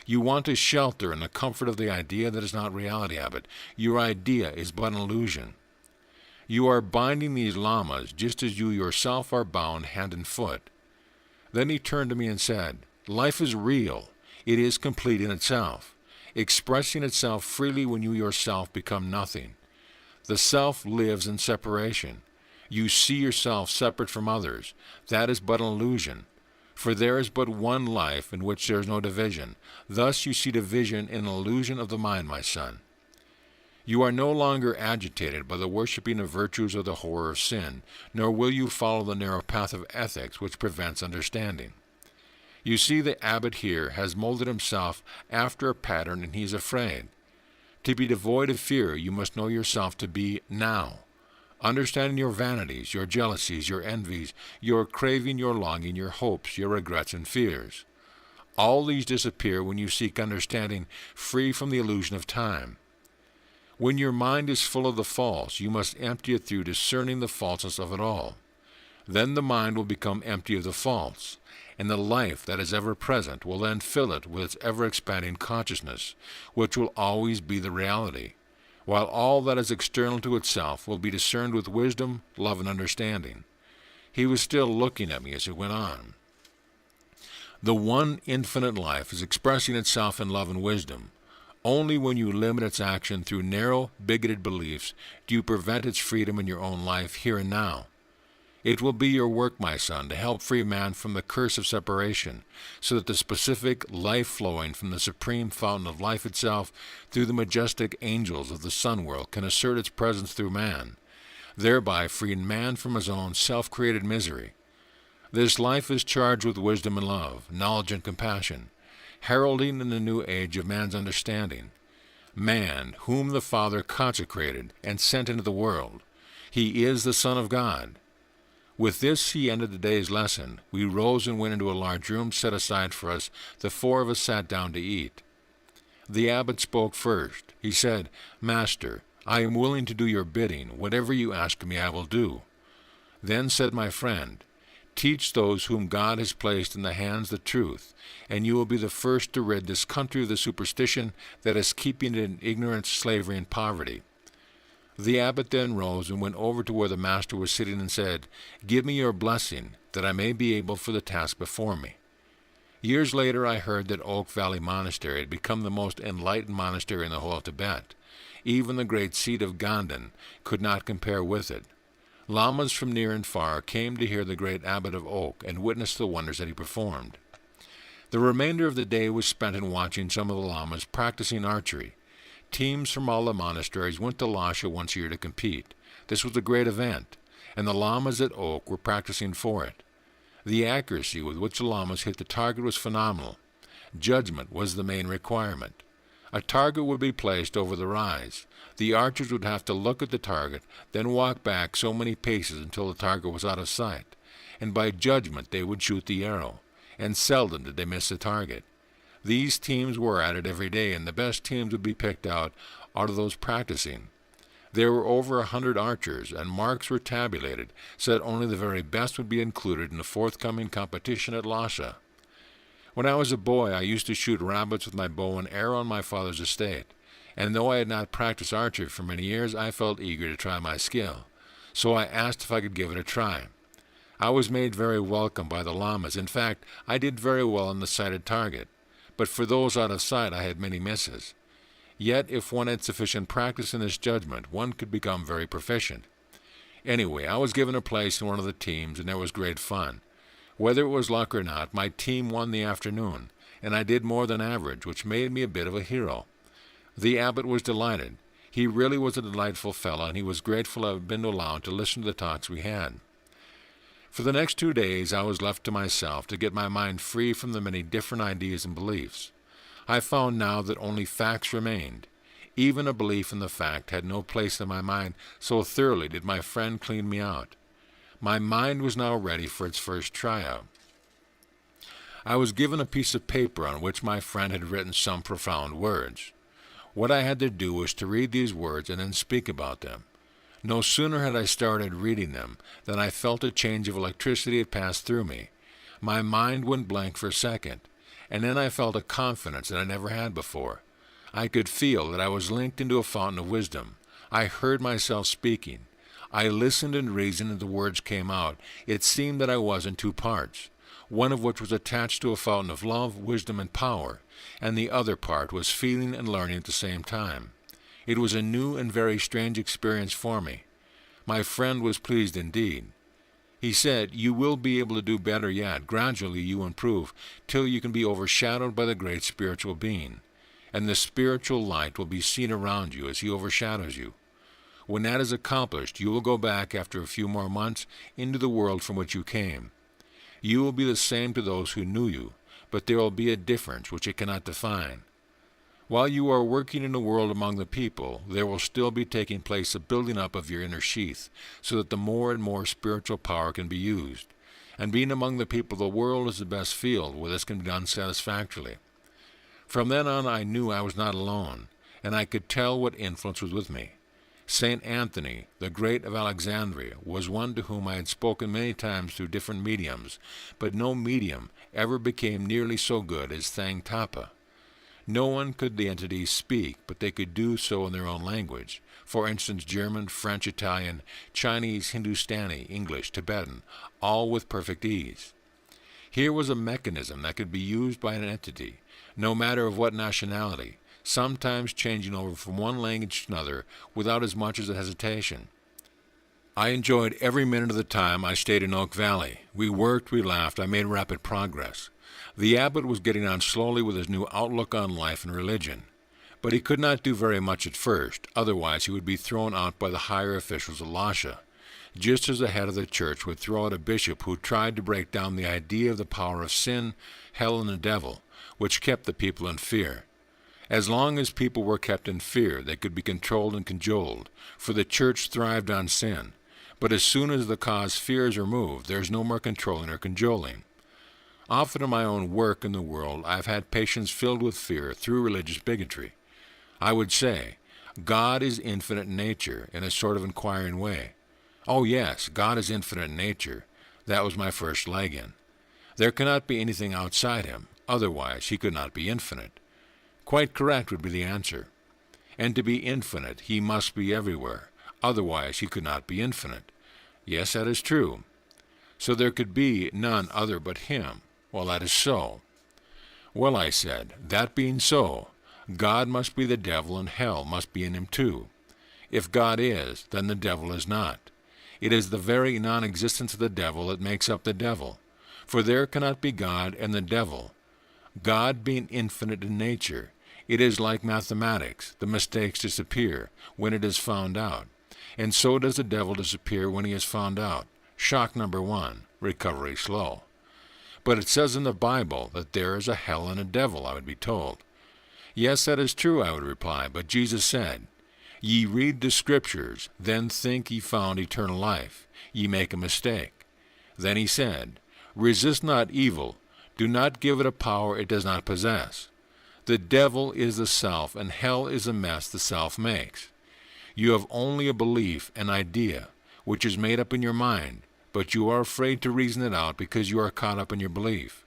You want to shelter in the comfort of the idea that is not reality, Abbot. Your idea is but an illusion. You are binding these lamas just as you yourself are bound hand and foot." Then he turned to me and said, "Life is real. It is complete in itself, expressing itself freely when you yourself become nothing. The self lives in separation. You see yourself separate from others. That is but an illusion. For there is but one life in which there is no division. Thus you see division in an illusion of the mind, my son. You are no longer agitated by the worshipping of virtues or the horror of sin, nor will you follow the narrow path of ethics which prevents understanding. You see, the abbot here has molded himself after a pattern, and he is afraid. To be devoid of fear, you must know yourself to be now. Understanding your vanities, your jealousies, your envies, your craving, your longing, your hopes, your regrets and fears. All these disappear when you seek understanding, free from the illusion of time. When your mind is full of the false, you must empty it through discerning the falseness of it all. Then the mind will become empty of the false, and the life that is ever present will then fill it with its ever-expanding consciousness, which will always be the reality, while all that is external to itself will be discerned with wisdom, love, and understanding. He was still looking at me as he went on. The one infinite life is expressing itself in love and wisdom. Only when you limit its action through narrow, bigoted beliefs do you prevent its freedom in your own life here and now. It will be your work, my son, to help free man from the curse of separation, so that the specific life flowing from the supreme fountain of life itself through the majestic angels of the sun world can assert its presence through man, thereby freeing man from his own self-created misery. This life is charged with wisdom and love, knowledge and compassion, heralding in the new age of man's understanding. Man, whom the Father consecrated and sent into the world, he is the Son of God. With this he ended the day's lesson. We rose and went into a large room set aside for us. The four of us sat down to eat. The abbot spoke first. He said, "Master, I am willing to do your bidding. Whatever you ask me, I will do." Then said my friend, "Teach those whom God has placed in the hands the truth, and you will be the first to rid this country of the superstition that is keeping it in ignorance, slavery, and poverty." The abbot then rose and went over to where the master was sitting and said, "Give me your blessing, that I may be able for the task before me." Years later I heard that Oak Valley Monastery had become the most enlightened monastery in the whole of Tibet. Even the great seat of Ganden could not compare with it. Lamas from near and far came to hear the great abbot of Oak and witness the wonders that he performed. The remainder of the day was spent in watching some of the lamas practicing archery. Teams from all the monasteries went to Lhasa once a year to compete. This was a great event, and the lamas at Oak were practicing for it. The accuracy with which the lamas hit the target was phenomenal. Judgment was the main requirement. A target would be placed over the rise. The archers would have to look at the target, then walk back so many paces until the target was out of sight, and by judgment they would shoot the arrow, and seldom did they miss the target. These teams were at it every day, and the best teams would be picked out of those practicing. There were over 100 archers, and marks were tabulated, so that only the very best would be included in the forthcoming competition at Lhasa. When I was a boy, I used to shoot rabbits with my bow and arrow on my father's estate, and though I had not practiced archery for many years, I felt eager to try my skill, so I asked if I could give it a try. I was made very welcome by the lamas. In fact, I did very well on the sighted target, but for those out of sight I had many misses. Yet if one had sufficient practice in this judgment, one could become very proficient. Anyway, I was given a place in one of the teams, and there was great fun. Whether it was luck or not, my team won the afternoon, and I did more than average, which made me a bit of a hero. The abbot was delighted. He really was a delightful fellow, and he was grateful I had been allowed to listen to the talks we had. For the next 2 days I was left to myself to get my mind free from the many different ideas and beliefs. I found now that only facts remained. Even a belief in the fact had no place in my mind, so thoroughly did my friend clean me out. My mind was now ready for its first tryout. I was given a piece of paper on which my friend had written some profound words. What I had to do was to read these words and then speak about them. No sooner had I started reading them than I felt a change of electricity had passed through me. My mind went blank for a second, and then I felt a confidence that I never had before. I could feel that I was linked into a fountain of wisdom. I heard myself speaking. I listened and reasoned, and the words came out. It seemed that I was in two parts, one of which was attached to a fountain of love, wisdom, and power, and the other part was feeling and learning at the same time. It was a new and very strange experience for me. My friend was pleased indeed. He said, "You will be able to do better yet. Gradually you improve, till you can be overshadowed by the great spiritual being, and the spiritual light will be seen around you as he overshadows you. When that is accomplished, you will go back after a few more months into the world from which you came. You will be the same to those who knew you, but there will be a difference which it cannot define. While you are working in the world among the people, there will still be taking place a building up of your inner sheath, so that the more and more spiritual power can be used. And being among the people of the world is the best field where this can be done satisfactorily." From then on I knew I was not alone, and I could tell what influence was with me. St. Anthony, the Great of Alexandria, was one to whom I had spoken many times through different mediums, but no medium ever became nearly so good as Thang Tapa. No one could the entities speak, but they could do so in their own language. For instance, German, French, Italian, Chinese, Hindustani, English, Tibetan, all with perfect ease. Here was a mechanism that could be used by an entity, no matter of what nationality, sometimes changing over from one language to another without as much as a hesitation. I enjoyed every minute of the time I stayed in Oak Valley. We worked, we laughed, I made rapid progress. The abbot was getting on slowly with his new outlook on life and religion, but he could not do very much at first, otherwise he would be thrown out by the higher officials of Lhasa, just as the head of the church would throw out a bishop who tried to break down the idea of the power of sin, hell, and the devil, which kept the people in fear. As long as people were kept in fear, they could be controlled and cajoled, for the church thrived on sin. But as soon as the cause fear is removed, there is no more controlling or cajoling. Often in my own work in the world, I have had patients filled with fear through religious bigotry. I would say, God is infinite in nature, in a sort of inquiring way. Oh yes, God is infinite in nature. That was my first leg in. There cannot be anything outside him, otherwise he could not be infinite. Quite correct would be the answer. And to be infinite, he must be everywhere, otherwise he could not be infinite. Yes, that is true. So there could be none other but him. Well, that is so. Well, I said, that being so, God must be the devil and hell must be in him too. If God is, then the devil is not. It is the very non-existence of the devil that makes up the devil, for there cannot be God and the devil. God being infinite in nature, it is like mathematics, the mistakes disappear when it is found out, and so does the devil disappear when he is found out. Shock number 1, recovery slow. But it says in the Bible that there is a hell and a devil, I would be told. Yes, that is true, I would reply, but Jesus said, "Ye read the Scriptures, then think ye found eternal life. Ye make a mistake." Then he said, "Resist not evil, do not give it a power it does not possess. The devil is the self, and hell is a mess the self makes. You have only a belief, an idea, which is made up in your mind, but you are afraid to reason it out because you are caught up in your belief.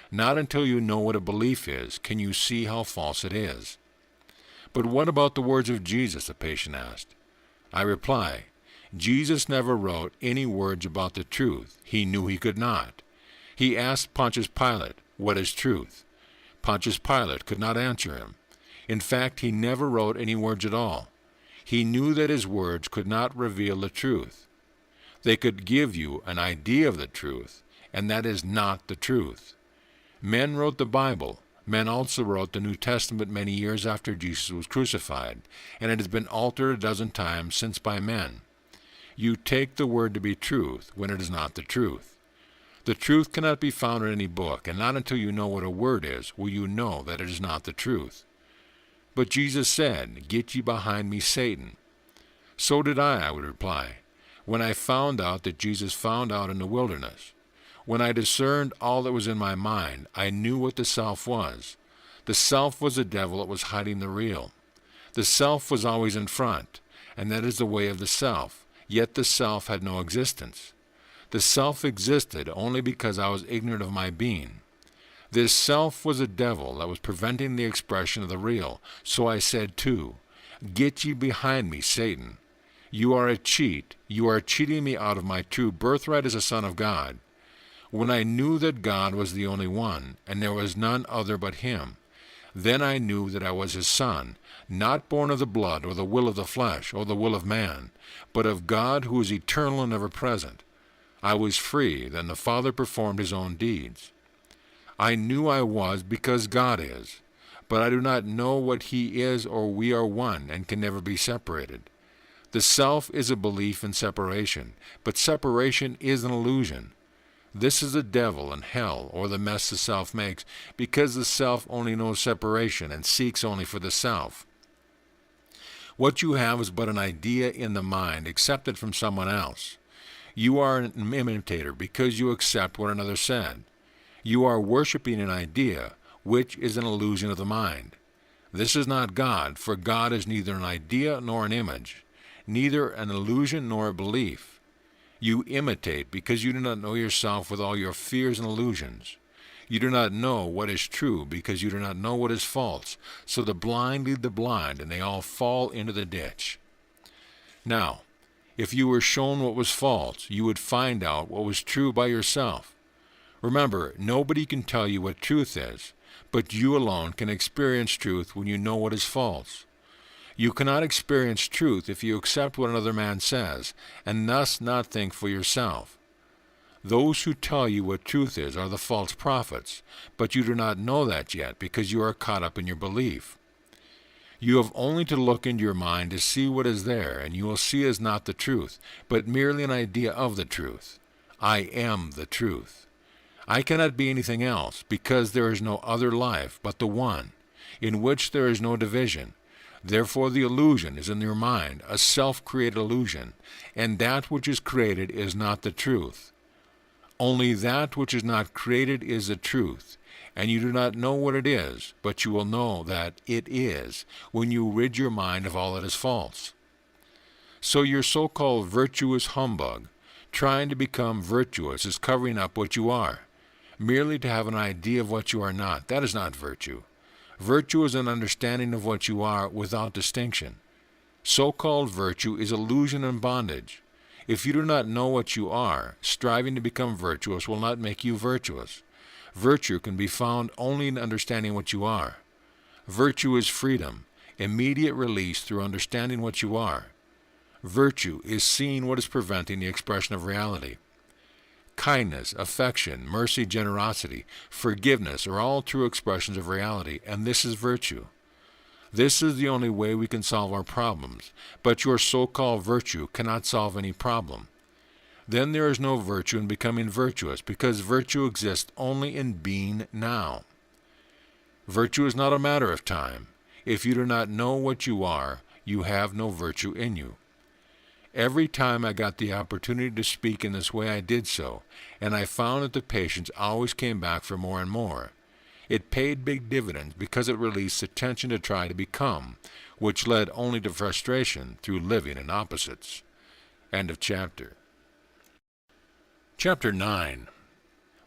Not until you know what a belief is can you see how false it is." "But what about the words of Jesus?" the patient asked. I reply, Jesus never wrote any words about the truth. He knew he could not. He asked Pontius Pilate, "What is truth?" Pontius Pilate could not answer him. In fact, he never wrote any words at all. He knew that his words could not reveal the truth. They could give you an idea of the truth, and that is not the truth. Men wrote the Bible. Men also wrote the New Testament many years after Jesus was crucified, and it has been altered a dozen times since by men. You take the word to be truth when it is not the truth. The truth cannot be found in any book, and not until you know what a word is will you know that it is not the truth. But Jesus said, "Get ye behind me, Satan." So did I would reply, when I found out that Jesus found out in the wilderness. When I discerned all that was in my mind, I knew what the self was. The self was the devil that was hiding the real. The self was always in front, and that is the way of the self, yet the self had no existence. The self existed only because I was ignorant of my being. This self was a devil that was preventing the expression of the real, so I said too, "Get ye behind me, Satan." You are a cheat. You are cheating me out of my true birthright as a son of God. When I knew that God was the only one, and there was none other but him, then I knew that I was his son, not born of the blood or the will of the flesh or the will of man, but of God who is eternal and ever present. I was free, then the Father performed his own deeds. I knew I was because God is, but I do not know what he is, or we are one and can never be separated. The self is a belief in separation, but separation is an illusion. This is the devil and hell, or the mess the self makes, because the self only knows separation and seeks only for the self. What you have is but an idea in the mind, accepted from someone else. You are an imitator because you accept what another said. You are worshipping an idea, which is an illusion of the mind. This is not God, for God is neither an idea nor an image, neither an illusion nor a belief. You imitate because you do not know yourself with all your fears and illusions. You do not know what is true because you do not know what is false. So the blind lead the blind, and they all fall into the ditch. Now, if you were shown what was false, you would find out what was true by yourself. Remember, nobody can tell you what truth is, but you alone can experience truth when you know what is false. You cannot experience truth if you accept what another man says, and thus not think for yourself. Those who tell you what truth is are the false prophets, but you do not know that yet because you are caught up in your belief. You have only to look into your mind to see what is there, and you will see as not the truth, but merely an idea of the truth. I am the truth. I cannot be anything else, because there is no other life but the one, in which there is no division. Therefore the illusion is in your mind, a self-created illusion, and that which is created is not the truth. Only that which is not created is the truth, and you do not know what it is, but you will know that it is when you rid your mind of all that is false. So your so-called virtuous humbug, trying to become virtuous, is covering up what you are, merely to have an idea of what you are not. That is not virtue. Virtue is an understanding of what you are without distinction. So-called virtue is illusion and bondage. If you do not know what you are, striving to become virtuous will not make you virtuous. Virtue can be found only in understanding what you are. Virtue is freedom, immediate release through understanding what you are. Virtue is seeing what is preventing the expression of reality. Kindness, affection, mercy, generosity, forgiveness are all true expressions of reality, and this is virtue. This is the only way we can solve our problems, but your so-called virtue cannot solve any problem. Then there is no virtue in becoming virtuous, because virtue exists only in being now. Virtue is not a matter of time. If you do not know what you are, you have no virtue in you. Every time I got the opportunity to speak in this way, I did so, and I found that the patients always came back for more and more. It paid big dividends because it released the tension to try to become, which led only to frustration through living in opposites. End of chapter. Chapter 9.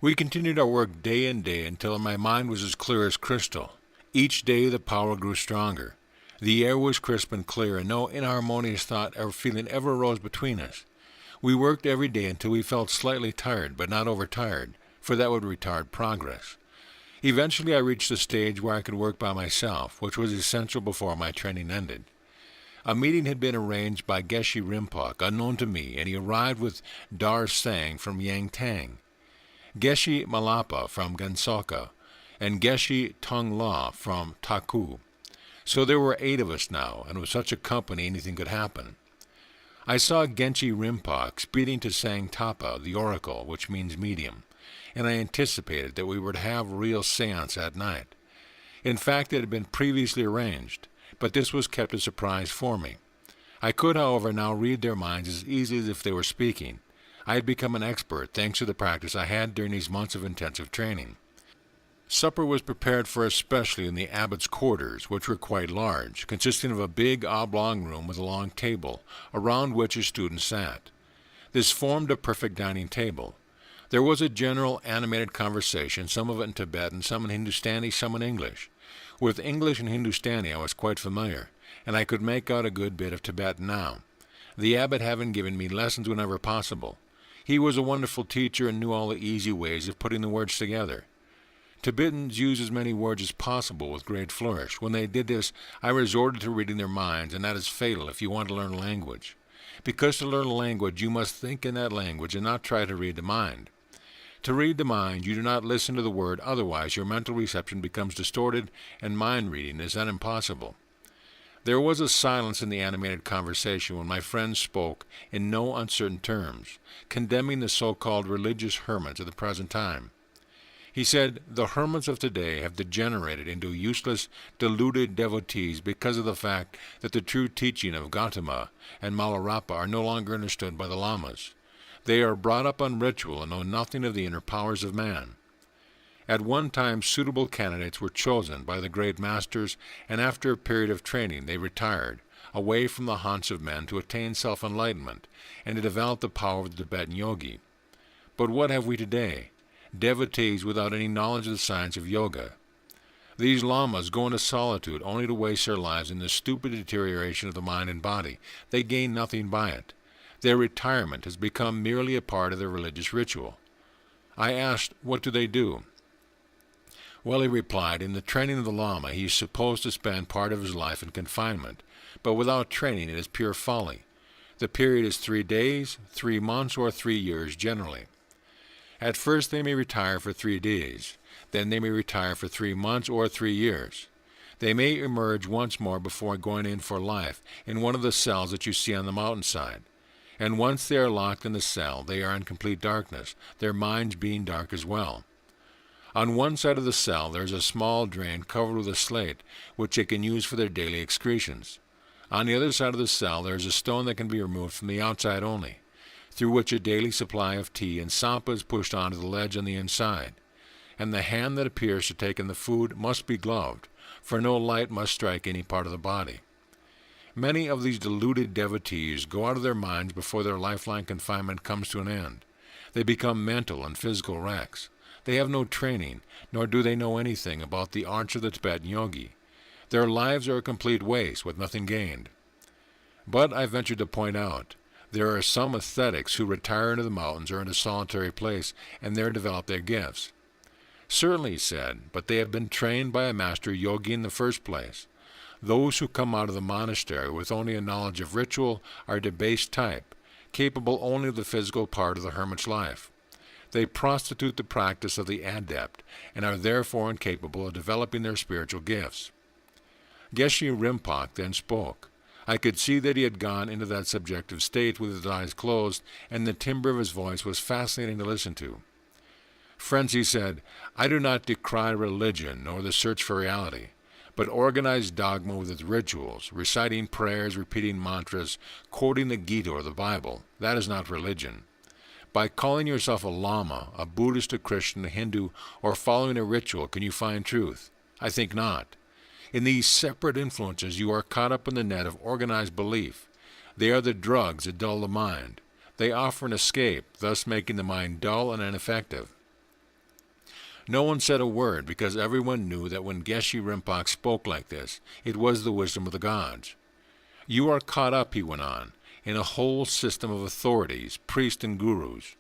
We continued our work day and day until my mind was as clear as crystal. Each day the power grew stronger. The air was crisp and clear, and no inharmonious thought or feeling ever arose between us. We worked every day until we felt slightly tired, but not overtired, for that would retard progress. Eventually I reached a stage where I could work by myself, which was essential before my training ended. A meeting had been arranged by Geshe Rinpoche, unknown to me, and he arrived with Dar Sang from Yangtang, Geshe Malapa from Gansoka, and Geshe Tung La from Taku. So there were 8 of us now, and with such a company anything could happen. I saw Geshe Rinpoche speeding to Sang Tapa, the oracle, which means medium, and I anticipated that we were to have a real seance that night. In fact, it had been previously arranged, but this was kept a surprise for me. I could, however, now read their minds as easily as if they were speaking. I had become an expert thanks to the practice I had during these months of intensive training. Supper was prepared for us specially in the abbot's quarters, which were quite large, consisting of a big oblong room with a long table, around which his students sat. This formed a perfect dining table. There was a general animated conversation, some of it in Tibetan, some in Hindustani, some in English. With English and Hindustani I was quite familiar, and I could make out a good bit of Tibetan now. the abbot having given me lessons whenever possible. He was a wonderful teacher and knew all the easy ways of putting the words together. Tibetans use as many words as possible with great flourish. When they did this, I resorted to reading their minds, and that is fatal if you want to learn a language. Because to learn a language, you must think in that language and not try to read the mind. To read the mind, you do not listen to the word, otherwise your mental reception becomes distorted, and mind reading is then impossible. There was a silence in the animated conversation when my friend spoke in no uncertain terms, condemning the so-called religious hermits of the present time. He said, "The hermits of today have degenerated into useless, deluded devotees because of the fact that the true teaching of Gautama and Milarepa are no longer understood by the lamas. They are brought up on ritual and know nothing of the inner powers of man." At one time, suitable candidates were chosen by the great masters, and after a period of training they retired, away from the haunts of men to attain self-enlightenment, and to develop the power of the Tibetan yogi. But what have we today? Devotees without any knowledge of the science of yoga. These lamas go into solitude only to waste their lives in the stupid deterioration of the mind and body. They gain nothing by it. Their retirement has become merely a part of their religious ritual. I asked, what do they do? Well, he replied, in the training of the lama he is supposed to spend part of his life in confinement, but without training it is pure folly. The period is 3 days, 3 months, or 3 years generally. At first they may retire for 3 days, then they may retire for 3 months or 3 years. They may emerge once more before going in for life in one of the cells that you see on the mountainside. And once they are locked in the cell, they are in complete darkness, their minds being dark as well. On one side of the cell there is a small drain covered with a slate, which they can use for their daily excretions. On the other side of the cell there is a stone that can be removed from the outside only, through which a daily supply of tea and sapa is pushed onto the ledge on the inside. And the hand that appears to take in the food must be gloved, for no light must strike any part of the body. Many of these deluded devotees go out of their minds before their lifelong confinement comes to an end. They become mental and physical wrecks. They have no training, nor do they know anything about the arts of the Tibetan yogi. Their lives are a complete waste, with nothing gained. But I venture to point out, there are some ascetics who retire into the mountains or into a solitary place, and there develop their gifts. Certainly, he said, but they have been trained by a master yogi in the first place. Those who come out of the monastery with only a knowledge of ritual are debased type, capable only of the physical part of the hermit's life. They prostitute the practice of the adept, and are therefore incapable of developing their spiritual gifts. Geshe Rinpoche then spoke. I could see that he had gone into that subjective state with his eyes closed, and the timbre of his voice was fascinating to listen to. Friends, he said, I do not decry religion nor the search for reality, but organized dogma with its rituals, reciting prayers, repeating mantras, quoting the Gita or the Bible. That is not religion. By calling yourself a Lama, a Buddhist, a Christian, a Hindu, or following a ritual, can you find truth? I think not. In these separate influences, you are caught up in the net of organized belief. They are the drugs that dull the mind. They offer an escape, thus making the mind dull and ineffective. No one said a word, because everyone knew that when Geshe Rinpoche spoke like this, it was the wisdom of the gods. You are caught up, he went on, in a whole system of authorities, priests and gurus.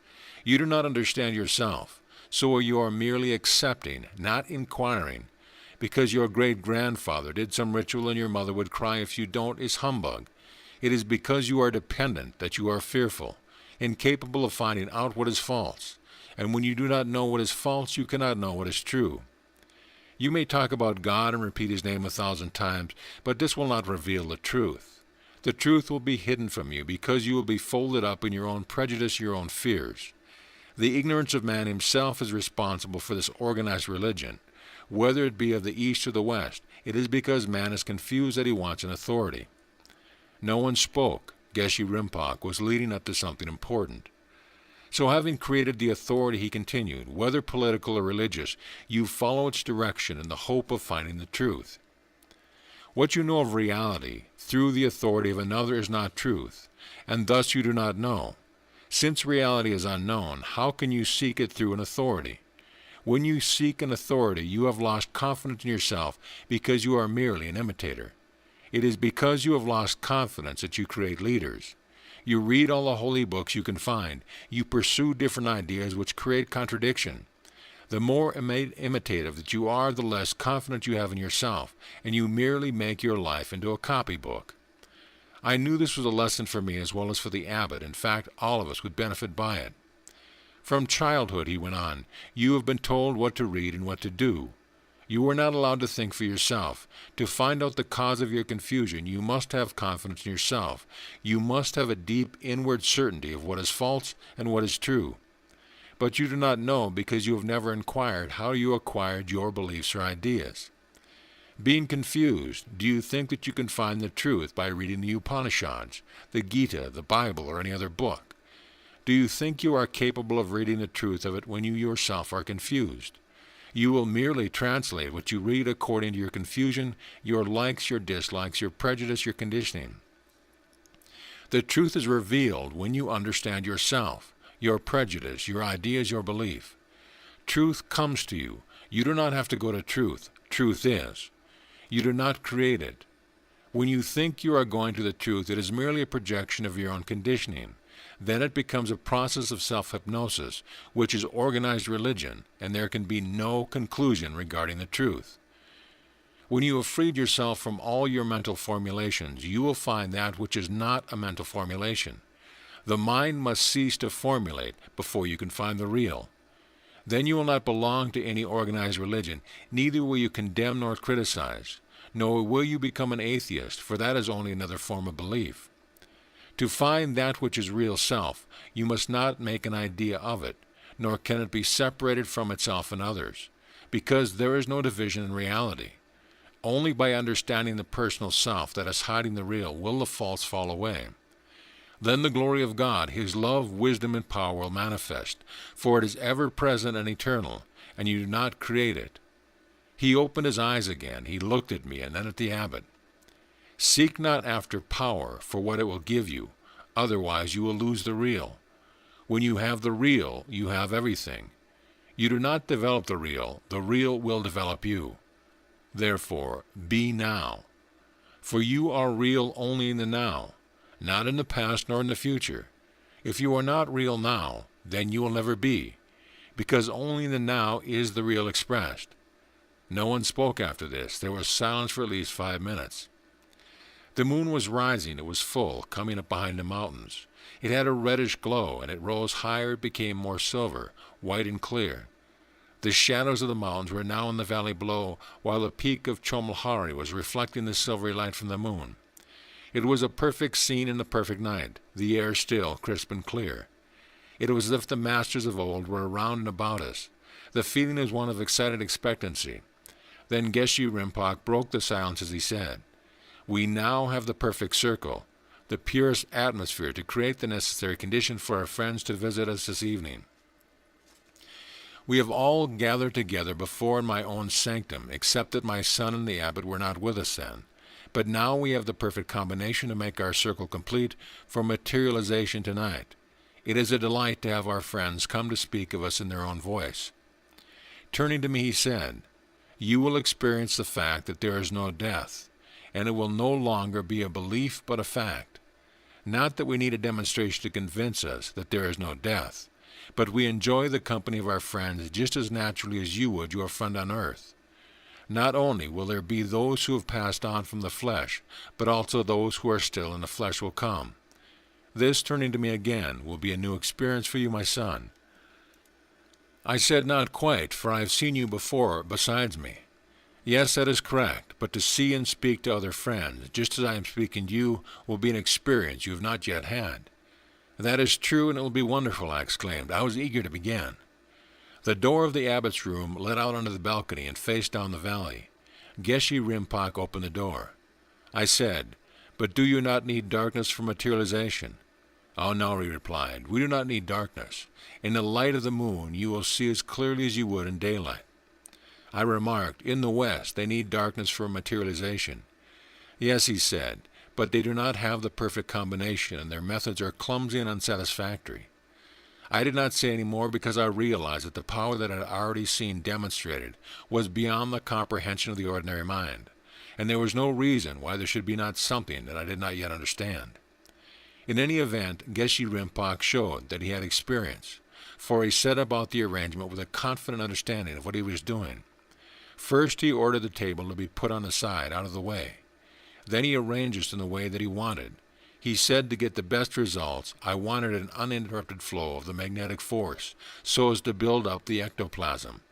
You do not understand yourself, so you are merely accepting, not inquiring. Because your great-grandfather did some ritual and your mother would cry if you don't is humbug. It is because you are dependent that you are fearful, incapable of finding out what is false. And when you do not know what is false, you cannot know what is true. You may talk about God and repeat his name 1,000 times, but this will not reveal the truth. The truth will be hidden from you because you will be folded up in your own prejudice, your own fears. The ignorance of man himself is responsible for this organized religion. Whether it be of the East or the West, it is because man is confused that he wants an authority. No one spoke. Geshe Rinpoche was leading up to something important. So having created the authority, he continued, whether political or religious, you follow its direction in the hope of finding the truth. What you know of reality through the authority of another is not truth, and thus you do not know. Since reality is unknown, how can you seek it through an authority? When you seek an authority, you have lost confidence in yourself because you are merely an imitator. It is because you have lost confidence that you create leaders. You read all the holy books you can find. You pursue different ideas which create contradiction. The more imitative that you are, the less confidence you have in yourself, and you merely make your life into a copybook. I knew this was a lesson for me as well as for the abbot. In fact, all of us would benefit by it. From childhood, he went on, you have been told what to read and what to do. You were not allowed to think for yourself. To find out the cause of your confusion, you must have confidence in yourself. You must have a deep inward certainty of what is false and what is true. But you do not know because you have never inquired how you acquired your beliefs or ideas. Being confused, do you think that you can find the truth by reading the Upanishads, the Gita, the Bible, or any other book? Do you think you are capable of reading the truth of it when you yourself are confused? You will merely translate what you read according to your confusion, your likes, your dislikes, your prejudice, your conditioning. The truth is revealed when you understand yourself, your prejudice, your ideas, your belief. Truth comes to you. You do not have to go to truth. Truth is. You do not create it. When you think you are going to the truth, it is merely a projection of your own conditioning. Then it becomes a process of self-hypnosis, which is organized religion, and there can be no conclusion regarding the truth. When you have freed yourself from all your mental formulations, you will find that which is not a mental formulation. The mind must cease to formulate before you can find the real. Then you will not belong to any organized religion, neither will you condemn nor criticize, nor will you become an atheist, for that is only another form of belief. To find that which is real self, you must not make an idea of it, nor can it be separated from itself and others, because there is no division in reality. Only by understanding the personal self that is hiding the real will the false fall away. Then the glory of God, His love, wisdom, and power will manifest, for it is ever present and eternal, and you do not create it. He opened his eyes again. He looked at me and then at the abbot. Seek not after power for what it will give you, otherwise you will lose the real. When you have the real, you have everything. You do not develop the real will develop you. Therefore, be now. For you are real only in the now, not in the past nor in the future. If you are not real now, then you will never be, because only in the now is the real expressed. No one spoke after this. There was silence for at least 5 minutes. The moon was rising. It was full, coming up behind the mountains. It had a reddish glow, and it rose higher. It became more silver, white and clear. The shadows of the mountains were now in the valley below, while the peak of Chomulhari was reflecting the silvery light from the moon. It was a perfect scene in a perfect night, the air still, crisp and clear. It was as if the masters of old were around and about us. The feeling was one of excited expectancy. Then Geshe Rinpoche broke the silence as he said, "We now have the perfect circle, the purest atmosphere to create the necessary condition for our friends to visit us this evening. We have all gathered together before in my own sanctum, except that my son and the abbot were not with us then. But now we have the perfect combination to make our circle complete for materialization tonight. It is a delight to have our friends come to speak of us in their own voice." Turning to me, he said, "You will experience the fact that there is no death, and it will no longer be a belief but a fact. Not that we need a demonstration to convince us that there is no death, but we enjoy the company of our friends just as naturally as you would your friend on earth. Not only will there be those who have passed on from the flesh, but also those who are still in the flesh will come. This, turning to me again, will be a new experience for you, my son." I said, "Not quite, for I have seen you before besides me." "Yes, that is correct, but to see and speak to other friends, just as I am speaking to you, will be an experience you have not yet had." "That is true, and it will be wonderful," I exclaimed. I was eager to begin. The door of the abbot's room led out onto the balcony and faced down the valley. Geshe Rinpoche opened the door. I said, "But do you not need darkness for materialization?" "Oh, no," he replied. "We do not need darkness. In the light of the moon you will see as clearly as you would in daylight." I remarked, "In the West they need darkness for materialization." "Yes," he said, "but they do not have the perfect combination, and their methods are clumsy and unsatisfactory." I did not say any more because I realized that the power that I had already seen demonstrated was beyond the comprehension of the ordinary mind, and there was no reason why there should be not something that I did not yet understand. In any event, Geshe Rinpoche showed that he had experience, for he set about the arrangement with a confident understanding of what he was doing. First he ordered the table to be put on the side, out of the way. Then he arranged it in the way that he wanted. He said to get the best results, I wanted an uninterrupted flow of the magnetic force, so as to build up the ectoplasm.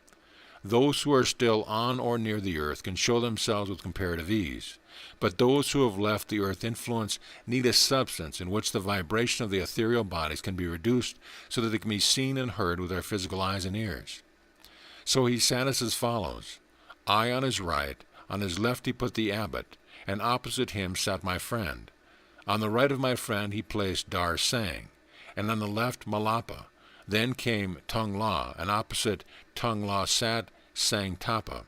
Those who are still on or near the earth can show themselves with comparative ease, but those who have left the earth influence need a substance in which the vibration of the ethereal bodies can be reduced so that they can be seen and heard with their physical eyes and ears. So he sat as follows. I on his right, on his left he put the abbot, and opposite him sat my friend. On the right of my friend he placed Dar Sang, and on the left Malapa. Then came Tung La, and opposite Tung La sat Sang Tapa.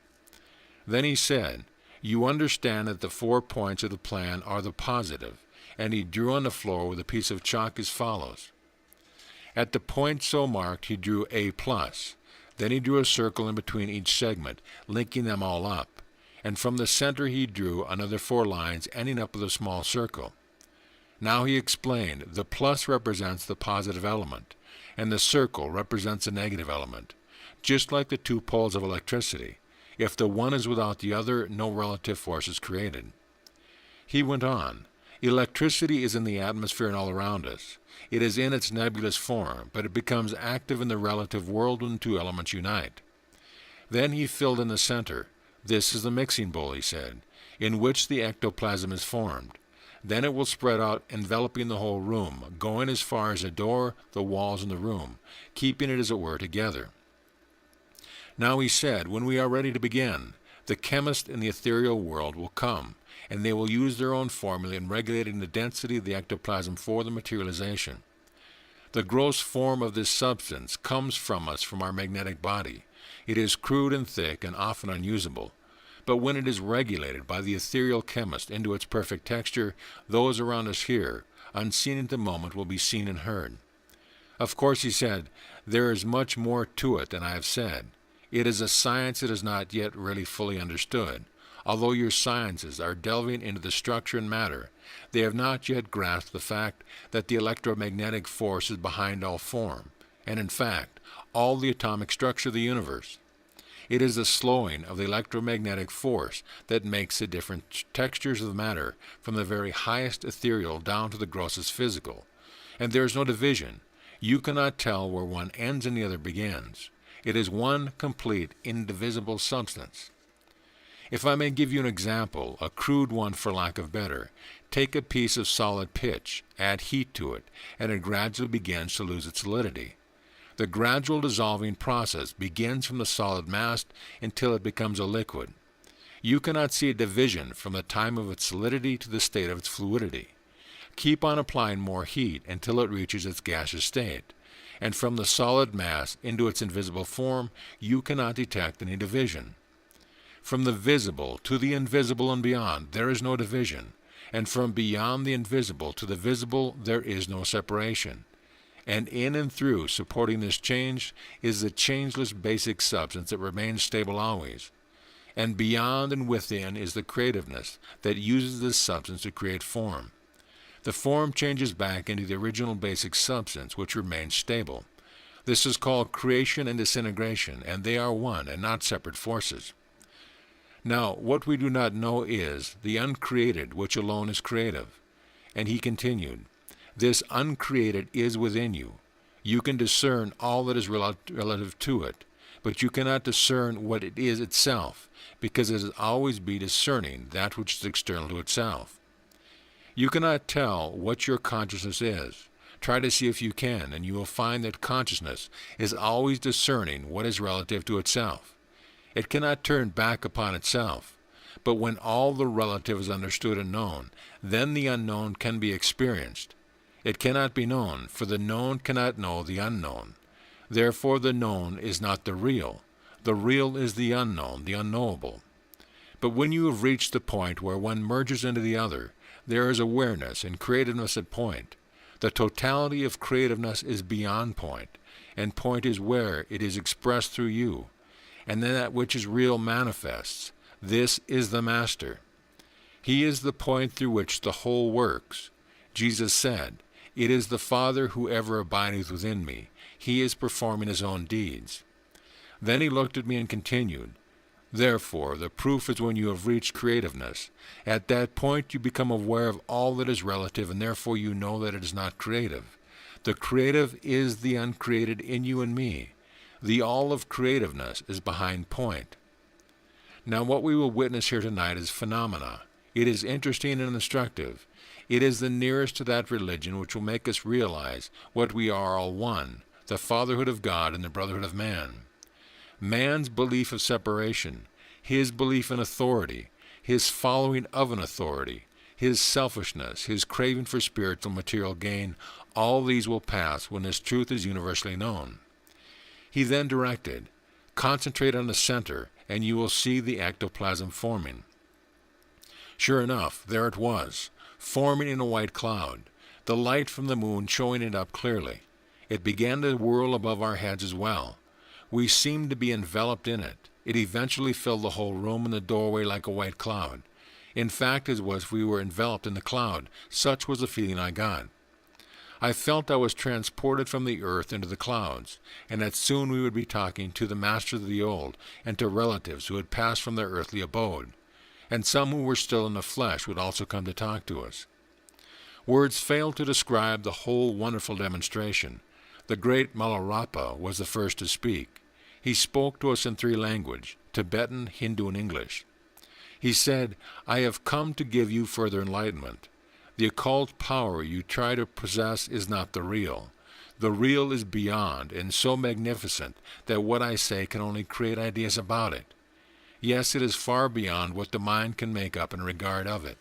Then he said, You understand that the 4 points of the plan are the positive, and he drew on the floor with a piece of chalk as follows. At the point so marked he drew A+. Then he drew a circle in between each segment, linking them all up, and from the center he drew another 4 lines ending up with a small circle. Now he explained, the plus represents the positive element, and the circle represents the negative element, just like the 2 poles of electricity. If the one is without the other, no relative force is created. He went on, electricity is in the atmosphere and all around us. It is in its nebulous form, but it becomes active in the relative world when 2 elements unite. Then he filled in the center. This is the mixing bowl, he said, in which the ectoplasm is formed. Then it will spread out, enveloping the whole room, going as far as the door, the walls, and the room, keeping it, as it were, together. Now he said, when we are ready to begin, the chemist in the ethereal world will come, and they will use their own formula in regulating the density of the ectoplasm for the materialization. The gross form of this substance comes from us from our magnetic body. It is crude and thick and often unusable. But when it is regulated by the ethereal chemist into its perfect texture, those around us here, unseen at the moment, will be seen and heard. Of course, he said, there is much more to it than I have said. It is a science that is not yet really fully understood. Although your sciences are delving into the structure and matter, they have not yet grasped the fact that the electromagnetic force is behind all form, and in fact, all the atomic structure of the universe. It is the slowing of the electromagnetic force that makes the different textures of the matter, from the very highest ethereal down to the grossest physical. And there is no division. You cannot tell where one ends and the other begins. It is one complete, indivisible substance. If I may give you an example, a crude one for lack of better, take a piece of solid pitch, add heat to it, and it gradually begins to lose its solidity. The gradual dissolving process begins from the solid mass until it becomes a liquid. You cannot see a division from the time of its solidity to the state of its fluidity. Keep on applying more heat until it reaches its gaseous state, and from the solid mass into its invisible form you cannot detect any division. From the visible to the invisible and beyond there is no division, and from beyond the invisible to the visible there is no separation. And in and through supporting this change is the changeless basic substance that remains stable always. And beyond and within is the creativeness that uses this substance to create form. The form changes back into the original basic substance, which remains stable. This is called creation and disintegration, and they are one and not separate forces. Now, what we do not know is the uncreated, which alone is creative. And he continued, this uncreated is within you. You can discern all that is relative to it, but you cannot discern what it is itself, because it will always be discerning that which is external to itself. You cannot tell what your consciousness is. Try to see if you can, and you will find that consciousness is always discerning what is relative to itself. It cannot turn back upon itself. But when all the relative is understood and known, then the unknown can be experienced. It cannot be known, for the known cannot know the unknown. Therefore the known is not the real. The real is the unknown, the unknowable. But when you have reached the point where one merges into the other, there is awareness and creativeness at point. The totality of creativeness is beyond point, and point is where it is expressed through you. And then that which is real manifests. This is the Master. He is the point through which the whole works. Jesus said, It is the Father who ever abideth within me. He is performing his own deeds. Then he looked at me and continued, Therefore, the proof is when you have reached creativeness. At that point you become aware of all that is relative, and therefore you know that it is not creative. The creative is the uncreated in you and me. The all of creativeness is behind point. Now what we will witness here tonight is phenomena. It is interesting and instructive. It is the nearest to that religion which will make us realize what we are all one, the fatherhood of God and the brotherhood of man. Man's belief of separation, his belief in authority, his following of an authority, his selfishness, his craving for spiritual material gain, all these will pass when this truth is universally known. He then directed, Concentrate on the center, and you will see the ectoplasm forming. Sure enough, there it was, forming in a white cloud, the light from the moon showing it up clearly. It began to whirl above our heads as well. We seemed to be enveloped in it. It eventually filled the whole room and the doorway like a white cloud. In fact, it was we were enveloped in the cloud. Such was the feeling I got. I felt I was transported from the earth into the clouds, and that soon we would be talking to the masters of the old and to relatives who had passed from their earthly abode, and some who were still in the flesh would also come to talk to us. Words fail to describe the whole wonderful demonstration. The great Milarepa was the first to speak. He spoke to us in 3 languages, Tibetan, Hindu, and English. He said, I have come to give you further enlightenment. The occult power you try to possess is not the real. The real is beyond and so magnificent that what I say can only create ideas about it. Yes, it is far beyond what the mind can make up in regard of it.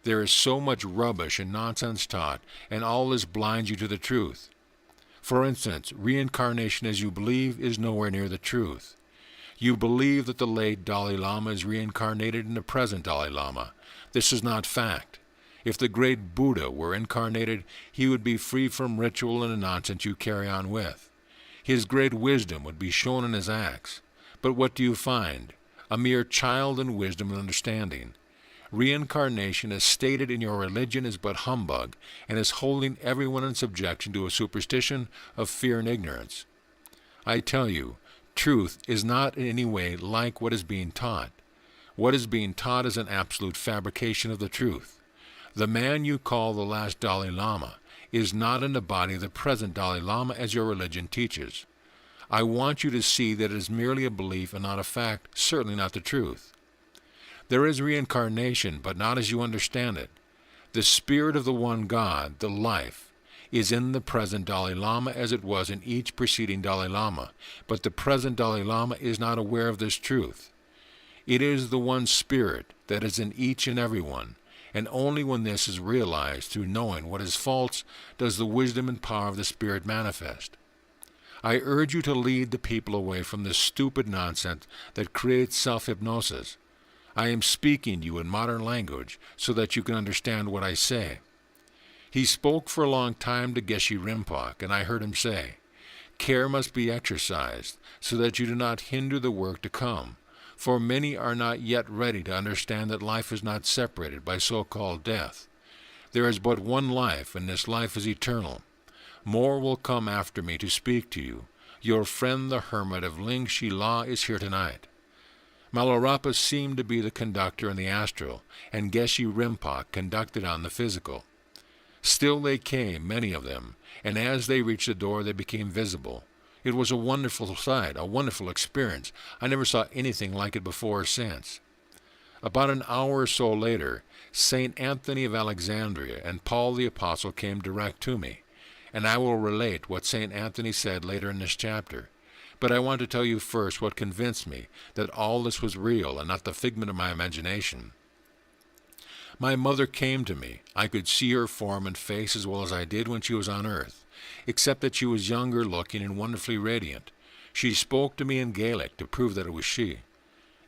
There is so much rubbish and nonsense taught, and all this blinds you to the truth. For instance, reincarnation as you believe is nowhere near the truth. You believe that the late Dalai Lama is reincarnated in the present Dalai Lama. This is not fact. If the great Buddha were incarnated, he would be free from ritual and the nonsense you carry on with. His great wisdom would be shown in his acts. But what do you find? A mere child in wisdom and understanding. Reincarnation, as stated in your religion, is but humbug, and is holding everyone in subjection to a superstition of fear and ignorance. I tell you, truth is not in any way like what is being taught. What is being taught is an absolute fabrication of the truth. The man you call the last Dalai Lama is not in the body of the present Dalai Lama as your religion teaches. I want you to see that it is merely a belief and not a fact, certainly not the truth. There is reincarnation, but not as you understand it. The spirit of the one God, the life, is in the present Dalai Lama as it was in each preceding Dalai Lama, but the present Dalai Lama is not aware of this truth. It is the one spirit that is in each and every one, and only when this is realized through knowing what is false does the wisdom and power of the spirit manifest. I urge you to lead the people away from this stupid nonsense that creates self-hypnosis. I am speaking to you in modern language so that you can understand what I say. He spoke for a long time to Geshe Rinpoche, and I heard him say, Care must be exercised so that you do not hinder the work to come, for many are not yet ready to understand that life is not separated by so-called death. There is but one life, and this life is eternal. More will come after me to speak to you. Your friend the Hermit of Lingmatang is here tonight. Milarepa seemed to be the conductor in the astral, and Geshe Rinpoche conducted on the physical. Still they came, many of them, and as they reached the door they became visible. It was a wonderful sight, a wonderful experience. I never saw anything like it before or since. About an hour or so later, St. Anthony of Alexandria and Paul the Apostle came direct to me, and I will relate what St. Anthony said later in this chapter. But I want to tell you first what convinced me that all this was real and not the figment of my imagination. My mother came to me. I could see her form and face as well as I did when she was on earth, except that she was younger looking and wonderfully radiant. She spoke to me in Gaelic to prove that it was she.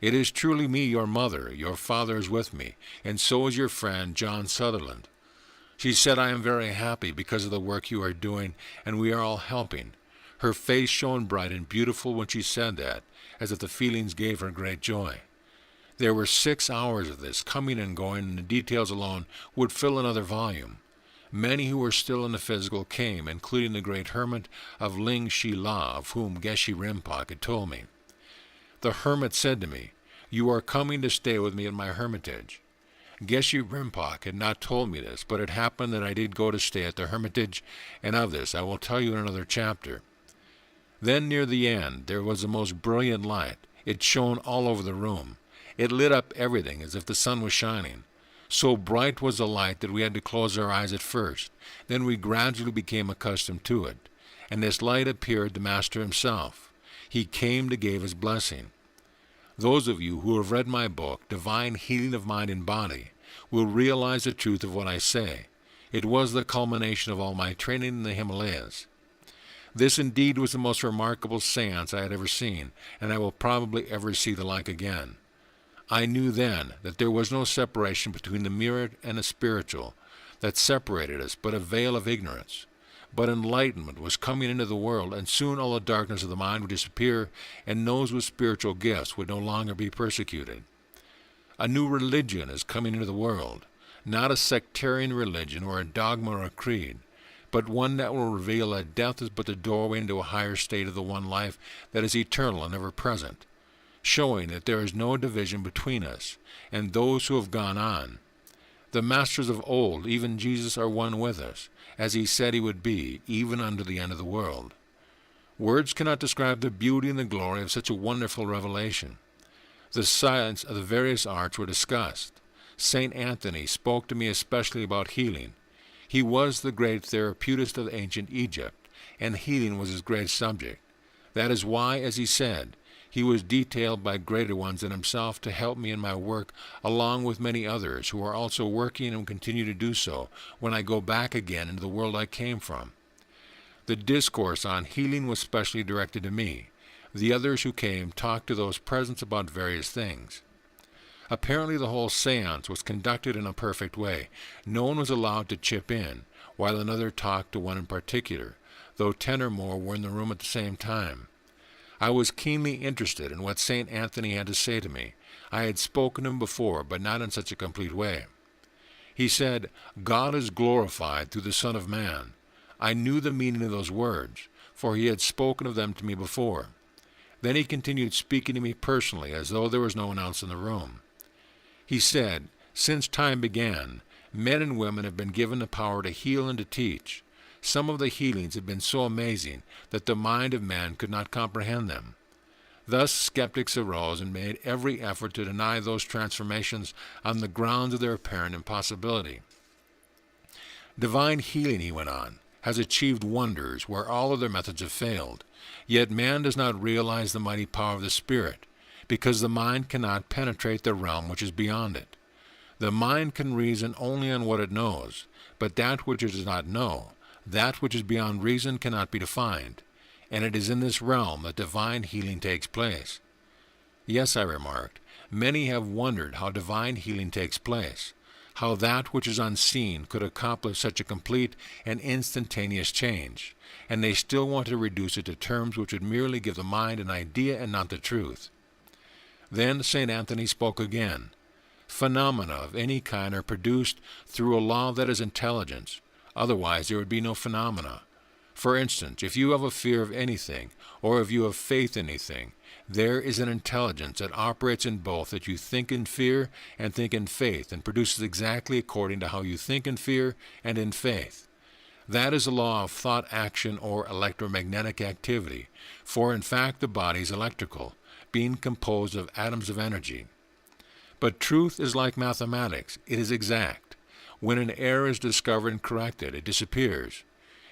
It is truly me, your mother. Your father is with me, and so is your friend, John Sutherland. She said, I am very happy because of the work you are doing, and we are all helping. Her face shone bright and beautiful when she said that, as if the feelings gave her great joy. There were 6 hours of this, coming and going, and the details alone would fill another volume. Many who were still in the physical came, including the great Hermit of Lingmatang, of whom Geshe Rinpoche had told me. The hermit said to me, "You are coming to stay with me at my hermitage." Geshe Rinpoche had not told me this, but it happened that I did go to stay at the hermitage, and of this I will tell you in another chapter. Then near the end there was a most brilliant light. It shone all over the room. It lit up everything as if the sun was shining. So bright was the light that we had to close our eyes at first. Then we gradually became accustomed to it. And this light appeared the Master himself. He came to give his blessing. Those of you who have read my book, Divine Healing of Mind and Body, will realize the truth of what I say. It was the culmination of all my training in the Himalayas. This indeed was the most remarkable seance I had ever seen, and I will probably ever see the like again. I knew then that there was no separation between the mirror and the spiritual that separated us, but a veil of ignorance. But enlightenment was coming into the world, and soon all the darkness of the mind would disappear, and those with spiritual gifts would no longer be persecuted. A new religion is coming into the world, not a sectarian religion or a dogma or a creed, but one that will reveal that death is but the doorway into a higher state of the one life that is eternal and ever-present, showing that there is no division between us and those who have gone on. The masters of old, even Jesus, are one with us, as he said he would be, even unto the end of the world. Words cannot describe the beauty and the glory of such a wonderful revelation. The science of the various arts were discussed. St. Anthony spoke to me especially about healing. He was the great therapeutist of ancient Egypt, and healing was his great subject. That is why, as he said, he was detailed by greater ones than himself to help me in my work, along with many others who are also working and continue to do so when I go back again into the world I came from. The discourse on healing was specially directed to me. The others who came talked to those present about various things. Apparently the whole séance was conducted in a perfect way. No one was allowed to chip in, while another talked to one in particular, though 10 or more were in the room at the same time. I was keenly interested in what St. Anthony had to say to me. I had spoken to him before, but not in such a complete way. He said, "God is glorified through the Son of Man." I knew the meaning of those words, for he had spoken of them to me before. Then he continued speaking to me personally, as though there was no one else in the room. He said, "Since time began, men and women have been given the power to heal and to teach. Some of the healings have been so amazing that the mind of man could not comprehend them. Thus skeptics arose and made every effort to deny those transformations on the grounds of their apparent impossibility. Divine healing," he went on, "has achieved wonders where all other methods have failed. Yet man does not realize the mighty power of the Spirit, because the mind cannot penetrate the realm which is beyond it. The mind can reason only on what it knows, but that which it does not know, that which is beyond reason, cannot be defined, and it is in this realm that divine healing takes place." "Yes," I remarked, "many have wondered how divine healing takes place, how that which is unseen could accomplish such a complete and instantaneous change, and they still want to reduce it to terms which would merely give the mind an idea and not the truth." Then St. Anthony spoke again. "Phenomena of any kind are produced through a law that is intelligence. Otherwise there would be no phenomena. For instance, if you have a fear of anything, or if you have faith in anything, there is an intelligence that operates in both, that you think in fear and think in faith, and produces exactly according to how you think in fear and in faith. That is the law of thought action or electromagnetic activity, for in fact the body is electrical, being composed of atoms of energy. But truth is like mathematics. It is exact. When an error is discovered and corrected, it disappears.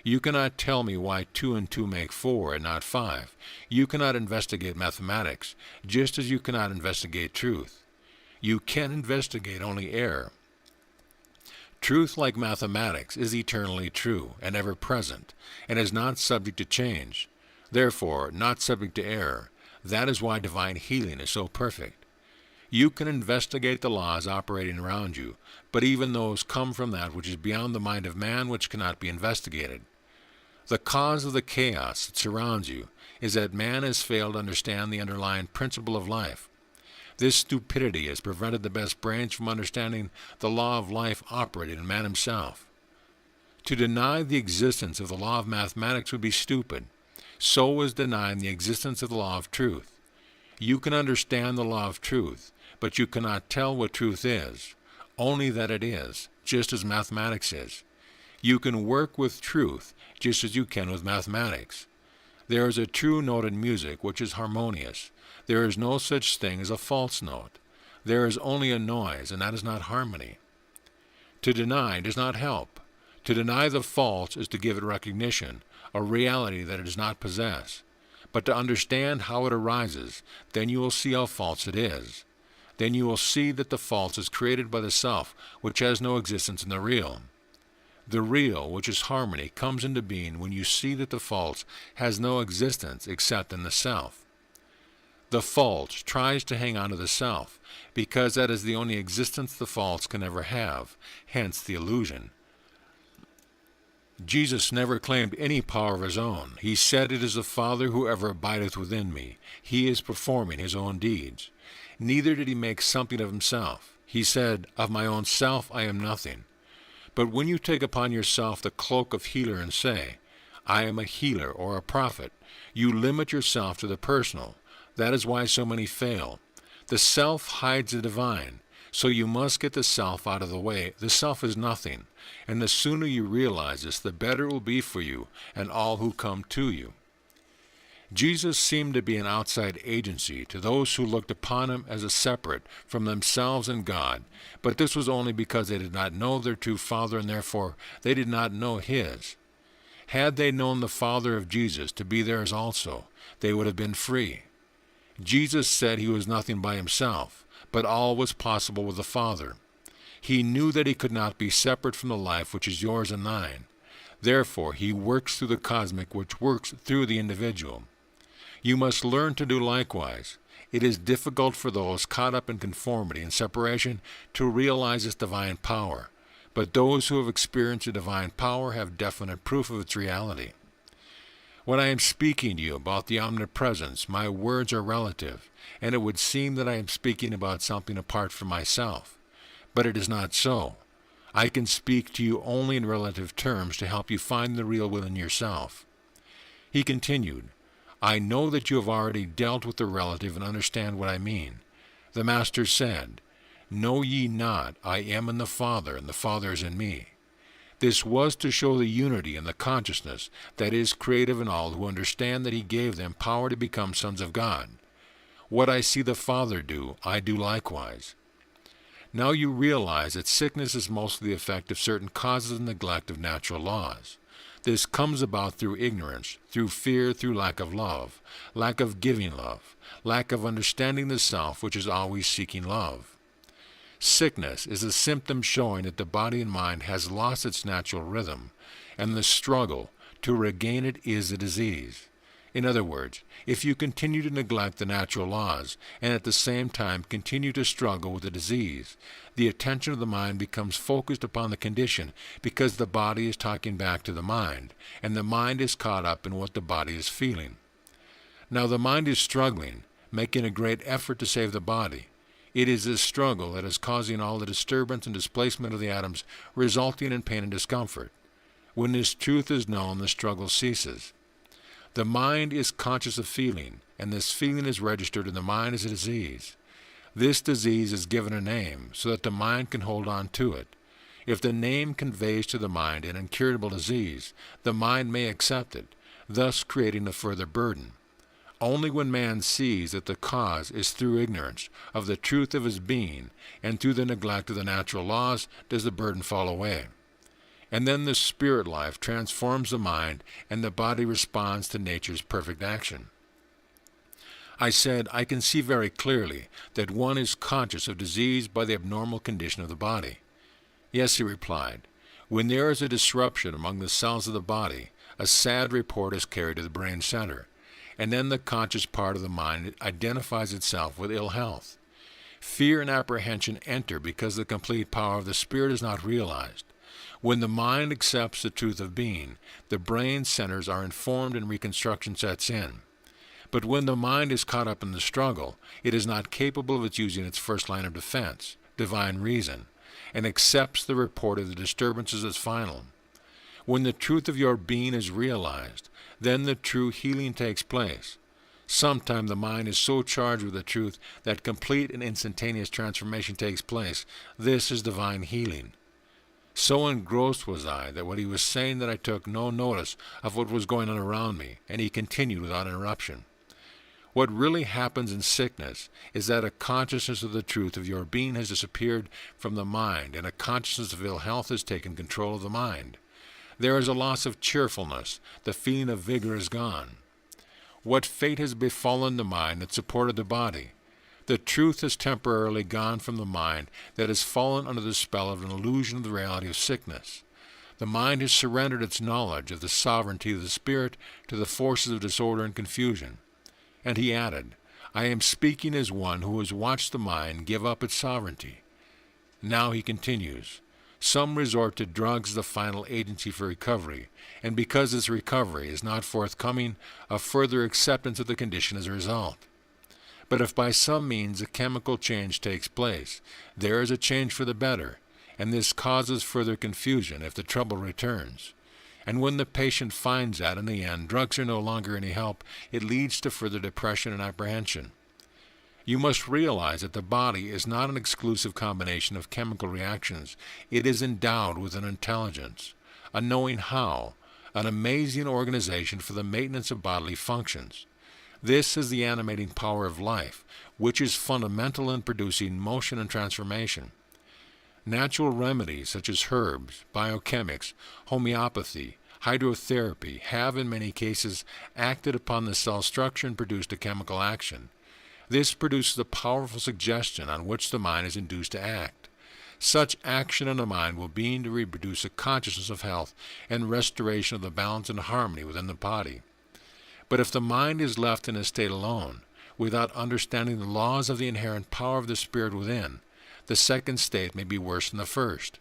You cannot tell me why 2 and 2 make 4 and not 5. You cannot investigate mathematics, just as you cannot investigate truth. You can investigate only error. Truth, like mathematics, is eternally true and ever present, and is not subject to change, therefore not subject to error. That is why divine healing is so perfect. You can investigate the laws operating around you, but even those come from that which is beyond the mind of man, which cannot be investigated. The cause of the chaos that surrounds you is that man has failed to understand the underlying principle of life. This stupidity has prevented the best brains from understanding the law of life operating in man himself. To deny the existence of the law of mathematics would be stupid. So is denying the existence of the law of truth. You can understand the law of truth, but you cannot tell what truth is, only that it is, just as mathematics is. You can work with truth just as you can with mathematics. There is a true note in music which is harmonious. There is no such thing as a false note. There is only a noise, and that is not harmony. To deny does not help. To deny the false is to give it recognition, a reality that it does not possess. But to understand how it arises, then you will see how false it is. Then you will see that the false is created by the self, which has no existence in the real. The real, which is harmony, comes into being when you see that the false has no existence except in the self. The false tries to hang on to the self, because that is the only existence the false can ever have, hence the illusion. Jesus never claimed any power of his own. He said, "It is the Father who ever abideth within me. He is performing his own deeds." Neither did he make something of himself. He said, "Of my own self I am nothing." But when you take upon yourself the cloak of healer and say, "I am a healer or a prophet," you limit yourself to the personal. That is why so many fail. The self hides the divine, so you must get the self out of the way. The self is nothing, and the sooner you realize this, the better it will be for you and all who come to you. Jesus seemed to be an outside agency to those who looked upon him as a separate from themselves and God, but this was only because they did not know their true Father, and therefore they did not know his. Had they known the Father of Jesus to be theirs also, they would have been free. Jesus said he was nothing by himself, but all was possible with the Father. He knew that he could not be separate from the life which is yours and mine. Therefore he works through the cosmic, which works through the individual. You must learn to do likewise. It is difficult for those caught up in conformity and separation to realize its divine power, but those who have experienced the divine power have definite proof of its reality. When I am speaking to you about the Omnipresence, my words are relative, and it would seem that I am speaking about something apart from myself. But it is not so. I can speak to you only in relative terms to help you find the real within yourself. He continued, "I know that you have already dealt with the relative and understand what I mean. The Master said, 'Know ye not, I am in the Father, and the Father is in me.' This was to show the unity and the consciousness that is creative in all who understand that he gave them power to become sons of God. What I see the Father do, I do likewise. Now you realize that sickness is mostly the effect of certain causes and neglect of natural laws. This comes about through ignorance, through fear, through lack of love, lack of giving love, lack of understanding the self which is always seeking love. Sickness is a symptom showing that the body and mind has lost its natural rhythm, and the struggle to regain it is a disease. In other words, if you continue to neglect the natural laws and at the same time continue to struggle with the disease, the attention of the mind becomes focused upon the condition because the body is talking back to the mind, and the mind is caught up in what the body is feeling. Now the mind is struggling, making a great effort to save the body. It is this struggle that is causing all the disturbance and displacement of the atoms, resulting in pain and discomfort. When this truth is known, the struggle ceases. The mind is conscious of feeling, and this feeling is registered in the mind as a disease. This disease is given a name so that the mind can hold on to it. If the name conveys to the mind an incurable disease, the mind may accept it, thus creating a further burden. Only when man sees that the cause is through ignorance of the truth of his being and through the neglect of the natural laws does the burden fall away. And then the spirit life transforms the mind and the body responds to nature's perfect action. I said, I can see very clearly that one is conscious of disease by the abnormal condition of the body. Yes, he replied, when there is a disruption among the cells of the body, a sad report is carried to the brain center, and then the conscious part of the mind identifies itself with ill health. Fear and apprehension enter because the complete power of the spirit is not realized. When the mind accepts the truth of being, the brain centers are informed and reconstruction sets in. But when the mind is caught up in the struggle, it is not capable of using its first line of defense, divine reason, and accepts the report of the disturbances as final. When the truth of your being is realized, then the true healing takes place. Sometimes the mind is so charged with the truth that complete and instantaneous transformation takes place. This is divine healing. So engrossed was I that what he was saying that I took no notice of what was going on around me, and he continued without interruption. What really happens in sickness is that a consciousness of the truth of your being has disappeared from the mind, and a consciousness of ill health has taken control of the mind. There is a loss of cheerfulness. The feeling of vigor is gone. What fate has befallen the mind that supported the body? The truth has temporarily gone from the mind that has fallen under the spell of an illusion of the reality of sickness. The mind has surrendered its knowledge of the sovereignty of the spirit to the forces of disorder and confusion. And he added, I am speaking as one who has watched the mind give up its sovereignty. Now he continues, some resort to drugs as the final agency for recovery, and because this recovery is not forthcoming, a further acceptance of the condition as a result. But if by some means a chemical change takes place, there is a change for the better, and this causes further confusion if the trouble returns. And when the patient finds that in the end drugs are no longer any help, it leads to further depression and apprehension. You must realize that the body is not an exclusive combination of chemical reactions. It is endowed with an intelligence, a knowing how, an amazing organization for the maintenance of bodily functions. This is the animating power of life, which is fundamental in producing motion and transformation. Natural remedies such as herbs, biochemics, homeopathy, hydrotherapy have in many cases acted upon the cell structure and produced a chemical action. This produces a powerful suggestion on which the mind is induced to act. Such action on the mind will be to reproduce a consciousness of health and restoration of the balance and harmony within the body. But if the mind is left in a state alone, without understanding the laws of the inherent power of the spirit within, the second state may be worse than the first.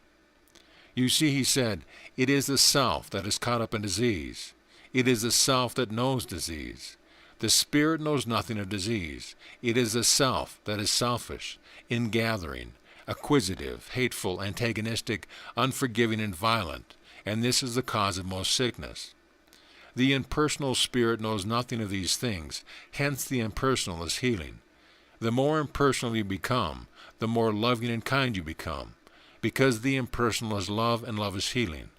You see, he said, it is the self that is caught up in disease. It is the self that knows disease. The spirit knows nothing of disease. It is the self that is selfish, ingathering, acquisitive, hateful, antagonistic, unforgiving, and violent, and this is the cause of most sickness. The impersonal spirit knows nothing of these things, hence the impersonal is healing. The more impersonal you become, the more loving and kind you become, because the impersonal is love and love is healing.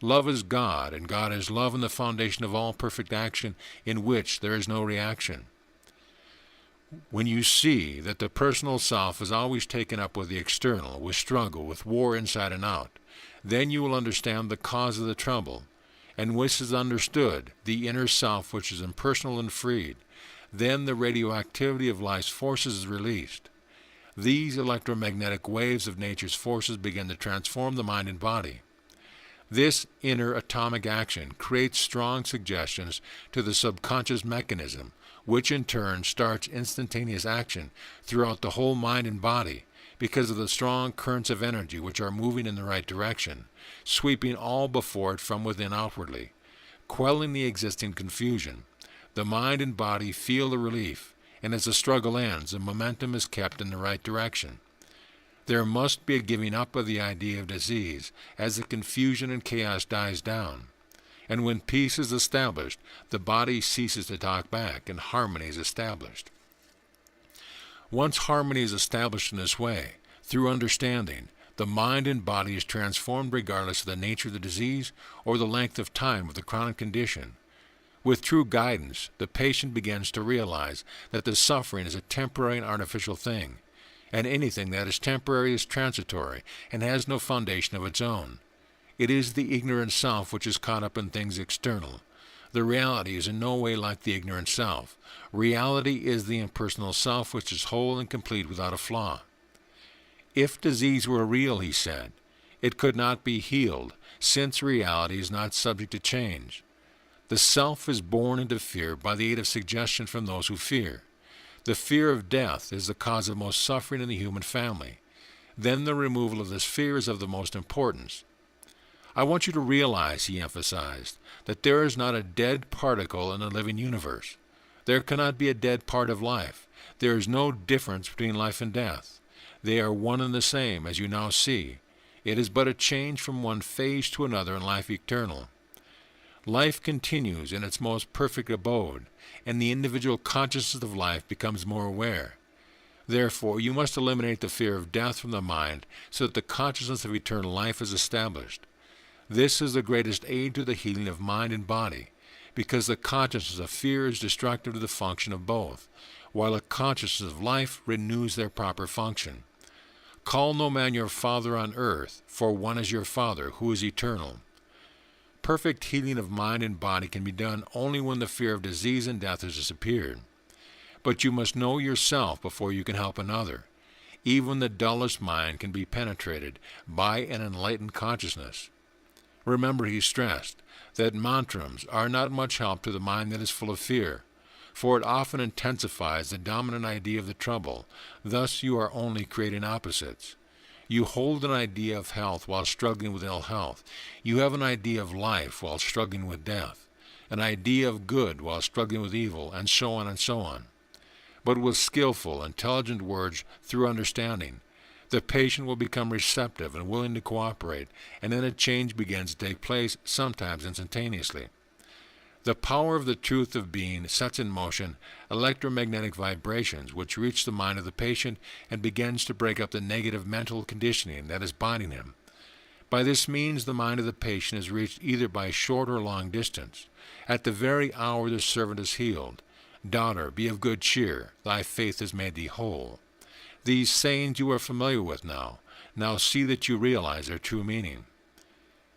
Love is God, and God is love and the foundation of all perfect action in which there is no reaction. When you see that the personal self is always taken up with the external, with struggle, with war inside and out, then you will understand the cause of the trouble. And when this is understood, the inner self which is impersonal and freed, then the radioactivity of life's forces is released. These electromagnetic waves of nature's forces begin to transform the mind and body. This inner atomic action creates strong suggestions to the subconscious mechanism, which in turn starts instantaneous action throughout the whole mind and body because of the strong currents of energy which are moving in the right direction, sweeping all before it from within outwardly, quelling the existing confusion. The mind and body feel the relief, and as the struggle ends, the momentum is kept in the right direction. There must be a giving up of the idea of disease as the confusion and chaos dies down. And when peace is established, the body ceases to talk back, and harmony is established. Once harmony is established in this way, through understanding, the mind and body is transformed regardless of the nature of the disease or the length of time of the chronic condition. With true guidance, the patient begins to realize that the suffering is a temporary and artificial thing, and anything that is temporary is transitory and has no foundation of its own. It is the ignorant self which is caught up in things external. The reality is in no way like the ignorant self. Reality is the impersonal self which is whole and complete without a flaw. If disease were real, he said, it could not be healed, since reality is not subject to change. The self is born into fear by the aid of suggestion from those who fear. The fear of death is the cause of most suffering in the human family. Then the removal of this fear is of the most importance. I want you to realize, he emphasized, that there is not a dead particle in a living universe. There cannot be a dead part of life. There is no difference between life and death. They are one and the same, as you now see. It is but a change from one phase to another in life eternal. Life continues in its most perfect abode, and the individual consciousness of life becomes more aware. Therefore, you must eliminate the fear of death from the mind so that the consciousness of eternal life is established. This is the greatest aid to the healing of mind and body, because the consciousness of fear is destructive to the function of both, while the consciousness of life renews their proper function. Call no man your father on earth, for one is your Father, who is eternal. Perfect healing of mind and body can be done only when the fear of disease and death has disappeared. But you must know yourself before you can help another. Even the dullest mind can be penetrated by an enlightened consciousness. Remember, he stressed, that mantrams are not much help to the mind that is full of fear, for it often intensifies the dominant idea of the trouble. Thus you are only creating opposites. You hold an idea of health while struggling with ill health. You have an idea of life while struggling with death, an idea of good while struggling with evil, and so on and so on. But with skillful, intelligent words through understanding, the patient will become receptive and willing to cooperate, and then a change begins to take place, sometimes instantaneously. The power of the truth of being sets in motion electromagnetic vibrations which reach the mind of the patient and begins to break up the negative mental conditioning that is binding him. By this means the mind of the patient is reached either by short or long distance. At the very hour the servant is healed. Daughter, be of good cheer, thy faith has made thee whole. These sayings you are familiar with now. Now see that you realize their true meaning.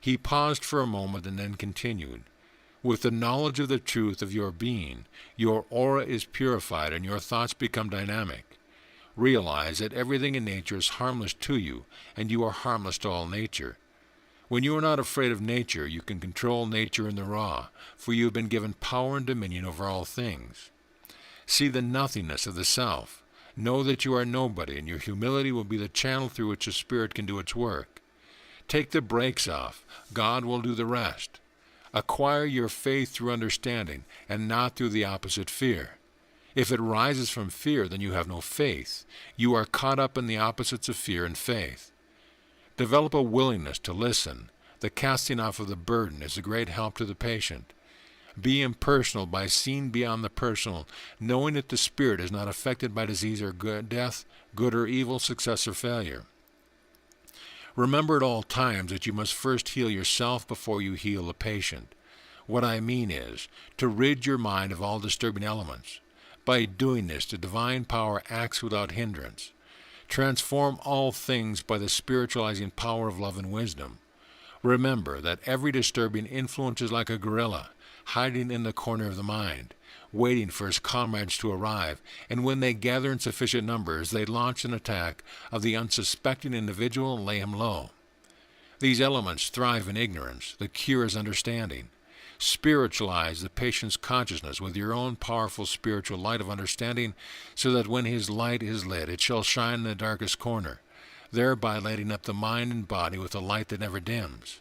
He paused for a moment and then continued. With the knowledge of the truth of your being, your aura is purified and your thoughts become dynamic. Realize that everything in nature is harmless to you, and you are harmless to all nature. When you are not afraid of nature, you can control nature in the raw, for you have been given power and dominion over all things. See the nothingness of the self. Know that you are nobody, and your humility will be the channel through which the Spirit can do its work. Take the brakes off. God will do the rest. Acquire your faith through understanding, and not through the opposite fear. If it rises from fear, then you have no faith. You are caught up in the opposites of fear and faith. Develop a willingness to listen. The casting off of the burden is a great help to the patient. Be impersonal by seeing beyond the personal, knowing that the spirit is not affected by disease or death, good or evil, success or failure. Remember at all times that you must first heal yourself before you heal the patient. What I mean is, to rid your mind of all disturbing elements. By doing this, the divine power acts without hindrance. Transform all things by the spiritualizing power of love and wisdom. Remember that every disturbing influence is like a gorilla, hiding in the corner of the mind, waiting for his comrades to arrive, and when they gather in sufficient numbers, they launch an attack of the unsuspecting individual and lay him low. These elements thrive in ignorance. The cure is understanding. Spiritualize the patient's consciousness with your own powerful spiritual light of understanding, so that when his light is lit, it shall shine in the darkest corner, thereby lighting up the mind and body with a light that never dims.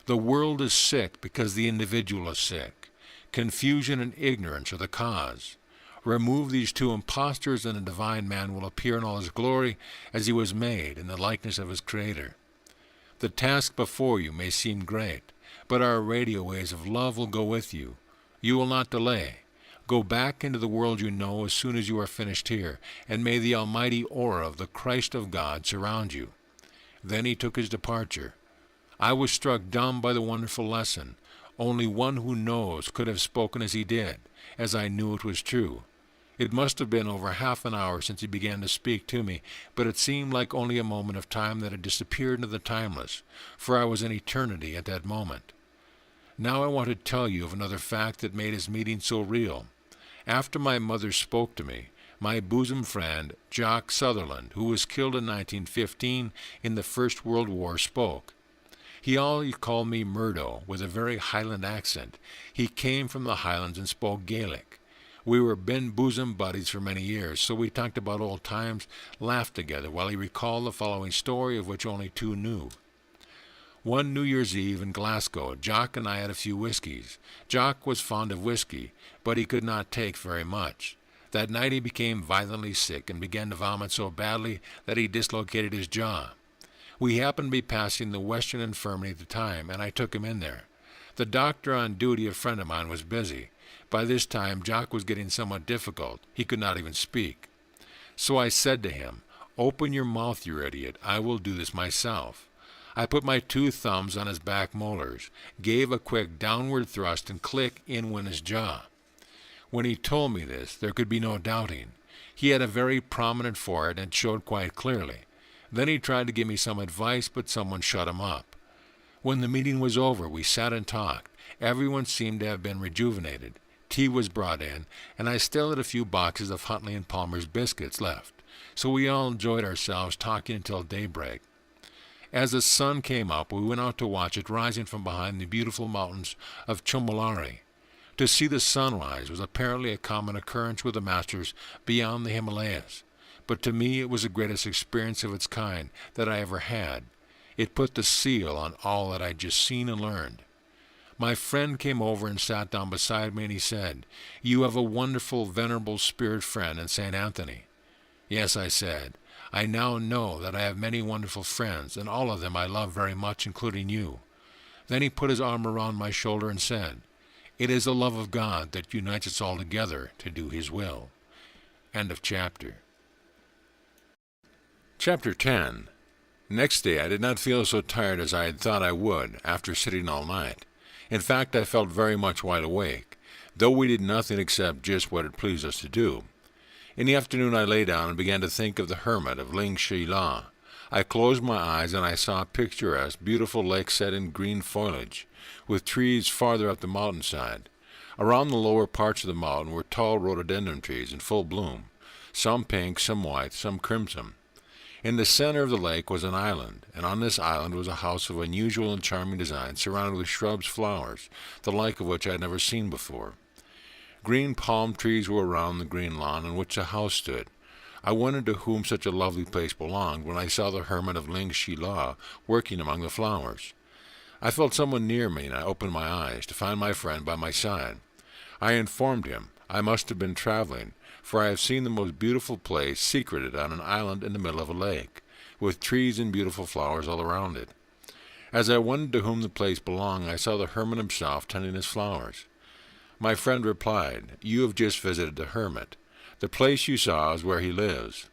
The world is sick because the individual is sick. Confusion and ignorance are the cause. Remove these two impostors, and the divine man will appear in all his glory as he was made in the likeness of his Creator. The task before you may seem great, but our radio waves of love will go with you. You will not delay. Go back into the world you know as soon as you are finished here, and may the almighty aura of the Christ of God surround you. Then he took his departure. I was struck dumb by the wonderful lesson. Only one who knows could have spoken as he did, as I knew it was true. It must have been over half an hour since he began to speak to me, but it seemed like only a moment of time that had disappeared into the timeless, for I was in eternity at that moment. Now I want to tell you of another fact that made his meeting so real. After my mother spoke to me, my bosom friend, Jock Sutherland, who was killed in 1915 in the First World War, spoke. He always called me Murdo, with a very Highland accent. He came from the Highlands and spoke Gaelic. We were bosom buddies for many years, so we talked about old times, laughed together, while he recalled the following story, of which only two knew. One New Year's Eve in Glasgow, Jock and I had a few whiskies. Jock was fond of whiskey, but he could not take very much. That night he became violently sick and began to vomit so badly that he dislocated his jaw. We happened to be passing the Western Infirmary at the time, and I took him in there. The doctor on duty, a friend of mine, was busy. By this time, Jock was getting somewhat difficult. He could not even speak. So I said to him, "Open your mouth, you idiot. I will do this myself." I put my 2 thumbs on his back molars, gave a quick downward thrust, and click, in went his jaw. When he told me this, there could be no doubting. He had a very prominent forehead and showed quite clearly. Then he tried to give me some advice, but someone shut him up. When the meeting was over, we sat and talked. Everyone seemed to have been rejuvenated. Tea was brought in, and I still had a few boxes of Huntley and Palmer's biscuits left, so we all enjoyed ourselves talking until daybreak. As the sun came up, we went out to watch it rising from behind the beautiful mountains of Chumulari. To see the sunrise was apparently a common occurrence with the masters beyond the Himalayas, but to me it was the greatest experience of its kind that I ever had. It put the seal on all that I'd just seen and learned. My friend came over and sat down beside me, and he said, "You have a wonderful, venerable spirit friend in St. Anthony." "Yes," I said. "I now know that I have many wonderful friends, and all of them I love very much, including you." Then he put his arm around my shoulder and said, "It is the love of God that unites us all together to do His will." End of chapter. Chapter 10. Next day I did not feel so tired as I had thought I would after sitting all night. In fact, I felt very much wide awake, though we did nothing except just what it pleased us to do. In the afternoon I lay down and began to think of the Hermit of Lingmatang. I closed my eyes and I saw a picturesque, beautiful lake set in green foliage, with trees farther up the mountainside. Around the lower parts of the mountain were tall rhododendron trees in full bloom, some pink, some white, some crimson. In the center of the lake was an island, and on this island was a house of unusual and charming design surrounded with shrubs, flowers, the like of which I had never seen before. Green palm trees were around the green lawn on which the house stood. I wondered to whom such a lovely place belonged when I saw the Hermit of Lingmatang working among the flowers. I felt someone near me, and I opened my eyes to find my friend by my side. I informed him I must have been traveling, for I have seen the most beautiful place secreted on an island in the middle of a lake, with trees and beautiful flowers all around it. As I wondered to whom the place belonged, I saw the hermit himself tending his flowers. My friend replied, "You have just visited the hermit. The place you saw is where he lives.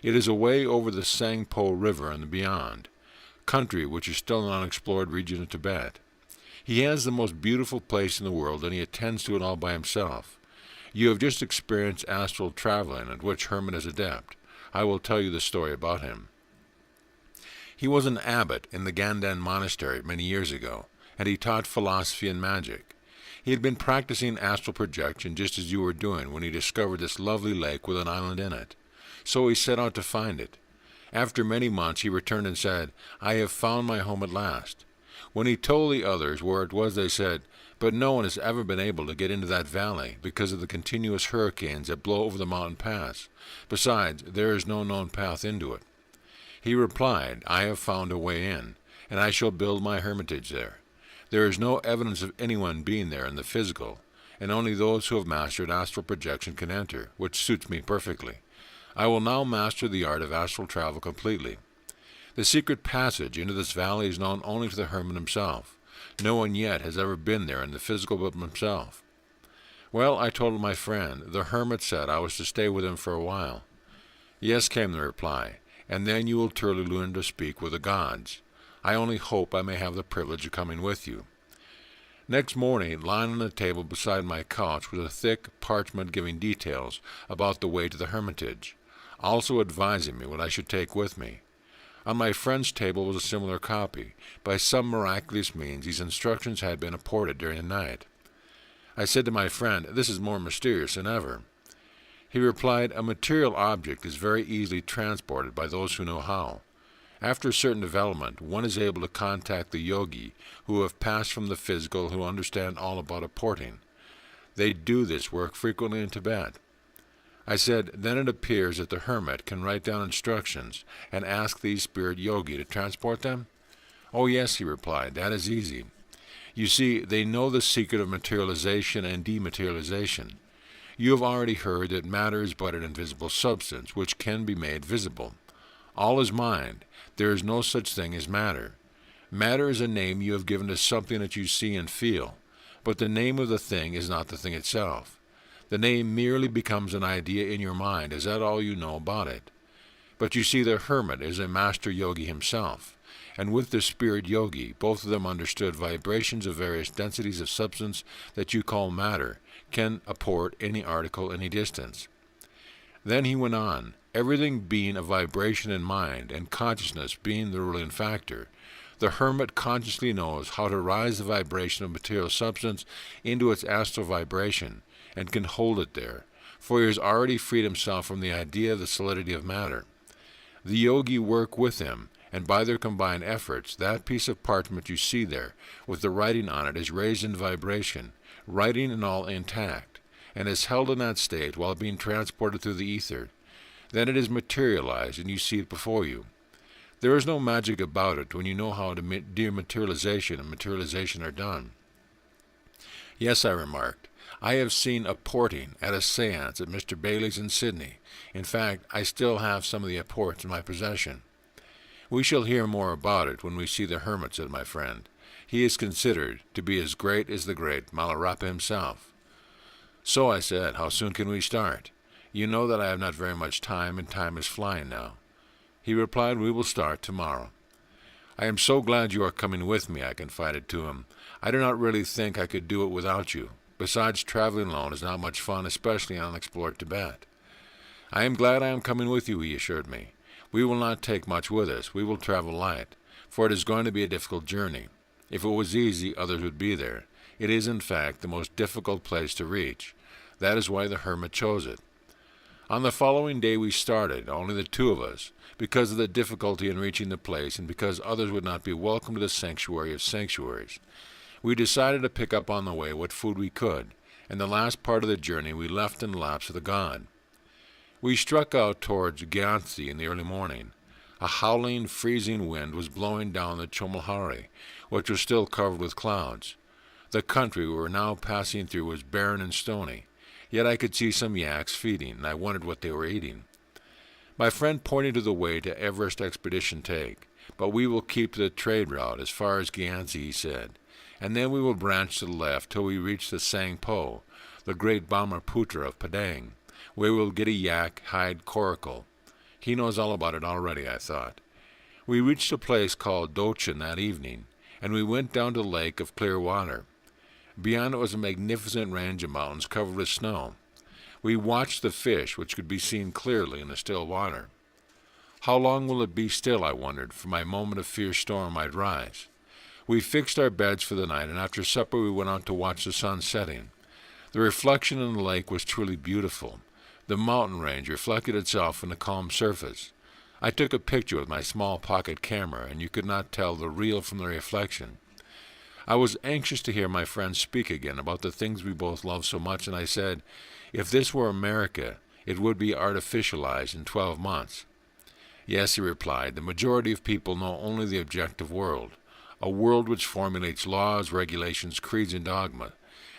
It is away over the Tsangpo River and beyond, country which is still an unexplored region of Tibet. He has the most beautiful place in the world, and he attends to it all by himself. You have just experienced astral traveling, at which Hermit is adept. I will tell you the story about him. He was an abbot in the Gandan Monastery many years ago, and he taught philosophy and magic. He had been practicing astral projection just as you were doing when he discovered this lovely lake with an island in it. So he set out to find it. After many months he returned and said, 'I have found my home at last.' When he told the others where it was, they said, 'But no one has ever been able to get into that valley because of the continuous hurricanes that blow over the mountain pass. Besides, there is no known path into it.' He replied, 'I have found a way in, and I shall build my hermitage there. There is no evidence of anyone being there in the physical, and only those who have mastered astral projection can enter, which suits me perfectly. I will now master the art of astral travel completely. The secret passage into this valley is known only to the hermit himself. No one yet has ever been there in the physical but himself.' Well, I told my friend, the hermit said I was to stay with him for a while. 'Yes,' came the reply, 'and then you will truly learn to speak with the gods. I only hope I may have the privilege of coming with you.' Next morning, lying on the table beside my couch was a thick parchment giving details about the way to the hermitage, also advising me what I should take with me. On my friend's table was a similar copy. By some miraculous means these instructions had been apported during the night. I said to my friend, 'This is more mysterious than ever.' He replied, 'A material object is very easily transported by those who know how. After a certain development, one is able to contact the yogi who have passed from the physical, who understand all about aporting. They do this work frequently in Tibet.' I said, 'Then it appears that the hermit can write down instructions and ask the spirit yogi to transport them?' 'Oh, yes,' he replied, 'that is easy. You see, they know the secret of materialization and dematerialization. You have already heard that matter is but an invisible substance which can be made visible. All is mind. There is no such thing as matter. Matter is a name you have given to something that you see and feel, but the name of the thing is not the thing itself. The name merely becomes an idea in your mind. Is that all you know about it? But you see, the hermit is a master yogi himself, and with the spirit yogi, both of them understood vibrations of various densities of substance that you call matter can apport any article any distance. Then he went on, everything being a vibration in mind, and consciousness being the ruling factor, the hermit consciously knows how to rise the vibration of material substance into its astral vibration, and can hold it there, for he has already freed himself from the idea of the solidity of matter. The yogi work with him, and by their combined efforts, that piece of parchment you see there, with the writing on it, is raised in vibration, writing and all intact, and is held in that state while being transported through the ether. Then it is materialized, and you see it before you. There is no magic about it when you know how dematerialization and materialization are done. Yes, I remarked, I have seen Aporting at a seance at Mr. Bailey's in Sydney. In fact, I still have some of the apports in my possession. We shall hear more about it when we see the hermit, said my friend. He is considered to be as great as the great Milarepa himself. So, I said, how soon can we start? You know that I have not very much time, and time is flying now. He replied, we will start tomorrow. I am so glad you are coming with me, I confided to him. I do not really think I could do it without you. Besides, traveling alone is not much fun, especially in unexplored Tibet. I am glad I am coming with you, he assured me. We will not take much with us. We will travel light, for it is going to be a difficult journey. If it was easy, others would be there. It is, in fact, the most difficult place to reach. That is why the hermit chose it. On the following day we started, only the two of us, because of the difficulty in reaching the place and because others would not be welcome to the sanctuary of sanctuaries. We decided to pick up on the way what food we could, and the last part of the journey we left in the laps of the god. We struck out towards Gyansi in the early morning. A howling, freezing wind was blowing down the Chomolhari, which was still covered with clouds. The country we were now passing through was barren and stony, yet I could see some yaks feeding, and I wondered what they were eating. My friend pointed to the way to Everest expedition take, but we will keep the trade route as far as Gyansi, he said, and then we will branch to the left till we reach the Sangpo, the great Brahmaputra of Padang, where we will get a yak hide coracle. He knows all about it already, I thought. We reached a place called Dochin that evening, and we went down to the lake of clear water. Beyond it was a magnificent range of mountains covered with snow. We watched the fish, which could be seen clearly in the still water. How long will it be still, I wondered, for my moment of fierce storm might rise. We fixed our beds for the night, and after supper we went out to watch the sun setting. The reflection in the lake was truly beautiful. The mountain range reflected itself in the calm surface. I took a picture with my small pocket camera, and you could not tell the real from the reflection. I was anxious to hear my friend speak again about the things we both love so much, and I said, if this were America, it would be artificialized in 12 months. Yes, he replied, the majority of people know only the objective world, a world which formulates laws, regulations, creeds, and dogma.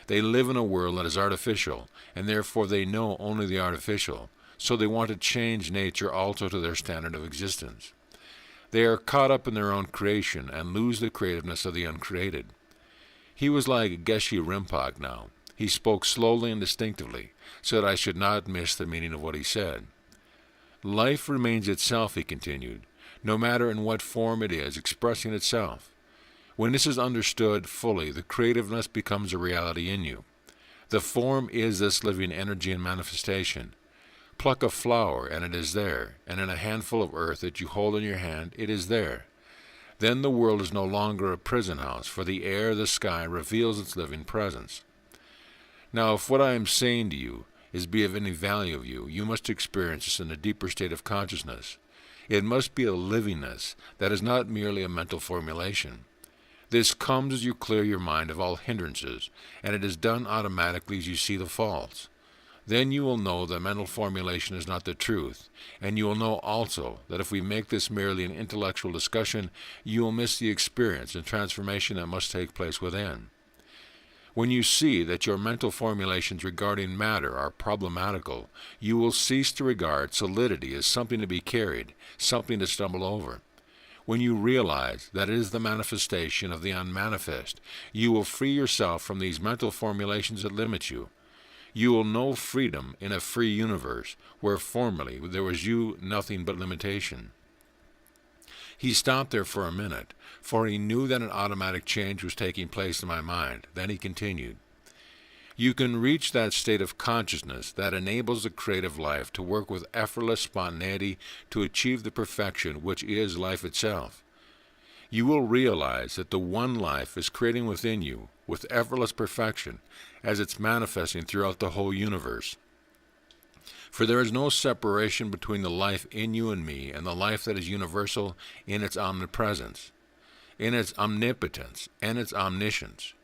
They live in a world that is artificial, and therefore they know only the artificial, so they want to change nature also to their standard of existence. They are caught up in their own creation and lose the creativeness of the uncreated. He was like Geshe Rinpoche now. He spoke slowly and distinctively, so that I should not miss the meaning of what he said. Life remains itself, he continued, no matter in what form it is, expressing itself. When this is understood fully, the creativeness becomes a reality in you. The form is this living energy and manifestation. Pluck a flower, and it is there, and in a handful of earth that you hold in your hand, it is there. Then the world is no longer a prison house, for the air, the sky, reveals its living presence. Now, if what I am saying to you is be of any value of you, you must experience this in a deeper state of consciousness. It must be a livingness that is not merely a mental formulation. This comes as you clear your mind of all hindrances, and it is done automatically as you see the faults. Then you will know that mental formulation is not the truth, and you will know also that if we make this merely an intellectual discussion, you will miss the experience and transformation that must take place within. When you see that your mental formulations regarding matter are problematical, you will cease to regard solidity as something to be carried, something to stumble over. When you realize that it is the manifestation of the unmanifest, you will free yourself from these mental formulations that limit you. You will know freedom in a free universe, where formerly there was you nothing but limitation. He stopped there for a minute, for he knew that an automatic change was taking place in my mind. Then he continued, "You can reach that state of consciousness that enables the creative life to work with effortless spontaneity to achieve the perfection which is life itself. You will realize that the one life is creating within you with effortless perfection as it's manifesting throughout the whole universe. For there is no separation between the life in you and me and the life that is universal in its omnipresence, in its omnipotence, and its omniscience.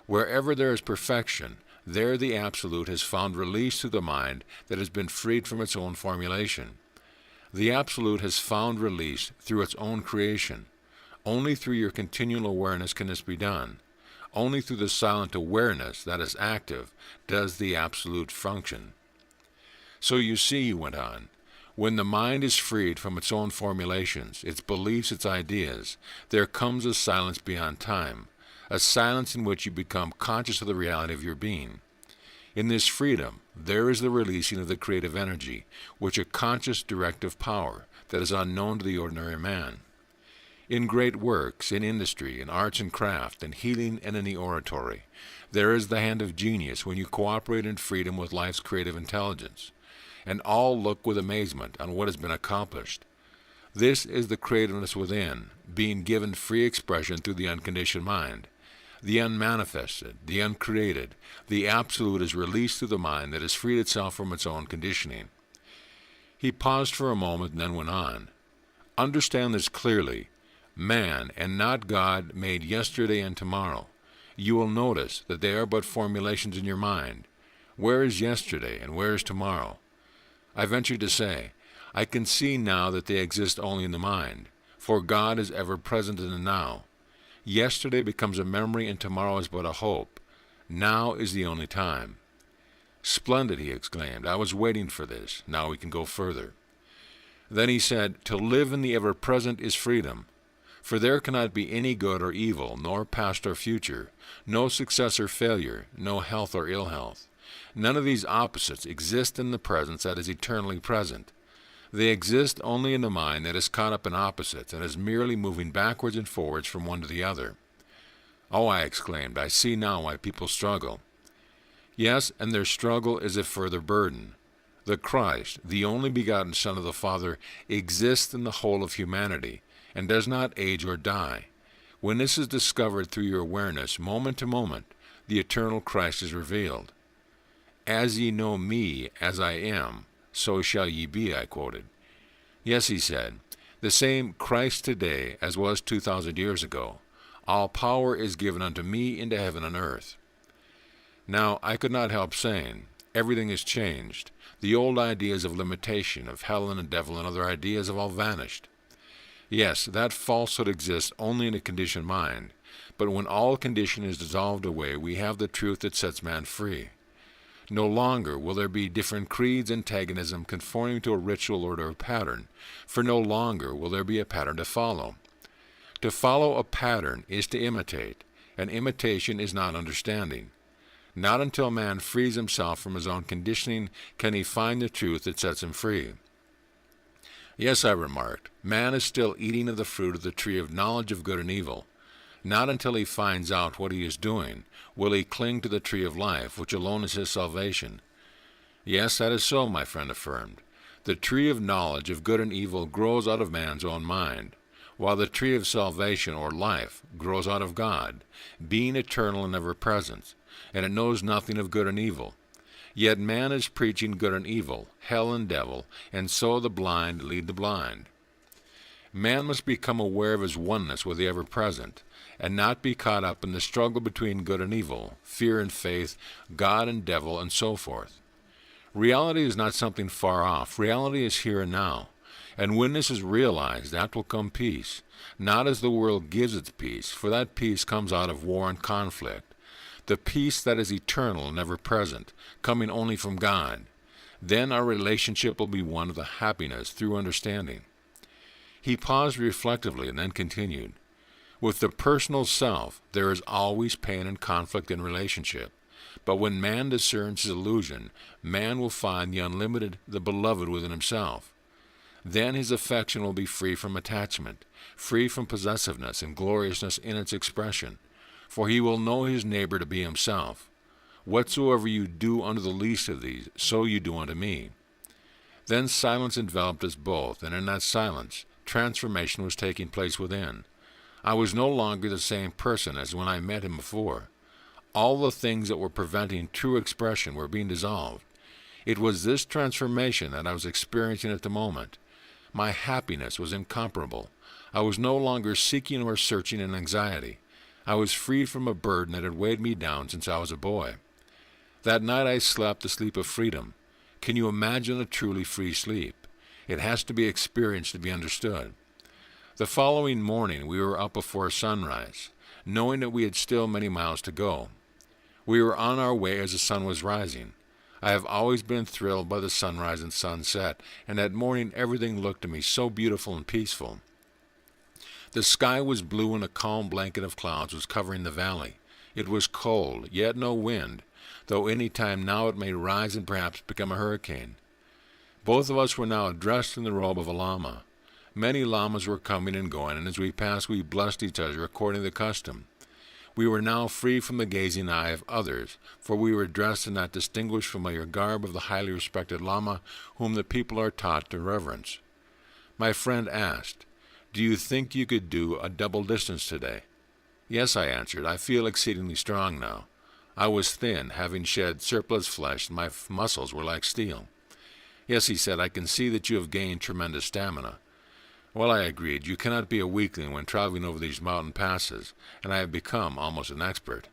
Wherever there is perfection, there the Absolute has found release through the mind that has been freed from its own formulation. The Absolute has found release through its own creation. Only through your continual awareness can this be done. Only through the silent awareness that is active does the Absolute function. So you see," he went on, "when the mind is freed from its own formulations, its beliefs, its ideas, there comes a silence beyond time, a silence in which you become conscious of the reality of your being. In this freedom, there is the releasing of the creative energy, which a conscious directive power that is unknown to the ordinary man. In great works, in industry, in arts and craft, in healing and in the oratory, there is the hand of genius when you cooperate in freedom with life's creative intelligence, and all look with amazement on what has been accomplished. This is the creativeness within, being given free expression through the unconditioned mind. The unmanifested, the uncreated, the Absolute is released through the mind that has freed itself from its own conditioning." He paused for a moment and then went on, "Understand this clearly. Man, and not God, made yesterday and tomorrow. You will notice that they are but formulations in your mind. Where is yesterday and where is tomorrow? I venture to say, I can see now that they exist only in the mind, for God is ever present in the now. Yesterday becomes a memory and tomorrow is but a hope. Now is the only time." "Splendid," he exclaimed. "I was waiting for this. Now we can go further." Then he said, "To live in the ever-present is freedom. For there cannot be any good or evil, nor past or future, no success or failure, no health or ill health. None of these opposites exist in the presence that is eternally present. They exist only in the mind that is caught up in opposites and is merely moving backwards and forwards from one to the other." "Oh," I exclaimed, "I see now why people struggle." "Yes, and their struggle is a further burden. The Christ, the only begotten Son of the Father, exists in the whole of humanity, and does not age or die. When this is discovered through your awareness, moment to moment, the eternal Christ is revealed. 'As ye know me as I am, so shall ye be,'" I quoted. "Yes," he said, "the same Christ today as was 2,000 years ago. All power is given unto me into heaven and earth." Now, I could not help saying, everything has changed. The old ideas of limitation, of hell and the devil and other ideas have all vanished. Yes, that falsehood exists only in a conditioned mind, but when all condition is dissolved away, we have the truth that sets man free. No longer will there be different creeds, antagonism, conforming to a ritual or to a pattern, for no longer will there be a pattern to follow. To follow a pattern is to imitate, and imitation is not understanding. Not until man frees himself from his own conditioning can he find the truth that sets him free. "Yes," I remarked, "man is still eating of the fruit of the tree of knowledge of good and evil. Not until he finds out what he is doing will he cling to the tree of life, which alone is his salvation." "Yes, that is so," my friend affirmed. "The tree of knowledge of good and evil grows out of man's own mind, while the tree of salvation, or life, grows out of God, being eternal and ever-present, and it knows nothing of good and evil. Yet man is preaching good and evil, hell and devil, and so the blind lead the blind. Man must become aware of his oneness with the ever-present, and not be caught up in the struggle between good and evil, fear and faith, God and devil, and so forth. Reality is not something far off. Reality is here and now. And when this is realized, that will come peace, not as the world gives its peace, for that peace comes out of war and conflict, the peace that is eternal and ever present, coming only from God. Then our relationship will be one of the happiness through understanding. He paused reflectively and then continued, with the personal self, there is always pain and conflict in relationship. But when man discerns his illusion, man will find the unlimited, the beloved within himself. Then his affection will be free from attachment, free from possessiveness and gloriousness in its expression, for he will know his neighbor to be himself. Whatsoever you do unto the least of these, so you do unto me. Then silence enveloped us both, and in that silence, transformation was taking place within. I was no longer the same person as when I met him before. All the things that were preventing true expression were being dissolved. It was this transformation that I was experiencing at the moment. My happiness was incomparable. I was no longer seeking or searching in anxiety. I was freed from a burden that had weighed me down since I was a boy. That night I slept the sleep of freedom. Can you imagine a truly free sleep? It has to be experienced to be understood. The following morning we were up before sunrise, knowing that we had still many miles to go. We were on our way as the sun was rising. I have always been thrilled by the sunrise and sunset, and that morning everything looked to me so beautiful and peaceful. The sky was blue and a calm blanket of clouds was covering the valley. It was cold, yet no wind, though any time now it may rise and perhaps become a hurricane. Both of us were now dressed in the robe of a lama. Many lamas were coming and going, and as we passed we blessed each other according to the custom. We were now free from the gazing eye of others, for we were dressed in that distinguished familiar garb of the highly respected lama whom the people are taught to reverence. My friend asked, "Do you think you could do a double distance today?" "Yes," I answered. "I feel exceedingly strong now." I was thin, having shed surplus flesh, and my muscles were like steel. "Yes," he said, "I can see that you have gained tremendous stamina." "Well," I agreed, "you cannot be a weakling when traveling over these mountain passes, and I have become almost an expert."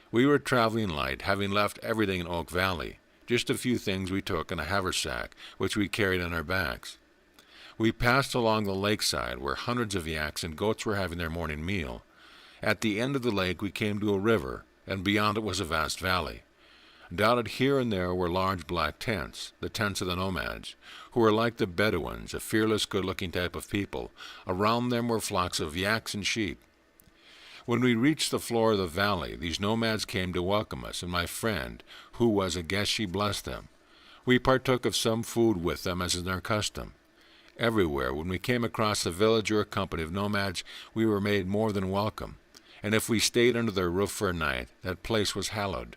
We were traveling light, having left everything in Oak Valley. Just a few things we took in a haversack, which we carried on our backs. We passed along the lakeside, where hundreds of yaks and goats were having their morning meal. At the end of the lake we came to a river, and beyond it was a vast valley. Dotted here and there were large black tents, the tents of the Nomads, who were like the Bedouins, a fearless, good-looking type of people. Around them were flocks of yaks and sheep. When we reached the floor of the valley, these Nomads came to welcome us, and my friend, who was a guest, she blessed them. We partook of some food with them, as is their custom. Everywhere, when we came across a village or a company of Nomads, we were made more than welcome, and if we stayed under their roof for a night, that place was hallowed.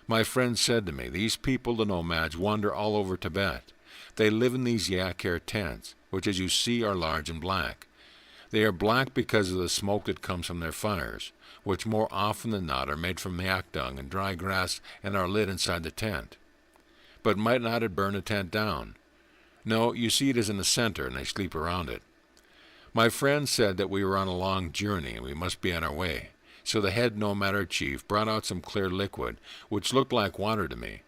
My friend said to me, "These people, the Nomads, wander all over Tibet. They live in these yak-hair tents, which as you see are large and black. They are black because of the smoke that comes from their fires, which more often than not are made from yak dung and dry grass and are lit inside the tent." "But might not it burn a tent down?" "No, you see it is in the center, and they sleep around it." My friend said that we were on a long journey, and we must be on our way. So the head Nomad or chief brought out some clear liquid, which looked like water to me.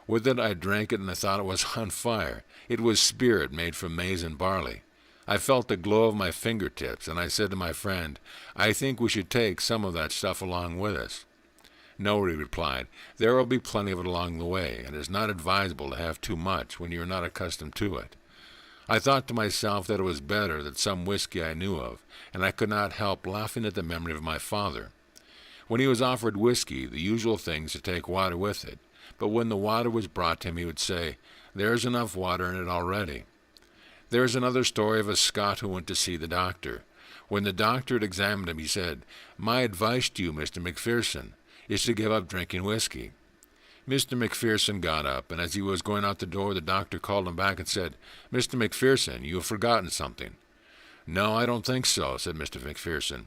With it I drank it, and I thought it was on fire. It was spirit made from maize and barley. I felt the glow of my fingertips, and I said to my friend, "I think we should take some of that stuff along with us." "No," he replied, "there will be plenty of it along the way, and it is not advisable to have too much when you are not accustomed to it." I thought to myself that it was better than some whiskey I knew of, and I could not help laughing at the memory of my father. When he was offered whiskey, the usual thing is to take water with it, but when the water was brought to him, he would say, "There's enough water in it already." There is another story of a Scot who went to see the doctor. When the doctor had examined him, he said, "My advice to you, Mr. McPherson, is to give up drinking whiskey." Mr. McPherson got up, and as he was going out the door, the doctor called him back and said, "Mr. McPherson, you have forgotten something." "No, I don't think so," said Mr. McPherson.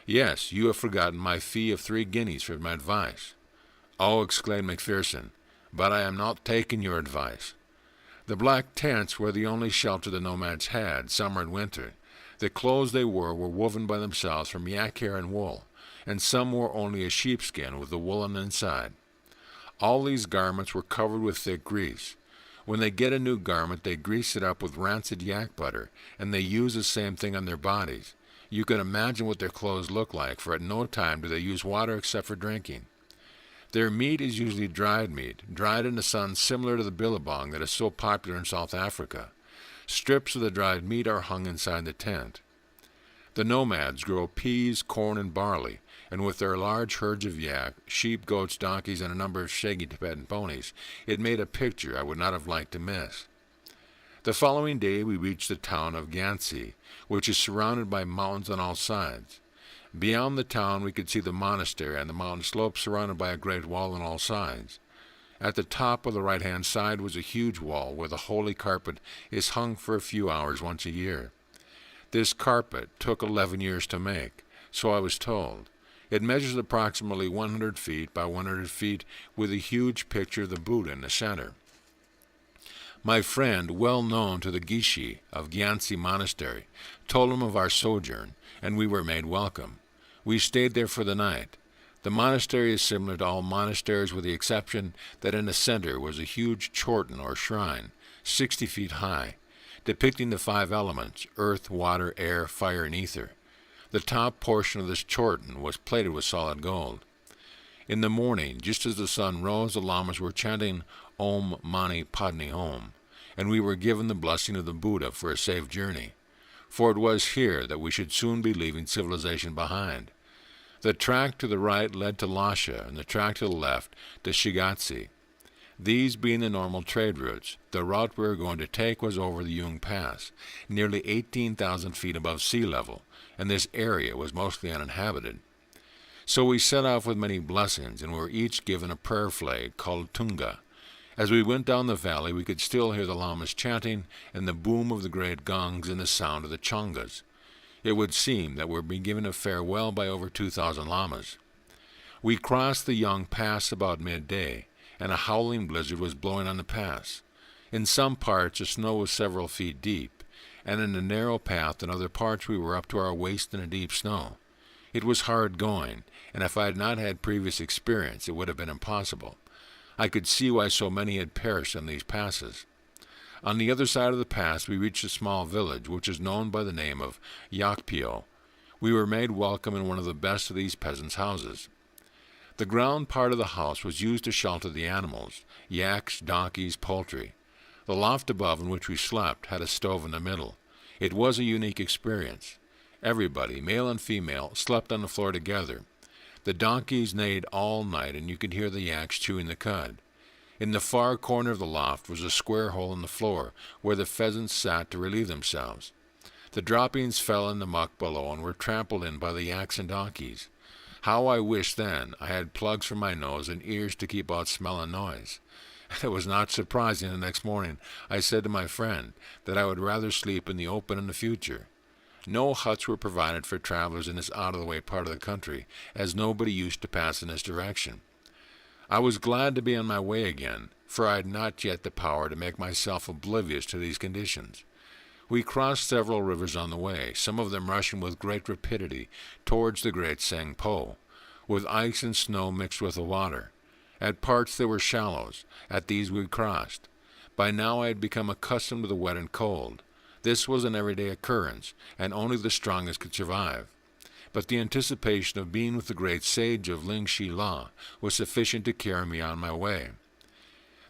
"Yes, you have forgotten my fee of 3 guineas for my advice." "Oh," exclaimed McPherson, "but I am not taking your advice." The black tents were the only shelter the Nomads had, summer and winter. The clothes they wore were woven by themselves from yak hair and wool, and some wore only a sheepskin with the wool on the inside. All these garments were covered with thick grease. When they get a new garment, they grease it up with rancid yak butter, and they use the same thing on their bodies. You can imagine what their clothes look like, for at no time do they use water except for drinking. Their meat is usually dried meat, dried in the sun similar to the billabong that is so popular in South Africa. Strips of the dried meat are hung inside the tent. The nomads grow peas, corn, and barley, and with their large herds of yak, sheep, goats, donkeys, and a number of shaggy Tibetan ponies, it made a picture I would not have liked to miss. The following day we reached the town of Gyansi, which is surrounded by mountains on all sides. Beyond the town we could see the monastery and the mountain slopes surrounded by a great wall on all sides. At the top of the right-hand side was a huge wall where the holy carpet is hung for a few hours once a year. This carpet took 11 years to make, so I was told. It measures approximately 100 feet by 100 feet with a huge picture of the Buddha in the center. My friend, well known to the Gishi of Gyansi Monastery, told him of our sojourn, and we were made welcome. We stayed there for the night. The monastery is similar to all monasteries with the exception that in the center was a huge chorten or shrine, 60 feet high, depicting the 5 elements, earth, water, air, fire, and ether. The top portion of this chorten was plated with solid gold. In the morning, just as the sun rose, the lamas were chanting Om Mani Padme Hum, and we were given the blessing of the Buddha for a safe journey. For it was here that we should soon be leaving civilization behind. The track to the right led to Lasha, and the track to the left to Shigatse. These being the normal trade routes, the route we were going to take was over the Yung Pass, nearly 18,000 feet above sea level, and this area was mostly uninhabited. So we set off with many blessings, and were each given a prayer flag called Tunga. As we went down the valley, we could still hear the lamas chanting, and the boom of the great gongs and the sound of the chongas. It would seem that we were being given a farewell by over 2,000 lamas. We crossed the Yung Pass about midday, and a howling blizzard was blowing on the pass. In some parts the snow was several feet deep, and in the narrow path in other parts we were up to our waist in a deep snow. It was hard going, and if I had not had previous experience it would have been impossible. I could see why so many had perished on these passes. On the other side of the pass we reached a small village which is known by the name of Yakpio. We were made welcome in one of the best of these peasants' houses. The ground part of the house was used to shelter the animals, yaks, donkeys, poultry. The loft above in which we slept had a stove in the middle. It was a unique experience. Everybody, male and female, slept on the floor together. The donkeys neighed all night, and you could hear the yaks chewing the cud. In the far corner of the loft was a square hole in the floor, where the pheasants sat to relieve themselves. The droppings fell in the muck below and were trampled in by the yaks and donkeys. How I wished then I had plugs for my nose and ears to keep out smell and noise. It was not surprising the next morning I said to my friend that I would rather sleep in the open in the future. No huts were provided for travelers in this out-of-the-way part of the country, as nobody used to pass in this direction. I was glad to be on my way again, for I had not yet the power to make myself oblivious to these conditions. We crossed several rivers on the way, some of them rushing with great rapidity towards the great Sangpo, with ice and snow mixed with the water. At parts there were shallows. At these we crossed. By now I had become accustomed to the wet and cold. This was an everyday occurrence, and only the strongest could survive. But the anticipation of being with the great sage of Lingshi La was sufficient to carry me on my way.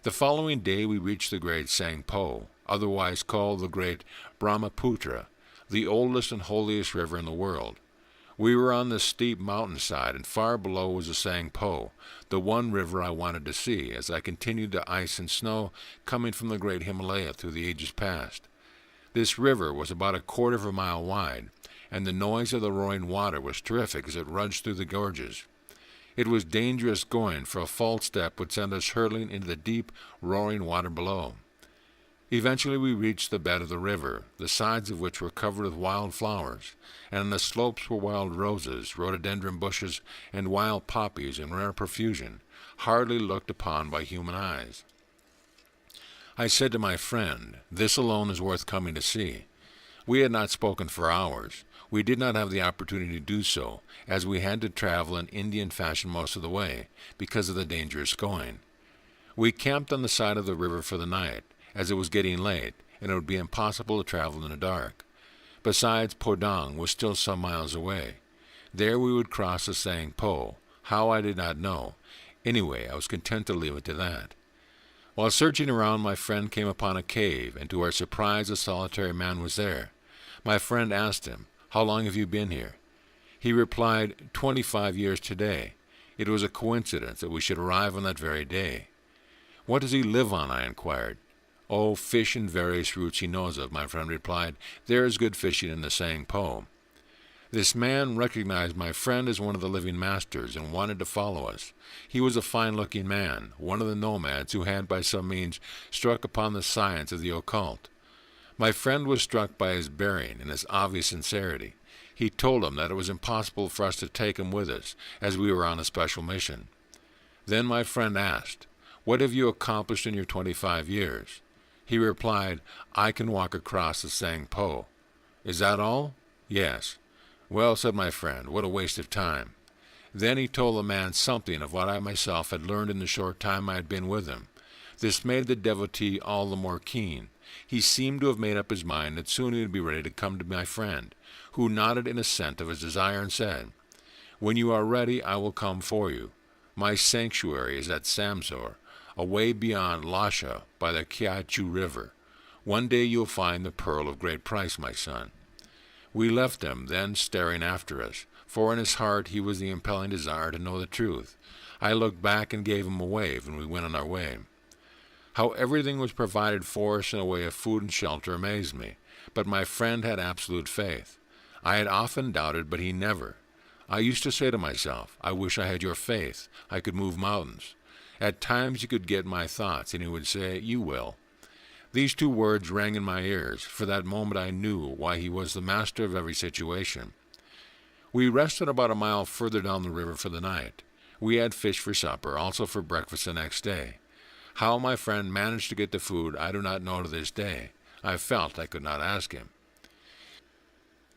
The following day we reached the great Sangpo, otherwise called the great Brahmaputra, the oldest and holiest river in the world. We were on the steep mountainside, and far below was the Sangpo, the one river I wanted to see, as I continued the ice and snow coming from the great Himalaya through the ages past. This river was about a quarter of a mile wide, and the noise of the roaring water was terrific as it runs through the gorges. It was dangerous going, for a false step would send us hurtling into the deep, roaring water below. Eventually we reached the bed of the river, the sides of which were covered with wild flowers, and on the slopes were wild roses, rhododendron bushes, and wild poppies in rare profusion, hardly looked upon by human eyes. I said to my friend, "This alone is worth coming to see." We had not spoken for hours. We did not have the opportunity to do so, as we had to travel in Indian fashion most of the way, because of the dangerous going. We camped on the side of the river for the night, as it was getting late, and it would be impossible to travel in the dark. Besides, Podang was still some miles away. There we would cross the Sangpo, how I did not know, Anyway, I was content to leave it to that. While searching around, my friend came upon a cave, and to our surprise a solitary man was there. My friend asked him, "How long have you been here?" He replied, 25 years today. It was a coincidence that we should arrive on that very day. "What does he live on?" I inquired. "Oh, fish and various roots he knows of," my friend replied. "There is good fishing in the Sang Po." This man recognized my friend as one of the living masters and wanted to follow us. He was a fine-looking man, one of the nomads who had by some means struck upon the science of the occult. My friend was struck by his bearing and his obvious sincerity. He told him that it was impossible for us to take him with us, as we were on a special mission. Then my friend asked, "What have you accomplished in your 25 years?" He replied, "I can walk across the Sang Po." "Is that all?" "Yes." "Well," said my friend, "what a waste of time." Then he told the man something of what I myself had learned in the short time I had been with him. This made the devotee all the more keen. He seemed to have made up his mind that soon he would be ready to come to my friend, who nodded in assent of his desire and said, "When you are ready, I will come for you. My sanctuary is at Samsor, away beyond Lasha by the Kiachu River. One day you will find the pearl of great price, my son." We left him, then staring after us, for in his heart he was the impelling desire to know the truth. I looked back and gave him a wave, and we went on our way. How everything was provided for us in the way of food and shelter amazed me, but my friend had absolute faith. I had often doubted, but he never. I used to say to myself, "I wish I had your faith. I could move mountains." At times he could get my thoughts, and he would say, "You will." These two words rang in my ears. For that moment I knew why he was the master of every situation. We rested about a mile further down the river for the night. We had fish for supper, also for breakfast the next day. How my friend managed to get the food I do not know to this day. I felt I could not ask him.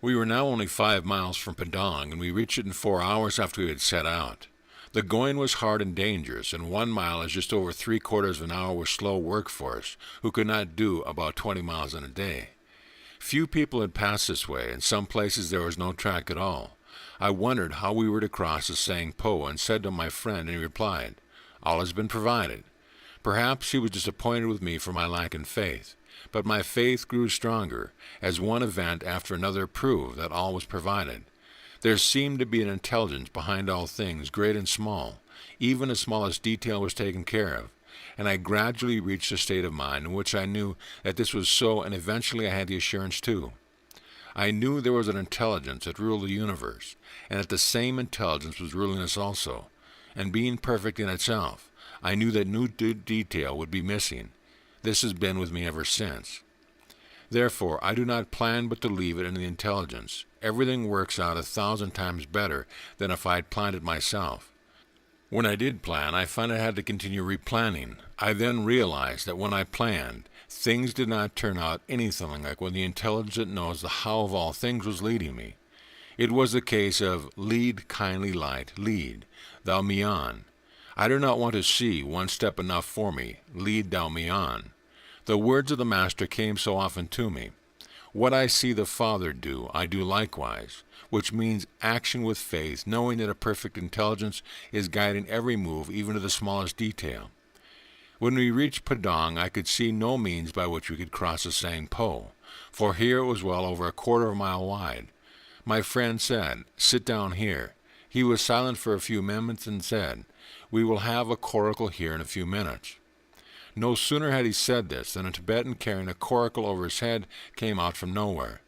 We were now only 5 miles from Padang, and we reached it in 4 hours after we had set out. The going was hard and dangerous, and 1 mile is just over 3/4 of an hour with slow work for us, who could not do about 20 miles in a day. Few people had passed this way. In some places there was no track at all. I wondered how we were to cross the Sang Po, and said to my friend, and he replied, "All has been provided." Perhaps he was disappointed with me for my lack in faith, but my faith grew stronger, as one event after another proved that all was provided. There seemed to be an intelligence behind all things, great and small. Even the smallest detail was taken care of, and I gradually reached a state of mind in which I knew that this was so, and eventually I had the assurance too. I knew there was an intelligence that ruled the universe, and that the same intelligence was ruling us also, and being perfect in itself, I knew that no detail would be missing. This has been with me ever since. Therefore, I do not plan but to leave it in the intelligence. Everything works out 1,000 times better than if I had planned it myself. When I did plan, I found I had to continue replanning. I then realized that when I planned, things did not turn out anything like when the intelligence that knows the how of all things was leading me. It was the case of, "Lead, kindly light, lead, thou me on. I do not want to see, one step enough for me, lead thou me on." The words of the Master came so often to me. What I see the Father do, I do likewise, which means action with faith, knowing that a perfect intelligence is guiding every move, even to the smallest detail. When we reached Padang, I could see no means by which we could cross the Sang Po, for here it was well over 1/4 mile wide. My friend said, "Sit down here." He was silent for a few moments and said, "We will have a coracle here in a few minutes." No sooner had he said this than a Tibetan carrying a coracle over his head came out from nowhere.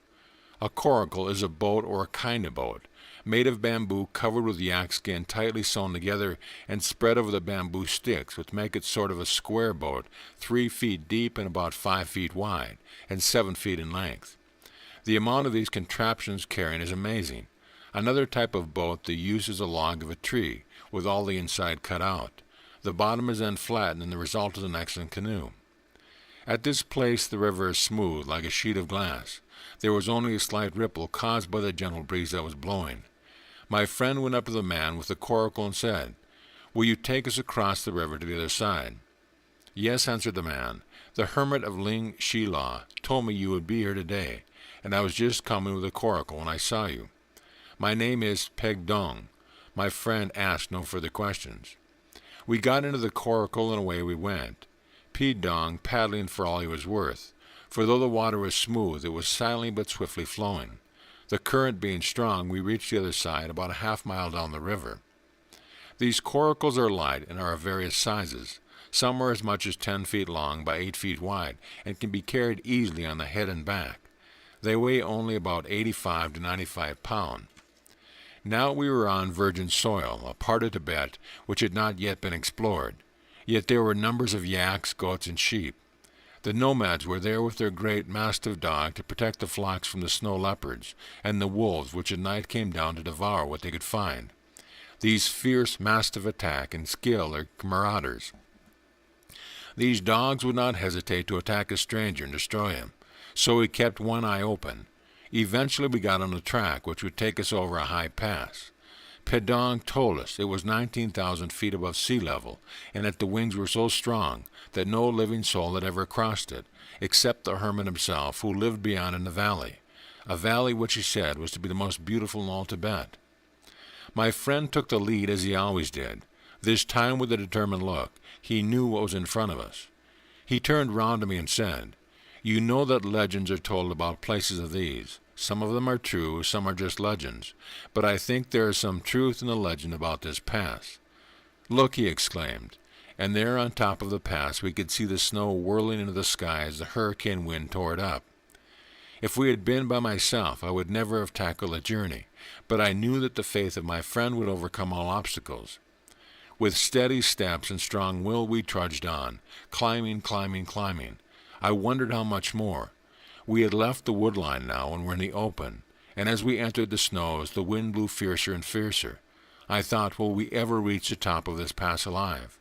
A coracle is a boat, or a kind of boat, made of bamboo covered with yak skin tightly sewn together and spread over the bamboo sticks, which make it sort of a square boat, 3 feet deep and about 5 feet wide, and 7 feet in length. The amount of these contraptions carrying is amazing. Another type of boat that uses a log of a tree, with all the inside cut out. The bottom is then flattened, and the result is an excellent canoe. At this place the river is smooth, like a sheet of glass. There was only a slight ripple caused by the gentle breeze that was blowing. My friend went up to the man with the coracle and said, "Will you take us across the river to the other side?" "Yes," answered the man. "The Hermit of Lingmatang told me you would be here today, and I was just coming with a coracle when I saw you. My name is Peg Dong." My friend asked no further questions. We got into the coracle and away we went, Pidong paddling for all he was worth, for though the water was smooth, it was silently but swiftly flowing. The current being strong, we reached the other side about a half-mile down the river. These coracles are light and are of various sizes. Some are as much as 10 feet long by 8 feet wide and can be carried easily on the head and back. They weigh only about 85 to 95 pounds. Now we were on virgin soil, a part of Tibet which had not yet been explored. Yet there were numbers of yaks, goats, and sheep. The nomads were there with their great mastiff dog to protect the flocks from the snow leopards and the wolves which at night came down to devour what they could find. These fierce mastiff attack and skill their marauders. These dogs would not hesitate to attack a stranger and destroy him, so we kept one eye open. Eventually we got on a track which would take us over a high pass. Pedong told us it was 19,000 feet above sea level, and that the winds were so strong that no living soul had ever crossed it, except the hermit himself, who lived beyond in the valley, a valley which he said was to be the most beautiful in all Tibet. My friend took the lead as he always did, this time with a determined look. He knew what was in front of us. He turned round to me and said, "You know that legends are told about places of these. Some of them are true, some are just legends, but I think there is some truth in the legend about this pass." "Look," he exclaimed, and there on top of the pass we could see the snow whirling into the sky as the hurricane wind tore it up. If we had been by myself, I would never have tackled the journey, but I knew that the faith of my friend would overcome all obstacles. With steady steps and strong will we trudged on, climbing. I wondered how much more. We had left the woodline now and were in the open, and as we entered the snows the wind blew fiercer and fiercer. I thought, will we ever reach the top of this pass alive?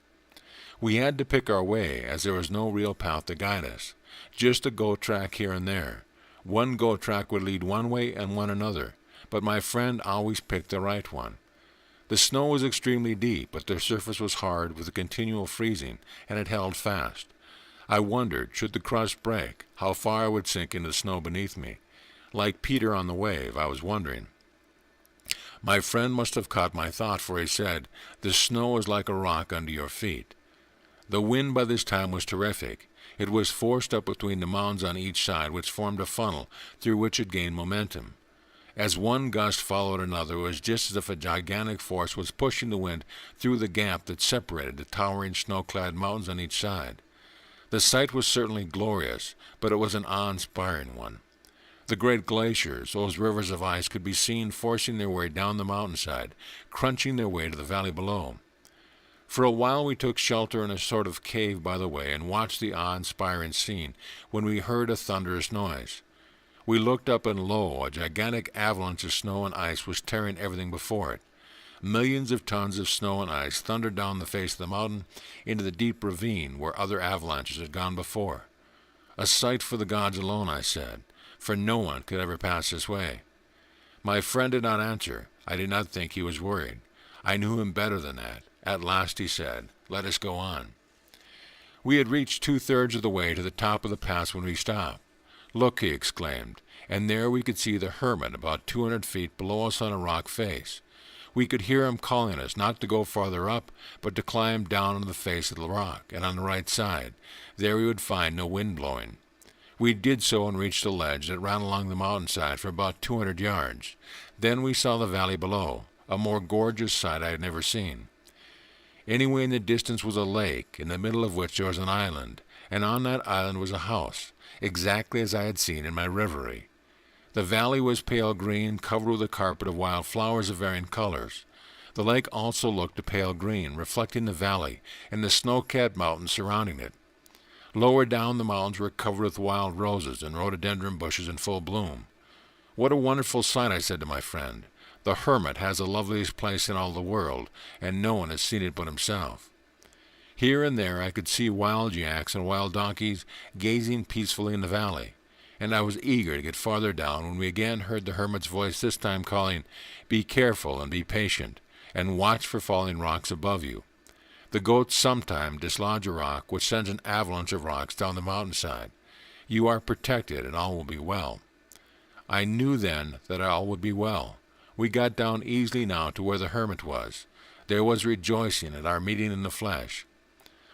We had to pick our way, as there was no real path to guide us, just a goat track here and there. One goat track would lead one way and one another, but my friend always picked the right one. The snow was extremely deep, but the surface was hard with a continual freezing, and it held fast. I wondered, should the crust break, how far I would sink into the snow beneath me. Like Peter on the wave, I was wondering. My friend must have caught my thought, for he said, "The snow is like a rock under your feet." The wind by this time was terrific. It was forced up between the mountains on each side, which formed a funnel through which it gained momentum. As one gust followed another, it was just as if a gigantic force was pushing the wind through the gap that separated the towering snow-clad mountains on each side. The sight was certainly glorious, but it was an awe-inspiring one. The great glaciers, those rivers of ice, could be seen forcing their way down the mountainside, crunching their way to the valley below. For a while we took shelter in a sort of cave by the way and watched the awe-inspiring scene when we heard a thunderous noise. We looked up and lo, a gigantic avalanche of snow and ice was tearing everything before it. Millions of tons of snow and ice thundered down the face of the mountain into the deep ravine where other avalanches had gone before. A sight for the gods alone, I said, for no one could ever pass this way. My friend did not answer. I did not think he was worried. I knew him better than that. At last he said, "Let us go on." We had reached 2/3 of the way to the top of the pass when we stopped. "Look," he exclaimed, and there we could see the hermit about 200 feet below us on a rock face. We could hear him calling us not to go farther up, but to climb down on the face of the rock, and on the right side. There we would find no wind blowing. We did so and reached a ledge that ran along the mountainside for about 200 yards. Then we saw the valley below, a more gorgeous sight I had never seen. Anyway, in the distance was a lake, in the middle of which there was an island, and on that island was a house, exactly as I had seen in my reverie. The valley was pale green, covered with a carpet of wild flowers of varying colors. The lake also looked a pale green, reflecting the valley and the snow-capped mountains surrounding it. Lower down, the mountains were covered with wild roses and rhododendron bushes in full bloom. "What a wonderful sight," I said to my friend. "The hermit has the loveliest place in all the world, and no one has seen it but himself." Here and there I could see wild yaks and wild donkeys gazing peacefully in the valley, and I was eager to get farther down when we again heard the hermit's voice, this time calling, "Be careful and be patient, and watch for falling rocks above you. The goats sometimes dislodge a rock, which sends an avalanche of rocks down the mountainside. You are protected, and all will be well." I knew then that all would be well. We got down easily now to where the hermit was. There was rejoicing at our meeting in the flesh.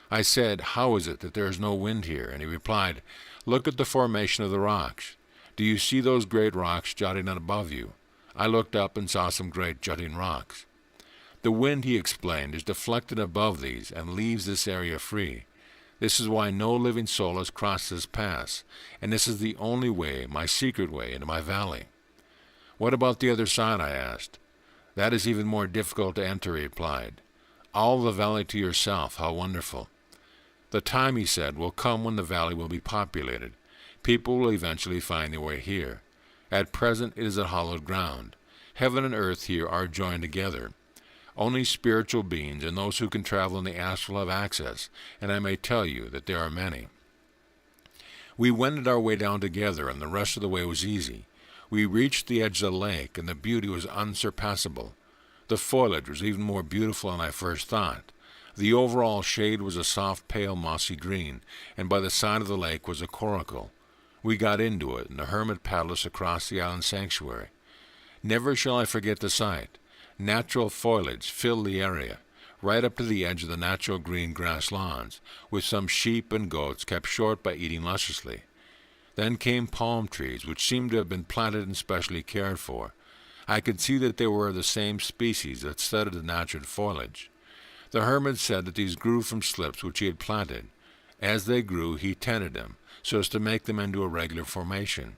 I said, "How is it that there is no wind here?" And he replied, "Look at the formation of the rocks. Do you see those great rocks jutting above you?" I looked up and saw some great jutting rocks. The wind, he explained, is deflected above these and leaves this area free. This is why no living soul has crossed this pass, and this is the only way, my secret way, into my valley. "What about the other side?" I asked. "That is even more difficult to enter," he replied. "All the valley to yourself, how wonderful." The time, he said, will come when the valley will be populated. People will eventually find their way here. At present it is a hallowed ground. Heaven and earth here are joined together. Only spiritual beings and those who can travel in the astral have access, and I may tell you that there are many. We wended our way down together, and the rest of the way was easy. We reached the edge of the lake, and the beauty was unsurpassable. The foliage was even more beautiful than I first thought. The overall shade was a soft, pale, mossy green, and by the side of the lake was a coracle. We got into it, and the hermit paddled us across the island sanctuary. Never shall I forget the sight. Natural foliage filled the area, right up to the edge of the natural green grass lawns, with some sheep and goats kept short by eating lusciously. Then came palm trees, which seemed to have been planted and specially cared for. I could see that they were the same species that studded the natural foliage. The hermit said that these grew from slips which he had planted. As they grew, he tended them, so as to make them into a regular formation.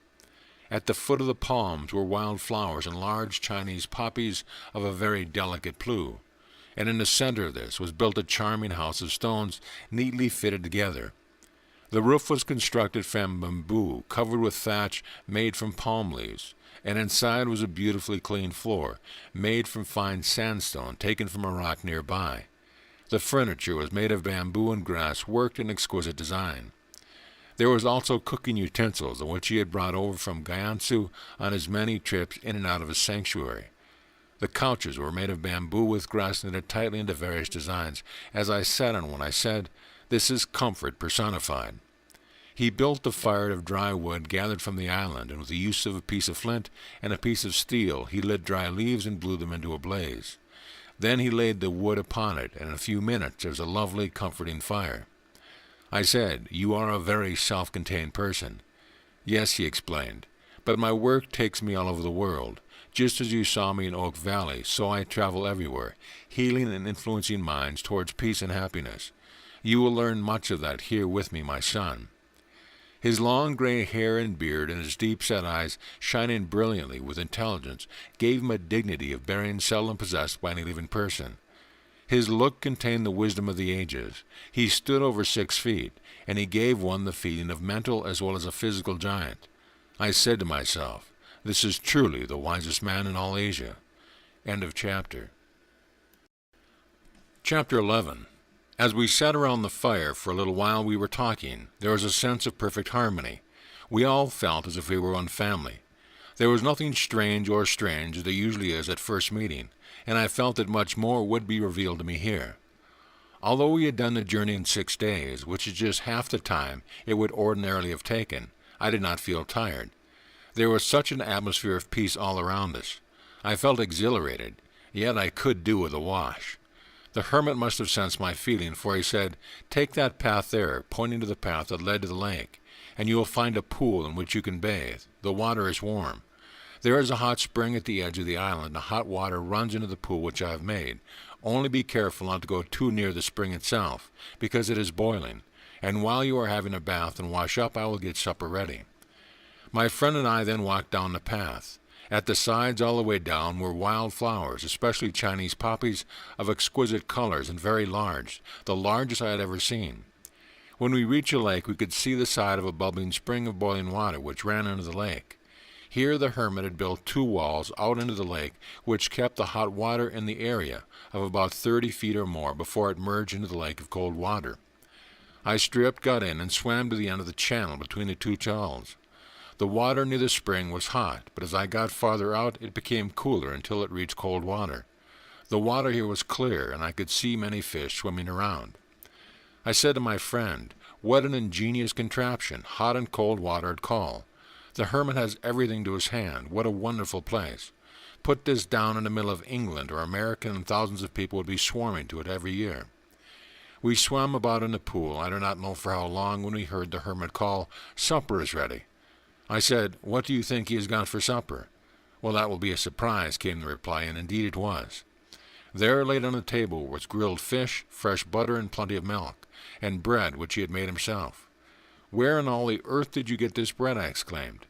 At the foot of the palms were wild flowers and large Chinese poppies of a very delicate blue, and in the center of this was built a charming house of stones neatly fitted together. The roof was constructed from bamboo, covered with thatch made from palm leaves, and inside was a beautifully clean floor, made from fine sandstone taken from a rock nearby. The furniture was made of bamboo and grass worked in exquisite design. There was also cooking utensils, which he had brought over from Gansu on his many trips in and out of his sanctuary. The couches were made of bamboo with grass knitted tightly into various designs. As I sat on one, I said, "This is comfort personified." He built the fire out of dry wood gathered from the island, and with the use of a piece of flint and a piece of steel, he lit dry leaves and blew them into a blaze. Then he laid the wood upon it, and in a few minutes there was a lovely, comforting fire. I said, "You are a very self-contained person." "Yes," he explained, "but my work takes me all over the world. Just as you saw me in Oak Valley, so I travel everywhere, healing and influencing minds towards peace and happiness. You will learn much of that here with me, my son." His long gray hair and beard and his deep-set eyes, shining brilliantly with intelligence, gave him a dignity of bearing seldom possessed by any living person. His look contained the wisdom of the ages. He stood over 6 feet, and he gave one the feeling of mental as well as a physical giant. I said to myself, "This is truly the wisest man in all Asia." End of chapter. Chapter 11. As we sat around the fire for a little while we were talking, there was a sense of perfect harmony. We all felt as if we were one family. There was nothing strange or strange as there usually is at first meeting, and I felt that much more would be revealed to me here. Although we had done the journey in 6 days, which is just half the time it would ordinarily have taken, I did not feel tired. There was such an atmosphere of peace all around us. I felt exhilarated, yet I could do with a wash. The hermit must have sensed my feeling, for he said, "Take that path there," pointing to the path that led to the lake, "and you will find a pool in which you can bathe. The water is warm. There is a hot spring at the edge of the island, and the hot water runs into the pool which I have made. Only be careful not to go too near the spring itself, because it is boiling, and while you are having a bath and wash up, I will get supper ready." My friend and I then walked down the path. At the sides all the way down were wild flowers, especially Chinese poppies of exquisite colors and very large, the largest I had ever seen. When we reached a lake, we could see the side of a bubbling spring of boiling water which ran into the lake. Here the hermit had built 2 walls out into the lake which kept the hot water in the area of about 30 feet or more before it merged into the lake of cold water. I stripped, got in, and swam to the end of the channel between the 2 channels. The water near the spring was hot, but as I got farther out it became cooler until it reached cold water. The water here was clear, and I could see many fish swimming around. I said to my friend, "What an ingenious contraption, hot and cold water at call. The hermit has everything to his hand. What a wonderful place. Put this down in the middle of England or America, and thousands of people would be swarming to it every year. We swam about in the pool, I do not know for how long, when we heard the hermit call, "Supper is ready." I said, "What do you think he has got for supper?" "Well, that will be a surprise," came the reply, and indeed it was. There laid on the table was grilled fish, fresh butter, and plenty of milk, and bread which he had made himself. "Where in all the earth did you get this bread?" I exclaimed.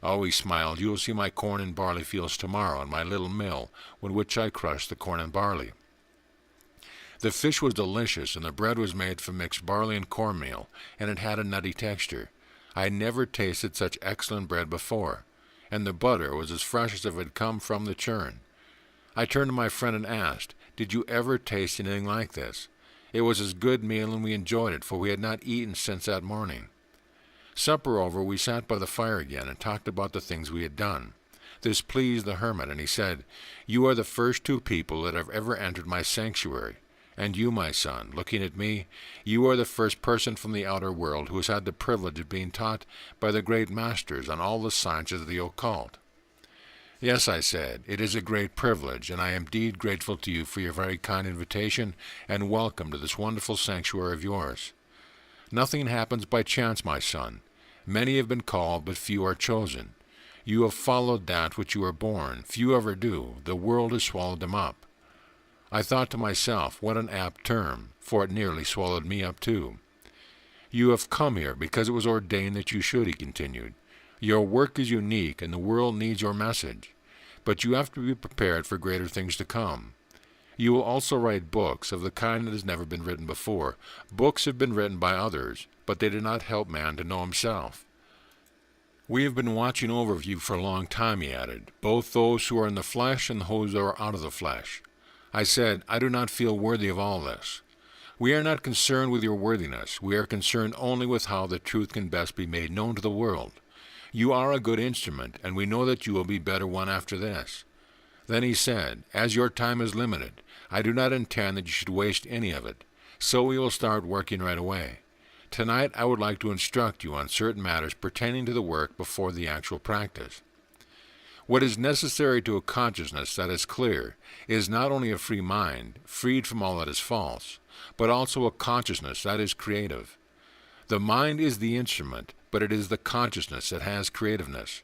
"Oh," he smiled, "you will see my corn and barley fields tomorrow, and my little mill, with which I crush the corn and barley." The fish was delicious, and the bread was made from mixed barley and cornmeal, and it had a nutty texture. I had never tasted such excellent bread before, and the butter was as fresh as if it had come from the churn. I turned to my friend and asked, "Did you ever taste anything like this?" It was a good meal, and we enjoyed it, for we had not eaten since that morning. Supper over, we sat by the fire again and talked about the things we had done. This pleased the hermit, and he said, "You are the first two people that have ever entered my sanctuary. And you, my son," looking at me, "you are the first person from the outer world who has had the privilege of being taught by the great masters on all the sciences of the occult." "Yes," I said, "it is a great privilege, and I am indeed grateful to you for your very kind invitation and welcome to this wonderful sanctuary of yours. Nothing happens by chance, my son. Many have been called, but few are chosen. You have followed that which you were born. Few ever do. The world has swallowed them up." I thought to myself, what an apt term, for it nearly swallowed me up too. "You have come here because it was ordained that you should," he continued. "Your work is unique, and the world needs your message. But you have to be prepared for greater things to come. You will also write books of the kind that has never been written before. Books have been written by others, but they did not help man to know himself. We have been watching over you for a long time," he added, "both those who are in the flesh and those who are out of the flesh." I said, "I do not feel worthy of all this." "We are not concerned with your worthiness. We are concerned only with how the truth can best be made known to the world. You are a good instrument, and we know that you will be a better one after this." Then he said, "As your time is limited, I do not intend that you should waste any of it, so we will start working right away. Tonight I would like to instruct you on certain matters pertaining to the work before the actual practice. What is necessary to a consciousness that is clear is not only a free mind, freed from all that is false, but also a consciousness that is creative. The mind is the instrument, but it is the consciousness that has creativeness.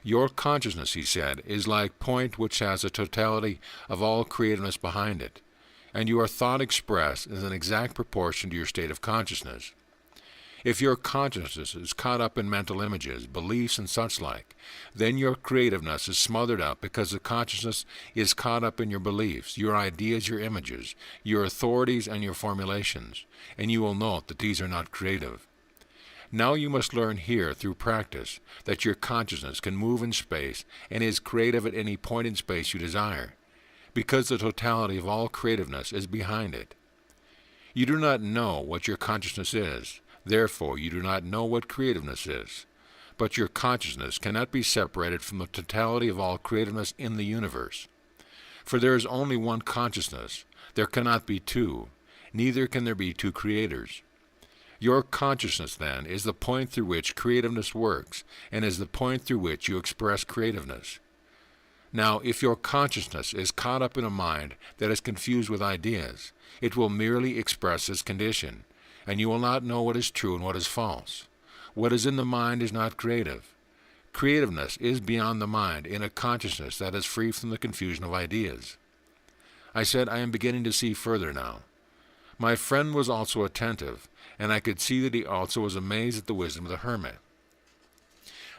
Your consciousness," he said, "is like point which has a totality of all creativeness behind it, and your thought expressed is an exact proportion to your state of consciousness. If your consciousness is caught up in mental images, beliefs, and such like, then your creativeness is smothered up because the consciousness is caught up in your beliefs, your ideas, your images, your authorities, and your formulations, and you will note that these are not creative. Now you must learn here, through practice, that your consciousness can move in space and is creative at any point in space you desire, because the totality of all creativeness is behind it. You do not know what your consciousness is. Therefore, you do not know what creativeness is. But your consciousness cannot be separated from the totality of all creativeness in the universe. For there is only one consciousness. There cannot be two. Neither can there be two creators. Your consciousness, then, is the point through which creativeness works, and is the point through which you express creativeness. Now, if your consciousness is caught up in a mind that is confused with ideas, it will merely express its condition, and you will not know what is true and what is false. What is in the mind is not creative. Creativeness is beyond the mind in a consciousness that is free from the confusion of ideas. I said, I am beginning to see further now. My friend was also attentive, and I could see that he also was amazed at the wisdom of the hermit.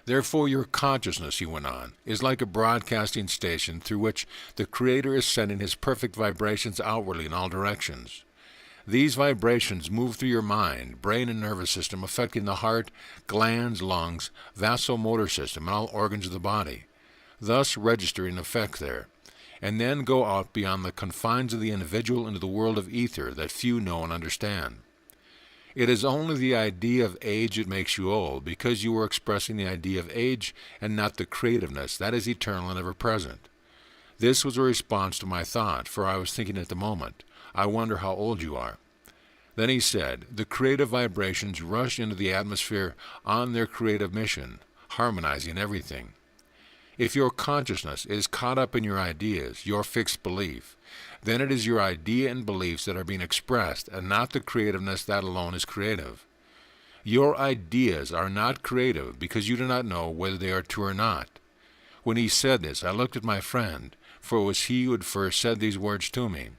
Therefore your consciousness, he went on, is like a broadcasting station through which the Creator is sending his perfect vibrations outwardly in all directions. These vibrations move through your mind, brain, and nervous system, affecting the heart, glands, lungs, vasomotor system, and all organs of the body, thus registering effect there, and then go out beyond the confines of the individual into the world of ether that few know and understand. It is only the idea of age that makes you old, because you are expressing the idea of age and not the creativeness that is eternal and ever-present. This was a response to my thought, for I was thinking at the moment, I wonder how old you are. Then he said, the creative vibrations rush into the atmosphere on their creative mission, harmonizing everything. If your consciousness is caught up in your ideas, your fixed belief, then it is your idea and beliefs that are being expressed, and not the creativeness that alone is creative. Your ideas are not creative because you do not know whether they are true or not. When he said this, I looked at my friend, for it was he who had first said these words to me.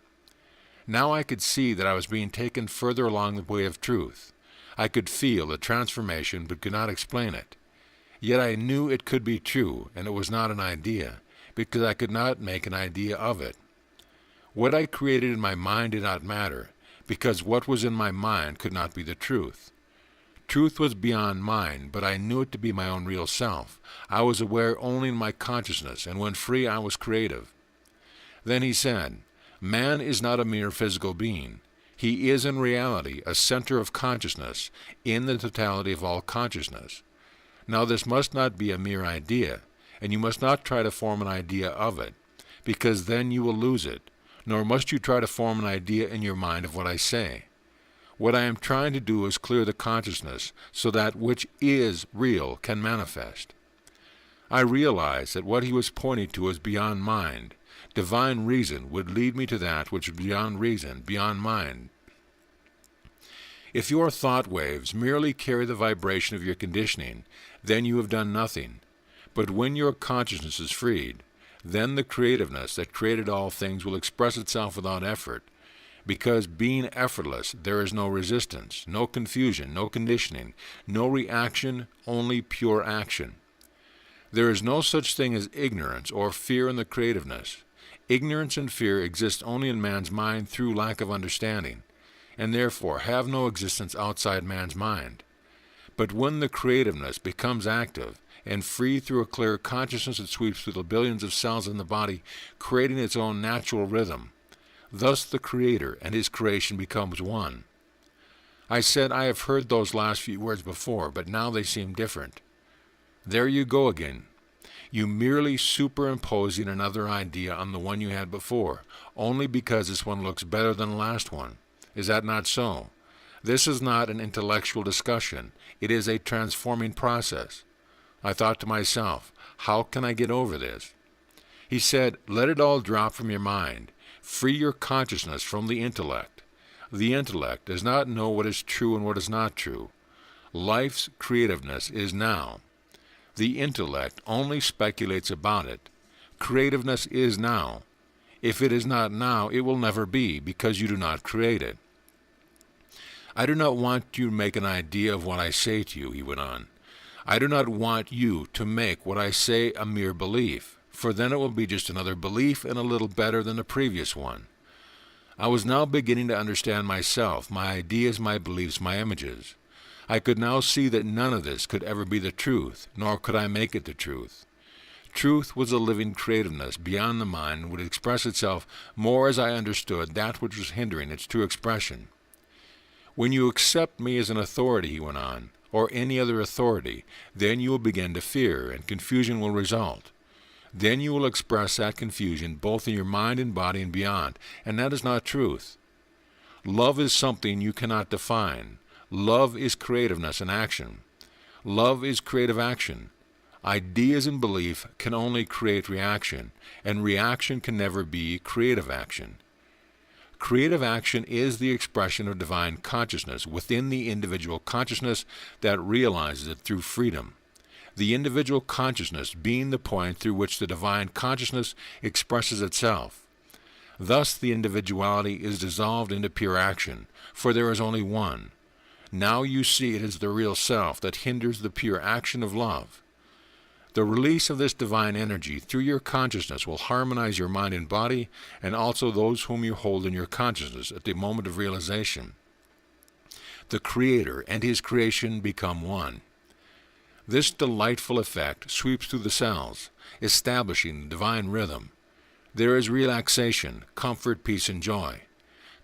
Now I could see that I was being taken further along the way of truth. I could feel the transformation, but could not explain it. Yet I knew it could be true, and it was not an idea, because I could not make an idea of it. What I created in my mind did not matter, because what was in my mind could not be the truth. Truth was beyond mind, but I knew it to be my own real self. I was aware only in my consciousness, and when free I was creative. Then he said, man is not a mere physical being. He is in reality a center of consciousness in the totality of all consciousness. Now this must not be a mere idea, and you must not try to form an idea of it, because then you will lose it, nor must you try to form an idea in your mind of what I say. What I am trying to do is clear the consciousness so that which is real can manifest. I realized that what he was pointing to was beyond mind. Divine reason would lead me to that which is beyond reason, beyond mind. If your thought waves merely carry the vibration of your conditioning, then you have done nothing. But when your consciousness is freed, then the creativeness that created all things will express itself without effort. Because being effortless, there is no resistance, no confusion, no conditioning, no reaction, only pure action. There is no such thing as ignorance or fear in the creativeness. Ignorance and fear exist only in man's mind through lack of understanding, and therefore have no existence outside man's mind. But when the creativeness becomes active and free through a clear consciousness that sweeps through the billions of cells in the body, creating its own natural rhythm, thus the Creator and his creation becomes one. I said I have heard those last few words before, but now they seem different. There you go again. You merely superimposing another idea on the one you had before, only because this one looks better than the last one. Is that not so? This is not an intellectual discussion. It is a transforming process. I thought to myself, how can I get over this? He said, let it all drop from your mind. Free your consciousness from the intellect. The intellect does not know what is true and what is not true. Life's creativeness is now. The intellect only speculates about it. Creativeness is now. If it is not now, it will never be, because you do not create it. I do not want you to make an idea of what I say to you, he went on. I do not want you to make what I say a mere belief, for then it will be just another belief and a little better than the previous one. I was now beginning to understand myself, my ideas, my beliefs, my images. I could now see that none of this could ever be the truth, nor could I make it the truth. Truth was a living creativeness beyond the mind and would express itself more as I understood that which was hindering its true expression. When you accept me as an authority, he went on, or any other authority, then you will begin to fear, and confusion will result. Then you will express that confusion both in your mind and body and beyond, and that is not truth. Love is something you cannot define. Love is creativeness in action. Love is creative action. Ideas and belief can only create reaction, and reaction can never be creative action. Creative action is the expression of divine consciousness within the individual consciousness that realizes it through freedom. The individual consciousness being the point through which the divine consciousness expresses itself. Thus the individuality is dissolved into pure action, for there is only one. Now you see it is the real self that hinders the pure action of love. The release of this divine energy through your consciousness will harmonize your mind and body, and also those whom you hold in your consciousness at the moment of realization. The Creator and his creation become one. This delightful effect sweeps through the cells, establishing the divine rhythm. There is relaxation, comfort, peace, and joy.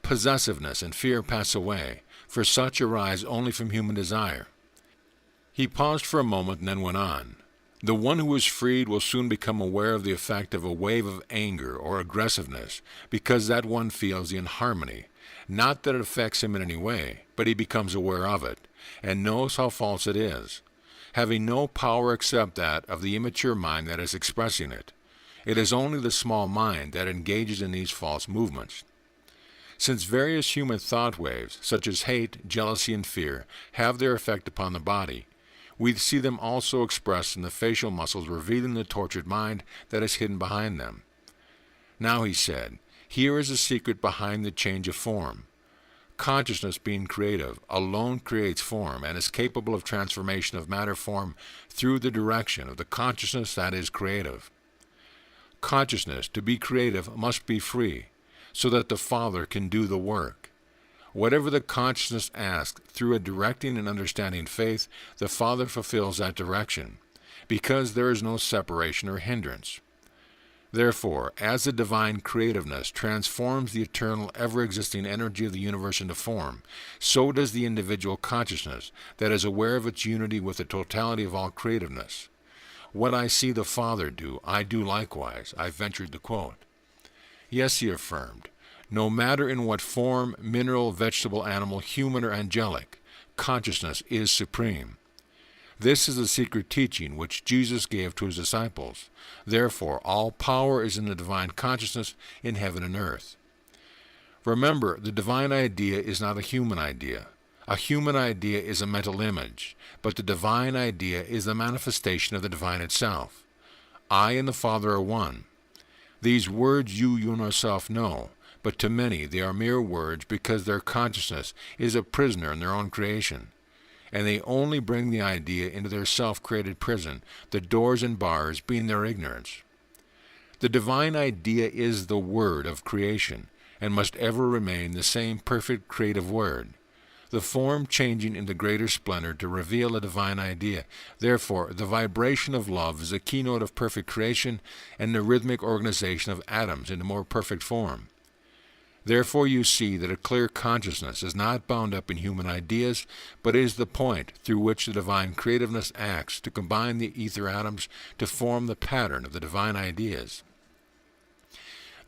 Possessiveness and fear pass away, for such arise only from human desire. He paused for a moment and then went on. The one who is freed will soon become aware of the effect of a wave of anger or aggressiveness, because that one feels the inharmony. Not that it affects him in any way, but he becomes aware of it, and knows how false it is. having no power except that of the immature mind that is expressing it. It is only the small mind that engages in these false movements. Since various human thought waves, such as hate, jealousy, and fear, have their effect upon the body, we see them also expressed in the facial muscles revealing the tortured mind that is hidden behind them. Now, he said, here is the secret behind the change of form. Consciousness, being creative, alone creates form and is capable of transformation of matter form through the direction of the consciousness that is creative. Consciousness, to be creative, must be free, so that the Father can do the work. Whatever the consciousness asks, through a directing and understanding faith, the Father fulfills that direction, because there is no separation or hindrance. Therefore, as the divine creativeness transforms the eternal, ever-existing energy of the universe into form, so does the individual consciousness that is aware of its unity with the totality of all creativeness. What I see the Father do, I do likewise, I ventured to quote. Yes, he affirmed, no matter in what form, mineral, vegetable, animal, human, or angelic, consciousness is supreme. This is the secret teaching which Jesus gave to his disciples. Therefore, all power is in the divine consciousness in heaven and earth. Remember, the divine idea is not a human idea. A human idea is a mental image, but the divine idea is the manifestation of the divine itself. I and the Father are one. These words you yourself know, but to many they are mere words because their consciousness is a prisoner in their own creation, and they only bring the idea into their self-created prison, the doors and bars being their ignorance. The divine idea is the word of creation, and must ever remain the same perfect creative word, the form changing into greater splendor to reveal a divine idea. Therefore, the vibration of love is the keynote of perfect creation and the rhythmic organization of atoms into more perfect form. Therefore you see that a clear consciousness is not bound up in human ideas, but is the point through which the divine creativeness acts to combine the ether atoms to form the pattern of the divine ideas.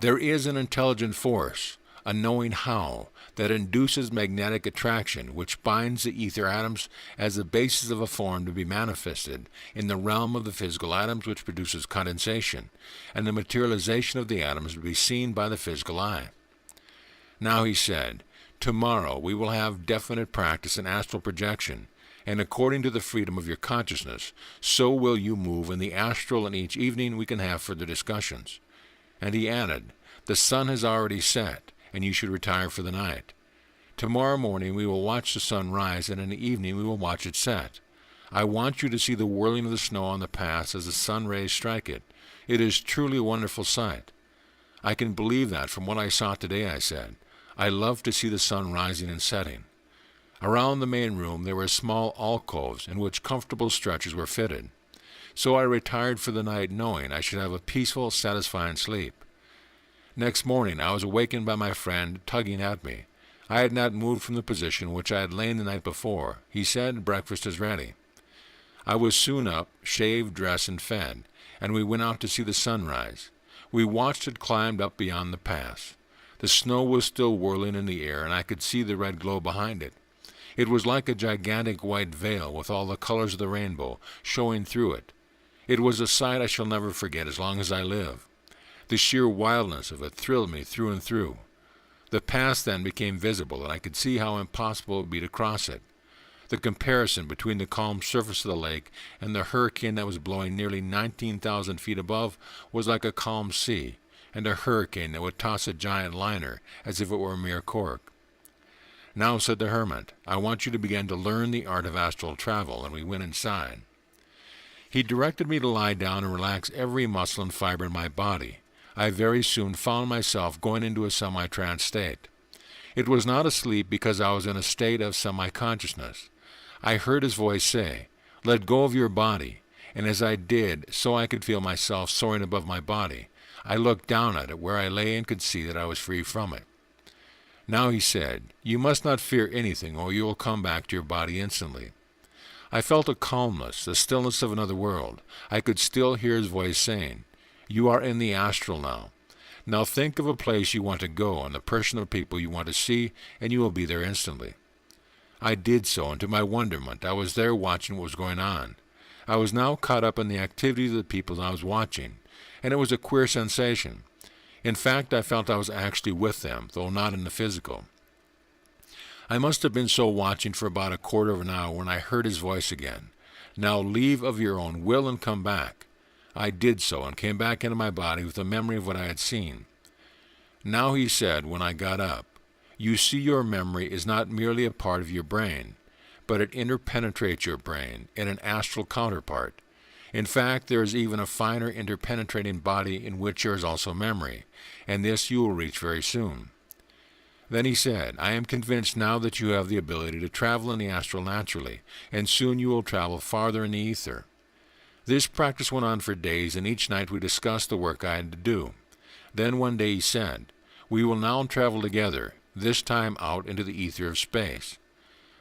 There is an intelligent force, a knowing how, that induces magnetic attraction, which binds the ether atoms as the basis of a form to be manifested in the realm of the physical atoms, which produces condensation, and the materialization of the atoms to be seen by the physical eye. Now, he said, tomorrow we will have definite practice in astral projection, and according to the freedom of your consciousness, so will you move in the astral, and each evening we can have further discussions. And he added, the sun has already set, and you should retire for the night. Tomorrow morning we will watch the sun rise, and in the evening we will watch it set. I want you to see the whirling of the snow on the pass as the sun rays strike it. It is truly a wonderful sight. I can believe that from what I saw today, I said. I love to see the sun rising and setting. Around the main room there were small alcoves in which comfortable stretchers were fitted. So I retired for the night knowing I should have a peaceful, satisfying sleep. Next morning I was awakened by my friend tugging at me. I had not moved from the position which I had lain the night before. He said, breakfast is ready. I was soon up, shaved, dressed, and fed, and we went out to see the sunrise. We watched it climb up beyond the pass. The snow was still whirling in the air, and I could see the red glow behind it. It was like a gigantic white veil with all the colors of the rainbow showing through it. It was a sight I shall never forget as long as I live. The sheer wildness of it thrilled me through and through. The pass then became visible, and I could see how impossible it would be to cross it. The comparison between the calm surface of the lake and the hurricane that was blowing nearly 19,000 feet above was like a calm sea, and a hurricane that would toss a giant liner as if it were a mere cork. Now, said the hermit, I want you to begin to learn the art of astral travel, and we went inside. He directed me to lie down and relax every muscle and fiber in my body. I very soon found myself going into a semi-trance state. It was not a sleep because I was in a state of semi-consciousness. I heard his voice say, let go of your body, and as I did, so I could feel myself soaring above my body. I looked down at it where I lay and could see that I was free from it. Now he said, you must not fear anything, or you will come back to your body instantly. I felt a calmness, the stillness of another world. I could still hear his voice saying, you are in the astral now. Now think of a place you want to go and the person or people you want to see, and you will be there instantly. I did so, and to my wonderment, I was there watching what was going on. I was now caught up in the activities of the people I was watching, and it was a queer sensation. In fact, I felt I was actually with them, though not in the physical. I must have been so watching for about a quarter of an hour when I heard his voice again. "Now leave of your own will and come back." I did so and came back into my body with a memory of what I had seen. Now he said when I got up, "You see, your memory is not merely a part of your brain, but it interpenetrates your brain in an astral counterpart. In fact, there is even a finer interpenetrating body in which there is also memory, and this you will reach very soon." Then he said, "I am convinced now that you have the ability to travel in the astral naturally, and soon you will travel farther in the ether." This practice went on for days, and each night we discussed the work I had to do. Then one day he said, "We will now travel together, this time out into the ether of space."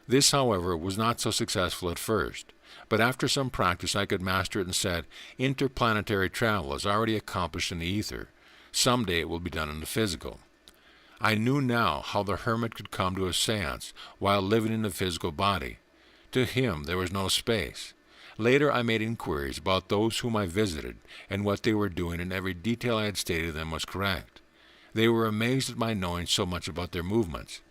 This, however, was not so successful at first, but after some practice I could master it and said, "Interplanetary travel is already accomplished in the ether. Someday it will be done in the physical." I knew now how the hermit could come to a seance while living in the physical body. To him there was no space. Later I made inquiries about those whom I visited and what they were doing, and every detail I had stated to them was correct. They were amazed at my knowing so much about their movements.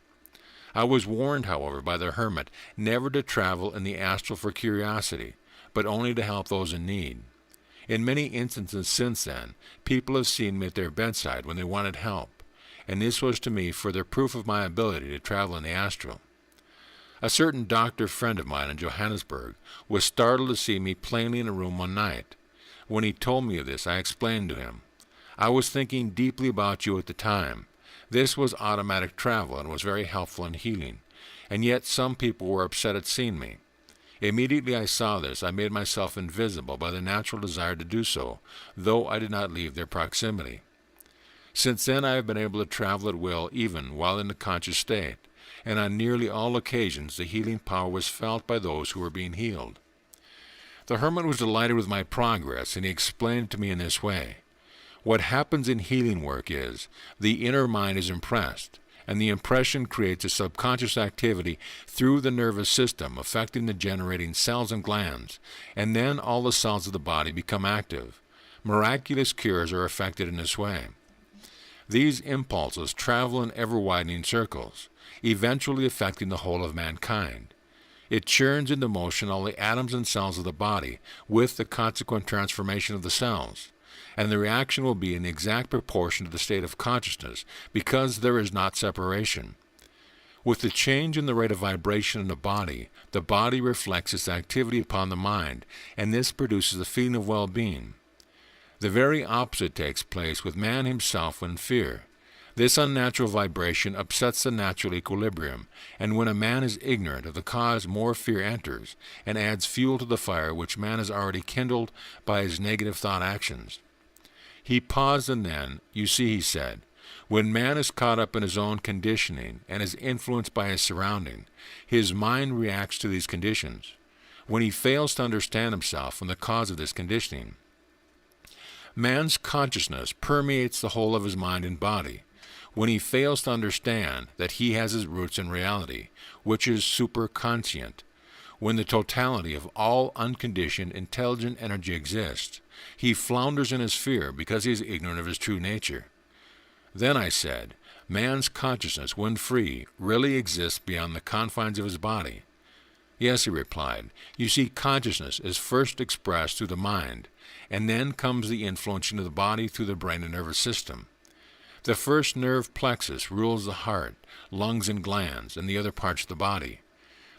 I was warned, however, by the hermit never to travel in the astral for curiosity, but only to help those in need. In many instances since then, people have seen me at their bedside when they wanted help, and this was to me further proof of my ability to travel in the astral. A certain doctor friend of mine in Johannesburg was startled to see me plainly in a room one night. When he told me of this, I explained to him, "I was thinking deeply about you at the time. This was automatic travel and was very helpful in healing, and yet some people were upset at seeing me. Immediately I saw this, I made myself invisible by the natural desire to do so, though I did not leave their proximity. Since then I have been able to travel at will even while in the conscious state, and on nearly all occasions the healing power was felt by those who were being healed." The hermit was delighted with my progress, and he explained it to me in this way. What happens in healing work is, the inner mind is impressed, and the impression creates a subconscious activity through the nervous system affecting the generating cells and glands, and then all the cells of the body become active. Miraculous cures are effected in this way. These impulses travel in ever-widening circles, eventually affecting the whole of mankind. It churns into motion all the atoms and cells of the body, with the consequent transformation of the cells, and the reaction will be in the exact proportion to the state of consciousness, because there is not separation. With the change in the rate of vibration in the body reflects its activity upon the mind, and this produces a feeling of well-being. The very opposite takes place with man himself when in fear. This unnatural vibration upsets the natural equilibrium, and when a man is ignorant of the cause, more fear enters, and adds fuel to the fire which man has already kindled by his negative thought actions. He paused, and then, "You see," he said, "when man is caught up in his own conditioning and is influenced by his surrounding, his mind reacts to these conditions. When he fails to understand himself and the cause of this conditioning, man's consciousness permeates the whole of his mind and body. When he fails to understand that he has his roots in reality, which is superconscient, when the totality of all unconditioned intelligent energy exists, he flounders in his fear because he is ignorant of his true nature." Then I said, "Man's consciousness, when free, really exists beyond the confines of his body." "Yes," he replied. "You see, consciousness is first expressed through the mind, and then comes the influencing of the body through the brain and nervous system. The first nerve plexus rules the heart, lungs, and glands, and the other parts of the body.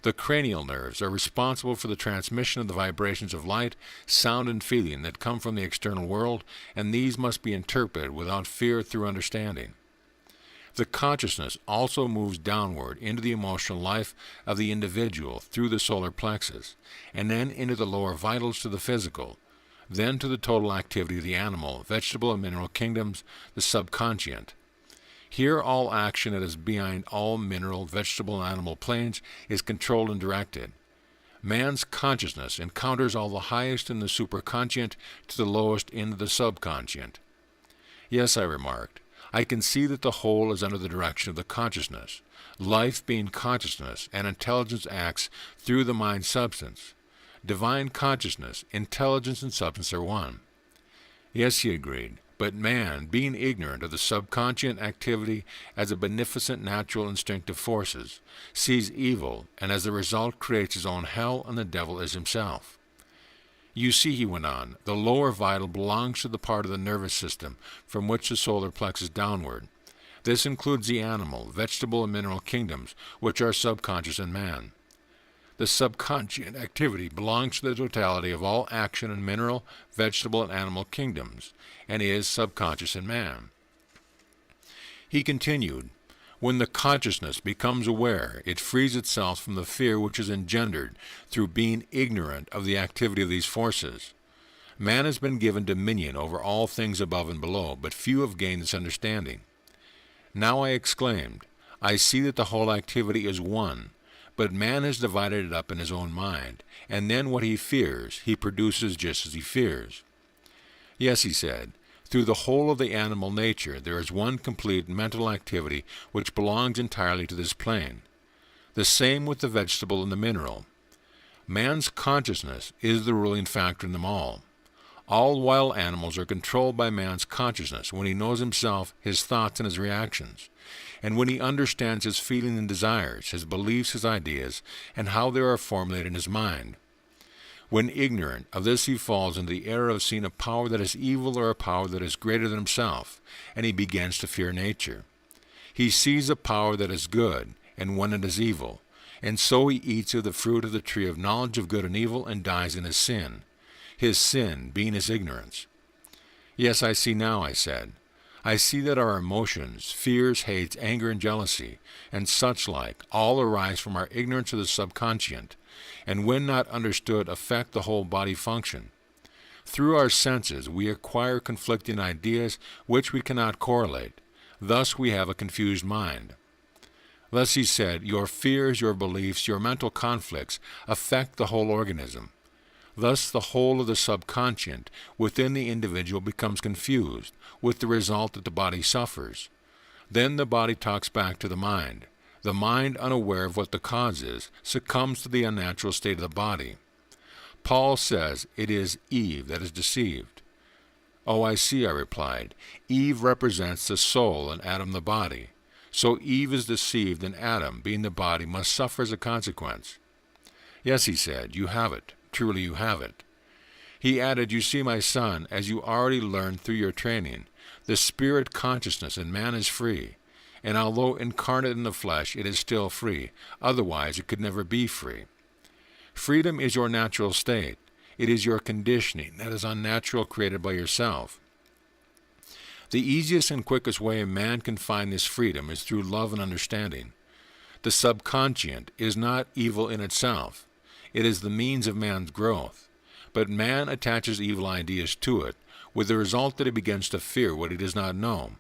The cranial nerves are responsible for the transmission of the vibrations of light, sound, and feeling that come from the external world, and these must be interpreted without fear through understanding. The consciousness also moves downward into the emotional life of the individual through the solar plexus, and then into the lower vitals to the physical, then to the total activity of the animal, vegetable, and mineral kingdoms, the subconscient. Here all action that is behind all mineral, vegetable, and animal planes is controlled and directed. Man's consciousness encounters all the highest in the superconscient to the lowest in the subconscient." "Yes," I remarked, "I can see that the whole is under the direction of the consciousness. Life being consciousness, and intelligence acts through the mind substance. Divine consciousness, intelligence, and substance are one. Yes, he agreed, but man, being ignorant of the subconscient activity as a beneficent natural instinctive forces, sees evil, and as a result creates his own hell, and the devil is himself. You see, he went on, the lower vital belongs to the part of the nervous system from which the solar plexus downward. This includes the animal, vegetable, and mineral kingdoms, which are subconscious in man. The subconscient activity belongs to the totality of all action in mineral, vegetable, and animal kingdoms, and is subconscious in man. He continued, when the consciousness becomes aware, it frees itself from the fear which is engendered through being ignorant of the activity of these forces. Man has been given dominion over all things above and below, but few have gained this understanding. Now I exclaimed, I see that the whole activity is one, but man has divided it up in his own mind, and then what he fears, he produces just as he fears. Yes, he said, through the whole of the animal nature there is one complete mental activity which belongs entirely to this plane. The same with the vegetable and the mineral. Man's consciousness is the ruling factor in them all. All wild animals are controlled by man's consciousness when he knows himself, his thoughts, and his reactions, and when he understands his feelings and desires, his beliefs, his ideas, and how they are formulated in his mind. When ignorant of this, he falls into the error of seeing a power that is evil or a power that is greater than himself, and he begins to fear nature. He sees a power that is good, and one that is evil, and so he eats of the fruit of the tree of knowledge of good and evil and dies in his sin being his ignorance. Yes, I see now, I said. I see that our emotions, fears, hates, anger, and jealousy, and such like, all arise from our ignorance of the subconscient, and when not understood affect the whole body function. Through our senses we acquire conflicting ideas which we cannot correlate. Thus we have a confused mind. Thus he said, your fears, your beliefs, your mental conflicts affect the whole organism. Thus the whole of the subconscient within the individual becomes confused, with the result that the body suffers. Then the body talks back to the mind. The mind, unaware of what the cause is, succumbs to the unnatural state of the body. Paul says it is Eve that is deceived. Oh, I see, I replied. Eve represents the soul and Adam the body. So Eve is deceived, and Adam, being the body, must suffer as a consequence. Yes, he said, you have it. Truly you have it. He added, you see, my son, as you already learned through your training, the spirit consciousness in man is free, and although incarnate in the flesh, it is still free. Otherwise, it could never be free. Freedom is your natural state. It is your conditioning that is unnatural, created by yourself. The easiest and quickest way a man can find this freedom is through love and understanding. The subconscient is not evil in itself. It is the means of man's growth. But man attaches evil ideas to it, with the result that he begins to fear what he does not know.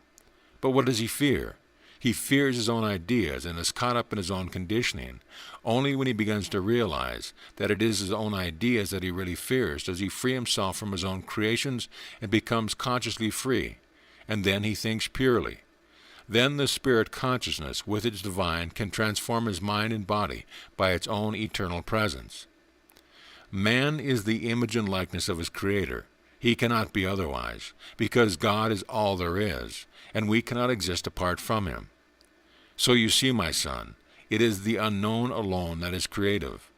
But what does he fear? He fears his own ideas and is caught up in his own conditioning. Only when he begins to realize that it is his own ideas that he really fears does he free himself from his own creations and becomes consciously free. And then he thinks purely. Then the spirit consciousness, with its divine, can transform his mind and body by its own eternal presence. Man is the image and likeness of his Creator. He cannot be otherwise, because God is all there is, and we cannot exist apart from him. So you see, my son, it is the unknown alone that is creative.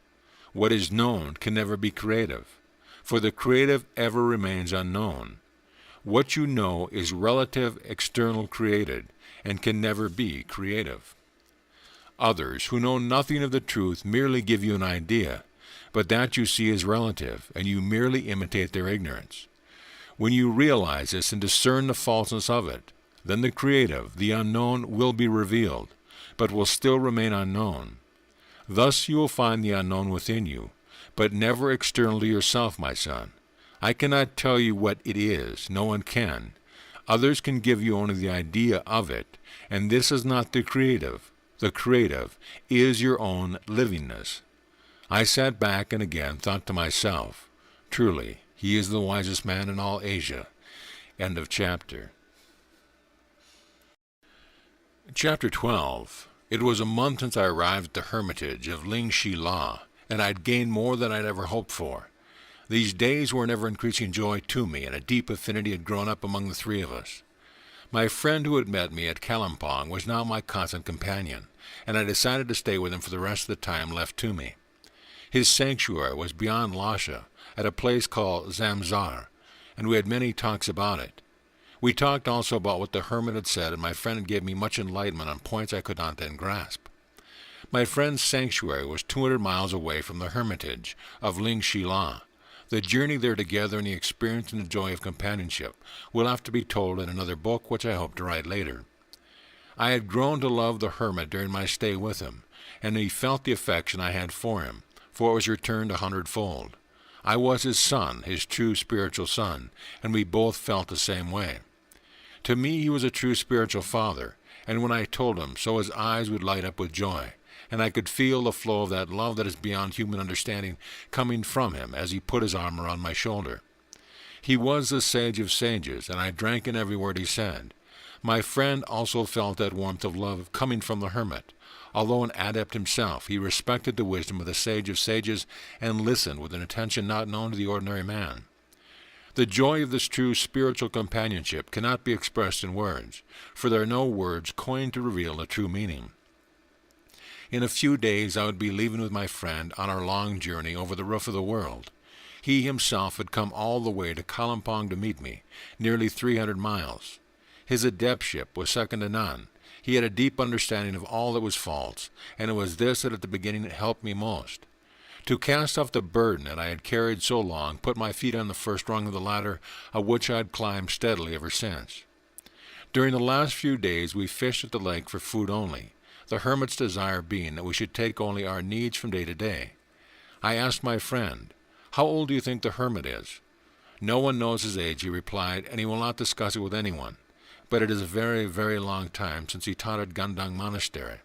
What is known can never be creative, for the creative ever remains unknown. What you know is relative, external, created, and can never be creative. Others, who know nothing of the truth, merely give you an idea, but that you see is relative, and you merely imitate their ignorance. When you realize this and discern the falseness of it, then the creative, the unknown, will be revealed, but will still remain unknown. Thus you will find the unknown within you, but never external to yourself, my son. I cannot tell you what it is. No one can. Others can give you only the idea of it, and this is not the creative. The creative is your own livingness. I sat back and again thought to myself, truly, he is the wisest man in all Asia. End of chapter. Chapter 12. It was a month since I arrived at the Hermitage of Ling Shi La, and I'd gained more than I'd ever hoped for. These days were an ever-increasing joy to me, and a deep affinity had grown up among the three of us. My friend who had met me at Kalimpong was now my constant companion, and I decided to stay with him for the rest of the time left to me. His sanctuary was beyond Lhasa, at a place called Zamzar, and we had many talks about it. We talked also about what the hermit had said, and my friend gave me much enlightenment on points I could not then grasp. My friend's sanctuary was 200 miles away from the Hermitage of Lingxilan. The journey there together and the experience and the joy of companionship will have to be told in another book, which I hope to write later. I had grown to love the hermit during my stay with him, and he felt the affection I had for him, for it was returned 100-fold. I was his son, his true spiritual son, and we both felt the same way. To me he was a true spiritual father, and when I told him so, his eyes would light up with joy, and I could feel the flow of that love that is beyond human understanding coming from him as he put his arm around my shoulder. He was the sage of sages, and I drank in every word he said. My friend also felt that warmth of love coming from the hermit. Although an adept himself, he respected the wisdom of the sage of sages and listened with an attention not known to the ordinary man. The joy of this true spiritual companionship cannot be expressed in words, for there are no words coined to reveal the true meaning. In a few days I would be leaving with my friend on our long journey over the roof of the world. He himself had come all the way to Kalimpong to meet me, nearly 300 miles. His adeptship was second to none. He had a deep understanding of all that was false, and it was this that at the beginning helped me most. To cast off the burden that I had carried so long put my feet on the first rung of the ladder, of which I had climbed steadily ever since. During the last few days we fished at the lake for food only, the hermit's desire being that we should take only our needs from day to day. I asked my friend, "How old do you think the hermit is?" "No one knows his age," he replied, "and he will not discuss it with anyone. But it is a very, very long time since he taught at Gandang Monastery."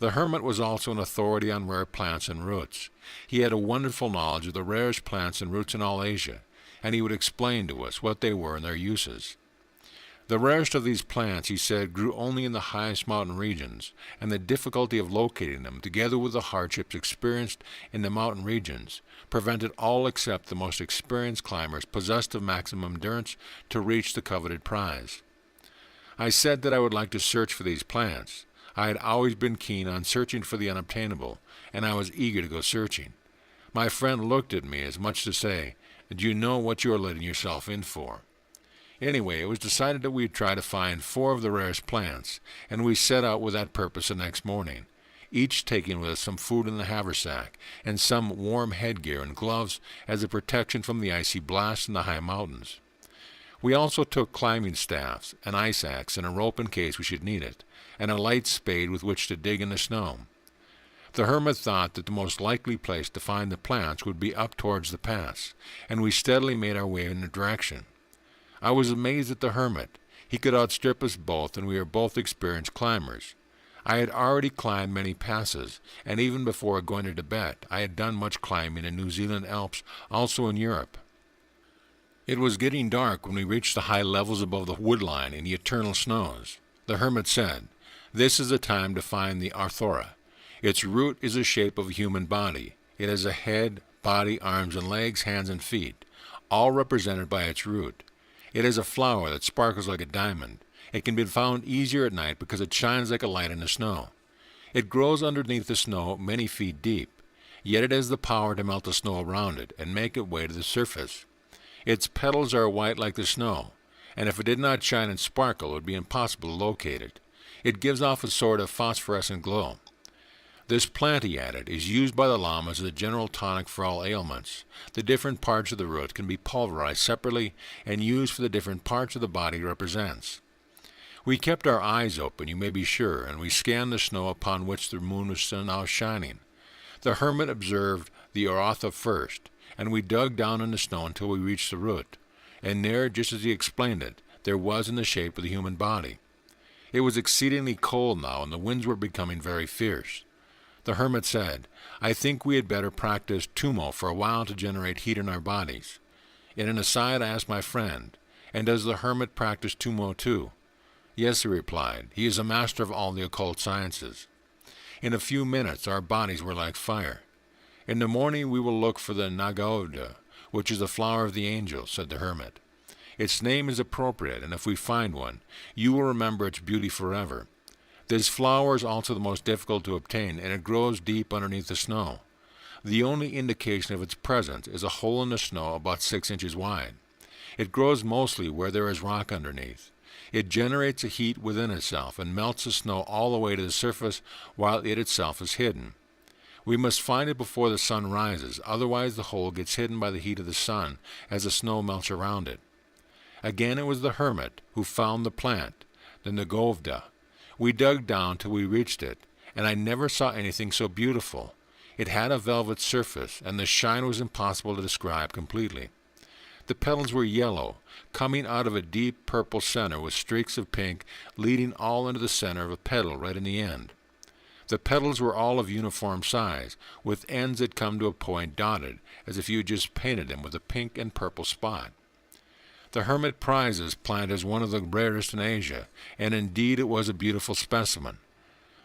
The hermit was also an authority on rare plants and roots. He had a wonderful knowledge of the rarest plants and roots in all Asia, and he would explain to us what they were and their uses. The rarest of these plants, he said, grew only in the highest mountain regions, and the difficulty of locating them, together with the hardships experienced in the mountain regions, prevented all except the most experienced climbers possessed of maximum endurance to reach the coveted prize. I said that I would like to search for these plants. I had always been keen on searching for the unobtainable, and I was eager to go searching. My friend looked at me as much to say, "Do you know what you are letting yourself in for?" Anyway, it was decided that we would try to find 4 of the rarest plants, and we set out with that purpose the next morning, each taking with us some food in the haversack, and some warm headgear and gloves as a protection from the icy blasts in the high mountains. We also took climbing staffs, an ice axe, and a rope in case we should need it, and a light spade with which to dig in the snow. The hermit thought that the most likely place to find the plants would be up towards the pass, and we steadily made our way in the direction. I was amazed at the hermit. He could outstrip us both, and we were both experienced climbers. I had already climbed many passes, and even before going to Tibet, I had done much climbing in New Zealand Alps, also in Europe. It was getting dark when we reached the high levels above the woodline in the eternal snows. The hermit said, "This is the time to find the Arthora. Its root is the shape of a human body. It has a head, body, arms and legs, hands and feet, all represented by its root. It is a flower that sparkles like a diamond. It can be found easier at night because it shines like a light in the snow. It grows underneath the snow many feet deep, yet it has the power to melt the snow around it and make its way to the surface. Its petals are white like the snow, and if it did not shine and sparkle, it would be impossible to locate it. It gives off a sort of phosphorescent glow. This plant," he added, "is used by the lamas as a general tonic for all ailments. The different parts of the root can be pulverized separately and used for the different parts of the body it represents." We kept our eyes open, you may be sure, and we scanned the snow upon which the moon was now shining. The hermit observed the Artha first, and we dug down in the snow until we reached the root, and there, just as he explained it, there was in the shape of the human body. It was exceedingly cold now, and the winds were becoming very fierce. The hermit said, "I think we had better practice Tumo for a while to generate heat in our bodies." In an aside, I asked my friend, "And does the hermit practice Tumo too?" "Yes," he replied. "He is a master of all the occult sciences." In a few minutes our bodies were like fire. In the morning we will look for the Nagoda, which is the flower of the angels, said the hermit. Its name is appropriate, and if we find one, you will remember its beauty forever. This flower is also the most difficult to obtain, and it grows deep underneath the snow. The only indication of its presence is a hole in the snow about 6 inches wide. It grows mostly where there is rock underneath. It generates a heat within itself and melts the snow all the way to the surface while it itself is hidden. We must find it before the sun rises, otherwise the hole gets hidden by the heat of the sun as the snow melts around it. Again it was the hermit who found the plant, the Nagovda. We dug down till we reached it, and I never saw anything so beautiful. It had a velvet surface, and the shine was impossible to describe completely. The petals were yellow, coming out of a deep purple center with streaks of pink leading all into the center of a petal right in the end. The petals were all of uniform size, with ends that come to a point dotted, as if you had just painted them with a pink and purple spot. The hermit prized this plant as one of the rarest in Asia, and indeed it was a beautiful specimen.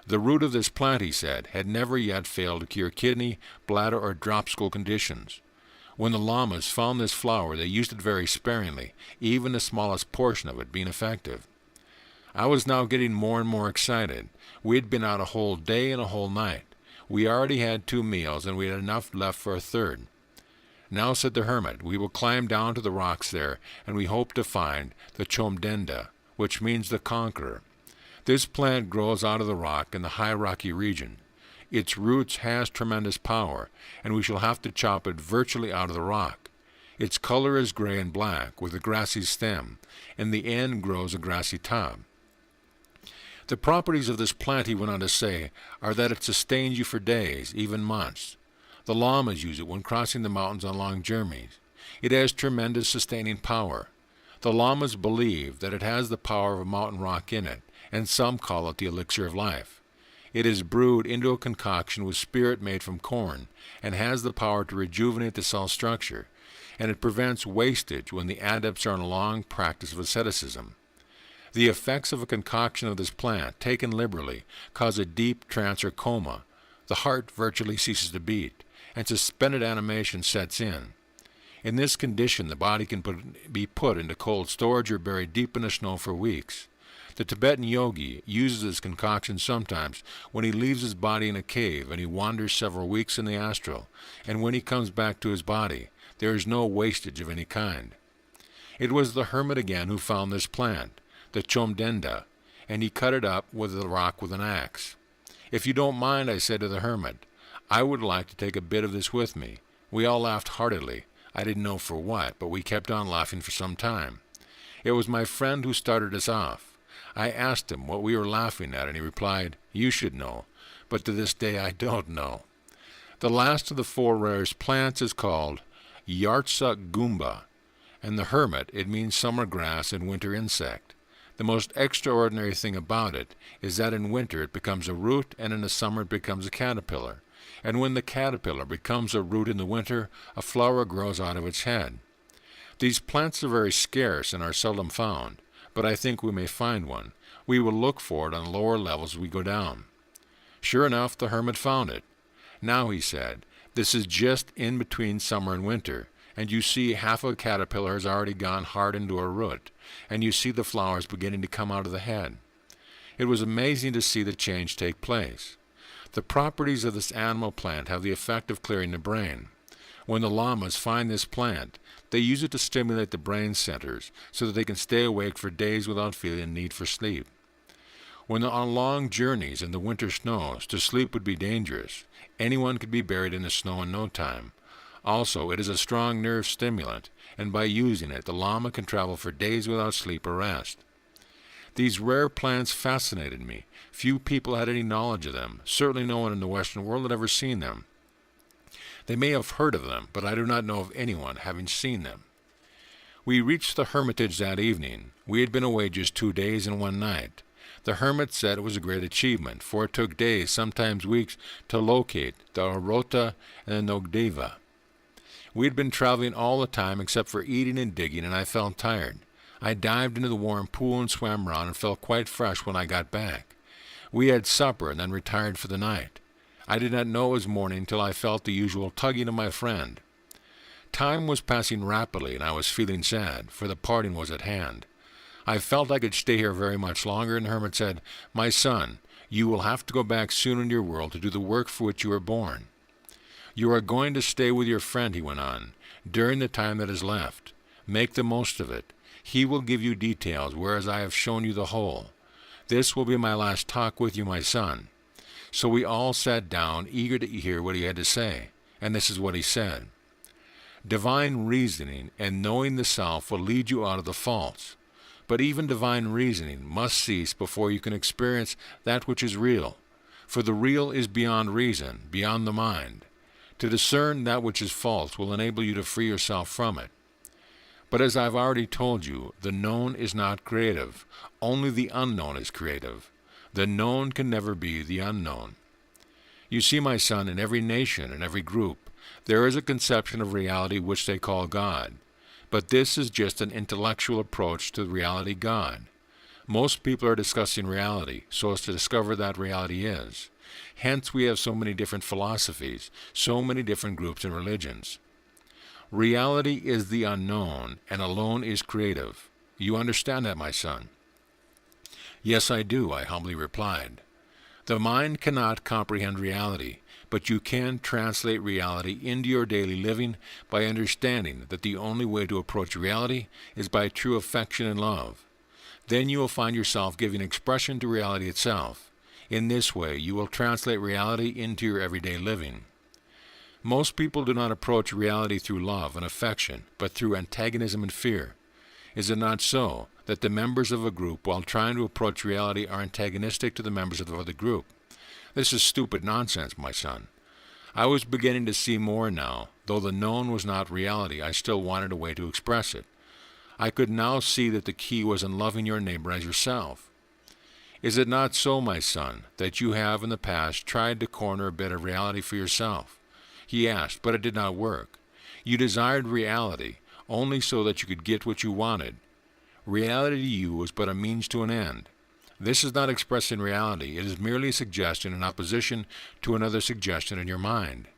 The root of this plant, he said, had never yet failed to cure kidney, bladder, or dropsical conditions. When the lamas found this flower, they used it very sparingly, even the smallest portion of it being effective. I was now getting more and more excited. We had been out a whole day and a whole night. We already had 2 meals, and we had enough left for a third. Now, said the hermit, we will climb down to the rocks there, and we hope to find the Chomdenda, which means the conqueror. This plant grows out of the rock in the high rocky region. Its roots has tremendous power, and we shall have to chop it virtually out of the rock. Its color is gray and black, with a grassy stem, and the end grows a grassy top. The properties of this plant, he went on to say, are that it sustains you for days, even months. The lamas use it when crossing the mountains on long journeys. It has tremendous sustaining power. The lamas believe that it has the power of a mountain rock in it, and some call it the elixir of life. It is brewed into a concoction with spirit made from corn, and has the power to rejuvenate the cell structure, and it prevents wastage when the adepts are in a long practice of asceticism. The effects of a concoction of this plant, taken liberally, cause a deep trance or coma. The heart virtually ceases to beat, and suspended animation sets in. In this condition, the body can be put into cold storage or buried deep in the snow for weeks. The Tibetan yogi uses this concoction sometimes when he leaves his body in a cave and he wanders several weeks in the astral, and when he comes back to his body, there is no wastage of any kind. It was the hermit again who found this plant, the Chomdenda, and he cut it up with the rock with an axe. If you don't mind, I said to the hermit, I would like to take a bit of this with me. We all laughed heartily. I didn't know for what, but we kept on laughing for some time. It was my friend who started us off. I asked him what we were laughing at, and he replied, You should know, but to this day I don't know. The last of the 4 rarest plants is called Yartsa Goomba, and the hermit, it means summer grass and winter insect. The most extraordinary thing about it is that in winter it becomes a root, and in the summer it becomes a caterpillar. And when the caterpillar becomes a root in the winter, a flower grows out of its head. These plants are very scarce and are seldom found, but I think we may find one. We will look for it on lower levels as we go down. Sure enough, the hermit found it. Now, he said, this is just in between summer and winter, and you see half of a caterpillar has already gone hard into a root, and you see the flowers beginning to come out of the head. It was amazing to see the change take place. The properties of this animal plant have the effect of clearing the brain. When the lamas find this plant, they use it to stimulate the brain centers so that they can stay awake for days without feeling a need for sleep. When on long journeys in the winter snows, to sleep would be dangerous. Anyone could be buried in the snow in no time. Also, it is a strong nerve stimulant, and by using it, the lama can travel for days without sleep or rest. These rare plants fascinated me. Few people had any knowledge of them. Certainly no one in the Western world had ever seen them. They may have heard of them, but I do not know of anyone having seen them. We reached the Hermitage that evening. We had been away just 2 days and 1 night. The hermit said it was a great achievement, for it took days, sometimes weeks, to locate the Orota and the Nogdeva. We had been traveling all the time except for eating and digging, and I felt tired. I dived into the warm pool and swam around and felt quite fresh when I got back. We had supper and then retired for the night. I did not know it was morning till I felt the usual tugging of my friend. Time was passing rapidly, and I was feeling sad, for the parting was at hand. I felt I could stay here very much longer, and the hermit said, "My son, you will have to go back soon in your world to do the work for which you were born. You are going to stay with your friend," he went on, "during the time that is left. Make the most of it. He will give you details, whereas I have shown you the whole. This will be my last talk with you, my son." So we all sat down, eager to hear what he had to say, and this is what he said. "Divine reasoning and knowing the self will lead you out of the false. But even divine reasoning must cease before you can experience that which is real. For the real is beyond reason, beyond the mind. To discern that which is false will enable you to free yourself from it. But as I've already told you, the known is not creative. Only the unknown is creative. The known can never be the unknown. You see, my son, in every nation and every group, there is a conception of reality which they call God. But this is just an intellectual approach to reality God. Most people are discussing reality so as to discover that reality is. Hence we have so many different philosophies, so many different groups and religions. Reality is the unknown, and alone is creative. You understand that, my son?" "Yes, I do," I humbly replied. "The mind cannot comprehend reality, but you can translate reality into your daily living by understanding that the only way to approach reality is by true affection and love. Then you will find yourself giving expression to reality itself. In this way, you will translate reality into your everyday living. Most people do not approach reality through love and affection, but through antagonism and fear. Is it not so that the members of a group, while trying to approach reality, are antagonistic to the members of the other group? This is stupid nonsense, my son. I was beginning to see more now. Though the known was not reality, I still wanted a way to express it. I could now see that the key was in loving your neighbor as yourself. Is it not so, my son, that you have in the past tried to corner a bit of reality for yourself?" He asked, but it did not work. "You desired reality only so that you could get what you wanted. Reality to you was but a means to an end. This is not expressing reality. It is merely a suggestion in opposition to another suggestion in your mind.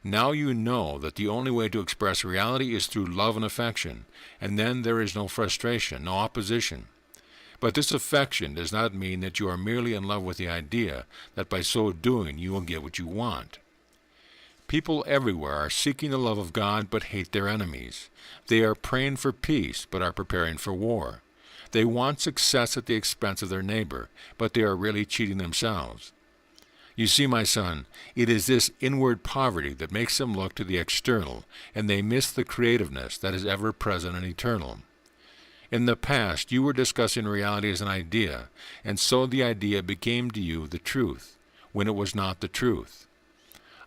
Now you know that the only way to express reality is through love and affection, and then there is no frustration, no opposition. But this affection does not mean that you are merely in love with the idea that by so doing you will get what you want. People everywhere are seeking the love of God but hate their enemies. They are praying for peace but are preparing for war. They want success at the expense of their neighbor, but they are really cheating themselves. You see, my son, it is this inward poverty that makes them look to the external, and they miss the creativeness that is ever present and eternal. In the past, you were discussing reality as an idea, and so the idea became to you the truth, when it was not the truth.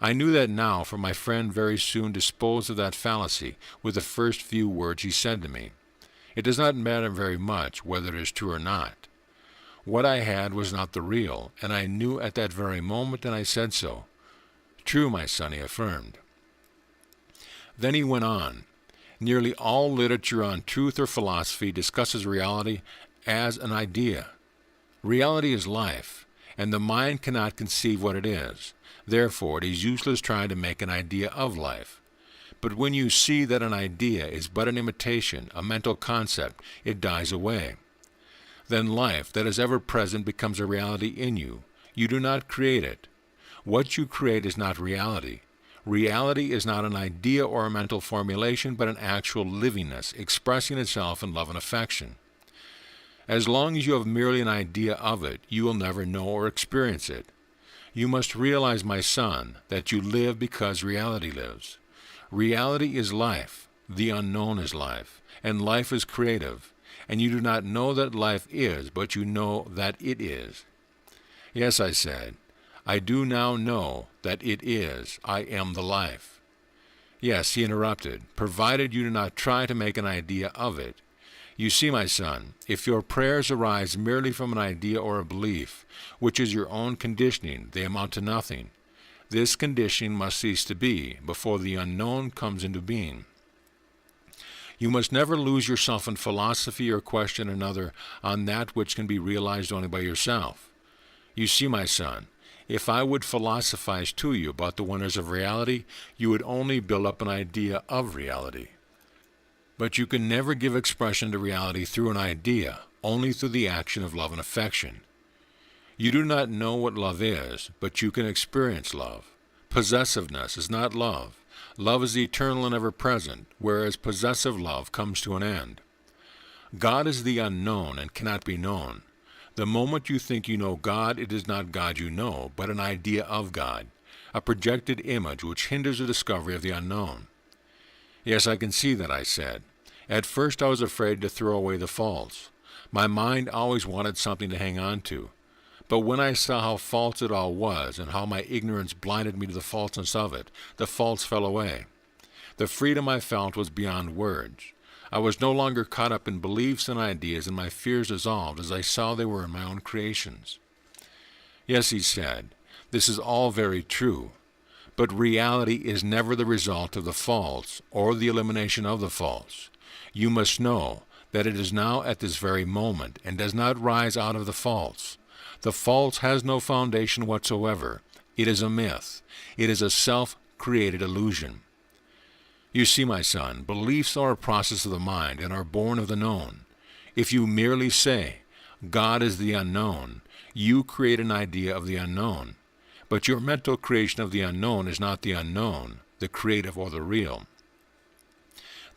I knew that now, for my friend very soon disposed of that fallacy with the first few words he said to me. It does not matter very much whether it is true or not. What I had was not the real, and I knew at that very moment, and I said so. "True, my son," he affirmed. Then he went on. Nearly all literature on truth or philosophy discusses reality as an idea. Reality is life, and the mind cannot conceive what it is. Therefore, it is useless trying to make an idea of life. But when you see that an idea is but an imitation, a mental concept, it dies away. Then life that is ever present becomes a reality in you. You do not create it. What you create is not reality. Reality is not an idea or a mental formulation, but an actual livingness, expressing itself in love and affection. As long as you have merely an idea of it, you will never know or experience it. You must realize, my son, that you live because reality lives. Reality is life, the unknown is life, and life is creative, and you do not know that life is, but you know that it is. Yes, I said, I do now know that it is. I am the life. Yes, he interrupted, provided you do not try to make an idea of it. You see, my son, if your prayers arise merely from an idea or a belief, which is your own conditioning, they amount to nothing. This conditioning must cease to be before the unknown comes into being. You must never lose yourself in philosophy or question another on that which can be realized only by yourself. You see, my son, If I would philosophize to you about the wonders of reality, you would only build up an idea of reality. But you can never give expression to reality through an idea, only through the action of love and affection. You do not know what love is, but you can experience love. Possessiveness is not love. Love is eternal and ever-present, whereas possessive love comes to an end. God is the unknown and cannot be known. The moment you think you know God, it is not God you know, but an idea of God, a projected image which hinders the discovery of the unknown. Yes, I can see that, I said. At first I was afraid to throw away the false. My mind always wanted something to hang on to. But when I saw how false it all was, and how my ignorance blinded me to the falseness of it, the false fell away. The freedom I felt was beyond words. I was no longer caught up in beliefs and ideas, and my fears dissolved as I saw they were in my own creations. Yes, he said, this is all very true, but reality is never the result of the false or the elimination of the false. You must know that it is now at this very moment and does not rise out of the false. The false has no foundation whatsoever. It is a myth. It is a self-created illusion. You see, my son, beliefs are a process of the mind and are born of the known. If you merely say, God is the unknown, you create an idea of the unknown. But your mental creation of the unknown is not the unknown, the creative or the real.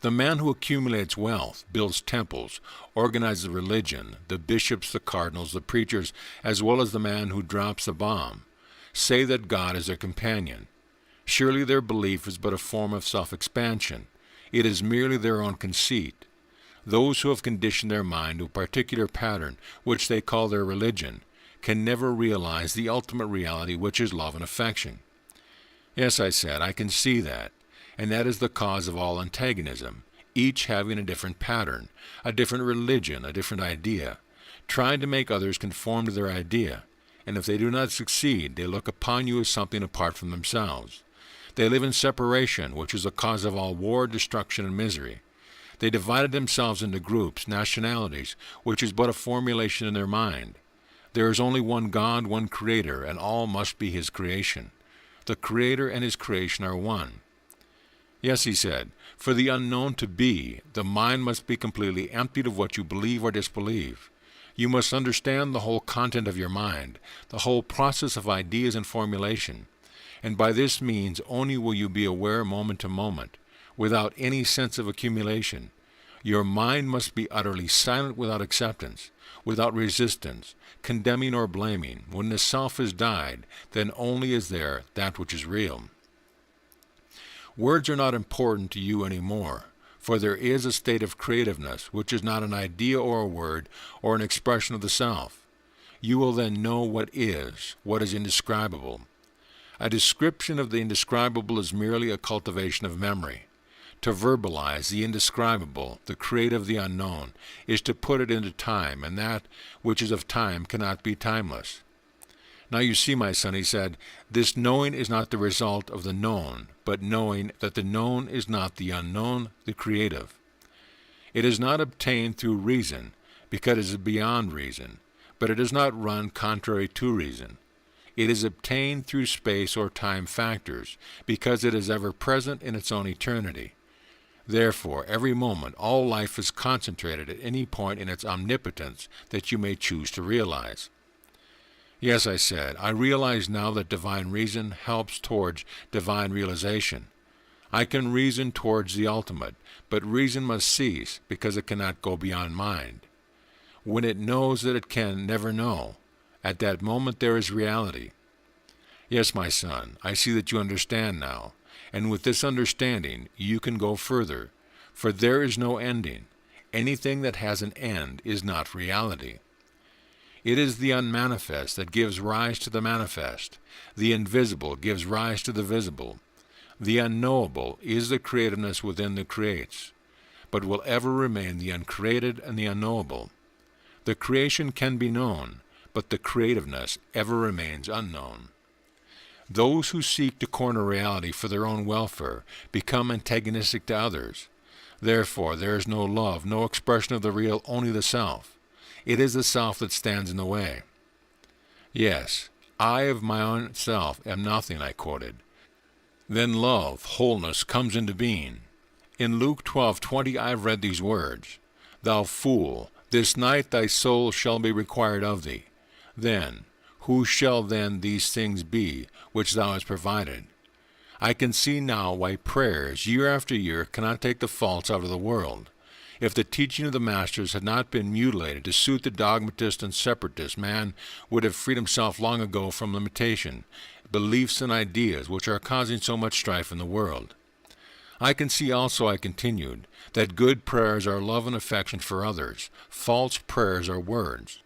The man who accumulates wealth, builds temples, organizes religion, the bishops, the cardinals, the preachers, as well as the man who drops the bomb, say that God is their companion. Surely their belief is but a form of self-expansion. It is merely their own conceit. Those who have conditioned their mind to a particular pattern, which they call their religion, can never realize the ultimate reality, which is love and affection. Yes, I said, I can see that, and that is the cause of all antagonism, each having a different pattern, a different religion, a different idea, trying to make others conform to their idea, and if they do not succeed, they look upon you as something apart from themselves. They live in separation, which is the cause of all war, destruction, and misery. They divided themselves into groups, nationalities, which is but a formulation in their mind. There is only one God, one Creator, and all must be His creation. The Creator and His creation are one. Yes, he said, for the unknown to be, the mind must be completely emptied of what you believe or disbelieve. You must understand the whole content of your mind, the whole process of ideas and formulation. And by this means only will you be aware moment to moment, without any sense of accumulation. Your mind must be utterly silent without acceptance, without resistance, condemning or blaming. When the self has died, then only is there that which is real. Words are not important to you anymore, for there is a state of creativeness, which is not an idea or a word or an expression of the self. You will then know what is indescribable. A description of the indescribable is merely a cultivation of memory. To verbalize the indescribable, the creative, the unknown, is to put it into time, and that which is of time cannot be timeless. Now you see, my son, he said, this knowing is not the result of the known, but knowing that the known is not the unknown, the creative. It is not obtained through reason, because it is beyond reason, but it does not run contrary to reason. It is obtained through space or time factors, because it is ever present in its own eternity. Therefore, every moment, all life is concentrated at any point in its omnipotence that you may choose to realize. Yes, I said, I realize now that divine reason helps towards divine realization. I can reason towards the ultimate, but reason must cease because it cannot go beyond mind. When it knows that it can never know, at that moment there is reality. Yes, my son, I see that you understand now, and with this understanding you can go further, for there is no ending. Anything that has an end is not reality. It is the unmanifest that gives rise to the manifest. The invisible gives rise to the visible. The unknowable is the creativeness within that creates, but will ever remain the uncreated and the unknowable. The creation can be known, but the creativeness ever remains unknown. Those who seek to corner reality for their own welfare become antagonistic to others. Therefore, there is no love, no expression of the real, only the self. It is the self that stands in the way. Yes, I of my own self am nothing, I quoted. Then love, wholeness, comes into being. In Luke 12:20 I have read these words, Thou fool, this night thy soul shall be required of thee. Then, who shall then these things be which thou hast provided? I can see now why prayers, year after year, cannot take the faults out of the world. If the teaching of the Masters had not been mutilated to suit the dogmatist and separatist, man would have freed himself long ago from limitation, beliefs and ideas which are causing so much strife in the world. I can see also, I continued, that good prayers are love and affection for others. False prayers are words.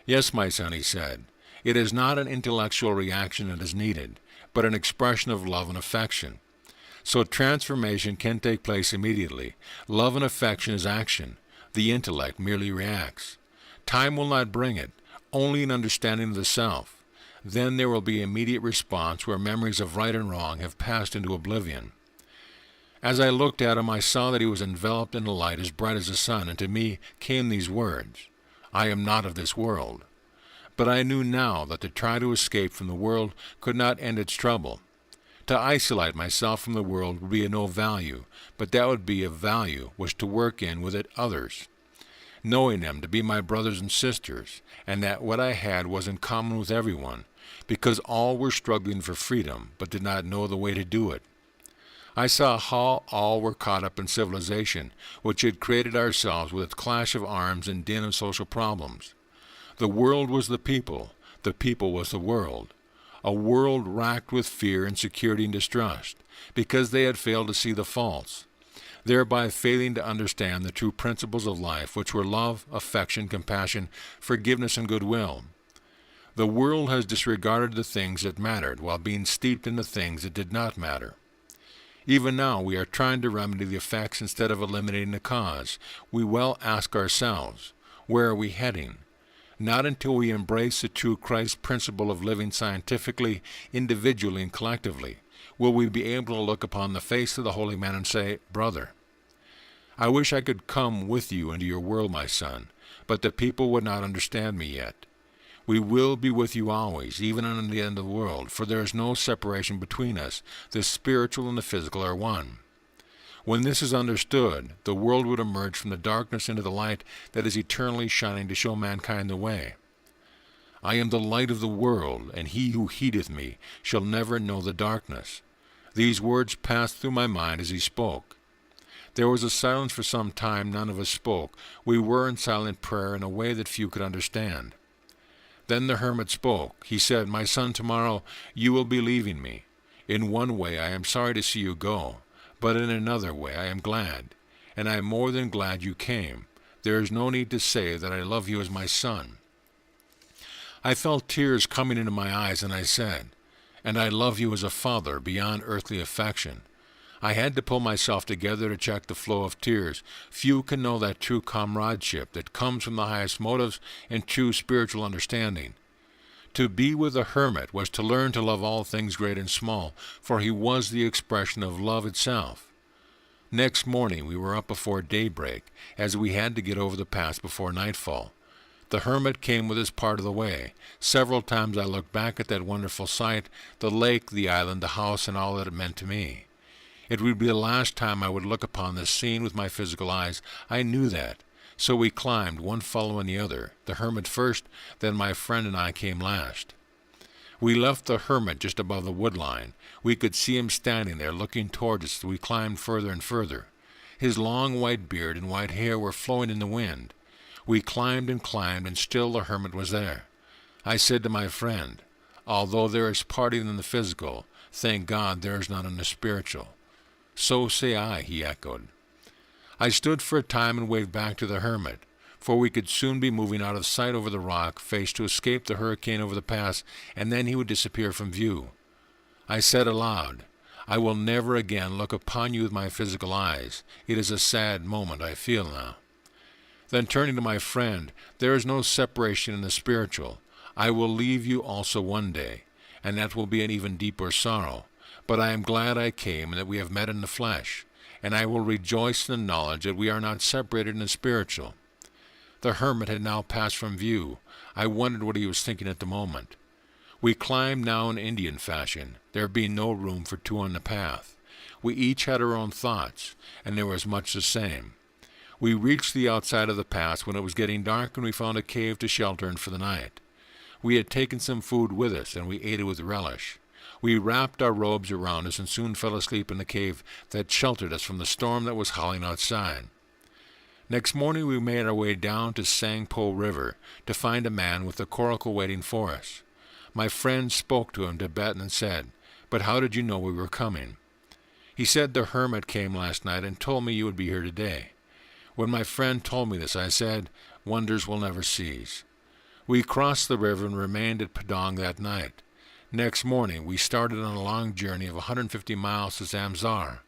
Yes, my son, he said, it is not an intellectual reaction that is needed, but an expression of love and affection. So transformation can take place immediately. Love and affection is action. The intellect merely reacts. Time will not bring it, only an understanding of the self. Then there will be immediate response where memories of right and wrong have passed into oblivion. As I looked at him, I saw that he was enveloped in a light as bright as the sun, and to me came these words, I am not of this world. But I knew now that to try to escape from the world could not end its trouble. To isolate myself from the world would be of no value, but that would be of value was to work in with it others, knowing them to be my brothers and sisters, and that what I had was in common with everyone, because all were struggling for freedom, but did not know the way to do it. I saw how all were caught up in civilization, which had created ourselves with its clash of arms and din of social problems. The world was the people was the world. A world racked with fear, insecurity, and distrust, because they had failed to see the faults, thereby failing to understand the true principles of life, which were love, affection, compassion, forgiveness, and goodwill. The world has disregarded the things that mattered, while being steeped in the things that did not matter. Even now we are trying to remedy the effects instead of eliminating the cause. We well ask ourselves, where are we heading? Not until we embrace the true Christ principle of living scientifically, individually, and collectively, will we be able to look upon the face of the holy man and say, Brother, I wish I could come with you into your world, my son, but the people would not understand me yet. We will be with you always, even unto the end of the world, for there is no separation between us. The spiritual and the physical are one. When this is understood, the world would emerge from the darkness into the light that is eternally shining to show mankind the way. I am the light of the world, and he who heedeth me shall never know the darkness. These words passed through my mind as he spoke. There was a silence for some time. None of us spoke. We were in silent prayer in a way that few could understand. Then the hermit spoke. He said, My son, tomorrow you will be leaving me. In one way I am sorry to see you go, but in another way I am glad, and I am more than glad you came. There is no need to say that I love you as my son. I felt tears coming into my eyes, and I said, And I love you as a father beyond earthly affection. I had to pull myself together to check the flow of tears. Few can know that true comradeship that comes from the highest motives and true spiritual understanding. To be with a hermit was to learn to love all things great and small, for he was the expression of love itself. Next morning we were up before daybreak, as we had to get over the pass before nightfall. The hermit came with us part of the way. Several times I looked back at that wonderful sight, the lake, the island, the house, and all that it meant to me. It would be the last time I would look upon this scene with my physical eyes. I knew that. So we climbed, one following the other, the hermit first, then my friend and I came last. We left the hermit just above the wood line. We could see him standing there, looking towards us as we climbed further and further. His long white beard and white hair were flowing in the wind. We climbed, and still the hermit was there. I said to my friend, Although there is parting in the physical, thank God there is none in the spiritual. So say I, he echoed. I stood for a time and waved back to the hermit, for we could soon be moving out of sight over the rock face to escape the hurricane over the pass, and then he would disappear from view. I said aloud, I will never again look upon you with my physical eyes. It is a sad moment I feel now. Then turning to my friend, there is no separation in the spiritual. I will leave you also one day, and that will be an even deeper sorrow. But I am glad I came and that we have met in the flesh, and I will rejoice in the knowledge that we are not separated in the spiritual. The hermit had now passed from view. I wondered what he was thinking at the moment. We climbed now in Indian fashion, there being no room for two on the path. We each had our own thoughts, and they were as much the same. We reached the outside of the pass when it was getting dark, and we found a cave to shelter in for the night. We had taken some food with us, and we ate it with relish. We wrapped our robes around us and soon fell asleep in the cave that sheltered us from the storm that was howling outside. Next morning we made our way down to Sangpo River to find a man with a coracle waiting for us. My friend spoke to him in Tibetan and said, "But how did you know we were coming?" He said, "The hermit came last night and told me you would be here today." When my friend told me this, I said, "Wonders will never cease." We crossed the river and remained at Padang that night. Next morning, we started on a long journey of 150 miles to Zamzar.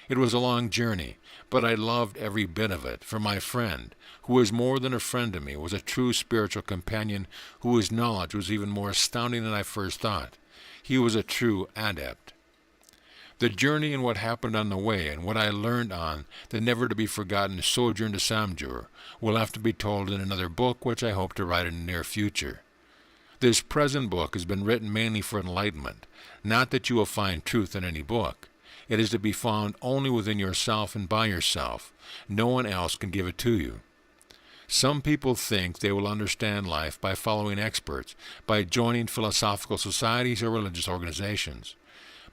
It was a long journey, but I loved every bit of it, for my friend, who was more than a friend to me, was a true spiritual companion whose knowledge was even more astounding than I first thought. He was a true adept. The journey and what happened on the way and what I learned on the never-to-be-forgotten sojourn to Samjur will have to be told in another book which I hope to write in the near future. This present book has been written mainly for enlightenment, not that you will find truth in any book. It is to be found only within yourself and by yourself. No one else can give it to you. Some people think they will understand life by following experts, by joining philosophical societies or religious organizations.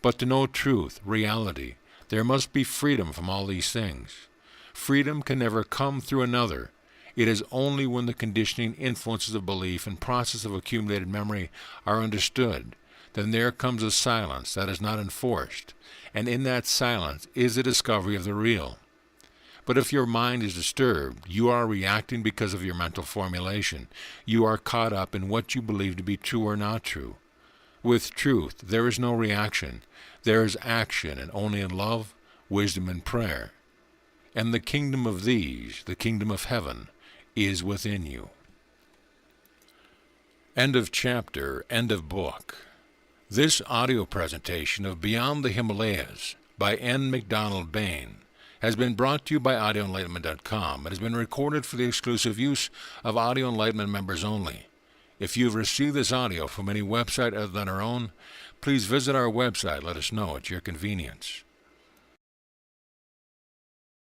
But to know truth, reality, there must be freedom from all these things. Freedom can never come through another. It is only when the conditioning influences of belief and process of accumulated memory are understood, then there comes a silence that is not enforced, and in that silence is the discovery of the real. But if your mind is disturbed, you are reacting because of your mental formulation. You are caught up in what you believe to be true or not true. With truth, there is no reaction. There is action, and only in love, wisdom, and prayer. And the kingdom of these, the kingdom of heaven, is within you. End of chapter, end of book. This audio presentation of Beyond the Himalayas by N. MacDonald Bayne has been brought to you by AudioEnlightenment.com and has been recorded for the exclusive use of Audio Enlightenment members only. If you've received this audio from any website other than our own, please visit our website. Let us know at your convenience.